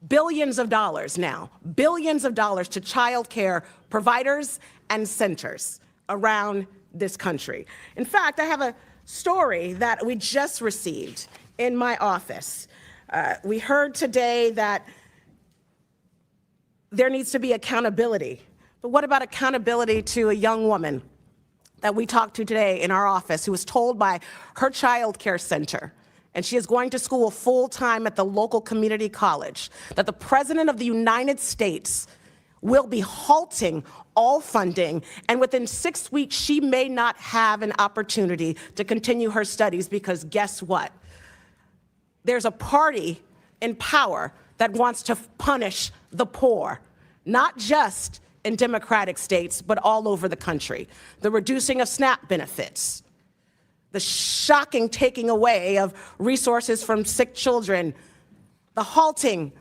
billions of dollars now, billions of dollars to child care providers and centers around this country. In fact, I have a story that we just received in my office. We heard today that there needs to be accountability. But what about accountability to a young woman that we talked to today in our office who was told by her child care center, and she is going to school full-time at the local community college, that the President of the United States will be halting all funding, and within 6 weeks, she may not have an opportunity to continue her studies because guess what? There's a party in power that wants to punish the poor, not just in Democratic states, but all over the country. The reducing of SNAP benefits, the shocking taking away of resources from sick children, the halting,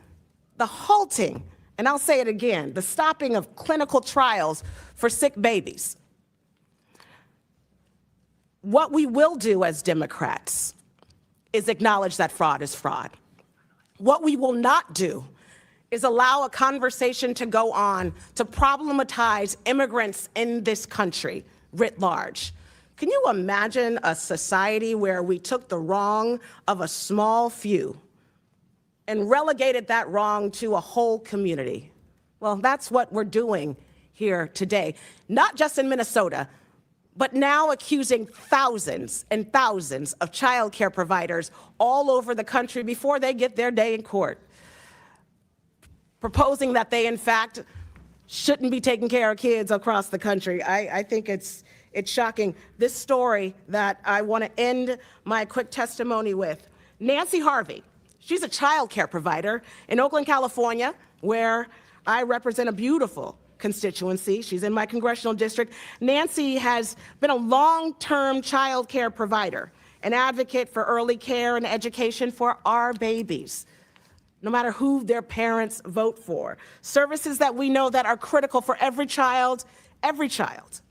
and I'll say it again, the stopping of clinical trials for sick babies. What we will do as Democrats is acknowledge that fraud is fraud. What we will not do is allow a conversation to go on to problematize immigrants in this country writ large. Can you imagine a society where we took the wrong of a small few and relegated that wrong to a whole community? Well, that's what we're doing here today, not just in Minnesota, but now accusing thousands and thousands of child care providers all over the country before they get their day in court, proposing that they, in fact, shouldn't be taking care of kids across the country. I think it's shocking. This story that I want to end my quick testimony with, Nancy Harvey, she's a child care provider in Oakland, California, where I represent a beautiful constituency. She's in my congressional district. Nancy has been a long-term child care provider, an advocate for early care and education for our babies, no matter who their parents vote for. Services that we know that are critical for every child, every child.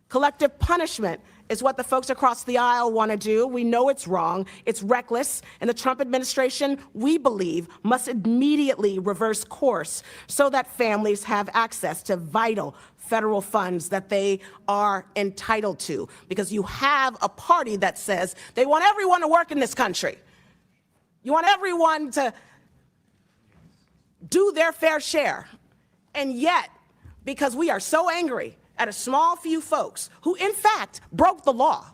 Collective punishment is what the folks across the aisle want to do. We know it's wrong, it's reckless, and the Trump administration, we believe, must immediately reverse course so that families have access to vital federal funds that they are entitled to. Because you have a party that says they want everyone to work in this country. You want everyone to do their fair share. And yet, because we are so angry at a small few folks who, in fact, broke the law,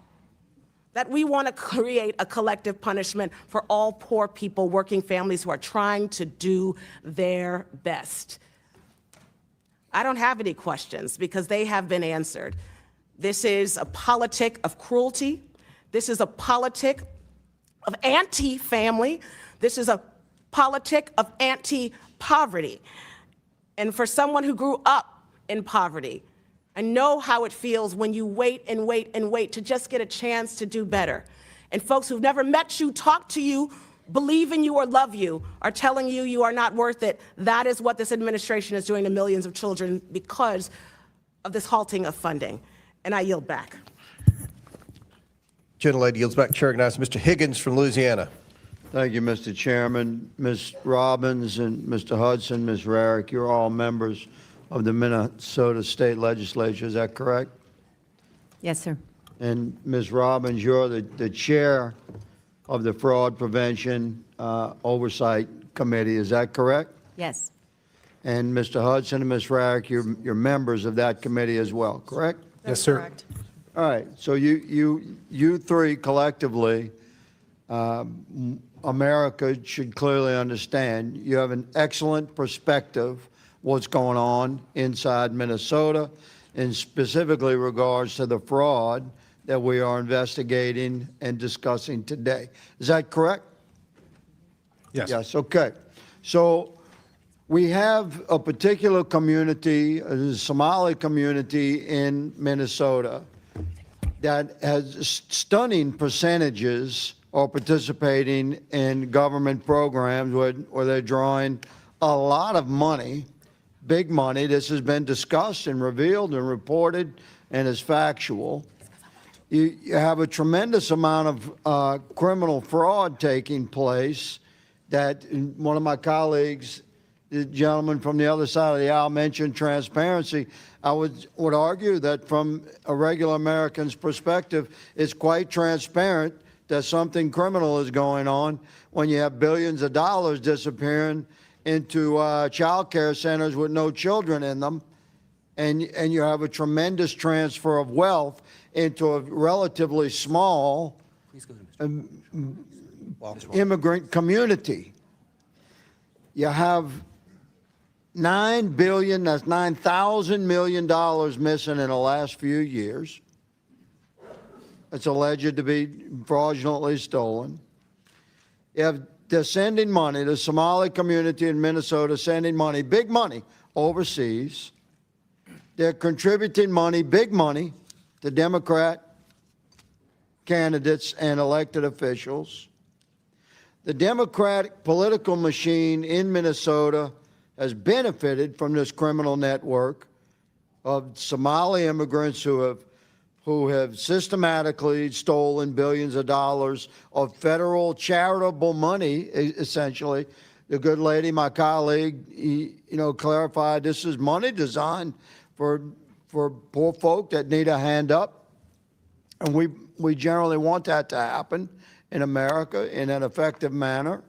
that we want to create a collective punishment for all poor people, working families who are trying to do their best. I don't have any questions because they have been answered. This is a politic of cruelty. This is a politic of anti-family. This is a politic of anti-poverty. And for someone who grew up in poverty, I know how it feels when you wait and wait and wait to just get a chance to do better. And folks who've never met you, talk to you, believe in you or love you, are telling you you are not worth it. That is what this administration is doing to millions of children because of this halting of funding. And I yield back. Gentlelady yields back. Chair recognizes Mr. Higgins from Louisiana. Thank you, Mr. Chairman. Ms. Robbins and Mr. Hudson, Ms. Rarick, you're all members of the Minnesota State Legislature, is that correct? Yes, sir. And Ms. Robbins, you're the chair of the Fraud Prevention Oversight Committee, is that correct? Yes. And Mr. Hudson and Ms. Rarick, you're members of that committee as well, correct? Yes, sir. Correct. All right, so you three collectively, America should clearly understand you have an excellent perspective what's going on inside Minnesota, in specifically regards to the fraud that we are investigating and discussing today. Is that correct? Yes. Yes, okay. So we have a particular community, a Somali community in Minnesota that has stunning percentages are participating in government programs where they're drawing a lot of money, big money. This has been discussed and revealed and reported and is factual. You have a tremendous amount of criminal fraud taking place that one of my colleagues, the gentleman from the other side of the aisle, mentioned transparency. I would argue that from a regular American's perspective, it's quite transparent that something criminal is going on when you have billions of dollars disappearing into child care centers with no children in them, and you have a tremendous transfer of wealth into a relatively small immigrant community. You have $9 billion, that's $9,000 million missing in the last few years. It's alleged to be fraudulently stolen. You have they're sending money, the Somali community in Minnesota sending money, big money, overseas. They're contributing money, big money, to Democrat candidates and elected officials. The Democratic political machine in Minnesota has benefited from this criminal network of Somali immigrants who have systematically stolen billions of dollars of federal charitable money, essentially. The good lady, my colleague, clarified this is money designed for poor folk that need a hand up. And we generally want that to happen in America in an effective manner.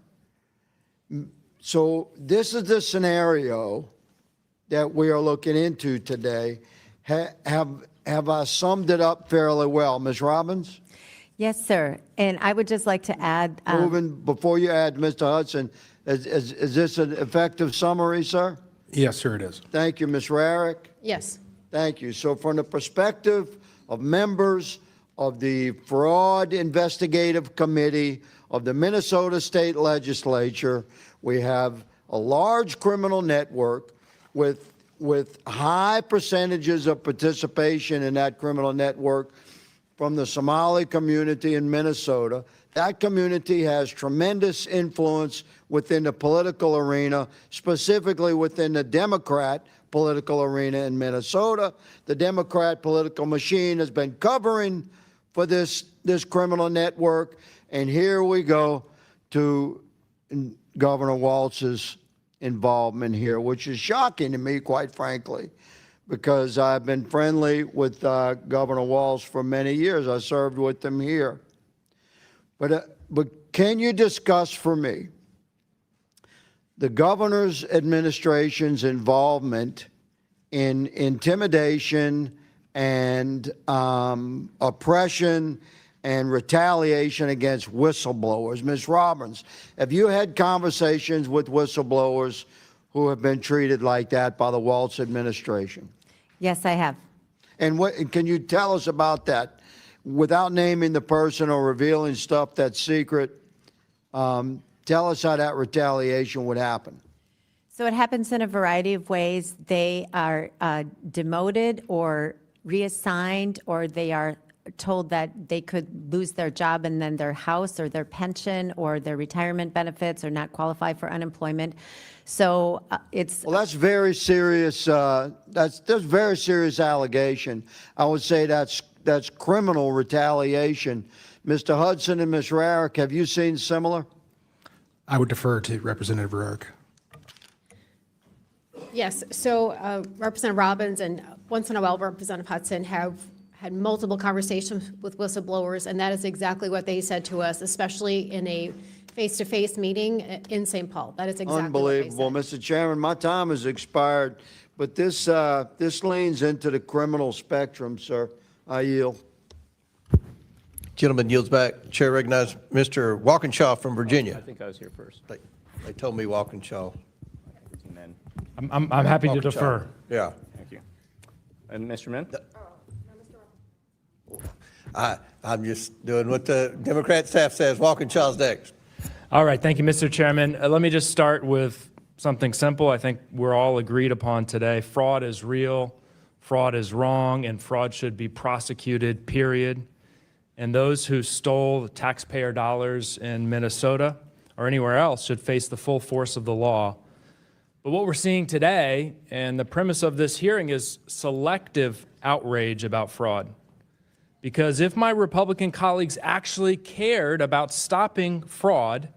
So this is the scenario that we are looking into today. Have I summed it up fairly well, Ms. Robbins? Yes, sir. And I would just like to add. Before you add, Mr. Hudson, is this an effective summary, sir? Yes, sir, it is. Thank you, Ms. Rarick. Yes. Thank you. So from the perspective of members of the Fraud Investigative Committee of the Minnesota State Legislature, we have a large criminal network with high percentages of participation in that criminal network from the Somali community in Minnesota. That community has tremendous influence within the political arena, specifically within the Democrat political arena in Minnesota. The Democrat political machine has been covering for this criminal network, and here we go to Governor Walz's involvement here, which is shocking to me, quite frankly, because I've been friendly with Governor Walz for many years. I served with him here. But can you discuss for me the governor's administration's involvement in intimidation and oppression and retaliation against whistleblowers? Ms. Robbins, have you had conversations with whistleblowers who have been treated like that by the Walz administration? Yes, I have. And can you tell us about that without naming the person or revealing stuff that's secret? Tell us how that retaliation would happen. So it happens in a variety of ways. They are demoted or reassigned, or they are told that they could lose their job and then their house or their pension or their retirement benefits or not qualify for unemployment. So it's... Well, that's very serious. That's very serious allegation. I would say that's criminal retaliation. Mr. Hudson and Ms. Rarick, have you seen similar? I would defer to Representative Rarick. Yes, so Representative Robbins and once in a while Representative Hudson have had multiple conversations with whistleblowers, and that is exactly what they said to us, especially in a face-to-face meeting in St. Paul. That is exactly Unbelievable. what they said. Mr. Chairman, my time has expired, but this leans into the criminal spectrum, sir. I yield. Gentleman yields back. Chair recognizes Mr. Walkinshaw from Virginia. I think I was here first. They told me Walkinshaw. And then, I'm happy to Walkinshaw. defer. Yeah. thank you. And Mr. Min? I'm just doing what the Democrat staff says. Walkinshaw's next. All right, thank you, Mr. Chairman. Let me just start with something simple. I think we're all agreed upon today. Fraud is real, fraud is wrong, and fraud should be prosecuted, period. And those who stole taxpayer dollars in Minnesota or anywhere else should face the full force of the law. But what we're seeing today, and the premise of this hearing, is selective outrage about fraud. Because if my Republican colleagues actually cared about stopping fraud,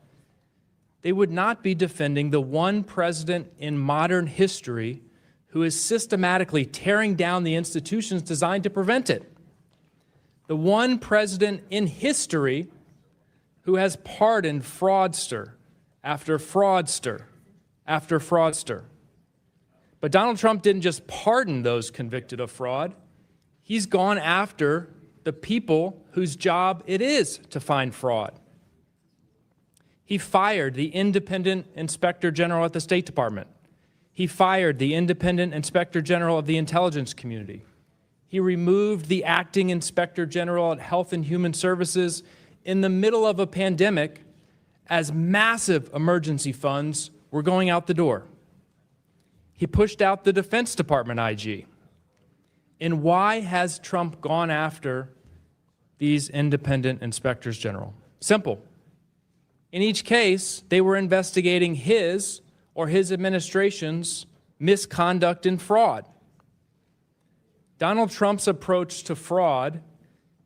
they would not be defending the one president in modern history who is systematically tearing down the institutions designed to prevent it. The one president in history who has pardoned fraudster after fraudster after fraudster. But Donald Trump didn't just pardon those convicted of fraud. He's gone after the people whose job it is to find fraud. He fired the independent inspector general at the State Department. He fired the independent inspector general of the intelligence community. He removed the acting inspector general at Health and Human Services in the middle of a pandemic as massive emergency funds were going out the door. He pushed out the Defense Department IG. And why has Trump gone after these independent inspectors general? Simple. In each case, they were investigating his or his administration's misconduct and fraud. Donald Trump's approach to fraud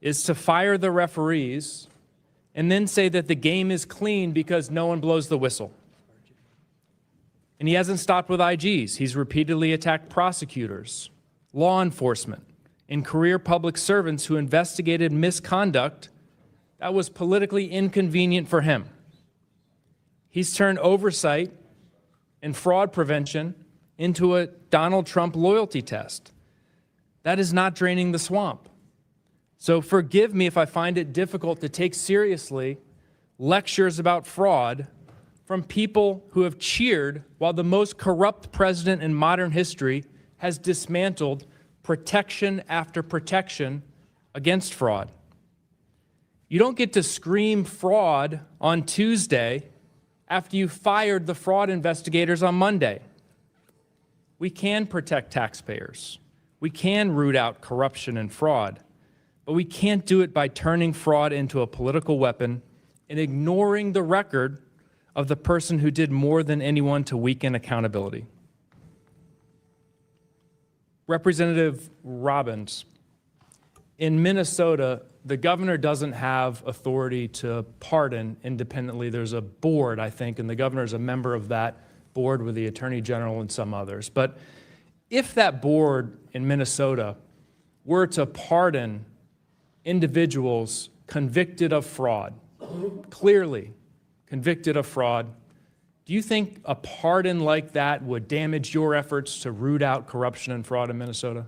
is to fire the referees and then say that the game is clean because no one blows the whistle. And he hasn't stopped with IGs. He's repeatedly attacked prosecutors, law enforcement, and career public servants who investigated misconduct that was politically inconvenient for him. He's turned oversight and fraud prevention into a Donald Trump loyalty test. That is not draining the swamp. So forgive me if I find it difficult to take seriously lectures about fraud from people who have cheered while the most corrupt president in modern history has dismantled protection after protection against fraud. You don't get to scream fraud on Tuesday after you fired the fraud investigators on Monday. We can protect taxpayers. We can root out corruption and fraud, but we can't do it by turning fraud into a political weapon and ignoring the record of the person who did more than anyone to weaken accountability. Representative Robbins, in Minnesota, the governor doesn't have authority to pardon independently. There's a board, I think, and the governor is a member of that board with the attorney general and some others. But if that board in Minnesota were to pardon individuals convicted of fraud, clearly convicted of fraud, do you think a pardon like that would damage your efforts to root out corruption and fraud in Minnesota?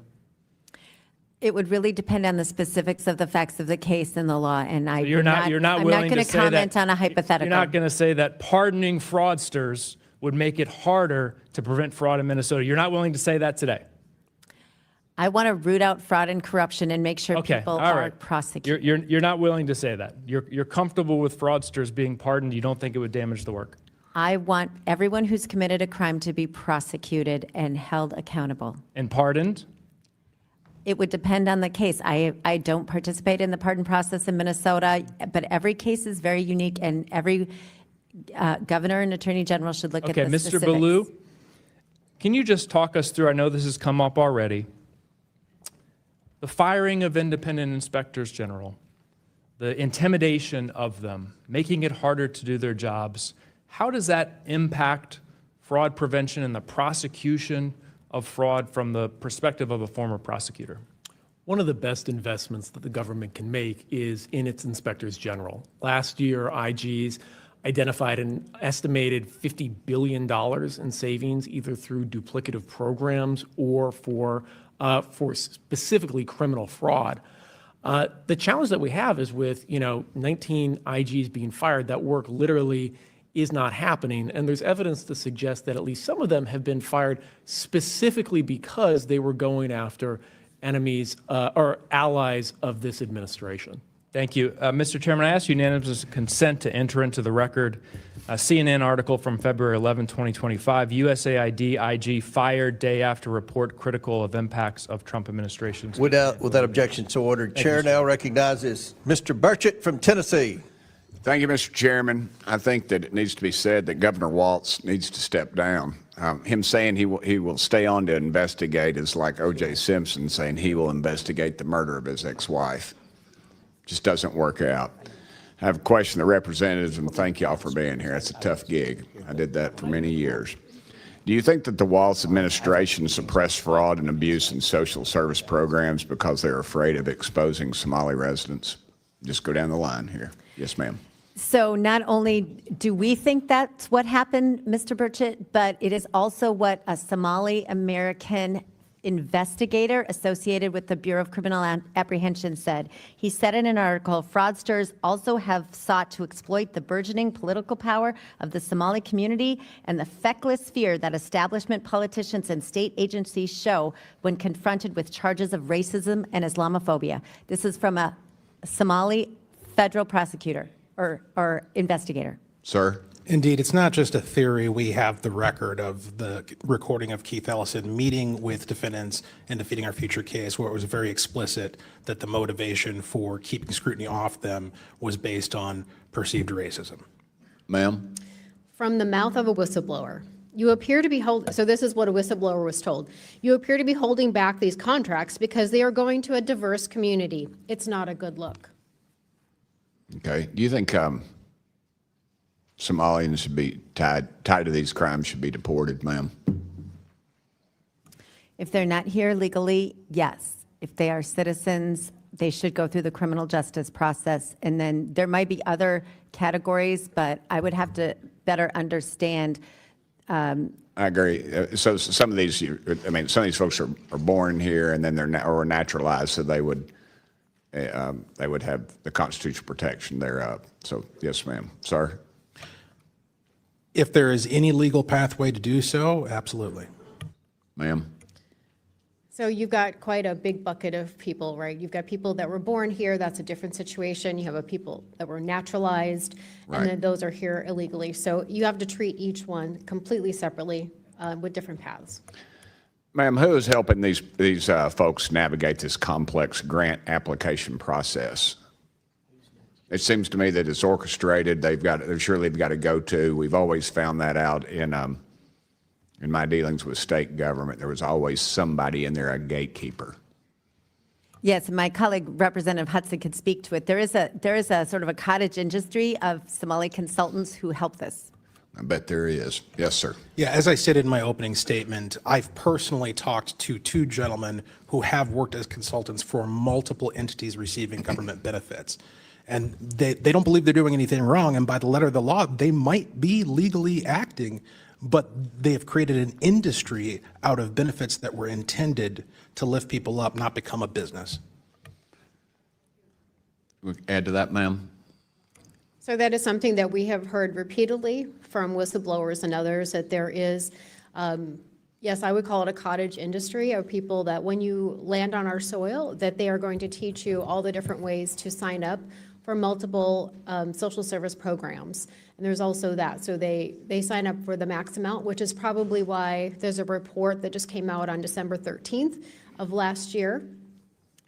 It would really depend on the specifics of the facts of the case and the law, and You're not I'm willing not going to to say comment that, on a hypothetical. You're not going to say that pardoning fraudsters would make it harder to prevent fraud in Minnesota. You're not willing to say that today. I want to root out fraud and corruption and make sure Okay, people all are right. prosecuted. You're not willing to say that. You're comfortable with fraudsters being pardoned. You don't think it would damage the work. I want everyone who's committed a crime to be prosecuted and held accountable. And pardoned? It would depend on the case. I don't participate in the pardon process in Minnesota, but every case is very unique, and every governor and attorney general should look at the Mr. specifics. Ballou, can you just talk us through, I know this has come up already, the firing of independent inspectors general, the intimidation of them, making it harder to do their jobs. How does that impact fraud prevention and the prosecution of fraud from the perspective of a former prosecutor? One of the best investments that the government can make is in its inspectors general. Last year, IGs identified an estimated $50 billion in savings, either through duplicative programs or for specifically criminal fraud. The challenge that we have is with 19 IGs being fired, that work literally is not happening, and there's evidence to suggest that at least some of them have been fired specifically because they were going after enemies or allies of this administration. Thank you. Mr. Chairman, I ask unanimous consent to enter into the record a CNN article from February 11, 2025, USAID IG fired day after report critical of impacts of Trump administration's. Without objection, so ordered. Chair now recognizes Mr. Burchett from Tennessee. Thank you, Mr. Chairman. I think that it needs to be said that Governor Walz needs to step down. Him saying he will stay on to investigate is like O.J. Simpson saying he will investigate the murder of his ex-wife. Just doesn't work out. I have a question to the representatives, and thank y'all for being here. It's a tough gig. I did that for many years. Do you think that the Walz administration suppressed fraud and abuse in social service programs because they're afraid of exposing Somali residents? Just go down the line here. Yes, ma'am. So not only do we think that's what happened, Mr. Burchett, but it is also what a Somali American investigator associated with the Bureau of Criminal Apprehension said. He said in an article, fraudsters also have sought to exploit the burgeoning political power of the Somali community and the feckless fear that establishment politicians and state agencies show when confronted with charges of racism and Islamophobia. This is from a Somali federal prosecutor or investigator. Sir? Indeed, it's not just a theory. We have the record of the recording of Keith Ellison meeting with defendants in Defeating Our Future case, where it was very explicit that the motivation for keeping scrutiny off them was based on perceived racism. Ma'am? From the mouth of a whistleblower. You appear to be so this is what a whistleblower was told. You appear to be holding back these contracts because they are going to a diverse community. It's not a good look. Okay. Do you think Somalians should be tied to these crimes should be deported, ma'am? If they're not here legally, yes. If they are citizens, they should go through the criminal justice process. And then there might be other categories, but I would have to better understand. I agree. So some of these, some of these folks are born here and then they're naturalized, so they would have the constitutional protection thereof. So yes, ma'am. Sir? If there is any legal pathway to do so, absolutely. Ma'am? So you've got quite a big bucket of people, right? You've got people that were born here, that's a different situation. You have a people that were naturalized, Right. and then those are here illegally. So you have to treat each one completely separately with different paths. Ma'am, who is helping these folks navigate this complex grant application process? It seems to me that it's orchestrated. They've got a go-to. We've always found that out in my dealings with state government. There was always somebody in there, a gatekeeper. Yes, my colleague, Representative Hudson, could speak to it. There is a sort of a cottage industry of Somali consultants who help this. I bet there is. Yes, sir. Yeah, as I stated in my opening statement, I've personally talked to two gentlemen who have worked as consultants for multiple entities receiving government benefits. And they don't believe they're doing anything wrong, and by the letter of the law, they might be legally acting, but they have created an industry out of benefits that were intended to lift people up, not become a business. Add to that, ma'am? So that is something that we have heard repeatedly from whistleblowers and others, that there is, yes, I would call it a cottage industry of people that when you land on our soil, that they are going to teach you all the different ways to sign up for multiple social service programs. And there's also that. So they sign up for the max amount, which is probably why there's a report that just came out on December 13th of last year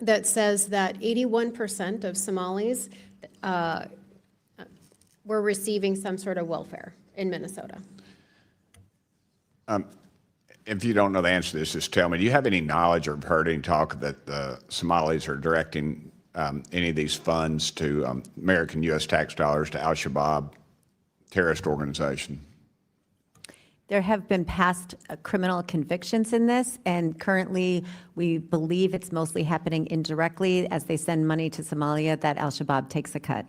that says that 81% of Somalis were receiving some sort of welfare in Minnesota. If you don't know the answer to this, just tell me. Do you have any knowledge or heard any talk that the Somalis are directing any of these funds to American U.S. tax dollars to Al-Shabaab, terrorist organization? There have been past criminal convictions in this, and currently we believe it's mostly happening indirectly as they send money to Somalia that Al-Shabaab takes a cut.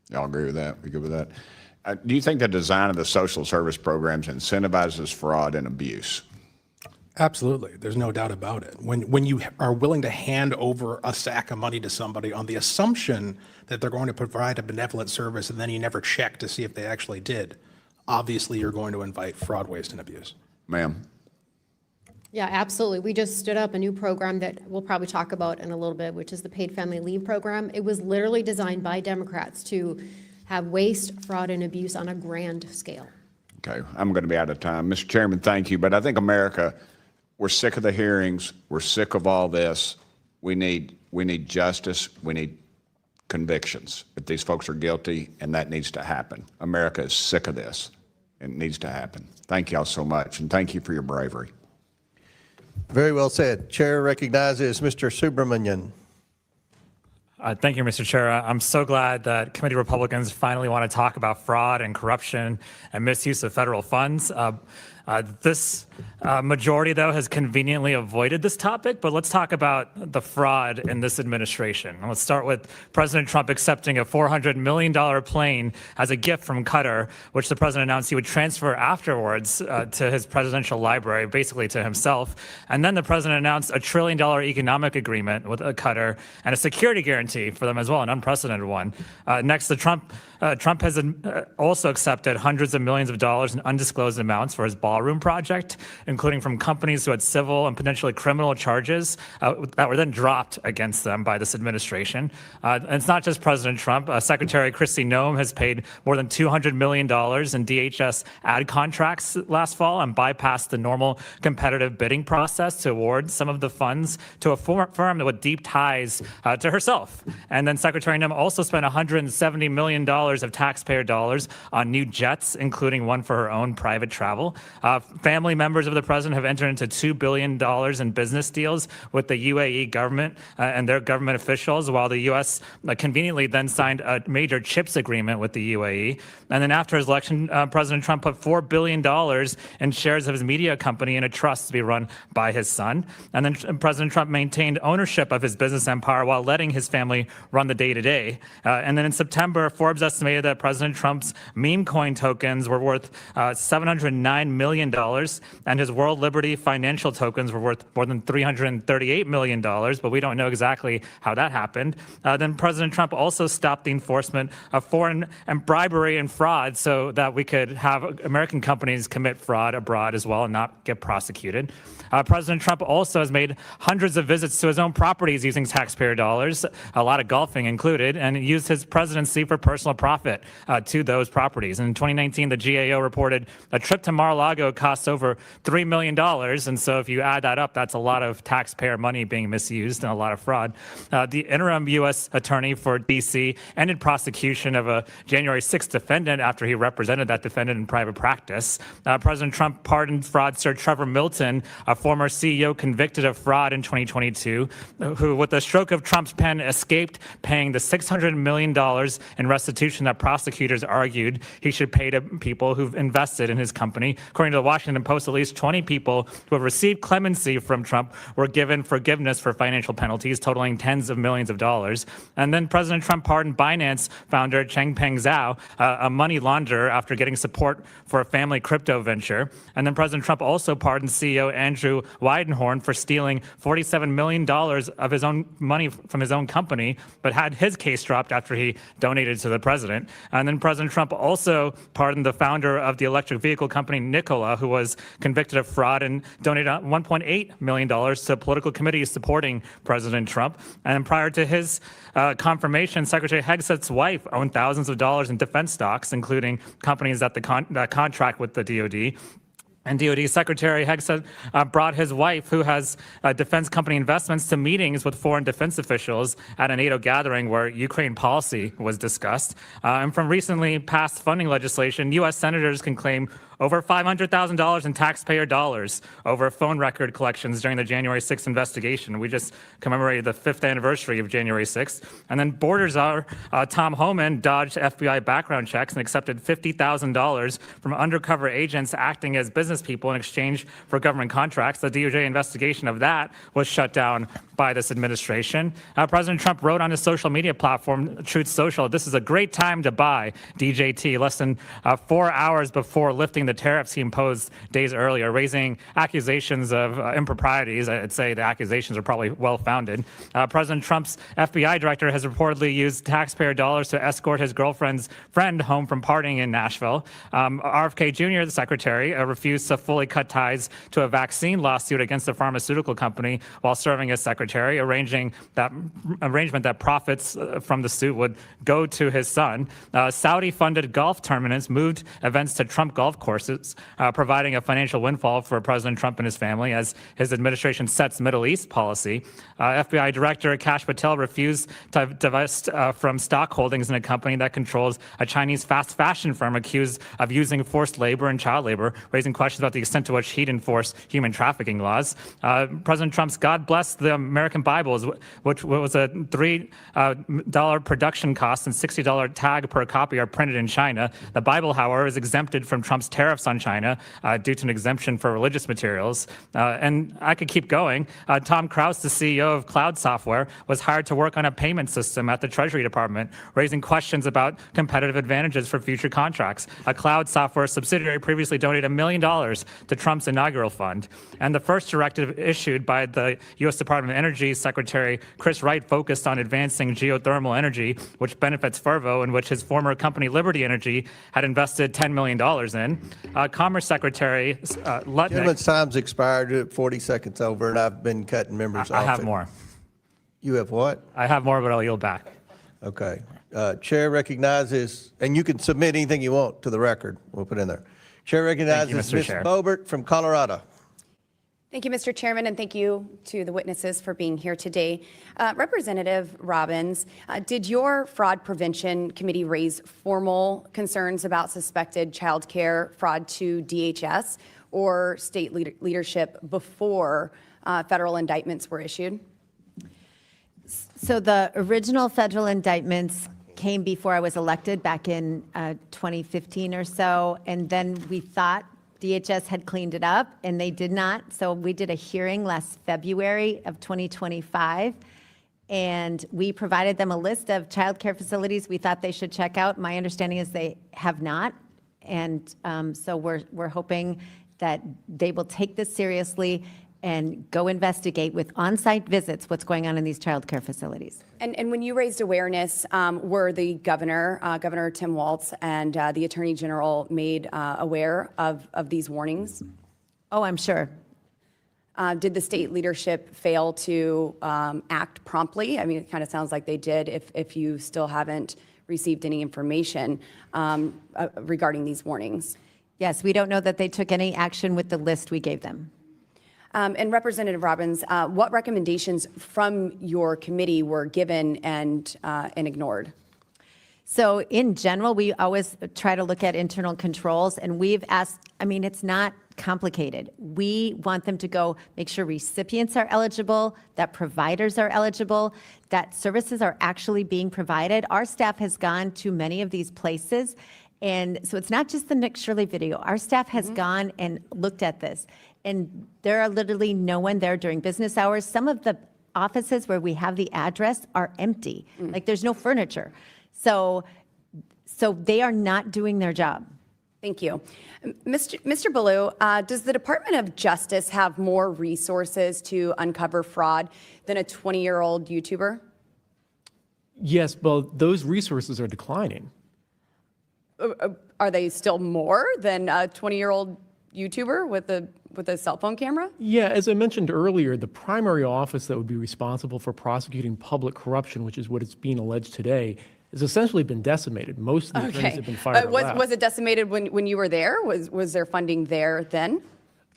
Y'all agree with that? We good with that? Do you think the design of the social service programs incentivizes fraud and abuse? Absolutely. There's no doubt about it. When you are willing to hand over a sack of money to somebody on the assumption that they're going to provide a benevolent service and then you never check to see if they actually did, obviously you're going to invite fraud, waste, and abuse. Ma'am? Yeah, absolutely. We just stood up a new program that we'll probably talk about in a little bit, which is the Paid Family Leave Program. It was literally designed by Democrats to have waste, fraud, and abuse on a grand scale. Okay, I'm going to be out of time. Mr. Chairman, thank you. But I think America, we're sick of the hearings. We're sick of all this. We need justice. We need convictions. If these folks are guilty, and that needs to happen. America is sick of this. It needs to happen. Thank y'all so much, and thank you for your bravery. Very well said. Chair recognizes Mr. Subramanian. Thank you, Mr. Chair. I'm so glad that committee Republicans finally want to talk about fraud and corruption and misuse of federal funds. This majority, though, has conveniently avoided this topic, but let's talk about the fraud in this administration. Let's start with President Trump accepting a $400 million plane as a gift from Qatar, which the president announced he would transfer afterwards to his presidential library, basically to himself. And then the president announced a $1 trillion economic agreement with Qatar and a security guarantee for them as well, an unprecedented one. Next, Trump has also accepted hundreds of millions of dollars in undisclosed amounts for his ballroom project, including from companies who had civil and potentially criminal charges that were then dropped against them by this administration. And it's not just President Trump. Secretary Kristi Noem has paid more than $200 million in DHS ad contracts last fall and bypassed the normal competitive bidding process to award some of the funds to a firm with deep ties to herself. And then Secretary Noem also spent $170 million of taxpayer dollars on new jets, including one for her own private travel. Family members of the president have entered into $2 billion in business deals with the UAE government and their government officials, while the U.S. Conveniently then signed a major chips agreement with the UAE. And then after his election, President Trump put $4 billion in shares of his media company in a trust to be run by his son. And then President Trump maintained ownership of his business empire while letting his family run the day-to-day. And then in September, Forbes estimated that President Trump's meme coin tokens were worth $709 million, and his World Liberty financial tokens were worth more than $338 million, but we don't know exactly how that happened. Then President Trump also stopped the enforcement of foreign and bribery and fraud so that we could have American companies commit fraud abroad as well and not get prosecuted. President Trump also has made hundreds of visits to his own properties using taxpayer dollars, a lot of golfing included, and used his presidency for personal profit to those properties. And in 2019, the GAO reported a trip to Mar-a-Lago costs over $3 million. And so if you add that up, that's a lot of taxpayer money being misused and a lot of fraud. The interim U.S. attorney for D.C. ended prosecution of a January 6th defendant after he represented that defendant in private practice. President Trump pardoned fraudster Trevor Milton, a former CEO convicted of fraud in 2022, who, with the stroke of Trump's pen, escaped paying the $600 million in restitution that prosecutors argued he should pay to people who've invested in his company. According to the Washington Post, at least 20 people who have received clemency from Trump were given forgiveness for financial penalties totaling tens of millions of dollars. And then President Trump pardoned Binance founder Changpeng Zhao, a money launderer, after getting support for a family crypto venture. And then President Trump also pardoned CEO Andrew Weidenhorn for stealing $47 million of his own money from his own company, but had his case dropped after he donated to the president. And then President Trump also pardoned the founder of the electric vehicle company Nikola, who was convicted of fraud and donated $1.8 million to political committees supporting President Trump. And prior to his confirmation, Secretary Hegset's wife owned thousands of dollars in defense stocks, including companies that contract with the DoD. And DoD Secretary Hegseth brought his wife, who has defense company investments, to meetings with foreign defense officials at a NATO gathering where Ukraine policy was discussed. And from recently passed funding legislation, U.S. senators can claim over $500,000 in taxpayer dollars over phone record collections during the January 6th investigation. We just commemorated the 5th anniversary of January 6th. And then border czar Tom Homan dodged FBI background checks and accepted $50,000 from undercover agents acting as business people in exchange for government contracts. The DOJ investigation of that was shut down by this administration. President Trump wrote on his social media platform, Truth Social, "This is a great time to buy DJT," less than 4 hours before lifting the tariffs he imposed days earlier, raising accusations of improprieties. I'd say the accusations are probably well-founded. President Trump's FBI director has reportedly used taxpayer dollars to escort his girlfriend's friend home from partying in Nashville. RFK Jr., the secretary, refused to fully cut ties to a vaccine lawsuit against a pharmaceutical company while serving as secretary, arrangement that profits from the suit would go to his son. Saudi-funded golf tournaments moved events to Trump golf courses, providing a financial windfall for President Trump and his family as his administration sets Middle East policy. FBI Director Kash Patel refused to divest from stock holdings in a company that controls a Chinese fast fashion firm accused of using forced labor and child labor, raising questions questions about the extent to which he'd enforce human trafficking laws. President Trump's God Bless the American Bibles, which was a $3 production cost and $60 tag per copy, are printed in China. The Bible, however, is exempted from Trump's tariffs on China due to an exemption for religious materials. And I could keep going. Tom Krause, the CEO of Cloud Software, was hired to work on a payment system at the Treasury Department, raising questions about competitive advantages for future contracts. A Cloud Software subsidiary previously donated $1 million to Trump's inaugural fund. And the first directive issued by the U.S. Department of Energy Secretary Chris Wright focused on advancing geothermal energy, which benefits Fervo, and which his former company Liberty Energy had invested $10 million in. Commerce Secretary Lutnick. Gentleman's time's expired, 40 seconds over, and I've been cutting members off. I have more. You have what? I have more, but I'll yield back. Okay. Chair recognizes, and you can submit anything you want to the record. We'll put in there. Chair recognizes Mr. Ms. Chair. Boebert from Colorado. Thank you, Mr. Chairman, and thank you to the witnesses for being here today. Representative Robbins, did your Fraud Prevention Committee raise formal concerns about suspected child care fraud to DHS or state leadership before federal indictments were issued? So the original federal indictments came before I was elected back in 2015 or so, and then we thought DHS had cleaned it up, and they did not. So we did a hearing last February of 2025, and we provided them a list of child care facilities we thought they should check out. My understanding is they have not, and so we're hoping that they will take this seriously and go investigate with on-site visits what's going on in these child care facilities. And when you raised awareness, were the governor, Governor Tim Walz, and the Attorney General made aware of these warnings? Oh, I'm sure. Did the state leadership fail to act promptly? I mean, it kind of sounds like they did if you still haven't received any information regarding these warnings. Yes, we don't know that they took any action with the list we gave them. And Representative Robbins, what recommendations from your committee were given and ignored? So in general, we always try to look at internal controls, and we've asked, I mean, it's not complicated. We want them to go make sure recipients are eligible, that providers are eligible, that services are actually being provided. Our staff has gone to many of these places, and so it's not just the Nick Shirley video. Our staff has gone and looked at this, and there are literally no one there during business hours. Some of the offices where we have the address are empty. Like, there's no furniture. So they are not doing their job. Thank you. Mr. Ballou, does the Department of Justice have more resources to uncover fraud than a 20-year-old YouTuber? Yes, but those resources are declining. Are they still more than a 20-year-old YouTuber with a cell phone camera? Yeah, as I mentioned earlier, the primary office that would be responsible for prosecuting public corruption, which is what is being alleged today, has essentially been decimated. Most of the attorneys have been fired. Was it decimated when you were there? Was there funding there then?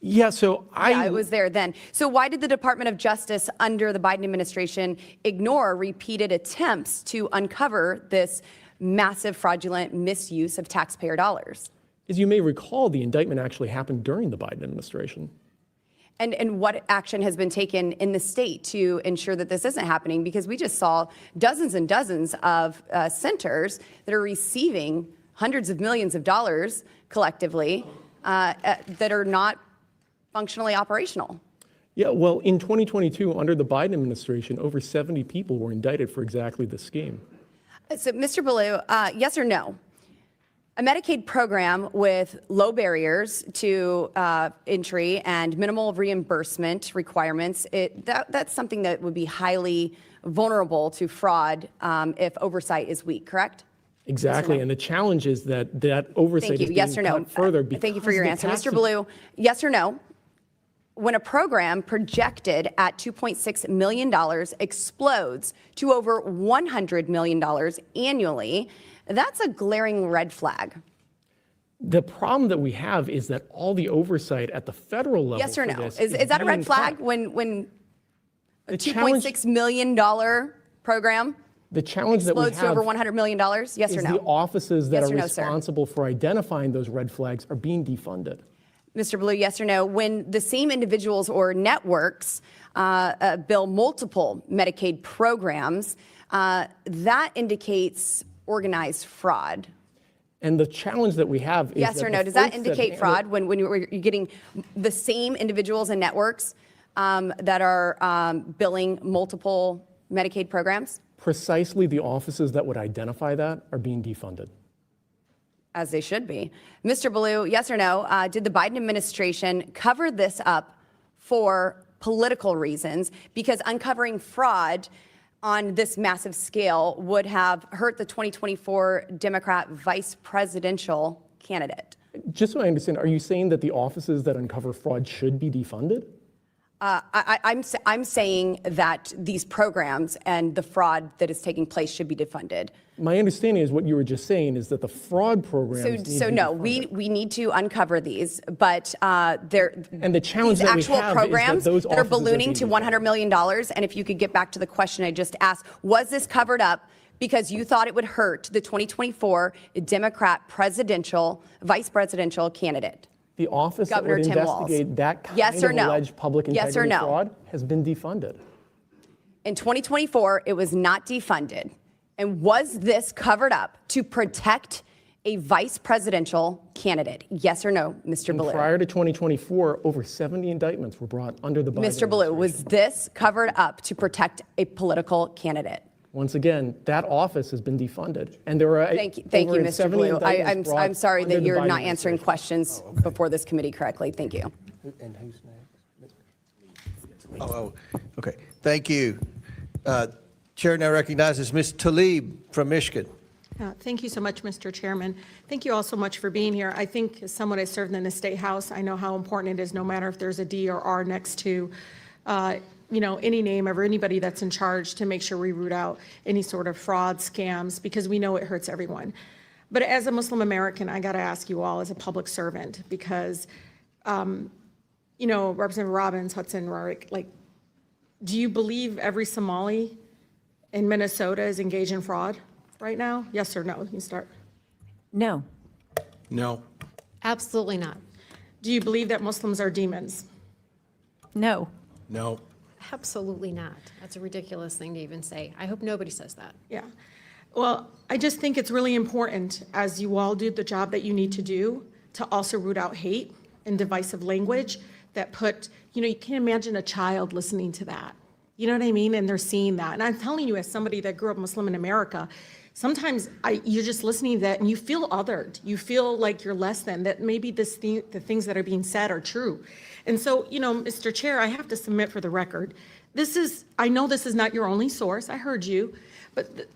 Yeah, so it was there then. So why did the Department of Justice under the Biden administration ignore repeated attempts to uncover this massive fraudulent misuse of taxpayer dollars? As you may recall, the indictment actually happened during the Biden administration. And what action has been taken in the state to ensure that this isn't happening? Because we just saw dozens and dozens of centers that are receiving hundreds of millions of dollars collectively that are not functionally operational. Yeah, well, in 2022, under the Biden administration, over 70 people were indicted for exactly this scheme. So, Mr. Ballou, yes or no? A Medicaid program with low barriers to entry and minimal reimbursement requirements, that's something that would be highly vulnerable to fraud if oversight is weak, correct? Exactly, and the challenge is that oversight is being yes or no? cut further because Thank you for your answer. Mr. Ballou, yes or no? When a program projected at $2.6 million explodes to over $100 million annually, that's a glaring red flag. The problem that we have is that all the oversight at the federal level. Yes or no? Is that a red flag when a $2.6 million program the challenge that we explodes have to over $100 million? Yes or no? The offices that Yes are or no, sir? responsible for identifying those red flags are being defunded. Mr. Blue, yes or no, when the same individuals or networks bill multiple Medicaid programs, that indicates organized fraud? And the challenge that we have is Yes that or the no? Does that folks indicate handle- fraud when you're getting the same individuals and networks that are billing multiple Medicaid programs? Precisely the offices that would identify that are being defunded. As they should be. Mr. Blue, yes or no? Did the Biden administration cover this up for political reasons? Because uncovering fraud on this massive scale would have hurt the 2024 Democrat vice presidential candidate. Just so I understand, are you saying that the offices that uncover fraud should be defunded? I'm saying that these programs and the fraud that is taking place should be defunded. My understanding is what you were just saying is that the fraud programs need So to be no, defunded. we need to uncover these, but they're And the challenge these that we actual have is that programs those that are offices are ballooning being to $100 million. And if you could get back to the question I just asked, was this covered up because you thought it would hurt the 2024 Democrat vice presidential candidate? The office Governor that would Tim Walz. investigate that kind Yes or of no? alleged public Yes or integrity no? fraud has been defunded. In 2024, it was not defunded. And was this covered up to protect a vice presidential candidate? Yes or no, Mr. And Blue? prior to 2024, over 70 indictments were brought under the Biden Mr. Blue, was this covered up to protect a political candidate? Once again, that office has been defunded, and there are Thank you, Mr. 70 Blue. indictments brought I'm sorry under that the you're Biden not answering administration. questions before this committee correctly. Thank you. And who's next? Okay, thank you. Chair now recognizes Ms. Tlaib from Michigan. Thank you so much, Mr. Chairman. Thank you all so much for being here. I think as someone I served in the State House, I know how important it is, no matter if there's a D or R next to, any name of anybody that's in charge, to make sure we root out any sort of fraud, scams, because we know it hurts everyone. But as a Muslim American, I got to ask you all as a public servant, because, Representative Robbins, Hudson, Rarick, do you believe every Somali in Minnesota is engaged in fraud right now? Yes or no? You can start. No. No. Absolutely not. Do you believe that Muslims are demons? No. No. Absolutely not. That's a ridiculous thing to even say. I hope nobody says that. Yeah. Well, I just think it's really important, as you all do the job that you need to do, to also root out hate and divisive language that put, you can't imagine a child listening to that. You know what I mean? And they're seeing that. And I'm telling you, as somebody that grew up Muslim in America, sometimes you're just listening to that and you feel othered. You feel like you're less than, that maybe the things that are being said are true. And so, Mr. Chair, I have to submit for the record, I know this is not your only source. I heard you. But,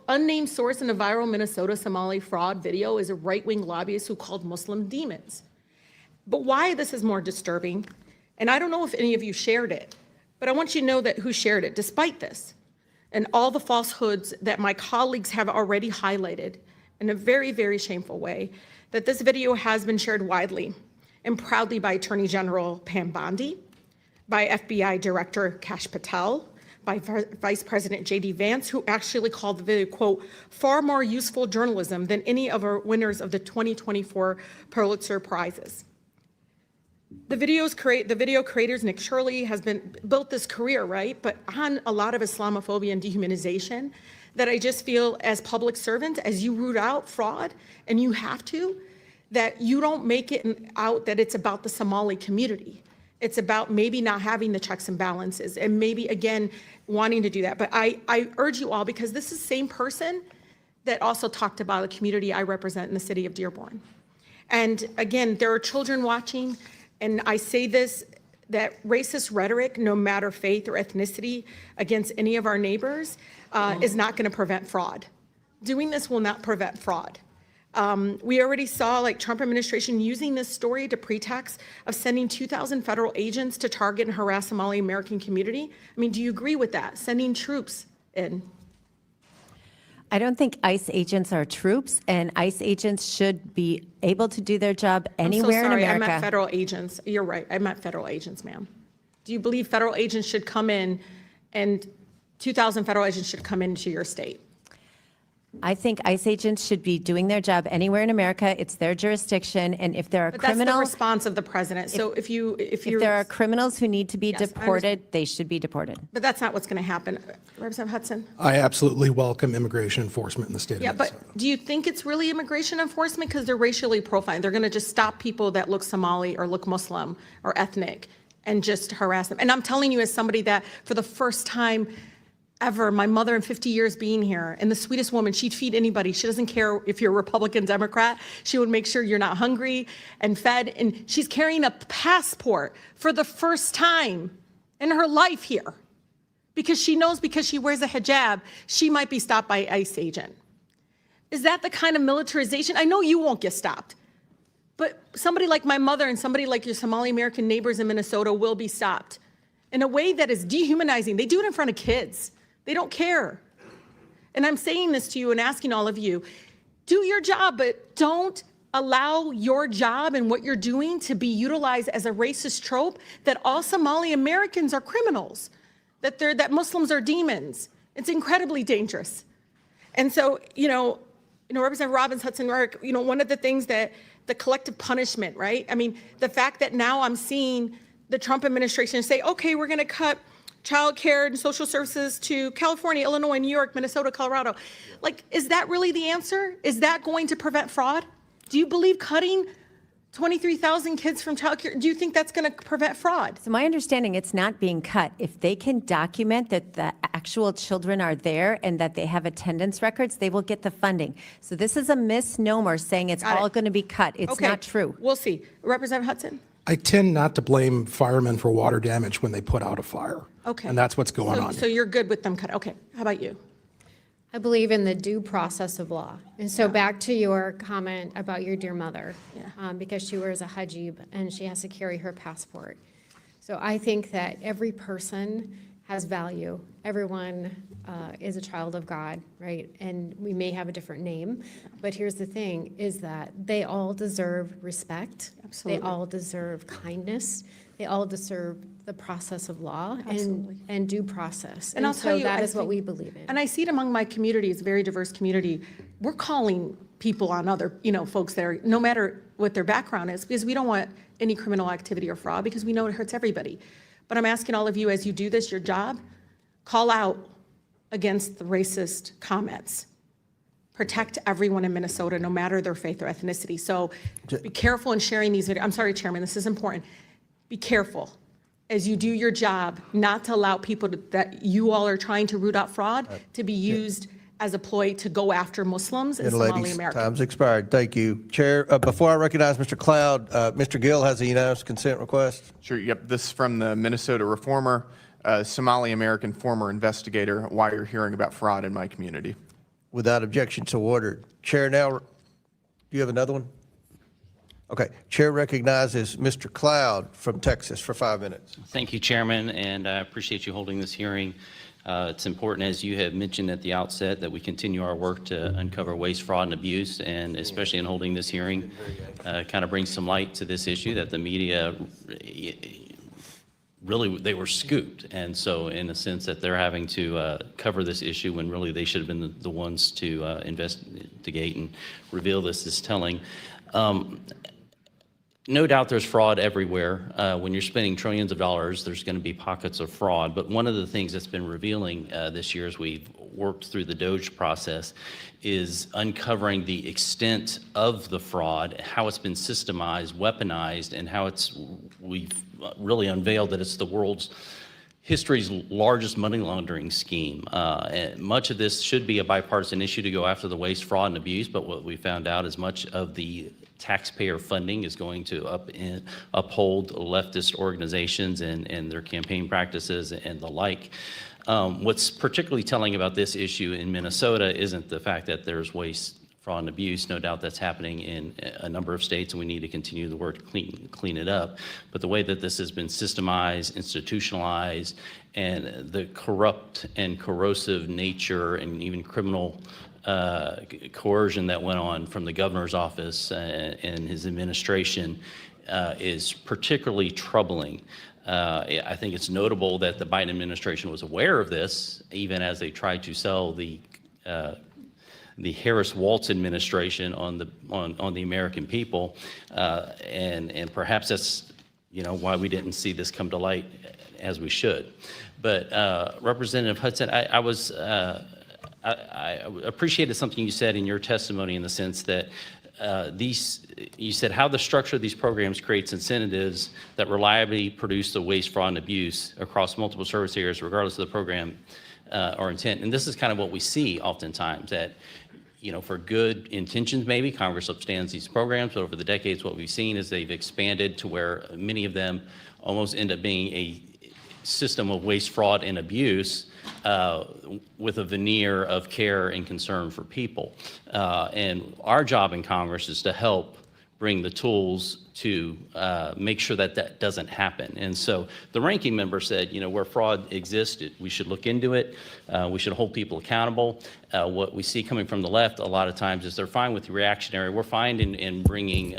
unnamed source in a viral Minnesota Somali fraud video is a right-wing lobbyist who called Muslim demons. But why this is more disturbing, and I don't know if any of you shared it, but I want you to know that who shared it, despite this, and all the falsehoods that my colleagues have already highlighted in a very, very shameful way, that this video has been shared widely and proudly by Attorney General Pam Bondi, by FBI Director Kash Patel, by Vice President J.D. Vance, who actually called the video, quote, far more useful journalism than any of our winners of the 2024 Pulitzer Prizes. The video creators, Nick Shirley, has built this career, right? But on a lot of Islamophobia and dehumanization, that I just feel as public servants, as you root out fraud, and you have to, that you don't make it out that it's about the Somali community. It's about maybe not having the checks and balances, and maybe, again, wanting to do that. But I urge you all, because this is the same person that also talked about a community I represent in the city of Dearborn. And again, there are children watching. And I say this, that racist rhetoric, no matter faith or ethnicity, against any of our neighbors is not going to prevent fraud. Doing this will not prevent fraud. We already saw Trump administration using this story to pretext of sending 2,000 federal agents to target and harass Somali American community. I mean, do you agree with that? Sending troops in. I don't think ICE agents are troops, and ICE agents should be able to do their job anywhere I'm so sorry, in America. I meant federal agents. You're right. I meant federal agents, ma'am. Do you believe federal agents should come in and 2,000 federal agents should come into your state? I think ICE agents should be doing their job anywhere in America. It's their jurisdiction, and if there are But that's the criminals, response of the president. So if there are criminals who need to be Yes, I deported, they should be deported. But that's not what's going to happen. Representative Hudson? I absolutely welcome immigration enforcement in the state of Yeah, Minnesota. but do you think it's really immigration enforcement? Because they're racially profiling. They're going to just stop people that look Somali or look Muslim or ethnic and just harass them. And I'm telling you as somebody that for the first time ever, my mother in 50 years being here, and the sweetest woman, she'd feed anybody. She doesn't care if you're Republican, Democrat. She would make sure you're not hungry and fed. And she's carrying a passport for the first time in her life here because she knows because she wears a hijab, she might be stopped by ICE agent. Is that the kind of militarization? I know you won't get stopped, but somebody like my mother and somebody like your Somali American neighbors in Minnesota will be stopped in a way that is dehumanizing. They do it in front of kids. They don't care. And I'm saying this to you and asking all of you, do your job, but don't allow your job and what you're doing to be utilized as a racist trope that all Somali Americans are criminals, that Muslims are demons. It's incredibly dangerous. And so, Representative Robbins, Hudson, one of the things that the collective punishment, right? I mean, the fact that now I'm seeing the Trump administration say, okay, we're going to cut child care and social services to California, Illinois, New York, Minnesota, Colorado. Like, is that really the answer? Is that going to prevent fraud? Do you believe cutting 23,000 kids from child care, do you think that's going to prevent fraud? So my understanding, it's not being cut. If they can document that the actual children are there and that they have attendance records, they will get the funding. So this is a misnomer saying it's all going to be cut. It's Okay, not true. We'll see. Representative Hudson? I tend not to blame firemen for water damage when they put out a fire. Okay. And that's what's going on. So you're good with them cut. Okay. How about you? I believe in the due process of law. And so back to your comment about your dear mother, because she wears a hijab and she has to carry her passport. So I think that every person has value. Everyone is a child of God, right? And we may have a different name, but here's the thing, is that they all deserve respect. Absolutely. They all deserve kindness. They all deserve the process of law Absolutely. and due process. And I'll tell you, that I is what think- we believe in. And I see it among my community, it's a very diverse community. We're calling people on other, folks that are, no matter what their background is, because we don't want any criminal activity or fraud, because we know it hurts everybody. But I'm asking all of you, as you do this, your job, call out against the racist comments. Protect everyone in Minnesota, no matter their faith or ethnicity. So be careful in sharing these videos. I'm sorry, Chairman, this is important. Be careful as you do your job, not to allow people that you all are trying to root out fraud to be used as a ploy to go after Muslims and Somali Ladies, Americans. time's expired. Thank you. Chair, before I recognize Mr. Cloud, Mr. Gill has a unanimous consent request. Sure, yep, this is from the Minnesota Reformer, Somali American former investigator, why you're hearing about fraud in my community. Without objection, so ordered. Chair now, do you have another one? Okay, Chair recognizes Mr. Cloud from Texas for 5 minutes. Thank you, Chairman, and I appreciate you holding this hearing. It's important, as you have mentioned at the outset, that we continue our work to uncover waste, fraud, and abuse, and especially in holding this hearing, kind of brings some light to this issue that the media really, they were scooped. And so in a sense that they're having to cover this issue when really they should have been the ones to investigate and reveal this is telling. No doubt there's fraud everywhere. When you're spending trillions of dollars, there's going to be pockets of fraud. But one of the things that's been revealing this year as we've worked through the DOGE process is uncovering the extent of the fraud, how it's been systemized, weaponized, and how we've really unveiled that it's the world's history's largest money laundering scheme. And much of this should be a bipartisan issue to go after the waste, fraud, and abuse, but what we found out is much of the taxpayer funding is going to uphold leftist organizations and their campaign practices and the like. What's particularly telling about this issue in Minnesota isn't the fact that there's waste, fraud, and abuse. No doubt that's happening in a number of states, and we need to continue the work to clean it up. But the way that this has been systemized, institutionalized, and the corrupt and corrosive nature and even criminal coercion that went on from the governor's office and his administration is particularly troubling. I think it's notable that the Biden administration was aware of this, even as they tried to sell the the Harris-Walz administration on the American people, and perhaps that's why we didn't see this come to light as we should. But Representative Hudson, I appreciated something you said in your testimony, in the sense that you said how the structure of these programs creates incentives that reliably produce the waste, fraud, and abuse across multiple service areas, regardless of the program or intent. And this is kind of what we see oftentimes, that for good intentions, maybe Congress upstands these programs, but over the decades, what we've seen is they've expanded to where many of them almost end up being a system of waste, fraud, and abuse with a veneer of care and concern for people. And our job in Congress is to help bring the tools to make sure that that doesn't happen. And so the ranking member said, where fraud exists, we should look into it. We should hold people accountable. What we see coming from the left a lot of times is they're fine with the reactionary. We're fine in bringing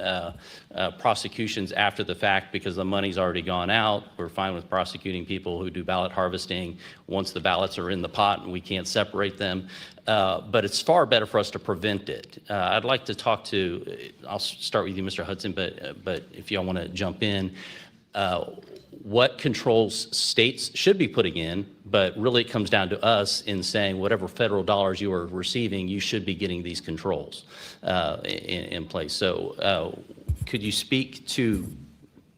prosecutions after the fact because the money's already gone out. We're fine with prosecuting people who do ballot harvesting once the ballots are in the pot and we can't separate them. But it's far better for us to prevent it. I'd like to talk to, I'll start with you, Mr. Hudson, but if y'all want to jump in, what controls states should be putting in, but really it comes down to us in saying whatever federal dollars you are receiving, you should be getting these controls in place. So could you speak to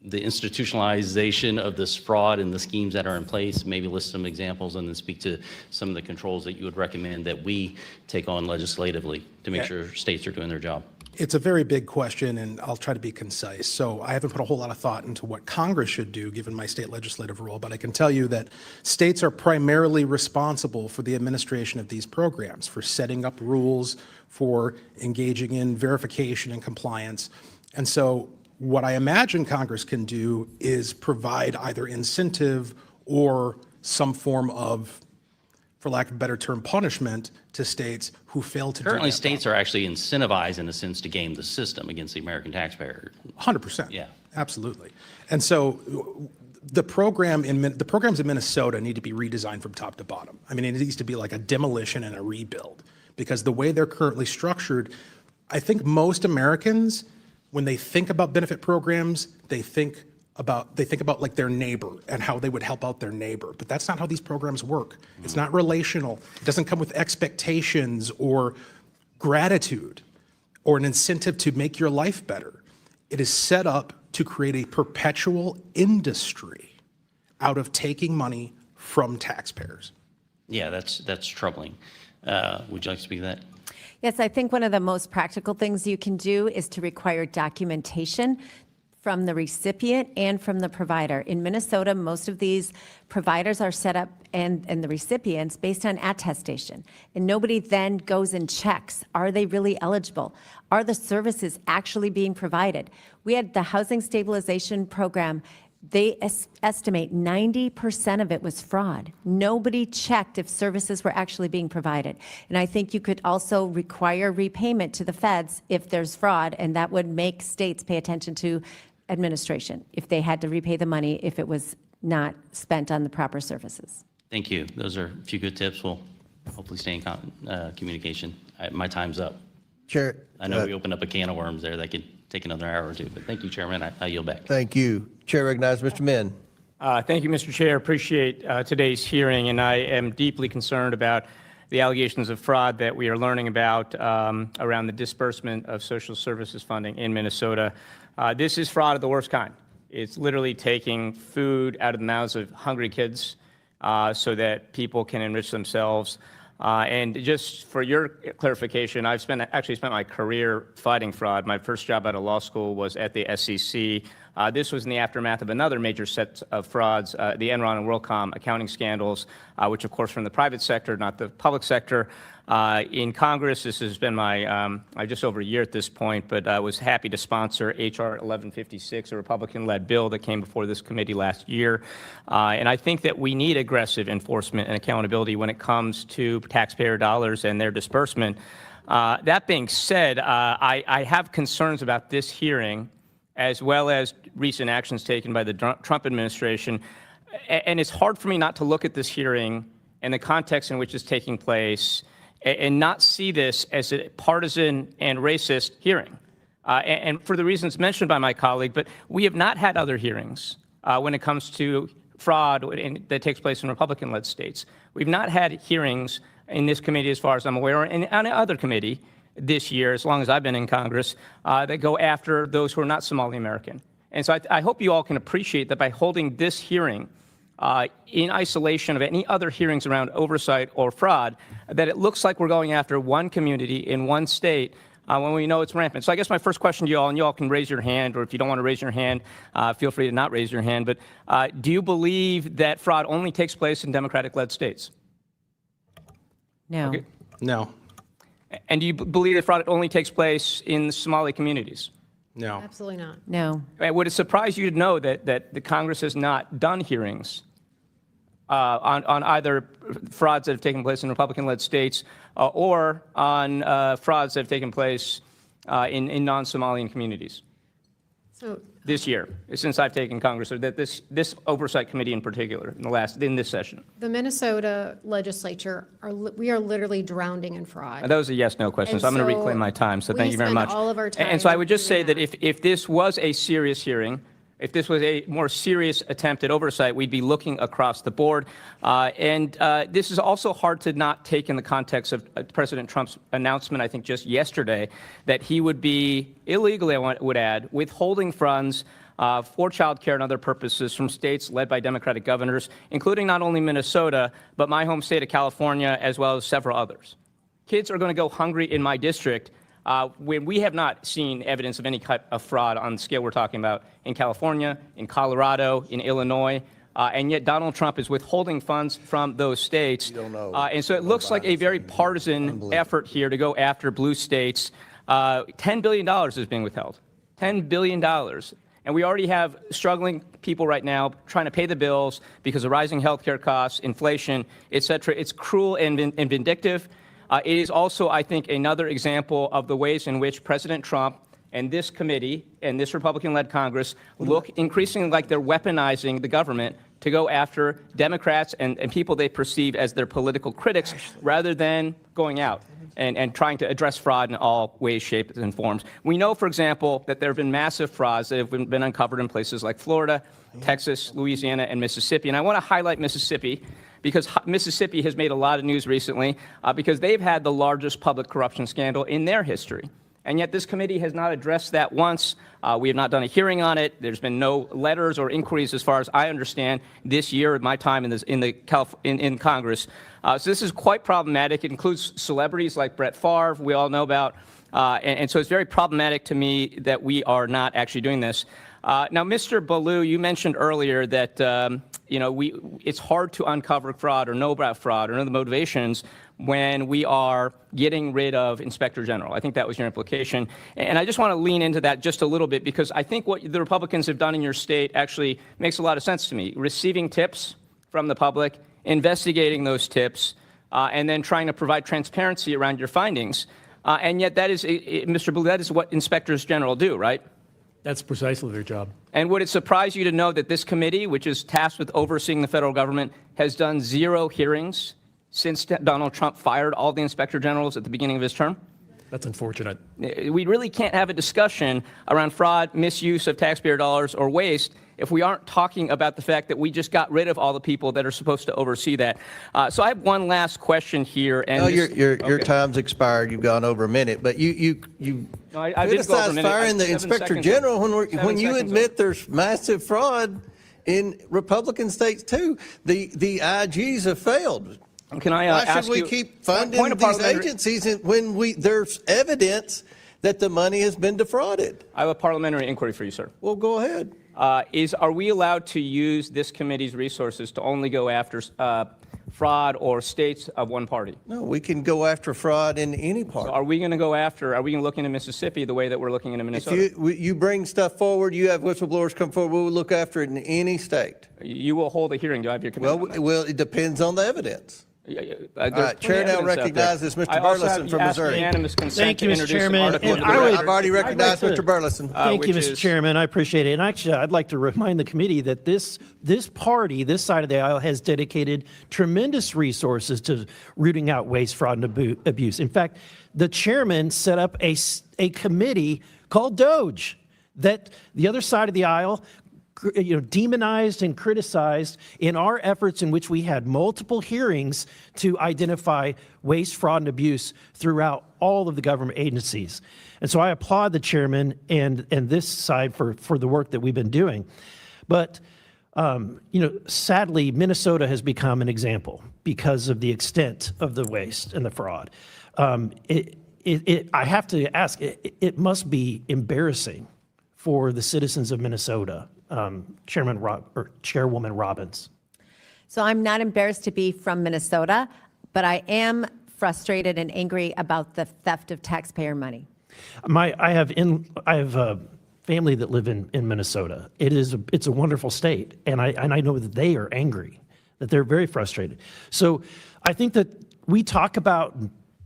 the institutionalization of this fraud and the schemes that are in place, maybe list some examples, and then speak to some of the controls that you would recommend that we take on legislatively to make sure states are doing their job? It's a very big question, and I'll try to be concise. So I haven't put a whole lot of thought into what Congress should do, given my state legislative role, but I can tell you that states are primarily responsible for the administration of these programs, for setting up rules, for engaging in verification and compliance. And so what I imagine Congress can do is provide either incentive or some form of, for lack of a better term, punishment to states who fail to do that. Currently, states are actually incentivized, in a sense, to game the system against the American taxpayer. 100%. Yeah. Absolutely. And so the programs in Minnesota need to be redesigned from top to bottom. I mean, it needs to be like a demolition and a rebuild, because the way they're currently structured, I think most Americans, when they think about benefit programs, they think about like their neighbor and how they would help out their neighbor. But that's not how these programs work. It's not relational. It doesn't come with expectations or gratitude or an incentive to make your life better. It is set up to create a perpetual industry out of taking money from taxpayers. Yeah, that's troubling. Would you like to speak to that? Yes, I think one of the most practical things you can do is to require documentation from the recipient and from the provider. In Minnesota, most of these providers are set up and the recipients based on attestation. And nobody then goes and checks, are they really eligible? Are the services actually being provided? We had the Housing Stabilization Program. They estimate 90% of it was fraud. Nobody checked if services were actually being provided. And I think you could also require repayment to the feds if there's fraud, and that would make states pay attention to administration if they had to repay the money if it was not spent on the proper services. Thank you. Those are a few good tips. We'll hopefully stay in communication. My time's up. Chair. I know we opened up a can of worms there that could take another hour or two, but thank you, Chairman. I yield back. Thank you. Chair recognizes Mr. Min. Thank you, Mr. Chair. Appreciate today's hearing, and I am deeply concerned about the allegations of fraud that we are learning about around the disbursement of social services funding in Minnesota. This is fraud of the worst kind. It's literally taking food out of the mouths of hungry kids so that people can enrich themselves. And just for your clarification, I've actually spent my career fighting fraud. My first job out of law school was at the SEC. This was in the aftermath of another major set of frauds, the Enron and WorldCom accounting scandals, which of course from the private sector, not the public sector. In Congress, this has been my just over a year at this point, but I was happy to sponsor H.R. 1156, a Republican-led bill that came before this committee last year. And I think that we need aggressive enforcement and accountability when it comes to taxpayer dollars and their disbursement. That being said, I have concerns about this hearing, as well as recent actions taken by the Trump administration. And it's hard for me not to look at this hearing and the context in which it's taking place and not see this as a partisan and racist hearing. And for the reasons mentioned by my colleague, but we have not had other hearings when it comes to fraud that takes place in Republican-led states. We've not had hearings in this committee, as far as I'm aware, or in any other committee this year, as long as I've been in Congress, that go after those who are not Somali American. And so I hope you all can appreciate that by holding this hearing in isolation of any other hearings around oversight or fraud, that it looks like we're going after one community in one state when we know it's rampant. So I guess my first question to you all, and you all can raise your hand, or if you don't want to raise your hand, feel free to not raise your hand, but do you believe that fraud only takes place in Democratic-led states? No. Okay. No. And do you believe that fraud only takes place in Somali communities? No. Absolutely not. No. Would it surprise you to know that the Congress has not done hearings on either frauds that have taken place in Republican-led states or on frauds that have taken place in non-Somalian communities So this year, since I've taken Congress, or that this oversight committee in particular in this session? the Minnesota legislature, we are literally drowning in fraud. That was a yes/no question, And so I'm going to so reclaim my time. So thank you very we much. spend all of our time And so I would just say doing that if this was a serious hearing, if this was a more serious attempt at oversight, we'd be looking across the board. This is also hard to not take in the context of President Trump's announcement, I think just yesterday, that he would be illegally, I would add, withholding funds for child care and other purposes from states led by Democratic governors, including not only Minnesota, but my home state of California, as well as several others. Kids are going to go hungry in my district when we have not seen evidence of any type of fraud on the scale we're talking about in California, in Colorado, in Illinois, and yet Donald Trump is withholding funds from those states. And so it looks like a very partisan effort here to go after blue states. $10 billion is being withheld. $10 billion. And we already have struggling people right now trying to pay the bills because of rising healthcare costs, inflation, et cetera. It's cruel and vindictive. It is also, I think, another example of the ways in which President Trump and this committee and this Republican-led Congress look increasingly like they're weaponizing the government to go after Democrats and people they perceive as their political critics rather than going out and trying to address fraud in all ways, shapes, and forms. We know, for example, that there have been massive frauds that have been uncovered in places like Florida, Texas, Louisiana, and Mississippi. And I want to highlight Mississippi because Mississippi has made a lot of news recently because they've had the largest public corruption scandal in their history. And yet this committee has not addressed that once. We have not done a hearing on it. There's been no letters or inquiries, as far as I understand, this year, my time in Congress. So this is quite problematic. It includes celebrities like Brett Favre, we all know about. And so it's very problematic to me that we are not actually doing this. Now, Mr. Ballou, you mentioned earlier that it's hard to uncover fraud or know about fraud or know the motivations when we are getting rid of Inspector General. I think that was your implication. And I just want to lean into that just a little bit because I think what the Republicans have done in your state actually makes a lot of sense to me. Receiving tips from the public, investigating those tips, and then trying to provide transparency around your findings. And yet that is, Mr. Ballou, that is what Inspectors General do, right? That's precisely their job. And would it surprise you to know that this committee, which is tasked with overseeing the federal government, has done 0 hearings since Donald Trump fired all the inspector generals at the beginning of his term? That's unfortunate. We really can't have a discussion around fraud, misuse of taxpayer dollars, or waste if we aren't talking about the fact that we just got rid of all the people that are supposed to oversee that. So I have one last question here. And No, your time's expired. You've gone over a minute, but you No, I did go over a criticize minute. firing the 7 inspector seconds general over. when you 7 seconds admit there's massive fraud in Republican states too. The IGs have failed. Can I Why ask should we you keep funding point of these parliamentary- agencies when there's evidence that the money has been defrauded? I have a parliamentary inquiry for you, sir. Well, go ahead. Are we allowed to use this committee's resources to only go after fraud or states of one party? No, we can go after fraud in any part. So are we going to look into Mississippi the way that we're looking into Minnesota? If you bring stuff forward, you have whistleblowers come forward, we'll look after it in any state. You will hold a hearing. Do I have your commitment? Well, it depends on the evidence. Chair now recognizes Mr. Burleson from Missouri. Unanimous consent Thank to you, Mr. introduce an Chairman. article And into the I would- record. I've already recognized I'd like Mr. to- Burleson. Thank you, which Mr. is- Chairman. I appreciate it. And actually, I'd like to remind the committee that this party, this side of the aisle, has dedicated tremendous resources to rooting out waste, fraud, and abuse. In fact, the chairman set up a committee called DOGE that the other side of the aisle demonized and criticized in our efforts in which we had multiple hearings to identify waste, fraud, and abuse throughout all of the government agencies. And so I applaud the chairman and this side for the work that we've been doing. But, sadly, Minnesota has become an example because of the extent of the waste and the fraud. I have to ask, it must be embarrassing for the citizens of Minnesota, Chairwoman Robbins. So I'm not embarrassed to be from Minnesota, but I am frustrated and angry about the theft of taxpayer money. I have a family that live in Minnesota. It's a wonderful state, and I know that they are angry, that they're very frustrated. So I think that we talk about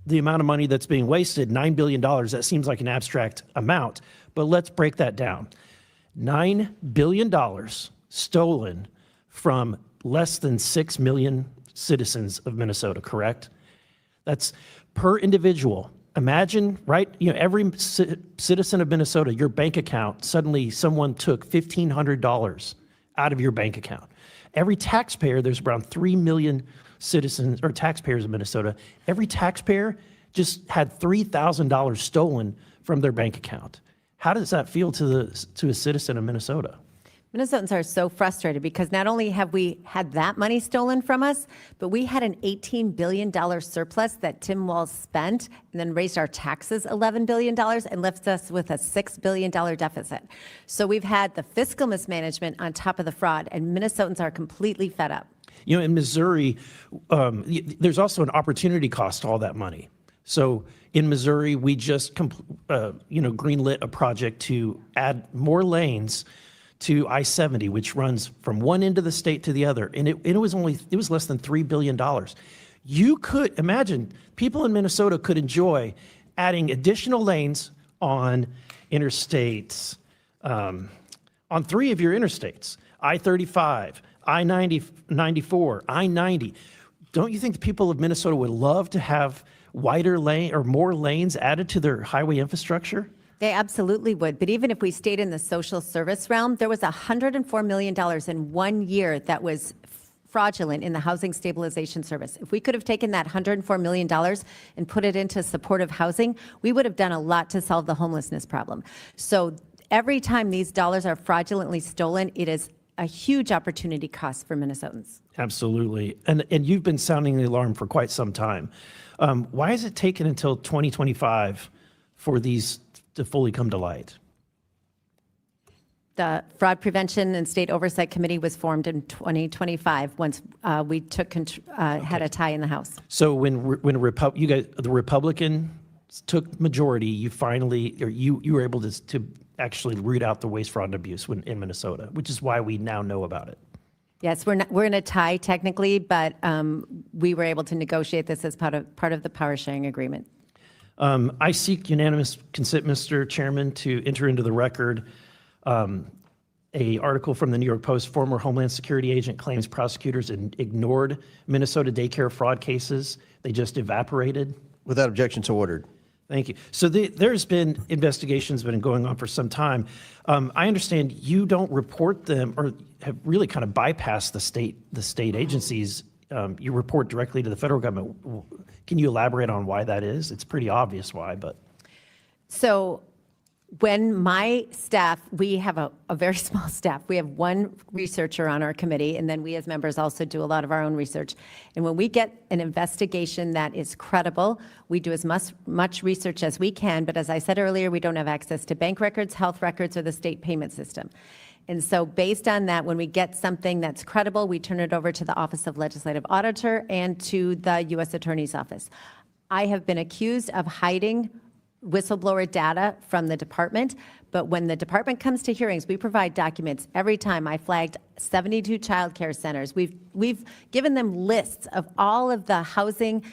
the amount of money that's being wasted, $9 billion. That seems like an abstract amount, but let's break that down. $9 billion stolen from less than 6 million citizens of Minnesota, correct? That's per individual. Imagine, right? Every citizen of Minnesota, your bank account, suddenly someone took $1,500 out of your bank account. Every taxpayer, there's around 3 million citizens or taxpayers in Minnesota. Every taxpayer just had $3,000 stolen from their bank account. How does that feel to a citizen of Minnesota? Minnesotans are so frustrated because not only have we had that money stolen from us, but we had an $18 billion surplus that Tim Walz spent and then raised our taxes $11 billion and left us with a $6 billion deficit. So we've had the fiscal mismanagement on top of the fraud, and Minnesotans are completely fed up. In Missouri, there's also an opportunity cost to all that money. So in Missouri, we just greenlit a project to add more lanes to I-70, which runs from one end of the state to the other, and it was less than $3 billion. You could imagine people in Minnesota could enjoy adding additional lanes on interstates, on 3 of your interstates, I-35, I-94, I-90. Don't you think the people of Minnesota would love to have wider lane or more lanes added to their highway infrastructure? They absolutely would. But even if we stayed in the social service realm, there was $104 million in 1 year that was fraudulent in the Housing Stabilization Service. If we could have taken that $104 million and put it into supportive housing, we would have done a lot to solve the homelessness problem. So every time these dollars are fraudulently stolen, it is a huge opportunity cost for Minnesotans. Absolutely. And you've been sounding the alarm for quite some time. Why has it taken until 2025 for these to fully come to light? The Fraud Prevention and State Oversight Committee was formed in 2025 once we had a tie in the House. So when the Republicans took majority, you were able to actually root out the waste, fraud, and abuse in Minnesota, which is why we now know about it. Yes, we're in a tie technically, but we were able to negotiate this as part of the power sharing agreement. I seek unanimous consent, Mr. Chairman, to enter into the record a article from the New York Post. Former Homeland Security agent claims prosecutors ignored Minnesota daycare fraud cases. They just evaporated. Without objection, so ordered. Thank you. So there's been investigations been going on for some time. I understand you don't report them or have really kind of bypassed the state agencies. You report directly to the federal government. Can you elaborate on why that is? It's pretty obvious why, but. So when my staff, we have a very small staff. We have one researcher on our committee, and then we as members also do a lot of our own research. And when we get an investigation that is credible, we do as much research as we can. But as I said earlier, we don't have access to bank records, health records, or the state payment system. And so based on that, when we get something that's credible, we turn it over to the Office of Legislative Auditor and to the U.S. Attorney's Office. I have been accused of hiding whistleblower data from the department, but when the department comes to hearings, we provide documents every time. I flagged 72 child care centers. We've given them lists of all of the housing,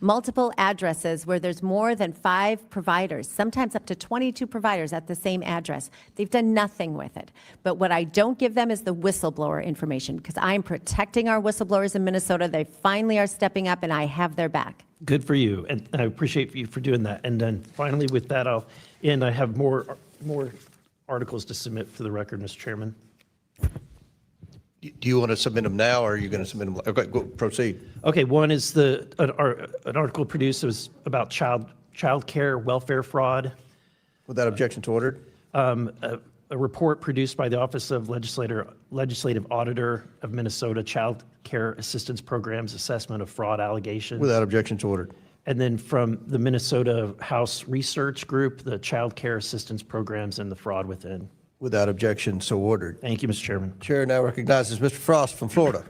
multiple addresses where there's more than 5 providers, sometimes up to 22 providers at the same address. They've done nothing with it. But what I don't give them is the whistleblower information, because I'm protecting our whistleblowers in Minnesota. They finally are stepping up, and I have their back. Good for you, and I appreciate you for doing that. And then finally, with that, I'll end. I have more articles to submit for the record, Mr. Chairman. Do you want to submit them now, or are you going to submit them? Okay, go, proceed. Okay, one is an article produced was about child care welfare fraud. Without objection to ordered. A report produced by the Office of Legislative Auditor of Minnesota, Child Care Assistance Programs Assessment of Fraud Allegations. Without objection to ordered. And then from the Minnesota House Research Group, the Child Care Assistance Programs and the Fraud Within. Without objection, so ordered. Thank you, Mr. Chairman. Chair now recognizes Mr. Frost from Florida.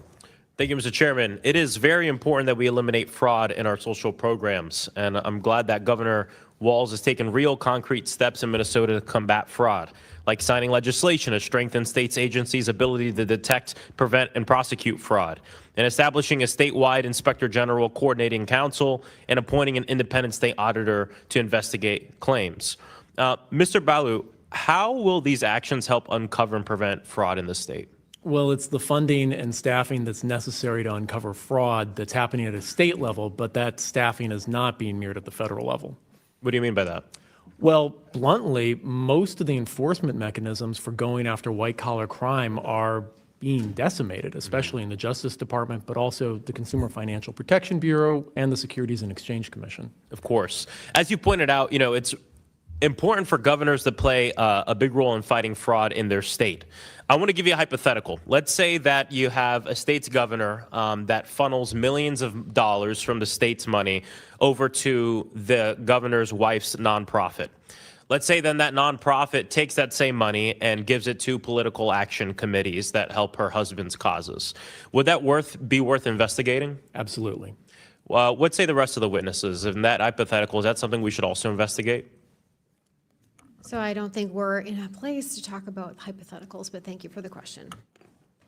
Thank you, Mr. Chairman. It is very important that we eliminate fraud in our social programs, and I'm glad that Governor Walz has taken real concrete steps in Minnesota to combat fraud, like signing legislation to strengthen states' agencies' ability to detect, prevent, and prosecute fraud, and establishing a statewide Inspector General Coordinating Council and appointing an independent state auditor to investigate claims. Mr. Balu, how will these actions help uncover and prevent fraud in the state? Well, it's the funding and staffing that's necessary to uncover fraud that's happening at a state level, but that staffing is not being mirrored at the federal level. What do you mean by that? Well, bluntly, most of the enforcement mechanisms for going after white-collar crime are being decimated, especially in the Justice Department, but also the Consumer Financial Protection Bureau and the Securities and Exchange Commission. Of course. As you pointed out, it's important for governors to play a big role in fighting fraud in their state. I want to give you a hypothetical. Let's say that you have a state's governor that funnels millions of dollars from the state's money over to the governor's wife's nonprofit. Let's say then that nonprofit takes that same money and gives it to political action committees that help her husband's causes. Would that be worth investigating? Absolutely. What say the rest of the witnesses? In that hypothetical, is that something we should also investigate? So I don't think we're in a place to talk about hypotheticals, but thank you for the question.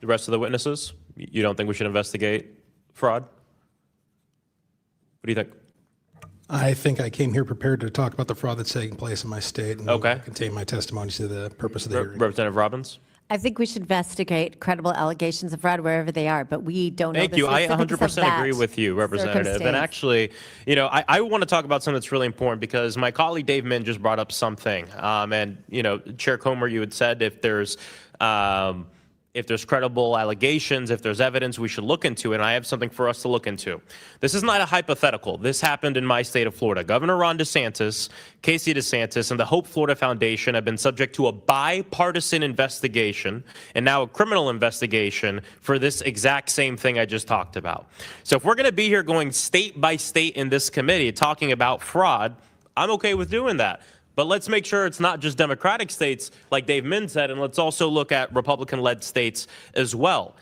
The rest of the witnesses? You don't think we should investigate fraud? What do you think? I think I came here prepared to talk about the fraud that's taking place in my state. And Okay. contain my testimony to the purpose of the hearing. Representative Robbins? I think we should investigate credible allegations of fraud wherever they are, but we don't know Thank the you. I specifics of 100% that agree with you, Representative. And circumstance. actually, I want to talk about something that's really important because my colleague Dave Min just brought up something. Chair Comer, you had said if there's credible allegations, if there's evidence, we should look into it. And I have something for us to look into. This is not a hypothetical. This happened in my state of Florida. Governor Ron DeSantis, Casey DeSantis, and the Hope Florida Foundation have been subject to a bipartisan investigation and now a criminal investigation for this exact same thing I just talked about. So if we're going to be here going state by state in this committee talking about fraud, I'm okay with doing that. But let's make sure it's not just Democratic states, like Dave Min said, and let's also look at Republican-led states as well.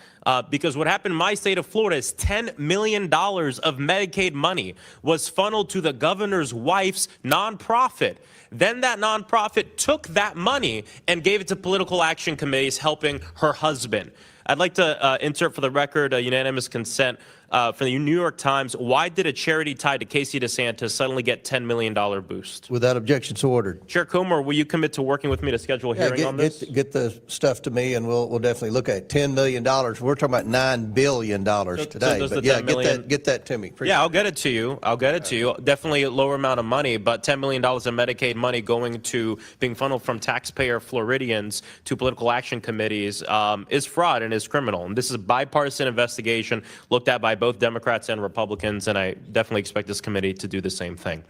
Because what happened in my state of Florida is $10 million of Medicaid money was funneled to the governor's wife's nonprofit. Then that nonprofit took that money and gave it to political action committees helping her husband. I'd like to insert for the record a unanimous consent from the New York Times. Why did a charity tied to Casey DeSantis suddenly get $10 million boost? Without objection, so ordered. Chair Comer, will you commit to working with me to schedule a hearing on this? Get the stuff to me, and we'll definitely look at it. $10 million. We're talking about $9 billion today. does But the yeah, $10 million get that to me. Appreciate Yeah, I'll get it to you. Definitely a lower amount of money, but $10 million of Medicaid money going to being funneled from taxpayer Floridians to political action committees is fraud and is criminal. And this is a bipartisan investigation looked at by both Democrats and Republicans, and I definitely expect this committee to do the same thing.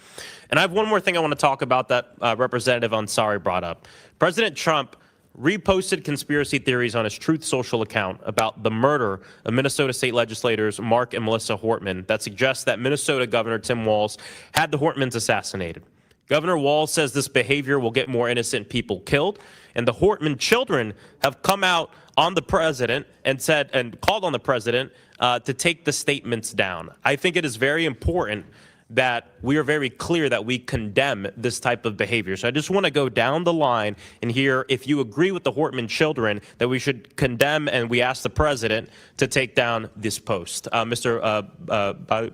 And I have one more thing I want to talk about that Representative Ansari brought up. President Trump reposted conspiracy theories on his Truth Social account about the murder of Minnesota state legislators Mark and Melissa Hortman that suggests that Minnesota Governor Tim Walz had the Hortmans assassinated. Governor Walz says this behavior will get more innocent people killed, and the Hortman children have come out on the president and called on the president to take the statements down. I think it is very important that we are very clear that we condemn this type of behavior. So I just want to go down the line and hear if you agree with the Hortman children that we should condemn, and we ask the president to take down this post. Mr.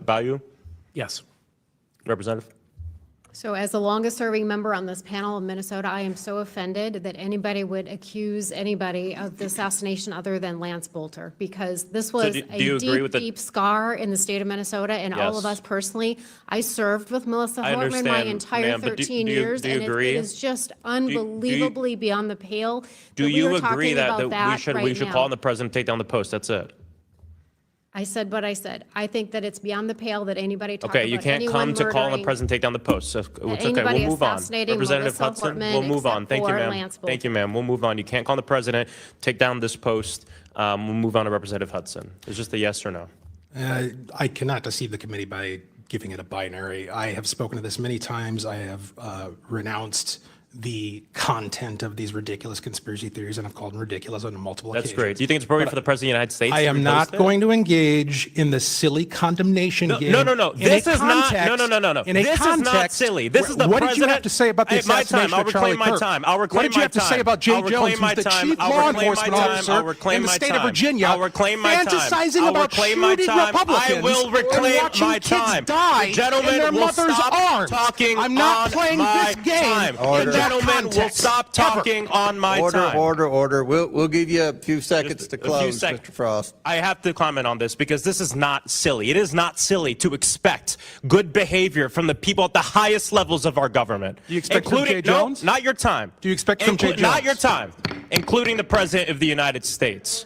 Bayou? Yes. Representative? So as the longest-serving member on this panel in Minnesota, I am so offended that anybody would accuse anybody of the assassination other than Lance Bolter, because this was do a you agree deep, with the- deep scar in the state of Minnesota, and all of Yes. us personally. I served with Melissa I Hortman my understand, entire ma'am, but do 13 you- years, do you and agree? it is just unbelievably beyond the pale. Do that we you are agree talking that, about we should right call now. on the president to take down the post? That's it. I said what I said. I think that it's beyond the pale that anybody talk Okay, about you can't anyone come to call on the murdering president to take down the post. So it's okay. anybody We'll move on. assassinating Representative Melissa Hudson, Hortman we'll move on. except Thank you, for ma'am. Lance Thank you, ma'am. We'll move on. You can't call on the president, take down this post. We'll move on to Representative Hudson. It's just a yes or no. I cannot deceive the committee by giving it a binary. I have spoken to this many times. I have renounced the content of these ridiculous conspiracy theories, and I've called them ridiculous on multiple That's occasions. great. Do you think it's appropriate for the president of the United States I to am repost not it? going to engage in the silly condemnation game. No. This is not. In a No. This is not context- silly. This is the What president. did you have to say about the Hey, my assassination time. I'll of Charlie reclaim my Kirk? time. I'll reclaim What did you have to my say time. about Jay I'll Jones, reclaim my who's the time. chief I'll law reclaim my enforcement time. officer I'll reclaim in the my state time. of Virginia, I'll reclaim my time. fantasizing I'll about reclaim my shooting time. Republicans I will and reclaim watching my kids time. die The gentleman in their will mother's stop arms. talking I'm not on playing my this game time. in The that gentleman will context, stop talking on my time. Order. We'll give you a few seconds to A few close, sec- Mr. Frost. I have to comment on this because this is not silly. It is not silly to expect good behavior from the people at the highest levels of our government. Do you expect from including, Jay Jones? No, not your time. Do you expect from Jay Jones? Not your time, including the President of the United States.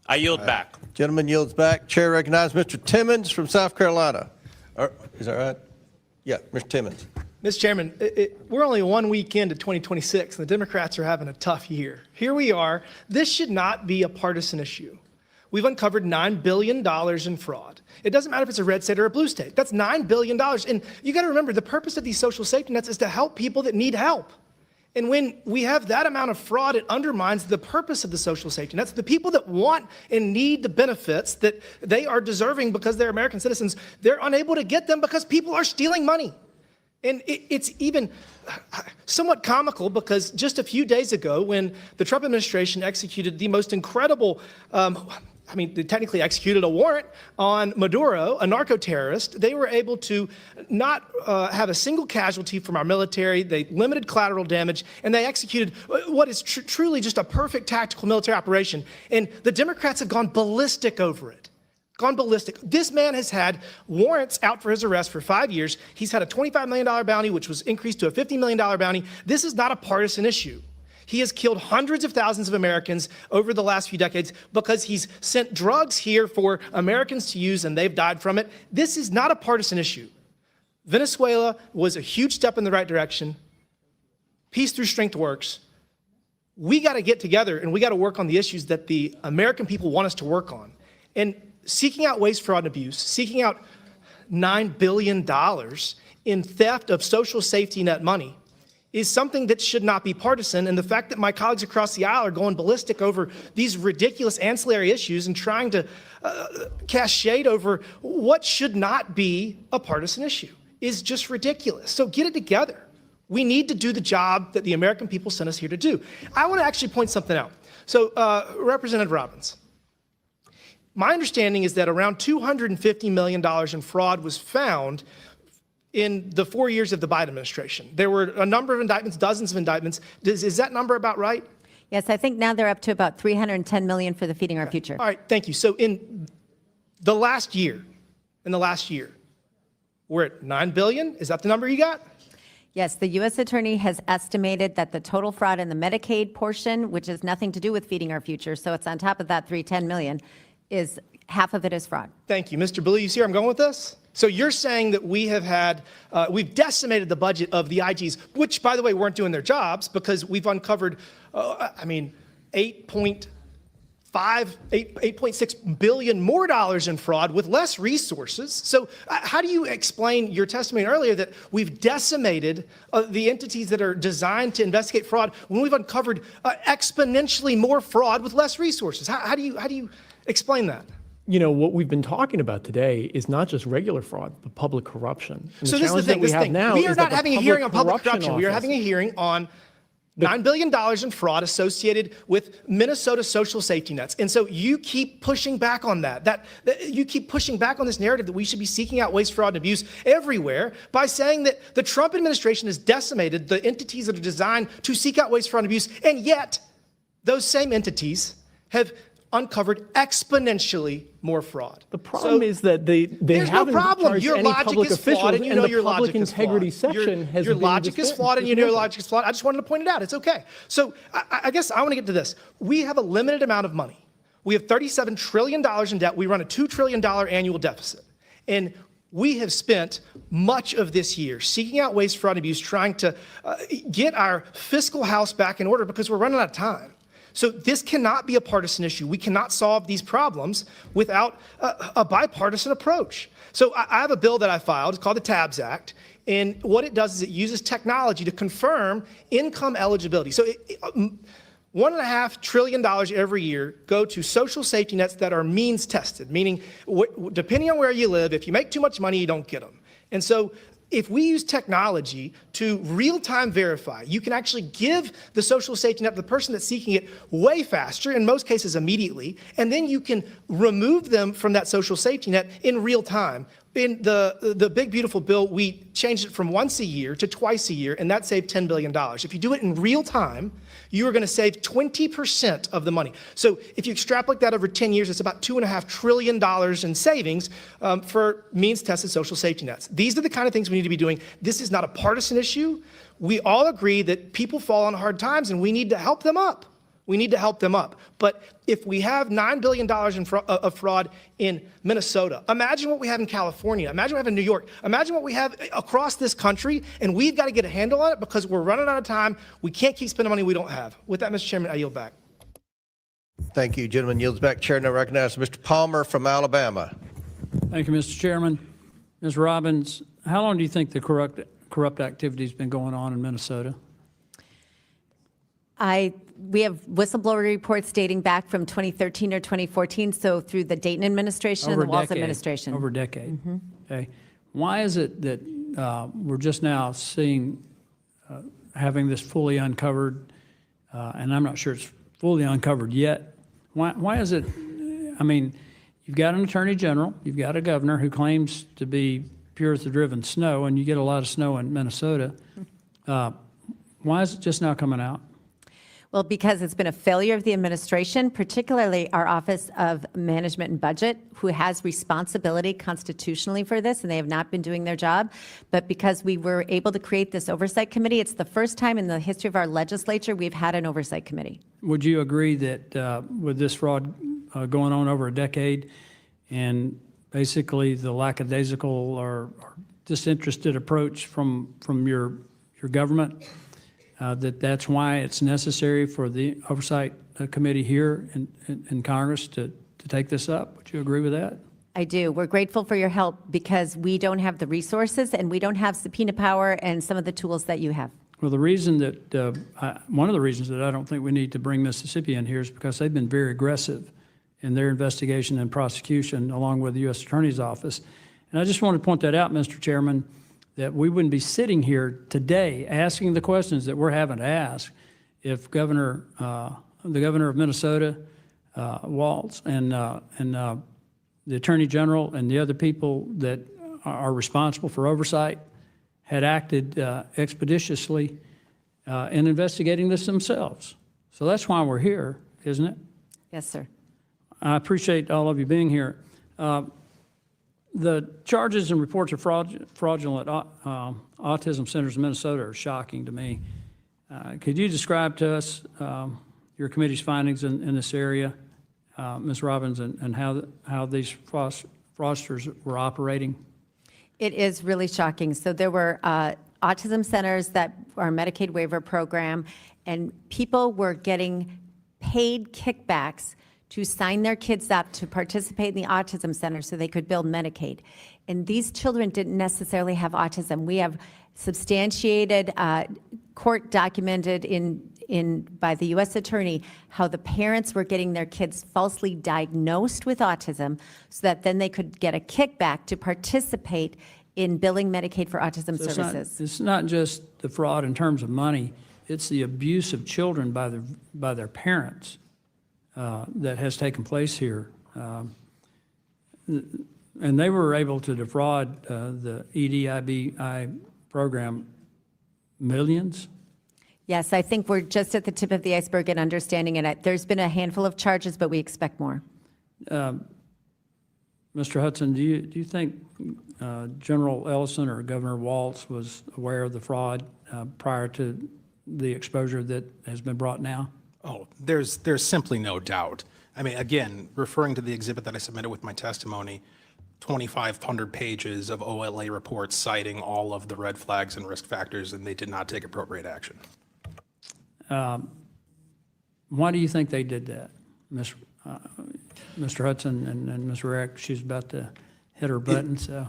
I yield back. Gentleman yields back. Chair recognizes Mr. Timmons from South Carolina. Is that right? Yeah, Mr. Timmons. Mr. Chairman, we're only 1 week into 2026, and the Democrats are having a tough year. Here we are. This should not be a partisan issue. We've uncovered $9 billion in fraud. It doesn't matter if it's a red state or a blue state. That's $9 billion. And you got to remember, the purpose of these social safety nets is to help people that need help. And when we have that amount of fraud, it undermines the purpose of the social safety nets. The people that want and need the benefits that they are deserving because they're American citizens, they're unable to get them because people are stealing money. And it's even somewhat comical because just a few days ago, when the Trump administration executed the most incredible, they technically executed a warrant on Maduro, a narco-terrorist, they were able to not have a single casualty from our military. They limited collateral damage, and they executed what is truly just a perfect tactical military operation. And the Democrats have gone ballistic over it. Gone ballistic. This man has had warrants out for his arrest for 5 years. He's had a $25 million bounty, which was increased to a $50 million bounty. This is not a partisan issue. He has killed hundreds of thousands of Americans over the last few decades because he's sent drugs here for Americans to use and they've died from it. This is not a partisan issue. Venezuela was a huge step in the right direction. Peace through strength works. We got to get together and we got to work on the issues that the American people want us to work on. And seeking out waste, fraud, and abuse, seeking out $9 billion in theft of social safety net money is something that should not be partisan. And the fact that my colleagues across the aisle are going ballistic over these ridiculous ancillary issues and trying to cast shade over what should not be a partisan issue is just ridiculous. So get it together. We need to do the job that the American people sent us here to do. I want to actually point something out. So Representative Robbins, my understanding is that around $250 million in fraud was found in the 4 years of the Biden administration. There were a number of indictments, dozens of indictments. Is that number about right? Yes, I think now they're up to about $310 million for the Feeding Our Future. All right, thank you. So in the last year, we're at $9 billion. Is that the number you got? Yes, the U.S. Attorney has estimated that the total fraud in the Medicaid portion, which has nothing to do with Feeding Our Future, so it's on top of that $310 million, is half of it is fraud. Thank you. Mr. Blue, you see where I'm going with this? So you're saying that we have had, we've decimated the budget of the IGs, which, by the way, weren't doing their jobs because we've uncovered, $8.6 billion more dollars in fraud with less resources. So how do you explain your testimony earlier that we've decimated the entities that are designed to investigate fraud when we've uncovered exponentially more fraud with less resources? How do you explain that? what we've been talking about today is not just regular fraud, but public corruption. And So this is the thing. We are not having a hearing on public corruption. We are having a hearing on $9 billion in fraud associated with Minnesota social safety nets. And so you keep pushing back on that you keep pushing back on this narrative that we should be seeking out waste, fraud, and abuse everywhere by saying that the Trump administration has decimated the entities that are designed to seek out waste, fraud, and abuse. And yet those same entities have uncovered exponentially more fraud. The problem is that they haven't charged any public officials, and the public integrity section has your been logic is flawed, and you know your logic is flawed. I just wanted to point it out. It's okay. So I guess I want to get to this. We have a limited amount of money. We have $37 trillion in debt. We run a $2 trillion annual deficit. And we have spent much of this year seeking out waste, fraud, and abuse, trying to get our fiscal house back in order because we're running out of time. So this cannot be a partisan issue. We cannot solve these problems without a bipartisan approach. So I have a bill that I filed. It's called the TABS Act. And what it does is it uses technology to confirm income eligibility. So $1.5 trillion every year go to social safety nets that are means tested, meaning depending on where you live, if you make too much money, you don't get them. And so if we use technology to real-time verify, you can actually give the social safety net to the person that's seeking it way faster, in most cases immediately, and then you can remove them from that social safety net in real time. In the big, beautiful bill, we changed it from once a year to twice a year, and that saved $10 billion. If you do it in real time, you are going to save 20% of the money. So if you extrapolate that over 10 years, it's about $2.5 trillion in savings for means-tested social safety nets. These are the kind of things we need to be doing. This is not a partisan issue. We all agree that people fall on hard times, and we need to help them up. We need to help them up. But if we have $9 billion of fraud in Minnesota, imagine what we have in California. Imagine what we have in New York. Imagine what we have across this country, and we've got to get a handle on it because we're running out of time. We can't keep spending money we don't have. With that, Mr. Chairman, I yield back. Thank you. Gentleman yields back. Chair now recognizes Mr. Palmer from Alabama. Thank you, Mr. Chairman. Ms. Robbins, how long do you think the corrupt activity has been going on in Minnesota? We have whistleblower reports dating back from 2013 or 2014, so through the Dayton administration and the Walz administration. Over a decade. Okay. Why is it that we're just now seeing, having this fully uncovered, and I'm not sure it's fully uncovered yet. Why is it, I mean, you've got an attorney general, you've got a governor who claims to be pure as the driven snow, and you get a lot of snow in Minnesota. Why is it just now coming out? Well, because it's been a failure of the administration, particularly our Office of Management and Budget, who has responsibility constitutionally for this, and they have not been doing their job. But because we were able to create this oversight committee, it's the first time in the history of our legislature we've had an oversight committee. Would you agree that with this fraud going on over a decade, and basically the lackadaisical or disinterested approach from your government, that's why it's necessary for the Oversight Committee here in Congress to take this up? Would you agree with that? I do. We're grateful for your help because we don't have the resources and we don't have subpoena power and some of the tools that you have. Well, the reason that, one of the reasons that I don't think we need to bring Mississippi in here is because they've been very aggressive in their investigation and prosecution along with the U.S. Attorney's Office. And I just want to point that out, Mr. Chairman, that we wouldn't be sitting here today asking the questions that we're having to ask if the governor of Minnesota, Walz, and the Attorney General and the other people that are responsible for oversight had acted expeditiously in investigating this themselves. So that's why we're here, isn't it? Yes, sir. I appreciate all of you being here. The charges and reports of fraudulent autism centers in Minnesota are shocking to me. Could you describe to us your committee's findings in this area, Ms. Robbins, and how these fraudsters were operating? It is really shocking. So there were autism centers that are a Medicaid waiver program, and people were getting paid kickbacks to sign their kids up to participate in the autism center so they could build Medicaid. And these children didn't necessarily have autism. We have substantiated, court documented in by the U.S. Attorney how the parents were getting their kids falsely diagnosed with autism so that then they could get a kickback to participate in billing Medicaid for autism So services. It's not just the fraud in terms of money, it's the abuse of children by their parents that has taken place here. And they were able to defraud the EDIBI program millions. Yes, I think we're just at the tip of the iceberg in understanding it. There's been a handful of charges, but we expect more. Mr. Hudson, do you think General Ellison or Governor Walz was aware of the fraud prior to the exposure that has been brought now? Oh, there's simply no doubt. I mean, again, referring to the exhibit that I submitted with my testimony, 2,500 pages of OLA reports citing all of the red flags and risk factors, and they did not take appropriate action. Why do you think they did that, Mr. Hudson and Ms. Rick? She's about to hit her button, so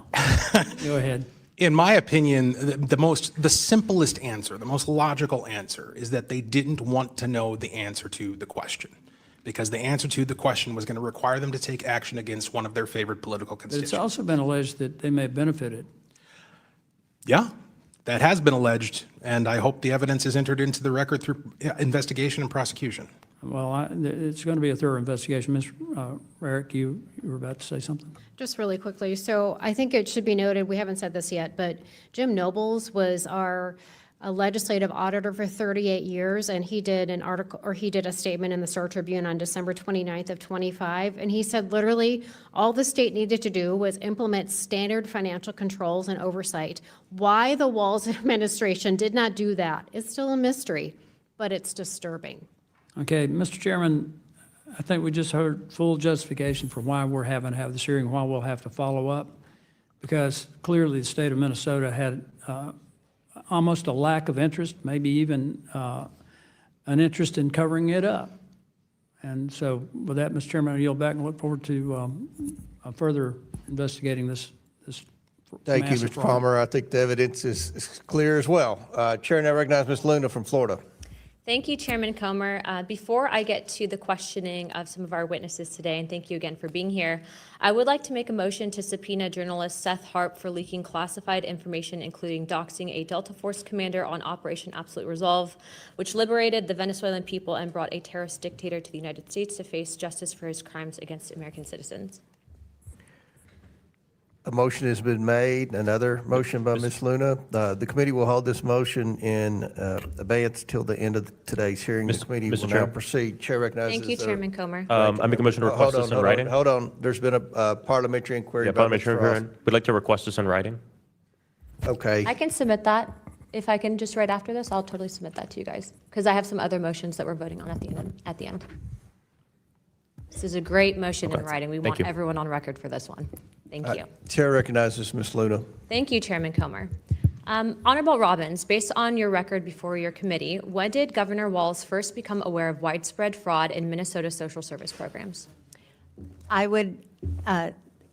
go ahead. In my opinion, the simplest answer, the most logical answer is that they didn't want to know the answer to the question, because the answer to the question was going to require them to take action against one of their favorite political But constituents. it's also been alleged that they may have benefited. Yeah, that has been alleged, and I hope the evidence is entered into the record through investigation and prosecution. Well, it's going to be a thorough investigation. Ms. Eric, you were about to say something? Just really quickly, so I think it should be noted, we haven't said this yet, but Jim Nobles was our legislative auditor for 38 years, and he did an article, or he did a statement in the Star Tribune on December 29th of 25, and he said literally all the state needed to do was implement standard financial controls and oversight. Why the Walz administration did not do that is still a mystery, but it's disturbing. Okay, Mr. Chairman, I think we just heard full justification for why we're having to have this hearing, why we'll have to follow up, because clearly the state of Minnesota had almost a lack of interest, maybe even an interest in covering it up. And so with that, Mr. Chairman, I yield back and look forward to further investigating this Thank you, massive Mr. fraud. Palmer. I think the evidence is clear as well. Chair now recognizes Ms. Luna from Florida. Thank you, Chairman Comer. Before I get to the questioning of some of our witnesses today, and thank you again for being here, I would like to make a motion to subpoena journalist Seth Harp for leaking classified information, including doxing a Delta Force commander on Operation Absolute Resolve, which liberated the Venezuelan people and brought a terrorist dictator to the United States to face justice for his crimes against American citizens. A motion has been made, another motion by Ms. Luna. The committee will hold this motion in abeyance till the end of today's hearing. The committee will now proceed. Chair recognizes. Thank you, Chairman Comer. I make a motion to request this in writing. Hold on. There's been a parliamentary inquiry. Yeah, about Ms. parliamentary Frost. hearing. We'd like to request this in writing. Okay. I can submit that. If I can just right after this, I'll totally submit that to you guys, because I have some other motions that we're voting on at the end. This is a great motion in writing. We want everyone on record for this one. Thank you. Chair recognizes Ms. Luna. Thank you, Chairman Comer. Honorable Robbins, based on your record before your committee, when did Governor Walz first become aware of widespread fraud in Minnesota social service programs? I would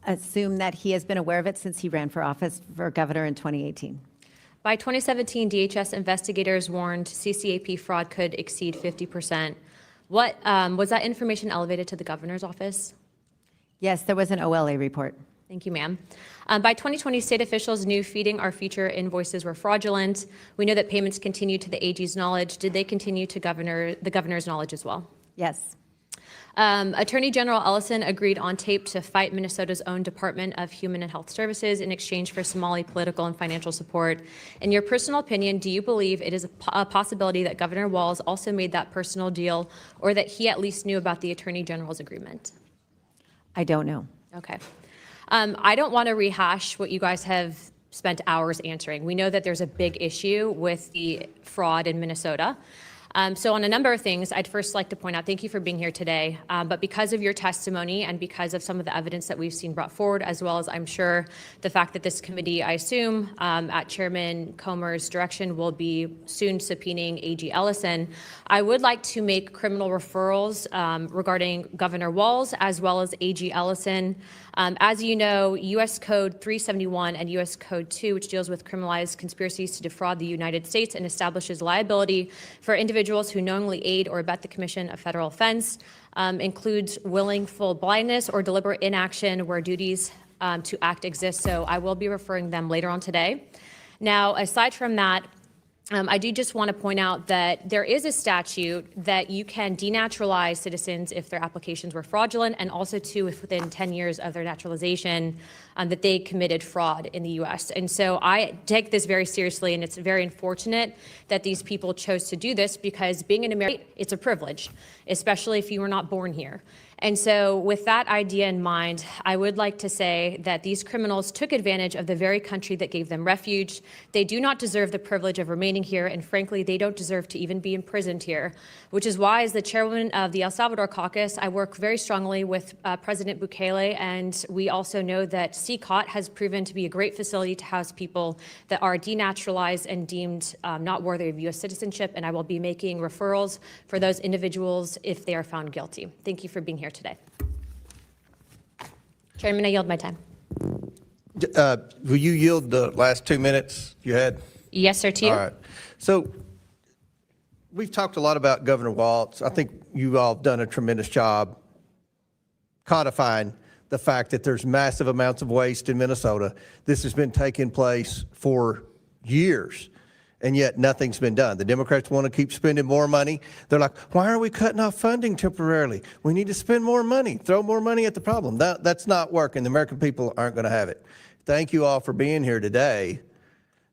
assume that he has been aware of it since he ran for office for governor in 2018. By 2017, DHS investigators warned CCAP fraud could exceed 50%. What was that information elevated to the governor's office? Yes, there was an OLA report. Thank you, ma'am. By 2020, state officials knew feeding our future invoices were fraudulent. We know that payments continued to the AG's knowledge. Did they continue to the governor's knowledge as well? Yes. Attorney General Ellison agreed on tape to fight Minnesota's own Department of Human and Health Services in exchange for Somali political and financial support. In your personal opinion, do you believe it is a possibility that Governor Walz also made that personal deal, or that he at least knew about the Attorney General's agreement? I don't know. Okay. I don't want to rehash what you guys have spent hours answering. We know that there's a big issue with the fraud in Minnesota. So on a number of things, I'd first like to point out, thank you for being here today, but because of your testimony and because of some of the evidence that we've seen brought forward, as well as I'm sure the fact that this committee, I assume, at Chairman Comer's direction, will be soon subpoenaing AG Ellison, I would like to make criminal referrals regarding Governor Walz as well as AG Ellison. As you know, U.S. Code 371 and U.S. Code 2, which deals with criminalized conspiracies to defraud the United States and establishes liability for individuals individuals who knowingly aid or abet the commission of federal offense, includes willful blindness or deliberate inaction where duties to act exist. So I will be referring them later on today. Now, aside from that, I do just want to point out that there is a statute that you can denaturalize citizens if their applications were fraudulent, and also too if within 10 years of their naturalization that they committed fraud in the U.S. And so I take this very seriously, and it's very unfortunate that these people chose to do this, because being an American, it's a privilege, especially if you were not born here. And so with that idea in mind, I would like to say that these criminals took advantage of the very country that gave them refuge. They do not deserve the privilege of remaining here, and frankly, they don't deserve to even be imprisoned here, which is why, as the chairwoman of the El Salvador caucus, I work very strongly with President Bukele, and we also know that CCOT has proven to be a great facility to house people that are denaturalized and deemed not worthy of U.S. citizenship, and I will be making referrals for those individuals if they are found guilty. Thank you for being here today. Chairman, I yield my time. Will you yield the last 2 minutes you had? Yes, sir, to you. All right. So we've talked a lot about Governor Walz. I think you all have done a tremendous job codifying the fact that there's massive amounts of waste in Minnesota. This has been taking place for years, and yet nothing's been done. The Democrats want to keep spending more money. They're like, why are we cutting off funding temporarily? We need to spend more money, throw more money at the problem. That's not working. The American people aren't going to have it. Thank you all for being here today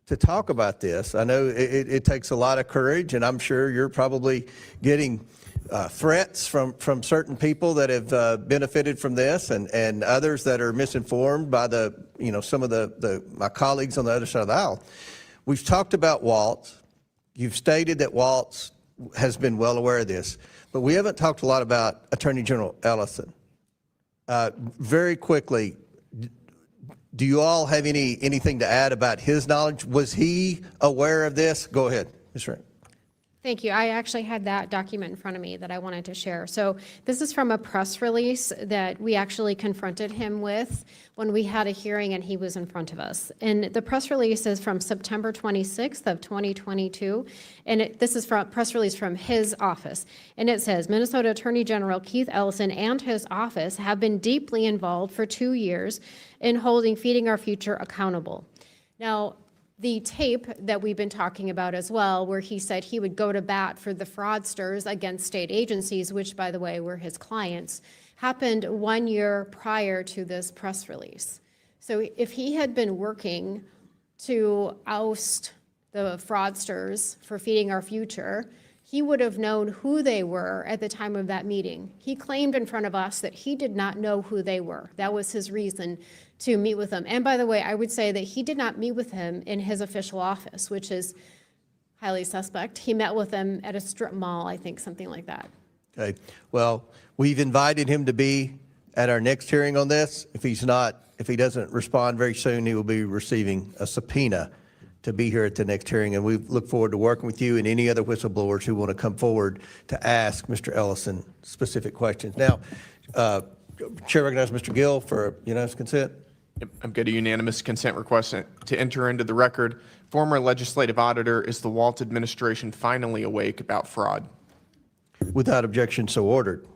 to talk about this. I know it takes a lot of courage, and I'm sure you're probably getting threats from certain people that have benefited from this, and others that are misinformed by some of my colleagues on the other side of the aisle. We've talked about Walz. You've stated that Walz has been well aware of this, but we haven't talked a lot about Attorney General Ellison. Very quickly, do you all have anything to add about his knowledge? Was he aware of this? Go ahead, Ms. Wright. Thank you. I actually had that document in front of me that I wanted to share. So this is from a press release that we actually confronted him with when we had a hearing and he was in front of us. And the press release is from September 26th of 2022. And this is from press release from his office. And it says, Minnesota Attorney General Keith Ellison and his office have been deeply involved for 2 years in holding Feeding Our Future accountable. Now, the tape that we've been talking about as well, where he said he would go to bat for the fraudsters against state agencies, which, by the way, were his clients, happened 1 year prior to this press release. So if he had been working to oust the fraudsters for Feeding Our Future, he would have known who they were at the time of that meeting. He claimed in front of us that he did not know who they were. That was his reason to meet with them. And by the way, I would say that he did not meet with him in his official office, which is highly suspect. He met with them at a strip mall, I think, something like that. Okay. Well, we've invited him to be at our next hearing on this. If he doesn't respond very soon, he will be receiving a subpoena to be here at the next hearing, and we look forward to working with you and any other whistleblowers who want to come forward to ask Mr. Ellison specific questions. Now, Chair recognizes Mr. Gill for unanimous consent. I've got a unanimous consent request to enter into the record. Former legislative auditor, is the Walz administration finally awake about fraud? Without objection, so ordered.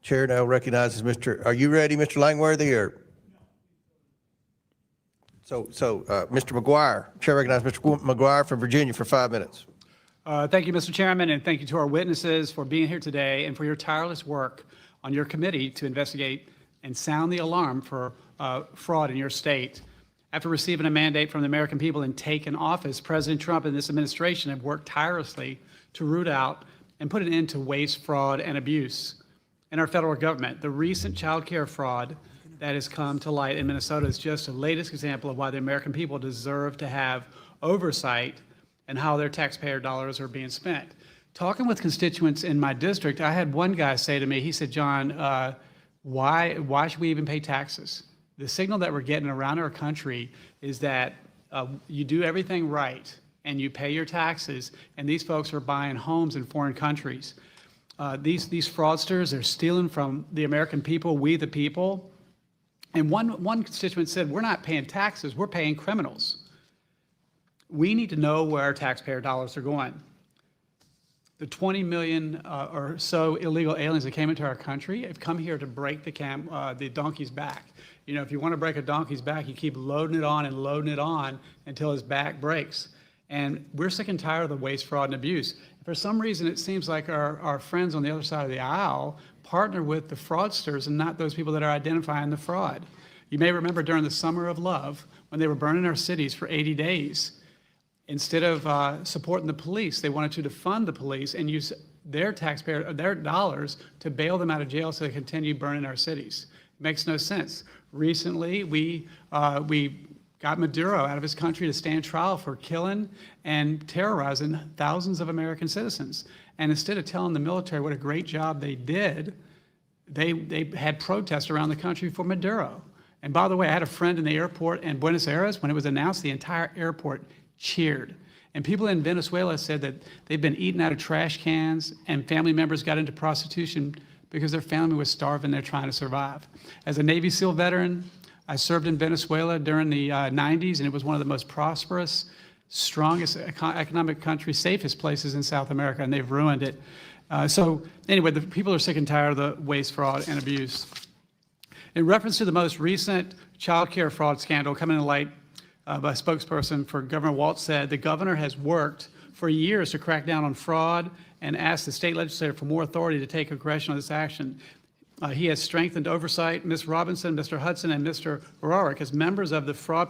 Chair now recognizes are you ready, Mr. Langworthy, or? So Mr. McGuire, Chair recognizes Mr. McGuire from Virginia for 5 minutes. Thank you, Mr. Chairman, and thank you to our witnesses for being here today and for your tireless work on your committee to investigate and sound the alarm for fraud in your state. After receiving a mandate from the American people and taking office, President Trump and this administration have worked tirelessly to root out and put an end to waste, fraud, and abuse in our federal government. The recent child care fraud that has come to light in Minnesota is just the latest example of why the American people deserve to have oversight and how their taxpayer dollars are being spent. Talking with constituents in my district, I had one guy say to me, he said, John, why should we even pay taxes? The signal that we're getting around our country is that you do everything right and you pay your taxes, and these folks are buying homes in foreign countries. These fraudsters are stealing from the American people, we the people. And one constituent said, we're not paying taxes, we're paying criminals. We need to know where our taxpayer dollars are going. The 20 million or so illegal aliens that came into our country have come here to break the donkey's back. You know, if you want to break a donkey's back, you keep loading it on and loading it on until his back breaks. And we're sick and tired of the waste, fraud, and abuse. For some reason, it seems like our friends on the other side of the aisle partner with the fraudsters and not those people that are identifying the fraud. You may remember during the Summer of Love, when they were burning our cities for 80 days, instead of supporting the police, they wanted to defund the police and use their their dollars to bail them out of jail so they continue burning our cities. It makes no sense. Recently, we got Maduro out of his country to stand trial for killing and terrorizing thousands of American citizens. And instead of telling the military what a great job they did, they had protests around the country for Maduro. And by the way, I had a friend in the airport in Buenos Aires. When it was announced, the entire airport cheered. And people in Venezuela said that they've been eaten out of trash cans, and family members got into prostitution because their family was starving. They're trying to survive. As a Navy SEAL veteran, I served in Venezuela during the 90s, and it was one of the most prosperous, strongest economic countries, safest places in South America, and they've ruined it. So anyway, the people are sick and tired of the waste, fraud, and abuse. In reference to the most recent child care fraud scandal coming to light, by a spokesperson for Governor Walz said the governor has worked for years to crack down on fraud and asked the state legislature for more authority to take aggression on this action. He has strengthened oversight. Ms. Robinson, Mr. Hudson, and Mr. Rorick, as members of the Fraud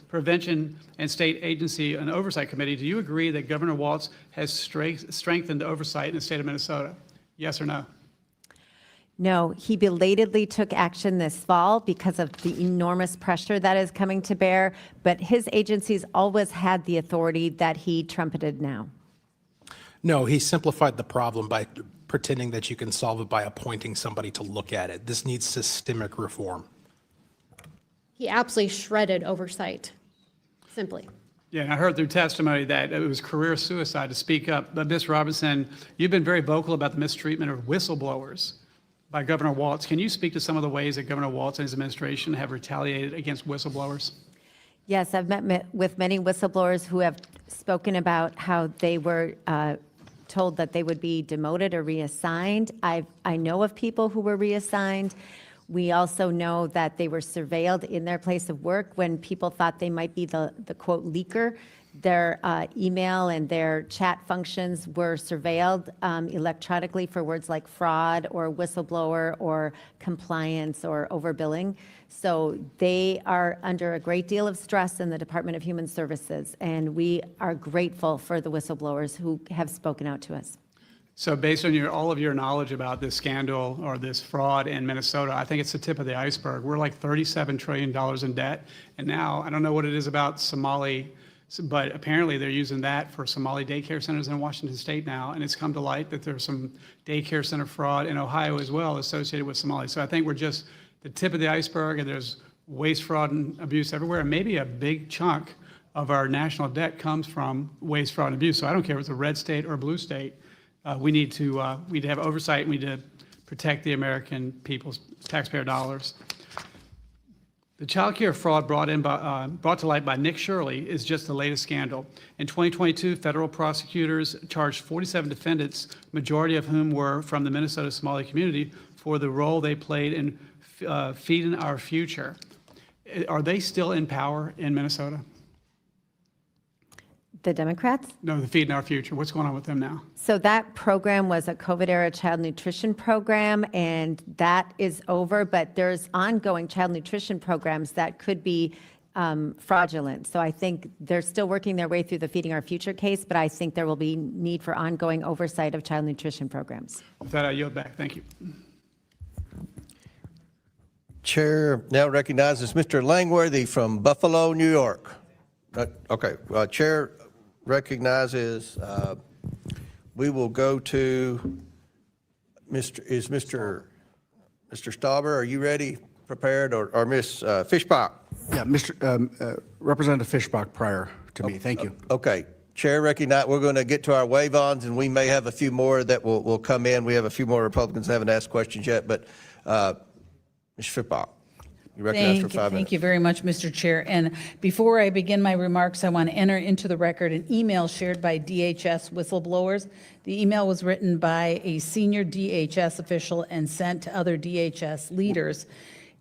Prevention and State Agency and Oversight Committee, do you agree that Governor Walz has strengthened oversight in the state of Minnesota? Yes or no? No, he belatedly took action this fall because of the enormous pressure that is coming to bear, but his agencies always had the authority that he trumpeted now. No, he simplified the problem by pretending that you can solve it by appointing somebody to look at it. This needs systemic reform. He absolutely shredded oversight, simply. Yeah, and I heard through testimony that it was career suicide to speak up. But Ms. Robinson, you've been very vocal about the mistreatment of whistleblowers by Governor Walz. Can you speak to some of the ways that Governor Walz and his administration have retaliated against whistleblowers? Yes, I've met with many whistleblowers who have spoken about how they were told that they would be demoted or reassigned. I know of people who were reassigned. We also know that they were surveilled in their place of work when people thought they might be the quote leaker. Their email and their chat functions were surveilled electronically for words like fraud or whistleblower or compliance or overbilling. So they are under a great deal of stress in the Department of Human Services, and we are grateful for the whistleblowers who have spoken out to us. So based on all of your knowledge about this scandal or this fraud in Minnesota, I think it's the tip of the iceberg. We're like $37 trillion in debt. And now, I don't know what it is about Somali, but apparently they're using that for Somali daycare centers in Washington State now. And it's come to light that there's some daycare center fraud in Ohio as well associated with Somali. So I think we're just the tip of the iceberg, and there's waste, fraud, and abuse everywhere. And maybe a big chunk of our national debt comes from waste, fraud, and abuse. So I don't care if it's a red state or a blue state. We need to have oversight. We need to protect the American people's taxpayer dollars. The child care fraud brought to light by Nick Shirley is just the latest scandal. In 2022, federal prosecutors charged 47 defendants, majority of whom were from the Minnesota Somali community, for the role they played in feeding our future. Are they still in power in Minnesota? The Democrats? No, the Feeding Our Future. What's going on with them now? So that program was a COVID-era child nutrition program, and that is over, but there's ongoing child nutrition programs that could be fraudulent. So I think they're still working their way through the Feeding Our Future case, but I think there will be need for ongoing oversight of child nutrition programs. With that, I yield back. Thank you. Chair now recognizes Mr. Langworthy from Buffalo, New York. Okay, Chair recognizes, we will go to Mr. Stauber, are you ready, prepared, or Ms. Fishbach? Yeah, Representative Fishbach prior to me. Thank you. Okay. Chair recognize, we're going to get to our wave-ons, and we may have a few more that will come in. We have a few more Republicans that haven't asked questions yet, but Ms. Fishbach. You're recognized for 5 minutes. Thank you very much, Mr. Chair. And before I begin my remarks, I want to enter into the record an email shared by DHS whistleblowers. The email was written by a senior DHS official and sent to other DHS leaders.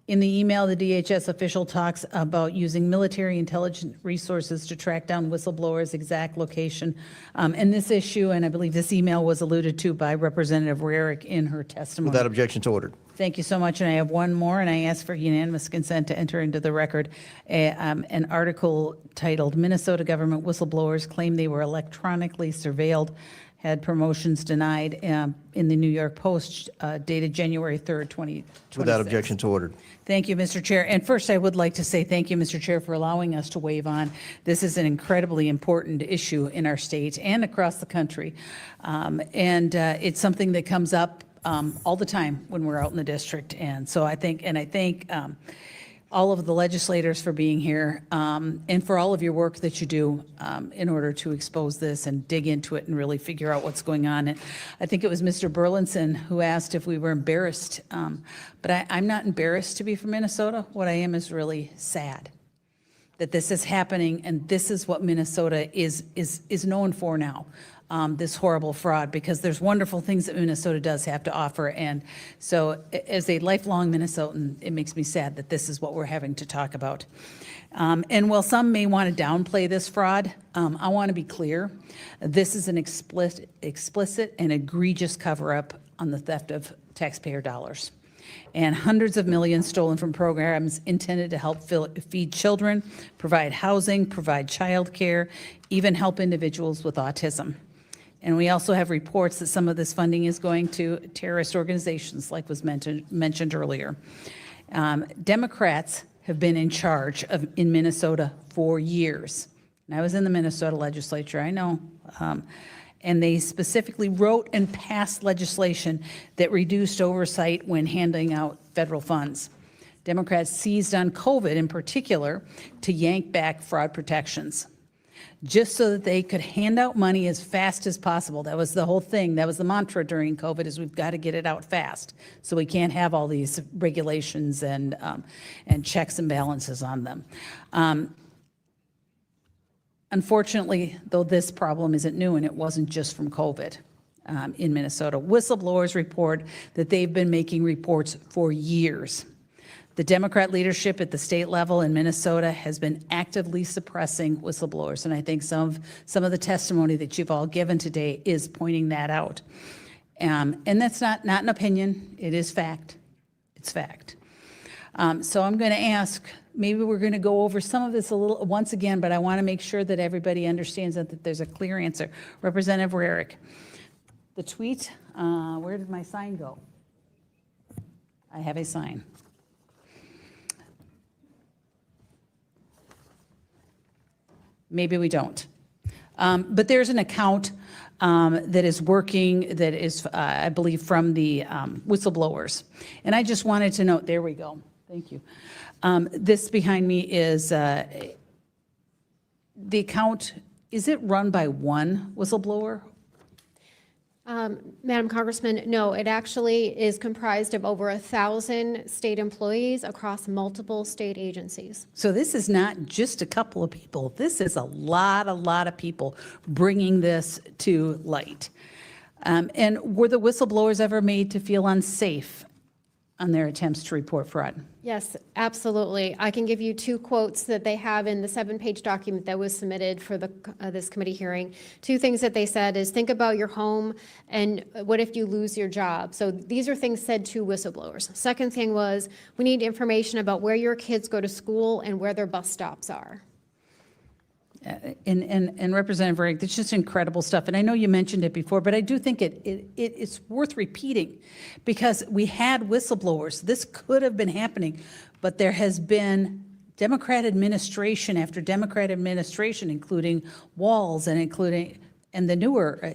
In the email, the DHS official talks about using military intelligence resources to track down whistleblowers' exact location. And this issue, and I believe this email was alluded to by Representative Rarick in her testimony. Without objection to ordered. Thank you so much, and I have one more, and I ask for unanimous consent to enter into the record an article titled "Minnesota Government Whistleblowers Claim They Were Electronically Surveilled, Had Promotions Denied," in the New York Post, dated January 3rd, 2026. Without objection to ordered. Thank you, Mr. Chair. And first, I would like to say thank you, Mr. Chair, for allowing us to wave on. This is an incredibly important issue in our state and across the country. It's something that comes up all the time when we're out in the district. And so I thank all of the legislators for being here and for all of your work that you do in order to expose this and dig into it and really figure out what's going on. And I think it was Mr. Burlinson who asked if we were embarrassed. But I'm not embarrassed to be from Minnesota. What I am is really sad that this is happening, and this is what Minnesota is known for now. This horrible fraud, because there's wonderful things that Minnesota does have to offer. And so as a lifelong Minnesotan, it makes me sad that this is what we're having to talk about. And while some may want to downplay this fraud, I want to be clear. This is an explicit and egregious cover-up on the theft of taxpayer dollars. And hundreds of millions stolen from programs intended to help feed children, provide housing, provide childcare, even help individuals with autism. And we also have reports that some of this funding is going to terrorist organizations, like was mentioned earlier. Democrats have been in charge in Minnesota for years. And I was in the Minnesota legislature, I know. And they specifically wrote and passed legislation that reduced oversight when handing out federal funds. Democrats seized on COVID in particular to yank back fraud protections, just so that they could hand out money as fast as possible. That was the whole thing. That was the mantra during COVID, is we've got to get it out fast. So we can't have all these regulations and checks and balances on them. Unfortunately, though, this problem isn't new, and it wasn't just from COVID in Minnesota. Whistleblowers report that they've been making reports for years. The Democrat leadership at the state level in Minnesota has been actively suppressing whistleblowers, and I think some of the testimony that you've all given today is pointing that out. And that's not an opinion, it is fact. It's fact. So I'm going to ask, maybe we're going to go over some of this a little once again, but I want to make sure that everybody understands that there's a clear answer. Representative Rarick, the tweet, where did my sign go? I have a sign. Maybe we don't. But there's an account that is working, that is, I believe, from the whistleblowers. And I just wanted to note, there we go. Thank you. This behind me is the account. Is it run by one whistleblower? Madam Congressman, no, it actually is comprised of over 1,000 state employees across multiple state agencies. So this is not just a couple of people. This is a lot of people bringing this to light. And were the whistleblowers ever made to feel unsafe on their attempts to report fraud? Yes, absolutely. I can give you 2 quotes that they have in the 7-page document that was submitted for this committee hearing. 2 things that they said is, think about your home and what if you lose your job? So these are things said to whistleblowers. Second thing was, we need information about where your kids go to school and where their bus stops are. And Representative Rarick, that's just incredible stuff. And I know you mentioned it before, but I do think it's worth repeating, because we had whistleblowers. This could have been happening, but there has been Democrat administration after Democrat administration, including Walz and the newer,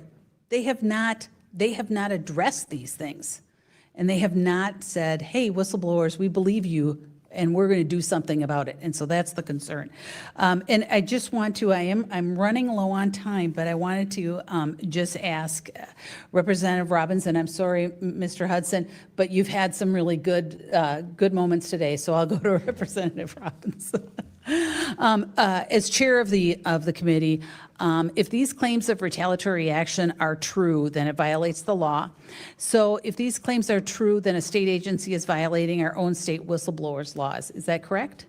they have not addressed these things. And they have not said, hey, whistleblowers, we believe you. and we're going to do something about it. And so that's the concern. And I just want to, I'm running low on time, but I wanted to just ask Representative Robbins, and I'm sorry, Mr. Hudson, but you've had some really good moments today, so I'll go to Representative Robbins. As chair of the committee, if these claims of retaliatory action are true, then it violates the law. So if these claims are true, then a state agency is violating our own state whistleblowers laws. Is that correct?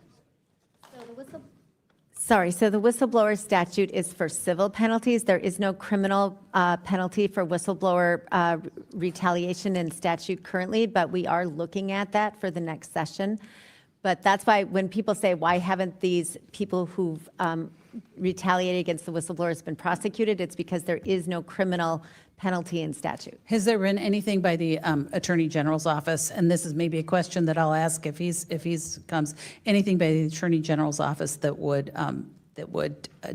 Sorry, so the whistleblower statute is for civil penalties. There is no criminal penalty for whistleblower retaliation in statute currently, but we are looking at that for the next session. But that's why when people say, why haven't these people who've retaliated against the whistleblowers been prosecuted, it's because there is no criminal penalty in statute. Has there been anything by the Attorney General's office, and this is maybe a question that I'll ask if he's comes, anything by the Attorney General's office that would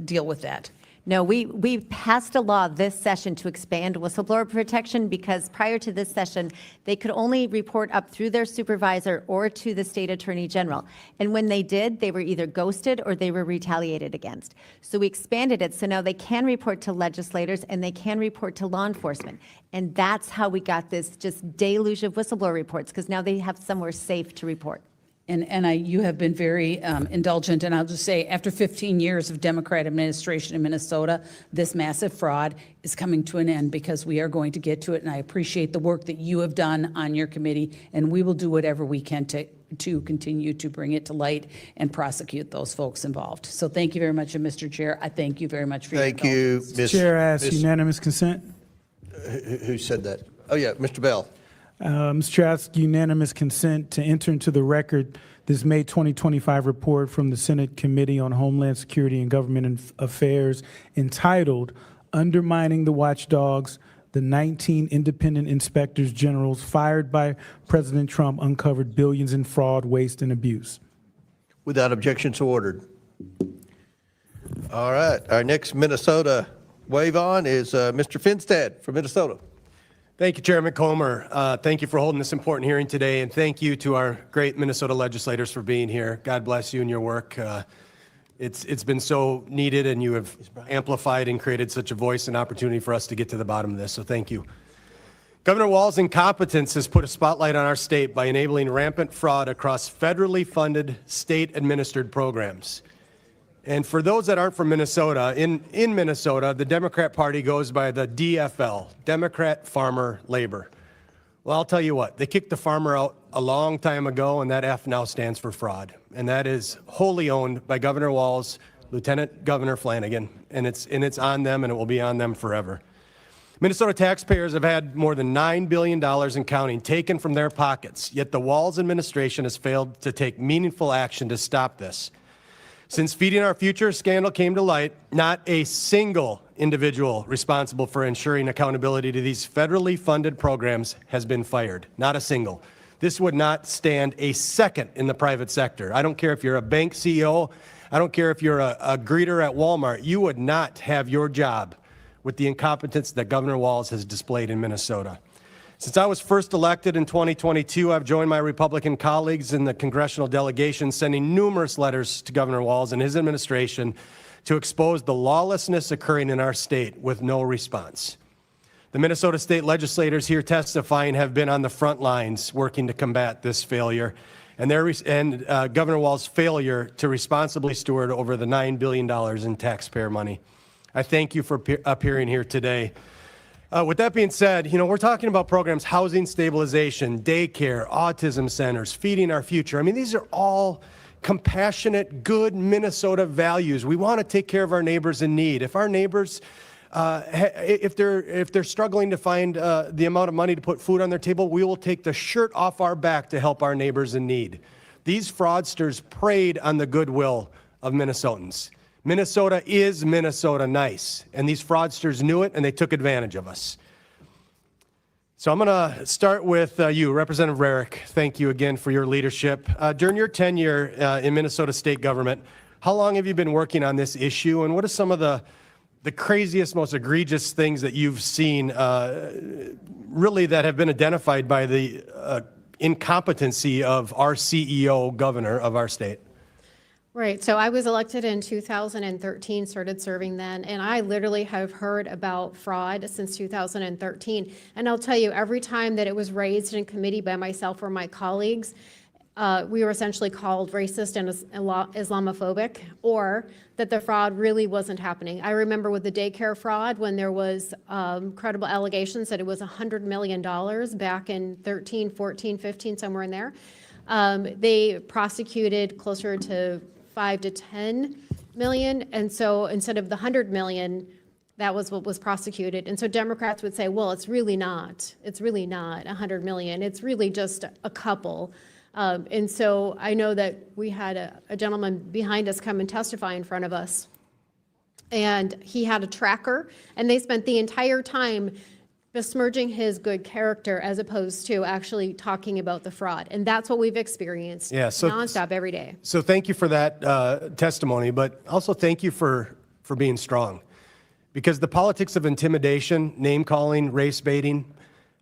deal with that? No, we passed a law this session to expand whistleblower protection because prior to this session, they could only report up through their supervisor or to the state attorney general. And when they did, they were either ghosted or they were retaliated against. So we expanded it so now they can report to legislators and they can report to law enforcement. And that's how we got this just deluge of whistleblower reports because now they have somewhere safe to report. And you have been very indulgent, and I'll just say, after 15 years of Democrat administration in Minnesota, this massive fraud is coming to an end because we are going to get to it, and I appreciate the work that you have done on your committee, and we will do whatever we can to continue to bring it to light and prosecute those folks involved. So thank you very much, and Mr. Chair, I thank you very much for your indulgence. Thank you, Ms. Chair asks unanimous consent. Who said that? Oh, yeah, Mr. Bell. Mr. Chair, I ask unanimous consent to enter into the record this May 2025 report from the Senate Committee on Homeland Security and Government Affairs entitled Undermining the Watchdogs, the 19 independent inspectors generals fired by President Trump uncovered billions in fraud, waste, and abuse. Without objection, so ordered. All right, our next Minnesota wave on is Mr. Finstead from Minnesota. Thank you, Chairman Comer. Thank you for holding this important hearing today, and thank you to our great Minnesota legislators for being here. God bless you and your work. It's been so needed, and you have amplified and created such a voice and opportunity for us to get to the bottom of this, so thank you. Governor Walz's incompetence has put a spotlight on our state by enabling rampant fraud across federally funded, state-administered programs. And for those that aren't from Minnesota, in Minnesota, the Democrat Party goes by the DFL, Democrat Farmer Labor. Well, I'll tell you what, they kicked the farmer out a long time ago, and that F now stands for fraud. And that is wholly owned by Governor Walz, Lieutenant Governor Flanagan, and it's on them, and it will be on them forever. Minnesota taxpayers have had more than $9 billion in counting taken from their pockets, yet the Walz administration has failed to take meaningful action to stop this. Since Feeding Our Future scandal came to light, not a single individual responsible for ensuring accountability to these federally funded programs has been fired. Not a single. This would not stand a second in the private sector. I don't care if you're a bank CEO. I don't care if you're a greeter at Walmart. You would not have your job with the incompetence that Governor Walz has displayed in Minnesota. Since I was first elected in 2022, I've joined my Republican colleagues in the congressional delegation, sending numerous letters to Governor Walz and his administration to expose the lawlessness occurring in our state with no response. The Minnesota state legislators here testifying have been on the front lines working to combat this failure and Governor Walz's failure to responsibly steward over the $9 billion in taxpayer money. I thank you for appearing here today. With that being said, we're talking about programs, housing stabilization, daycare, autism centers, Feeding Our Future. I mean, these are all compassionate, good Minnesota values. We want to take care of our neighbors in need. If our neighbors, if they're struggling to find the amount of money to put food on their table, we will take the shirt off our back to help our neighbors in need. These fraudsters preyed on the goodwill of Minnesotans. Minnesota is Minnesota nice, and these fraudsters knew it, and they took advantage of us. So I'm going to start with you, Representative Rarick. Thank you again for your leadership. During your tenure in Minnesota state government, how long have you been working on this issue, and what are some of the craziest, most egregious things that you've seen really that have been identified by the incompetency of our CEO, governor of our state? Right, so I was elected in 2013, started serving then, and I literally have heard about fraud since 2013. And I'll tell you, every time that it was raised in committee by myself or my colleagues, we were essentially called racist and Islamophobic, or that the fraud really wasn't happening. I remember with the daycare fraud, when there was credible allegations that it was $100 million back in 13, 14, 15, somewhere in there. They prosecuted closer to 5 to 10 million. And so instead of the 100 million, that was what was prosecuted. And so Democrats would say, well, it's really not 100 million. It's really just a couple. And so I know that we had a gentleman behind us come and testify in front of us. And he had a tracker, and they spent the entire time besmirching his good character as opposed to actually talking about the fraud. And that's what we've experienced nonstop every day. So thank you for that testimony, but also thank you for being strong. Because the politics of intimidation, name-calling, race baiting,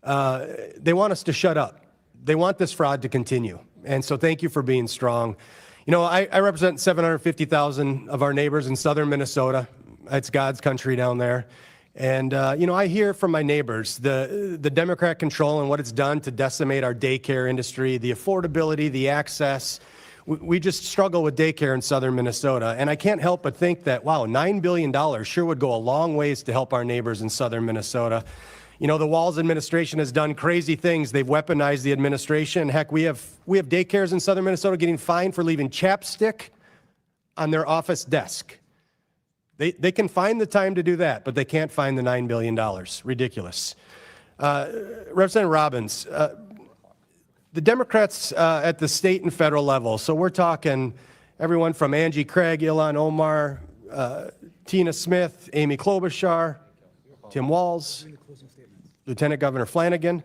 they want us to shut up. They want this fraud to continue. And so thank you for being strong. You know, I represent 750,000 of our neighbors in southern Minnesota. It's God's country down there. And, you know, I hear from my neighbors the Democrat control and what it's done to decimate our daycare industry, the affordability, the access. We just struggle with daycare in southern Minnesota. And I can't help but think that, wow, $9 billion sure would go a long ways to help our neighbors in southern Minnesota. You know, the Walz administration has done crazy things. They've weaponized the administration. Heck, we have daycares in southern Minnesota getting fined for leaving chapstick on their office desk. They can find the time to do that, but they can't find the $9 billion. Ridiculous. Representative Robbins, the Democrats at the state and federal level, so we're talking everyone from Angie Craig, Ilhan Omar, Tina Smith, Amy Klobuchar, Tim Walz, Lieutenant Governor Flanagan.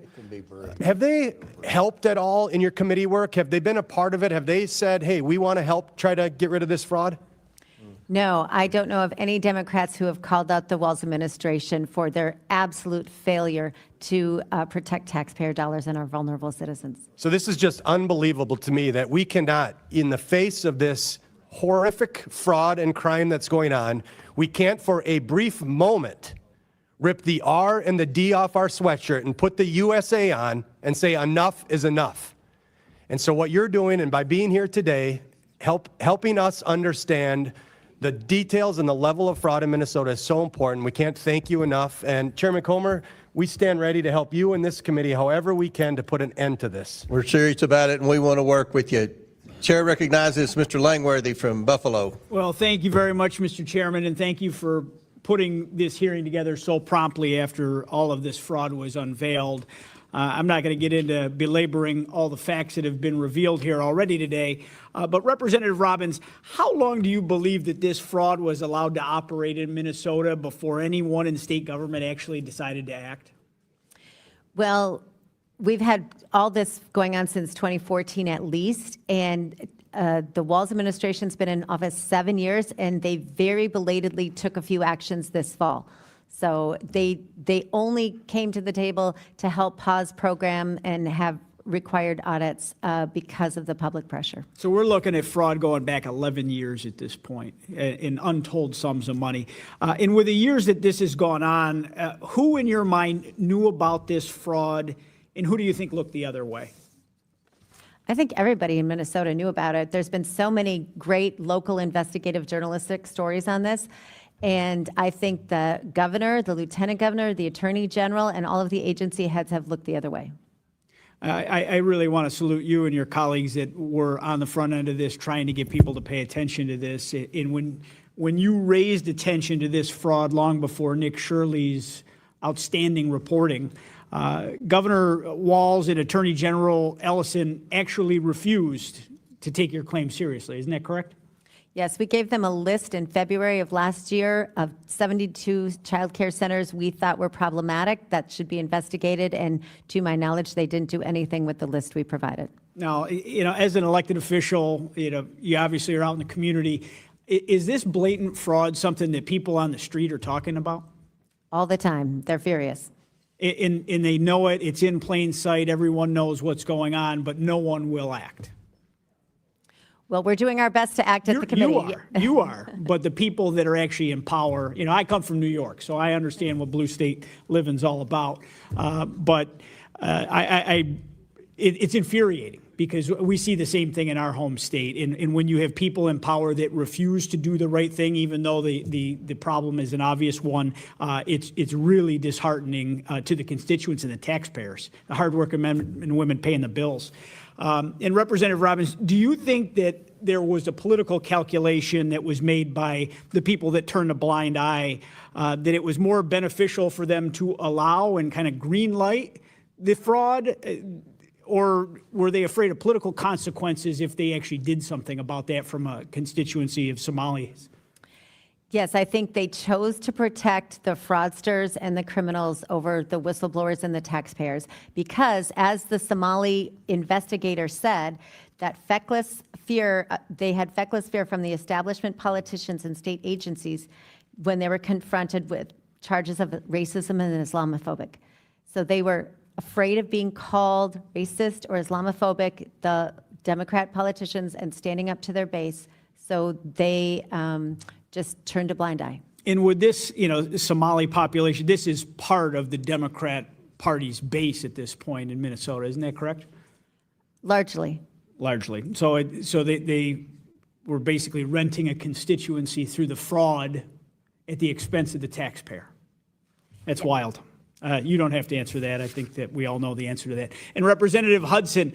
Have they helped at all in your committee work? Have they been a part of it? Have they said, hey, we want to help try to get rid of this fraud? No, I don't know of any Democrats who have called out the Walz administration for their absolute failure to protect taxpayer dollars and our vulnerable citizens. So this is just unbelievable to me that we cannot, in the face of this horrific fraud and crime that's going on, we can't for a brief moment rip the R and the D off our sweatshirt and put the USA on and say enough is enough. And so what you're doing, and by being here today, helping us understand the details and the level of fraud in Minnesota is so important. We can't thank you enough. And Chairman Comer, we stand ready to help you and this committee however we can to put an end to this. We're serious about it, and we want to work with you. Chair recognizes Mr. Langworthy from Buffalo. Well, thank you very much, Mr. Chairman, and thank you for putting this hearing together so promptly after all of this fraud was unveiled. I'm not going to get into belaboring all the facts that have been revealed here already today, but Representative Robbins, how long do you believe that this fraud was allowed to operate in Minnesota before anyone in state government actually decided to act? Well, we've had all this going on since 2014 at least, and the Walz administration's been in office 7 years, and they very belatedly took a few actions this fall. So they only came to the table to help pause program and have required audits because of the public pressure. So we're looking at fraud going back 11 years at this point in untold sums of money. And with the years that this has gone on, who in your mind knew about this fraud, and who do you think looked the other way? I think everybody in Minnesota knew about it. There's been so many great local investigative journalistic stories on this. And I think the governor, the lieutenant governor, the attorney general, and all of the agency heads have looked the other way. I really want to salute you and your colleagues that were on the front end of this, trying to get people to pay attention to this. And when you raised attention to this fraud long before Nick Shirley's outstanding reporting, Governor Walz and Attorney General Ellison actually refused to take your claim seriously. Isn't that correct? Yes, we gave them a list in February of last year of 72 child care centers we thought were problematic that should be investigated. And to my knowledge, they didn't do anything with the list we provided. Now, as an elected official, you obviously are out in the community. Is this blatant fraud something that people on the street are talking about? All the time. They're furious. And they know it, it's in plain sight, everyone knows what's going on, but no one will act. Well, we're doing our best to act at the committee. You are, but the people that are actually in power, I come from New York, so I understand what blue state living's all about. It's infuriating because we see the same thing in our home state. And when you have people in power that refuse to do the right thing, even though the problem is an obvious one, it's really disheartening to the constituents and the taxpayers, the hardworking men and women paying the bills. And Representative Robbins, do you think that there was a political calculation that was made by the people that turned a blind eye, that it was more beneficial for them to allow and kind of green light the fraud? Or were they afraid of political consequences if they actually did something about that from a constituency of Somalis? Yes, I think they chose to protect the fraudsters and the criminals over the whistleblowers and the taxpayers because, as the Somali investigator said, that feckless fear, they had feckless fear from the establishment, politicians, and state agencies when they were confronted with charges of racism and Islamophobic. So they were afraid of being called racist or Islamophobic, the Democrat politicians, and standing up to their base. So they just turned a blind eye. And with this, Somali population, this is part of the Democrat Party's base at this point in Minnesota, isn't that correct? Largely. Largely. So they were basically renting a constituency through the fraud at the expense of the taxpayer. That's wild. You don't have to answer that. I think that we all know the answer to that. And Representative Hudson,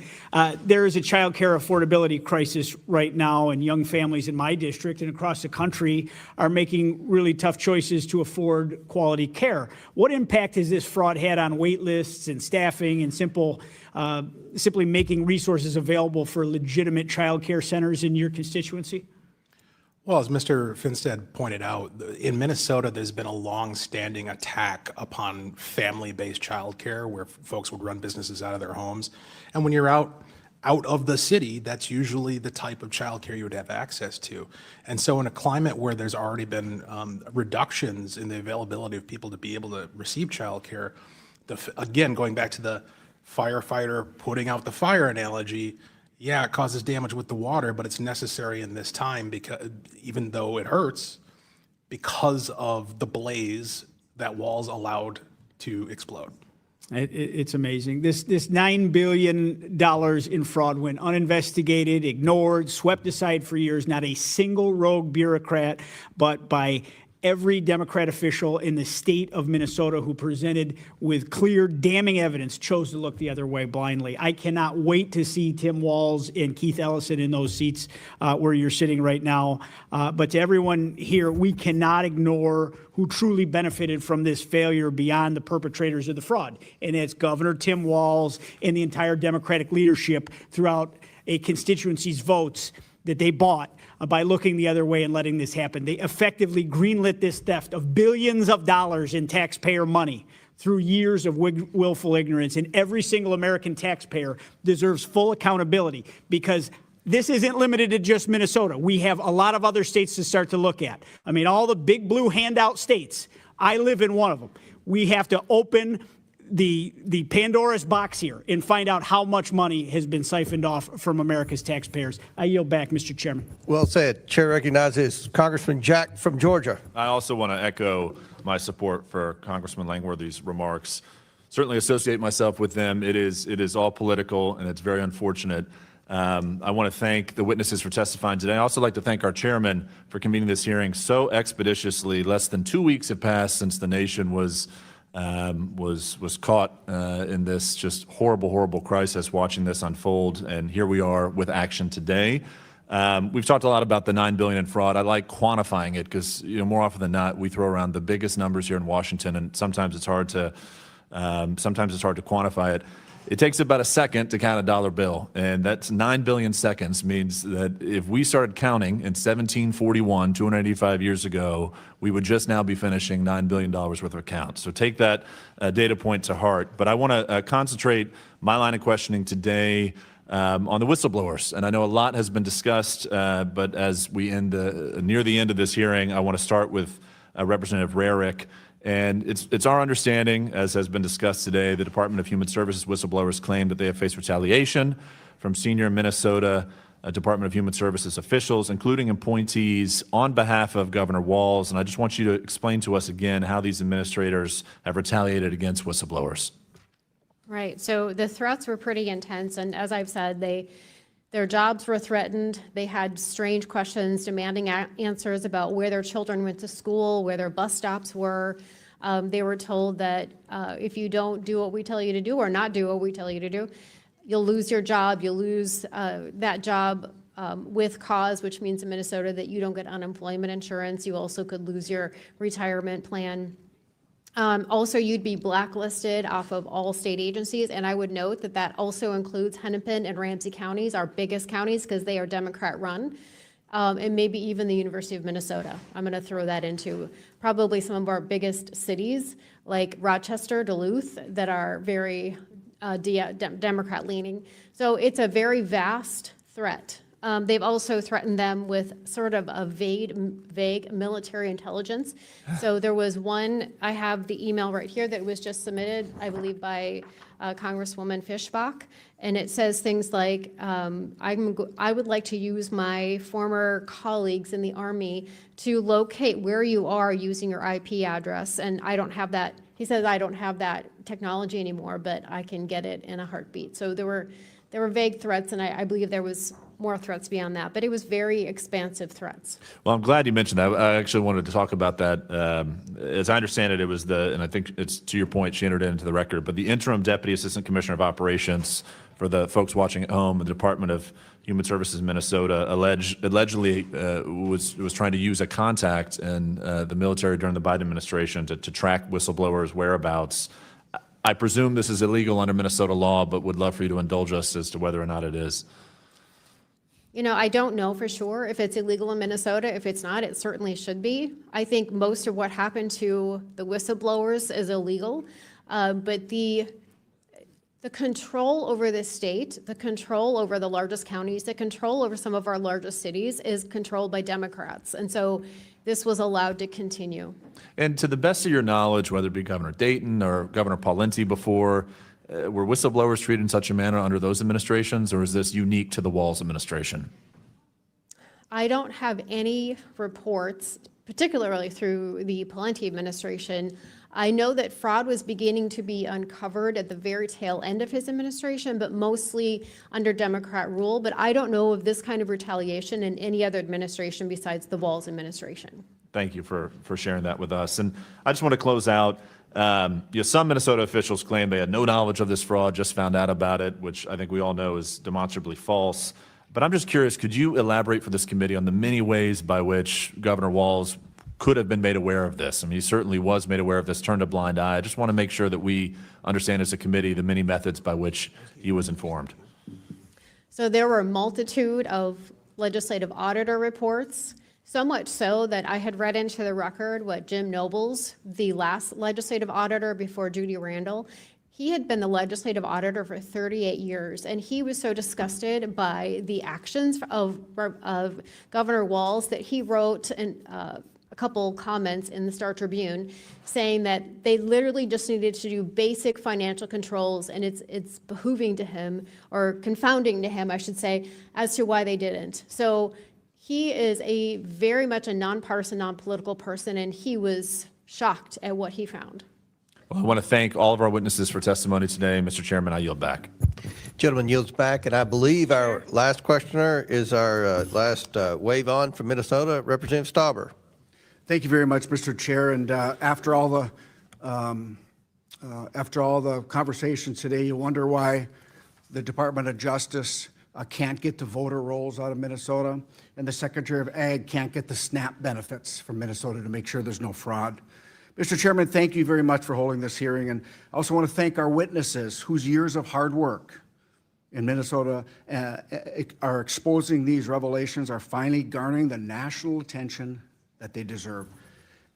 there is a child care affordability crisis right now, and young families in my district and across the country are making really tough choices to afford quality care. What impact has this fraud had on wait lists and staffing and simply making resources available for legitimate child care centers in your constituency? Well, as Mr. Finstead pointed out, in Minnesota, there's been a long-standing attack upon family-based childcare where folks would run businesses out of their homes. And when you're out of the city, that's usually the type of childcare you would have access to. And so in a climate where there's already been reductions in the availability of people to be able to receive childcare, again, going back to the firefighter putting out the fire analogy, yeah, it causes damage with the water, but it's necessary in this time because even though it hurts, because of the blaze that walls allowed to explode. It's amazing. This $9 billion in fraud went uninvestigated, ignored, swept aside for years. Not a single rogue bureaucrat, but by every Democrat official in the state of Minnesota who presented with clear, damning evidence chose to look the other way blindly. I cannot wait to see Tim Walz and Keith Ellison in those seats where you're sitting right now. But to everyone here, we cannot ignore who truly benefited from this failure beyond the perpetrators of the fraud. And it's Governor Tim Walz and the entire Democratic leadership throughout a constituency's votes that they bought by looking the other way and letting this happen. They effectively greenlit this theft of billions of dollars in taxpayer money through years of willful ignorance. And every single American taxpayer deserves full accountability because this isn't limited to just Minnesota. We have a lot of other states to start to look at. I mean, all the big blue handout states. I live in one of them. We have to open the Pandora's box here and find out how much money has been siphoned off from America's taxpayers. I yield back, Mr. Chairman. Well said. Chair recognizes Congressman Jack from Georgia. I also want to echo my support for Congressman Langworthy's remarks. Certainly associate myself with them. It is all political, and it's very unfortunate. I want to thank the witnesses for testifying today. I also like to thank our chairman for convening this hearing so expeditiously. Less than 2 weeks have passed since the nation was caught in this just horrible crisis, watching this unfold, and here we are with action today. We've talked a lot about the $9 billion in fraud. I like quantifying it because more often than not we throw around the biggest numbers here in Washington, and sometimes it's hard to quantify it. It takes about a second to count a dollar bill, and that's 9 billion seconds means that if we started counting in 1741, 285 years ago, we would just now be finishing $9 billion worth of accounts. So take that data point to heart. But I want to concentrate my line of questioning today on the whistleblowers. And I know a lot has been discussed, but as we near the end of this hearing, I want to start with Representative Rarick And it's our understanding, as has been discussed today, the Department of Human Services whistleblowers claim that they have faced retaliation from senior Minnesota Department of Human Services officials, including appointees, on behalf of Governor Walz. And I just want you to explain to us again how these administrators have retaliated against whistleblowers. Right, so the threats were pretty intense, and as I've said, their jobs were threatened. They had strange questions, demanding answers about where their children went to school, where their bus stops were. They were told that if you don't do what we tell you to do or not do what we tell you to do, you'll lose your job. You'll lose that job with cause, which means in Minnesota that you don't get unemployment insurance. You also could lose your retirement plan. Also, you'd be blacklisted off of all state agencies, and I would note that that also includes Hennepin and Ramsey counties, our biggest counties, because they are Democrat-run, and maybe even the University of Minnesota. I'm going to throw that into probably some of our biggest cities, like Rochester, Duluth, that are very Democrat-leaning. So it's a very vast threat. They've also threatened them with sort of a vague military intelligence. So there was one, I have the email right here that was just submitted, I believe, by Congresswoman Fischbach, and it says things like, I would like to use my former colleagues in the Army to locate where you are using your IP address, and I don't have that. He says, I don't have that technology anymore, but I can get it in a heartbeat. So there were vague threats, and I believe there was more threats beyond that, but it was very expansive threats. Well, I'm glad you mentioned that. I actually wanted to talk about that. As I understand it, it was and I think it's to your point, she entered it into the record, but the interim Deputy Assistant Commissioner of Operations, for the folks watching at home, the Department of Human Services Minnesota allegedly was trying to use a contact in the military during the Biden administration to track whistleblowers' whereabouts. I presume this is illegal under Minnesota law, but would love for you to indulge us as to whether or not it is. You know, I don't know for sure if it's illegal in Minnesota. If it's not, it certainly should be. I think most of what happened to the whistleblowers is illegal, but the control over the state, the control over the largest counties, the control over some of our largest cities is controlled by Democrats. And so this was allowed to continue. And to the best of your knowledge, whether it be Governor Dayton or Governor Pawlenty before, were whistleblowers treated in such a manner under those administrations, or is this unique to the Walz administration? I don't have any reports, particularly through the Pawlenty administration. I know that fraud was beginning to be uncovered at the very tail end of his administration, but mostly under Democrat rule. But I don't know of this kind of retaliation in any other administration besides the Walz administration. Thank you for sharing that with us. And I just want to close out. Some Minnesota officials claim they had no knowledge of this fraud, just found out about it, which I think we all know is demonstrably false. But I'm just curious, could you elaborate for this committee on the many ways by which Governor Walz could have been made aware of this? I mean, he certainly was made aware of this, turned a blind eye. I just want to make sure that we understand as a committee the many methods by which he was informed. So there were a multitude of legislative auditor reports, so much so that I had read into the record what Jim Nobles, the last legislative auditor before Judy Randall, he had been the legislative auditor for 38 years, and he was so disgusted by the actions of Governor Walz that he wrote a couple comments in the Star Tribune saying that they literally just needed to do basic financial controls, and it's behooving to him, or confounding to him, I should say, as to why they didn't. So he is very much a nonpartisan, non-political person, and he was shocked at what he found. Well, I want to thank all of our witnesses for testimony today. Mr. Chairman, I yield back. Gentleman yields back, and I believe our last questioner is our last wave on from Minnesota, Representative Stauber. Thank you very much, Mr. Chair. And after all the conversations today, you wonder why the Department of Justice can't get the voter rolls out of Minnesota, and the Secretary of Ag can't get the SNAP benefits from Minnesota to make sure there's no fraud. Mr. Chairman, thank you very much for holding this hearing, and I also want to thank our witnesses whose years of hard work in Minnesota are exposing these revelations, are finally garnering the national attention that they deserve.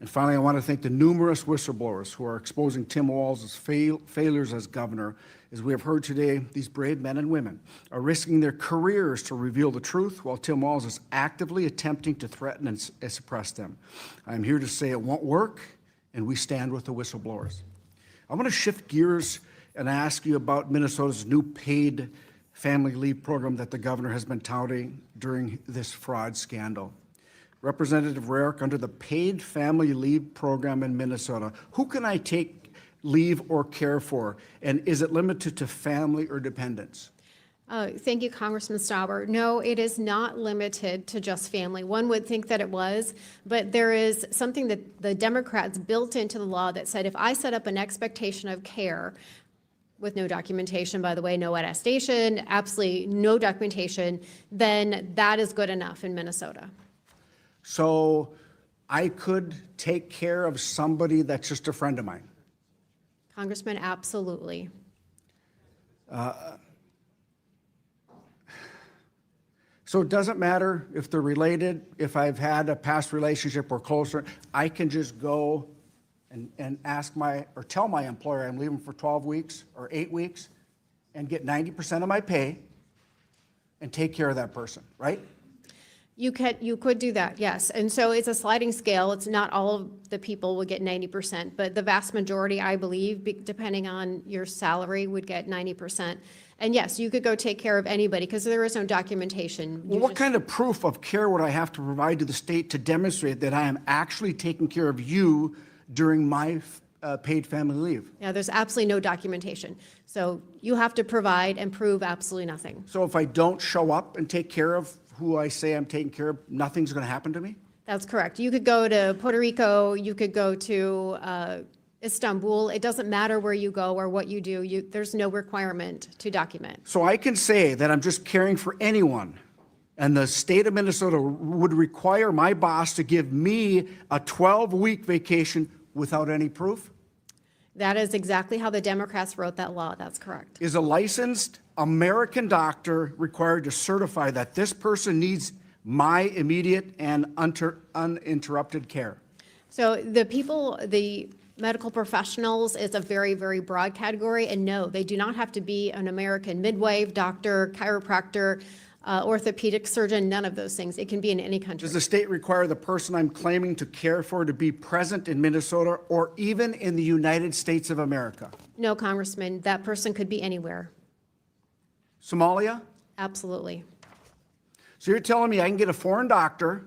And finally, I want to thank the numerous whistleblowers who are exposing Tim Walz's failures as governor. As we have heard today, these brave men and women are risking their careers to reveal the truth, while Tim Walz is actively attempting to threaten and suppress them. I'm here to say it won't work, and we stand with the whistleblowers. I'm going to shift gears and ask you about Minnesota's new paid family leave program that the governor has been touting during this fraud scandal. Representative Rarick, under the paid family leave program in Minnesota, who can I take leave or care for? And is it limited to family or dependents? Thank you, Congressman Stauber. No, it is not limited to just family. One would think that it was, but there is something that the Democrats built into the law that said if I set up an expectation of care with no documentation, by the way, no attestation, absolutely no documentation, then that is good enough in Minnesota. So I could take care of somebody that's just a friend of mine. Congressman, absolutely. So it doesn't matter if they're related, if I've had a past relationship or closer, I can just go and ask or tell my employer I'm leaving for 12 weeks or 8 weeks and get 90% of my pay and take care of that person, right? You could do that, yes. And so it's a sliding scale. It's not all of the people would get 90%, but the vast majority, I believe, depending on your salary, would get 90%. And yes, you could go take care of anybody because there is no documentation. Well, what kind of proof of care would I have to provide to the state to demonstrate that I am actually taking care of you during my paid family leave? Yeah, there's absolutely no documentation. So you have to provide and prove absolutely nothing. So if I don't show up and take care of who I say I'm taking care of, nothing's going to happen to me? That's correct. You could go to Puerto Rico, you could go to Istanbul. It doesn't matter where you go or what you do. There's no requirement to document. So I can say that I'm just caring for anyone, and the state of Minnesota would require my boss to give me a 12-week vacation without any proof? That is exactly how the Democrats wrote that law. That's correct. Is a licensed American doctor required to certify that this person needs my immediate and uninterrupted care? So the medical professionals is a very, very broad category, and no, they do not have to be an American midwife, doctor, chiropractor, orthopedic surgeon, none of those things. It can be in any country. Does the state require the person I'm claiming to care for to be present in Minnesota or even in the United States of America? No, Congressman, that person could be anywhere. Somalia? Absolutely. So you're telling me I can get a foreign doctor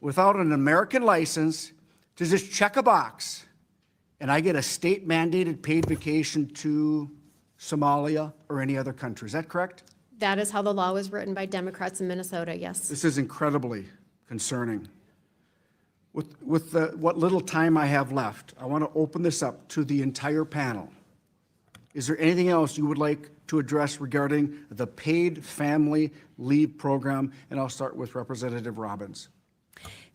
without an American license to just check a box, and I get a state-mandated paid vacation to Somalia or any other country. Is that correct? That is how the law was written by Democrats in Minnesota, yes. This is incredibly concerning. With what little time I have left, I want to open this up to the entire panel. Is there anything else you would like to address regarding the paid family leave program? And I'll start with Representative Robbins.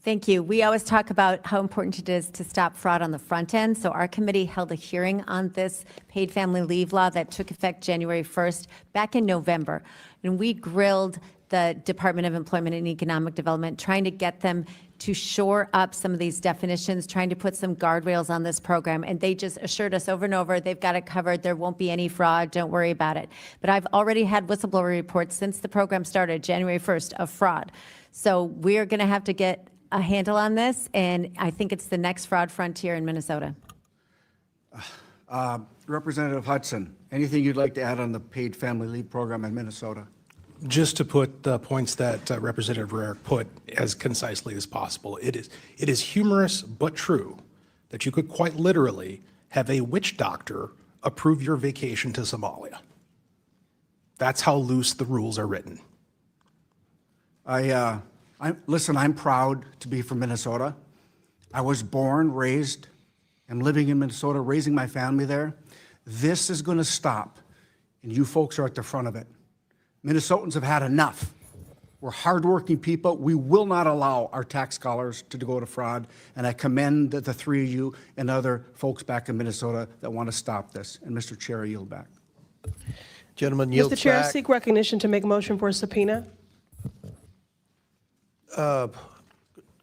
Thank you. We always talk about how important it is to stop fraud on the front end. So our committee held a hearing on this paid family leave law that took effect January 1st back in November. And we grilled the Department of Employment and Economic Development, trying to get them to shore up some of these definitions, trying to put some guardrails on this program. And they just assured us over and over, they've got it covered. There won't be any fraud. Don't worry about it. But I've already had whistleblower reports since the program started, January 1st, of fraud. So we're going to have to get a handle on this, and I think it's the next fraud frontier in Minnesota. Representative Hudson, anything you'd like to add on the paid family leave program in Minnesota? Just to put the points that Representative Rarick put as concisely as possible, it is humorous but true that you could quite literally have a witch doctor approve your vacation to Somalia. That's how loose the rules are written. Listen, I'm proud to be from Minnesota. I was born, raised, I'm living in Minnesota, raising my family there. This is going to stop, and you folks are at the front of it. Minnesotans have had enough. We're hardworking people. We will not allow our tax dollars to go to fraud, and I commend the three of you and other folks back in Minnesota that want to stop this. And Mr. Chair, I yield back. Gentleman yields back. Mr. Chair, I seek recognition to make a motion for a subpoena.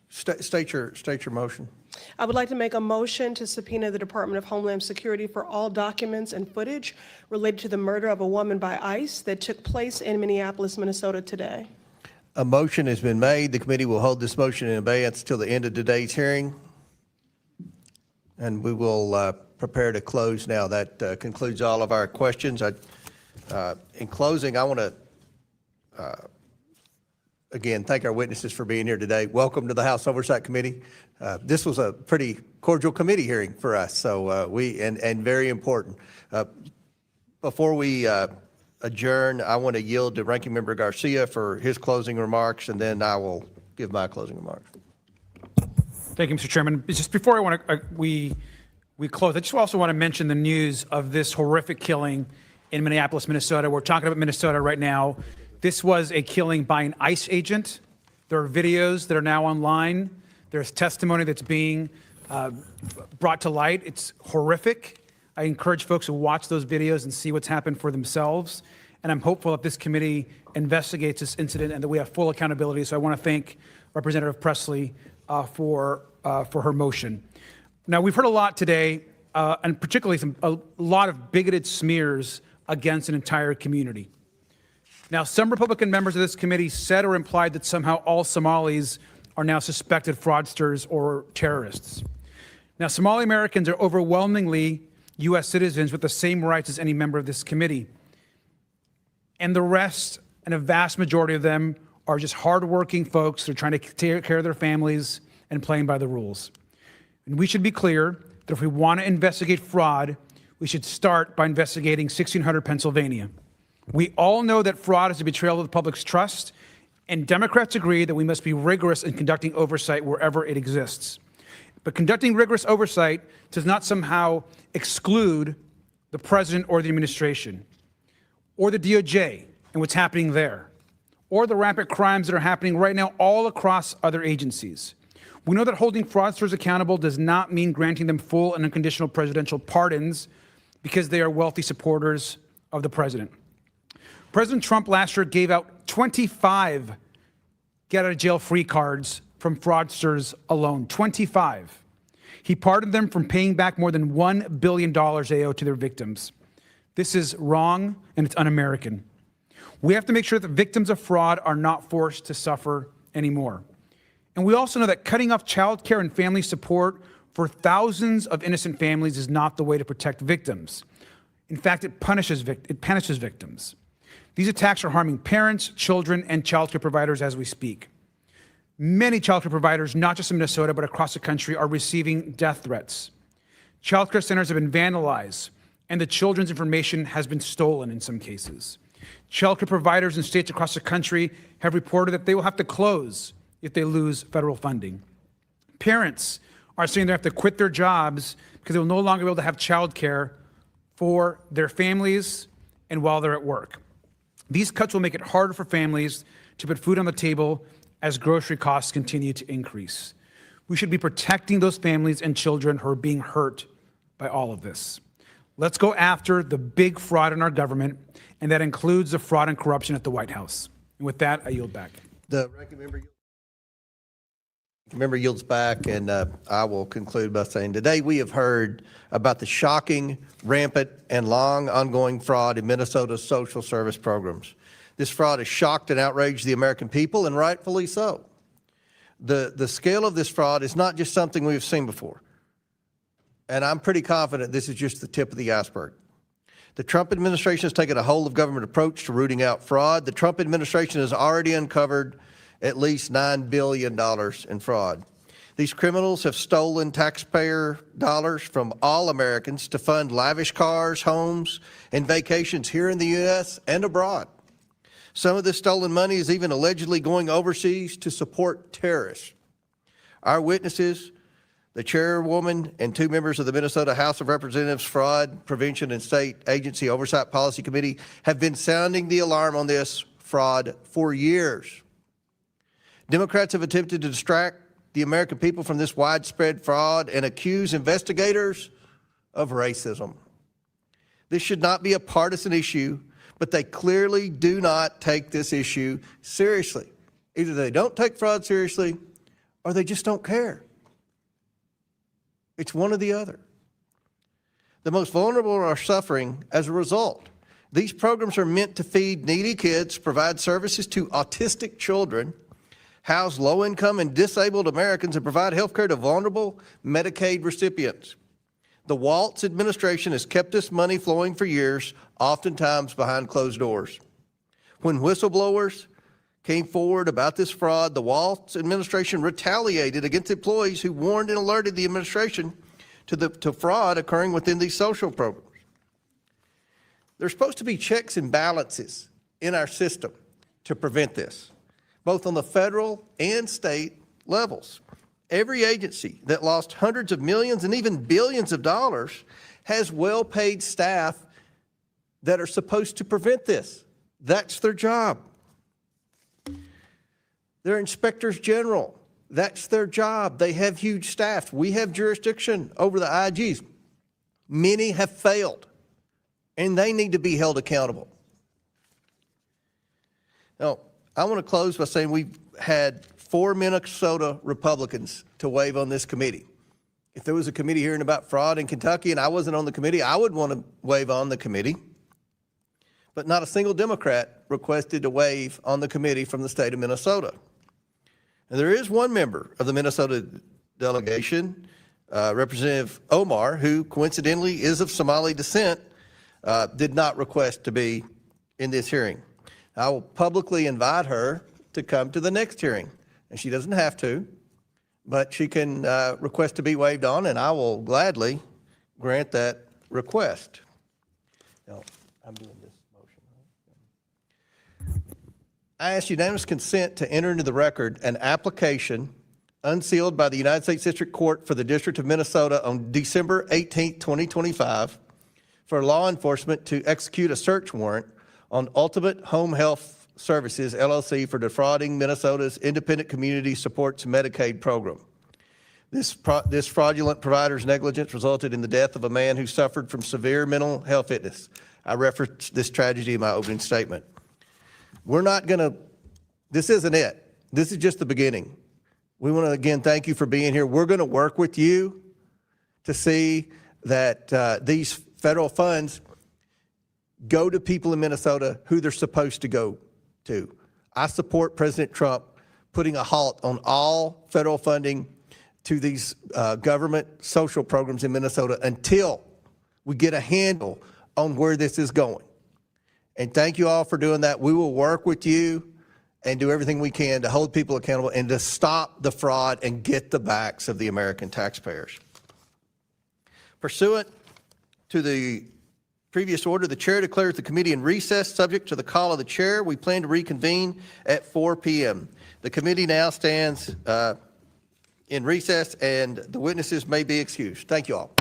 State your motion. I would like to make a motion to subpoena the Department of Homeland Security for all documents and footage related to the murder of a woman by ICE that took place in Minneapolis, Minnesota today. A motion has been made. The committee will hold this motion in abeyance till the end of today's hearing. And we will prepare to close now. That concludes all of our questions. In closing, I want to, again, thank our witnesses for being here today. Welcome to the House Oversight Committee. This was a pretty cordial committee hearing for us, so and very important. Before we adjourn, I want to yield to Ranking Member Garcia for his closing remarks, and then I will give my closing remarks. Thank you, Mr. Chairman. Just before we close, I just also want to mention the news of this horrific killing in Minneapolis, Minnesota. We're talking about Minnesota right now. This was a killing by an ICE agent. There are videos that are now online. There's testimony that's being brought to light. It's horrific. I encourage folks to watch those videos and see what's happened for themselves. And I'm hopeful that this committee investigates this incident and that we have full accountability. So I want to thank Representative Presley for her motion. Now, we've heard a lot today, and particularly a lot of bigoted smears against an entire community. Now, some Republican members of this committee said or implied that somehow all Somalis are now suspected fraudsters or terrorists. Now, Somali Americans are overwhelmingly U.S. citizens with the same rights as any member of this committee. And the rest, and a vast majority of them, are just hardworking folks who are trying to take care of their families and playing by the rules. And we should be clear that if we want to investigate fraud, we should start by investigating 1600 Pennsylvania. We all know that fraud is a betrayal of the public's trust, and Democrats agree that we must be rigorous in conducting oversight wherever it exists. But conducting rigorous oversight does not somehow exclude the president or the administration, or the DOJ and what's happening there, or the rampant crimes that are happening right now all across other agencies. We know that holding fraudsters accountable does not mean granting them full and unconditional presidential pardons because they are wealthy supporters of the president. President Trump last year gave out 25 get-out-of-jail-free cards from fraudsters alone, 25. He pardoned them from paying back more than $1 billion they owe to their victims. This is wrong, and it's un-American. We have to make sure that victims of fraud are not forced to suffer anymore. And we also know that cutting off child care and family support for thousands of innocent families is not the way to protect victims. In fact, it punishes victims. These attacks are harming parents, children, and child care providers as we speak. Many child care providers, not just in Minnesota, but across the country, are receiving death threats. Child care centers have been vandalized, and the children's information has been stolen in some cases. Child care providers in states across the country have reported that they will have to close if they lose federal funding. Parents are saying they have to quit their jobs because they will no longer be able to have child care for their families and while they're at work. These cuts will make it harder for families to put food on the table as grocery costs continue to increase. We should be protecting those families and children who are being hurt by all of this. Let's go after the big fraud in our government, and that includes the fraud and corruption at the White House. And with that, I yield back. The ranking member yields back, and I will conclude by saying today we have heard about the shocking, rampant, and long ongoing fraud in Minnesota's social service programs. This fraud has shocked and outraged the American people, and rightfully so. The scale of this fraud is not just something we've seen before, and I'm pretty confident this is just the tip of the iceberg. The Trump administration has taken a whole-of-government approach to rooting out fraud. The Trump administration has already uncovered at least $9 billion in fraud. These criminals have stolen taxpayer dollars from all Americans to fund lavish cars, homes, and vacations here in the U.S. and abroad. Some of this stolen money is even allegedly going overseas to support terrorists. Our witnesses, the chairwoman and two members of the Minnesota House of Representatives Fraud Prevention and State Agency Oversight Policy Committee, have been sounding the alarm on this fraud for years. Democrats have attempted to distract the American people from this widespread fraud and accuse investigators of racism. This should not be a partisan issue, but they clearly do not take this issue seriously. Either they don't take fraud seriously or they just don't care. It's one or the other. The most vulnerable are suffering as a result. These programs are meant to feed needy kids, provide services to autistic children, house low-income and disabled Americans, and provide health care to vulnerable Medicaid recipients. The Waltz administration has kept this money flowing for years, oftentimes behind closed doors. When whistleblowers came forward about this fraud, the Waltz administration retaliated against employees who warned and alerted the administration to fraud occurring within these social programs. There's supposed to be checks and balances in our system to prevent this, both on the federal and state levels. Every agency that lost hundreds of millions and even billions of dollars has well-paid staff that are supposed to prevent this. That's their job. They're inspectors general. That's their job. They have huge staff. We have jurisdiction over the IGs. Many have failed, and they need to be held accountable. Now, I want to close by saying we've had 4 Minnesota Republicans to waive on this committee. If there was a committee hearing about fraud in Kentucky and I wasn't on the committee, I would want to waive on the committee. But not a single Democrat requested to waive on the committee from the state of Minnesota. And there is one member of the Minnesota delegation, Representative Omar, who coincidentally is of Somali descent, did not request to be in this hearing. I will publicly invite her to come to the next hearing. And she doesn't have to, but she can request to be waived on, and I will gladly grant that request. Now, I'm doing this motion. I ask unanimous consent to enter into the record an application unsealed by the United States District Court for the District of Minnesota on December 18, 2025, for law enforcement to execute a search warrant on Ultimate Home Health Services, LLC, for defrauding Minnesota's Independent Community Supports Medicaid program. This fraudulent provider's negligence resulted in the death of a man who suffered from severe mental health illness. I referenced this tragedy in my opening statement. We're not going to, this isn't it. This is just the beginning. We want to, again, thank you for being here. We're going to work with you to see that these federal funds go to people in Minnesota who they're supposed to go to. I support President Trump putting a halt on all federal funding to these government social programs in Minnesota until we get a handle on where this is going. And thank you all for doing that. We will work with you and do everything we can to hold people accountable and to stop the fraud and get the backs of the American taxpayers. Pursuant to the previous order, the chair declares the committee in recess subject to the call of the chair. We plan to reconvene at 4 p.m. The committee now stands in recess and the witnesses may be excused. Thank you all.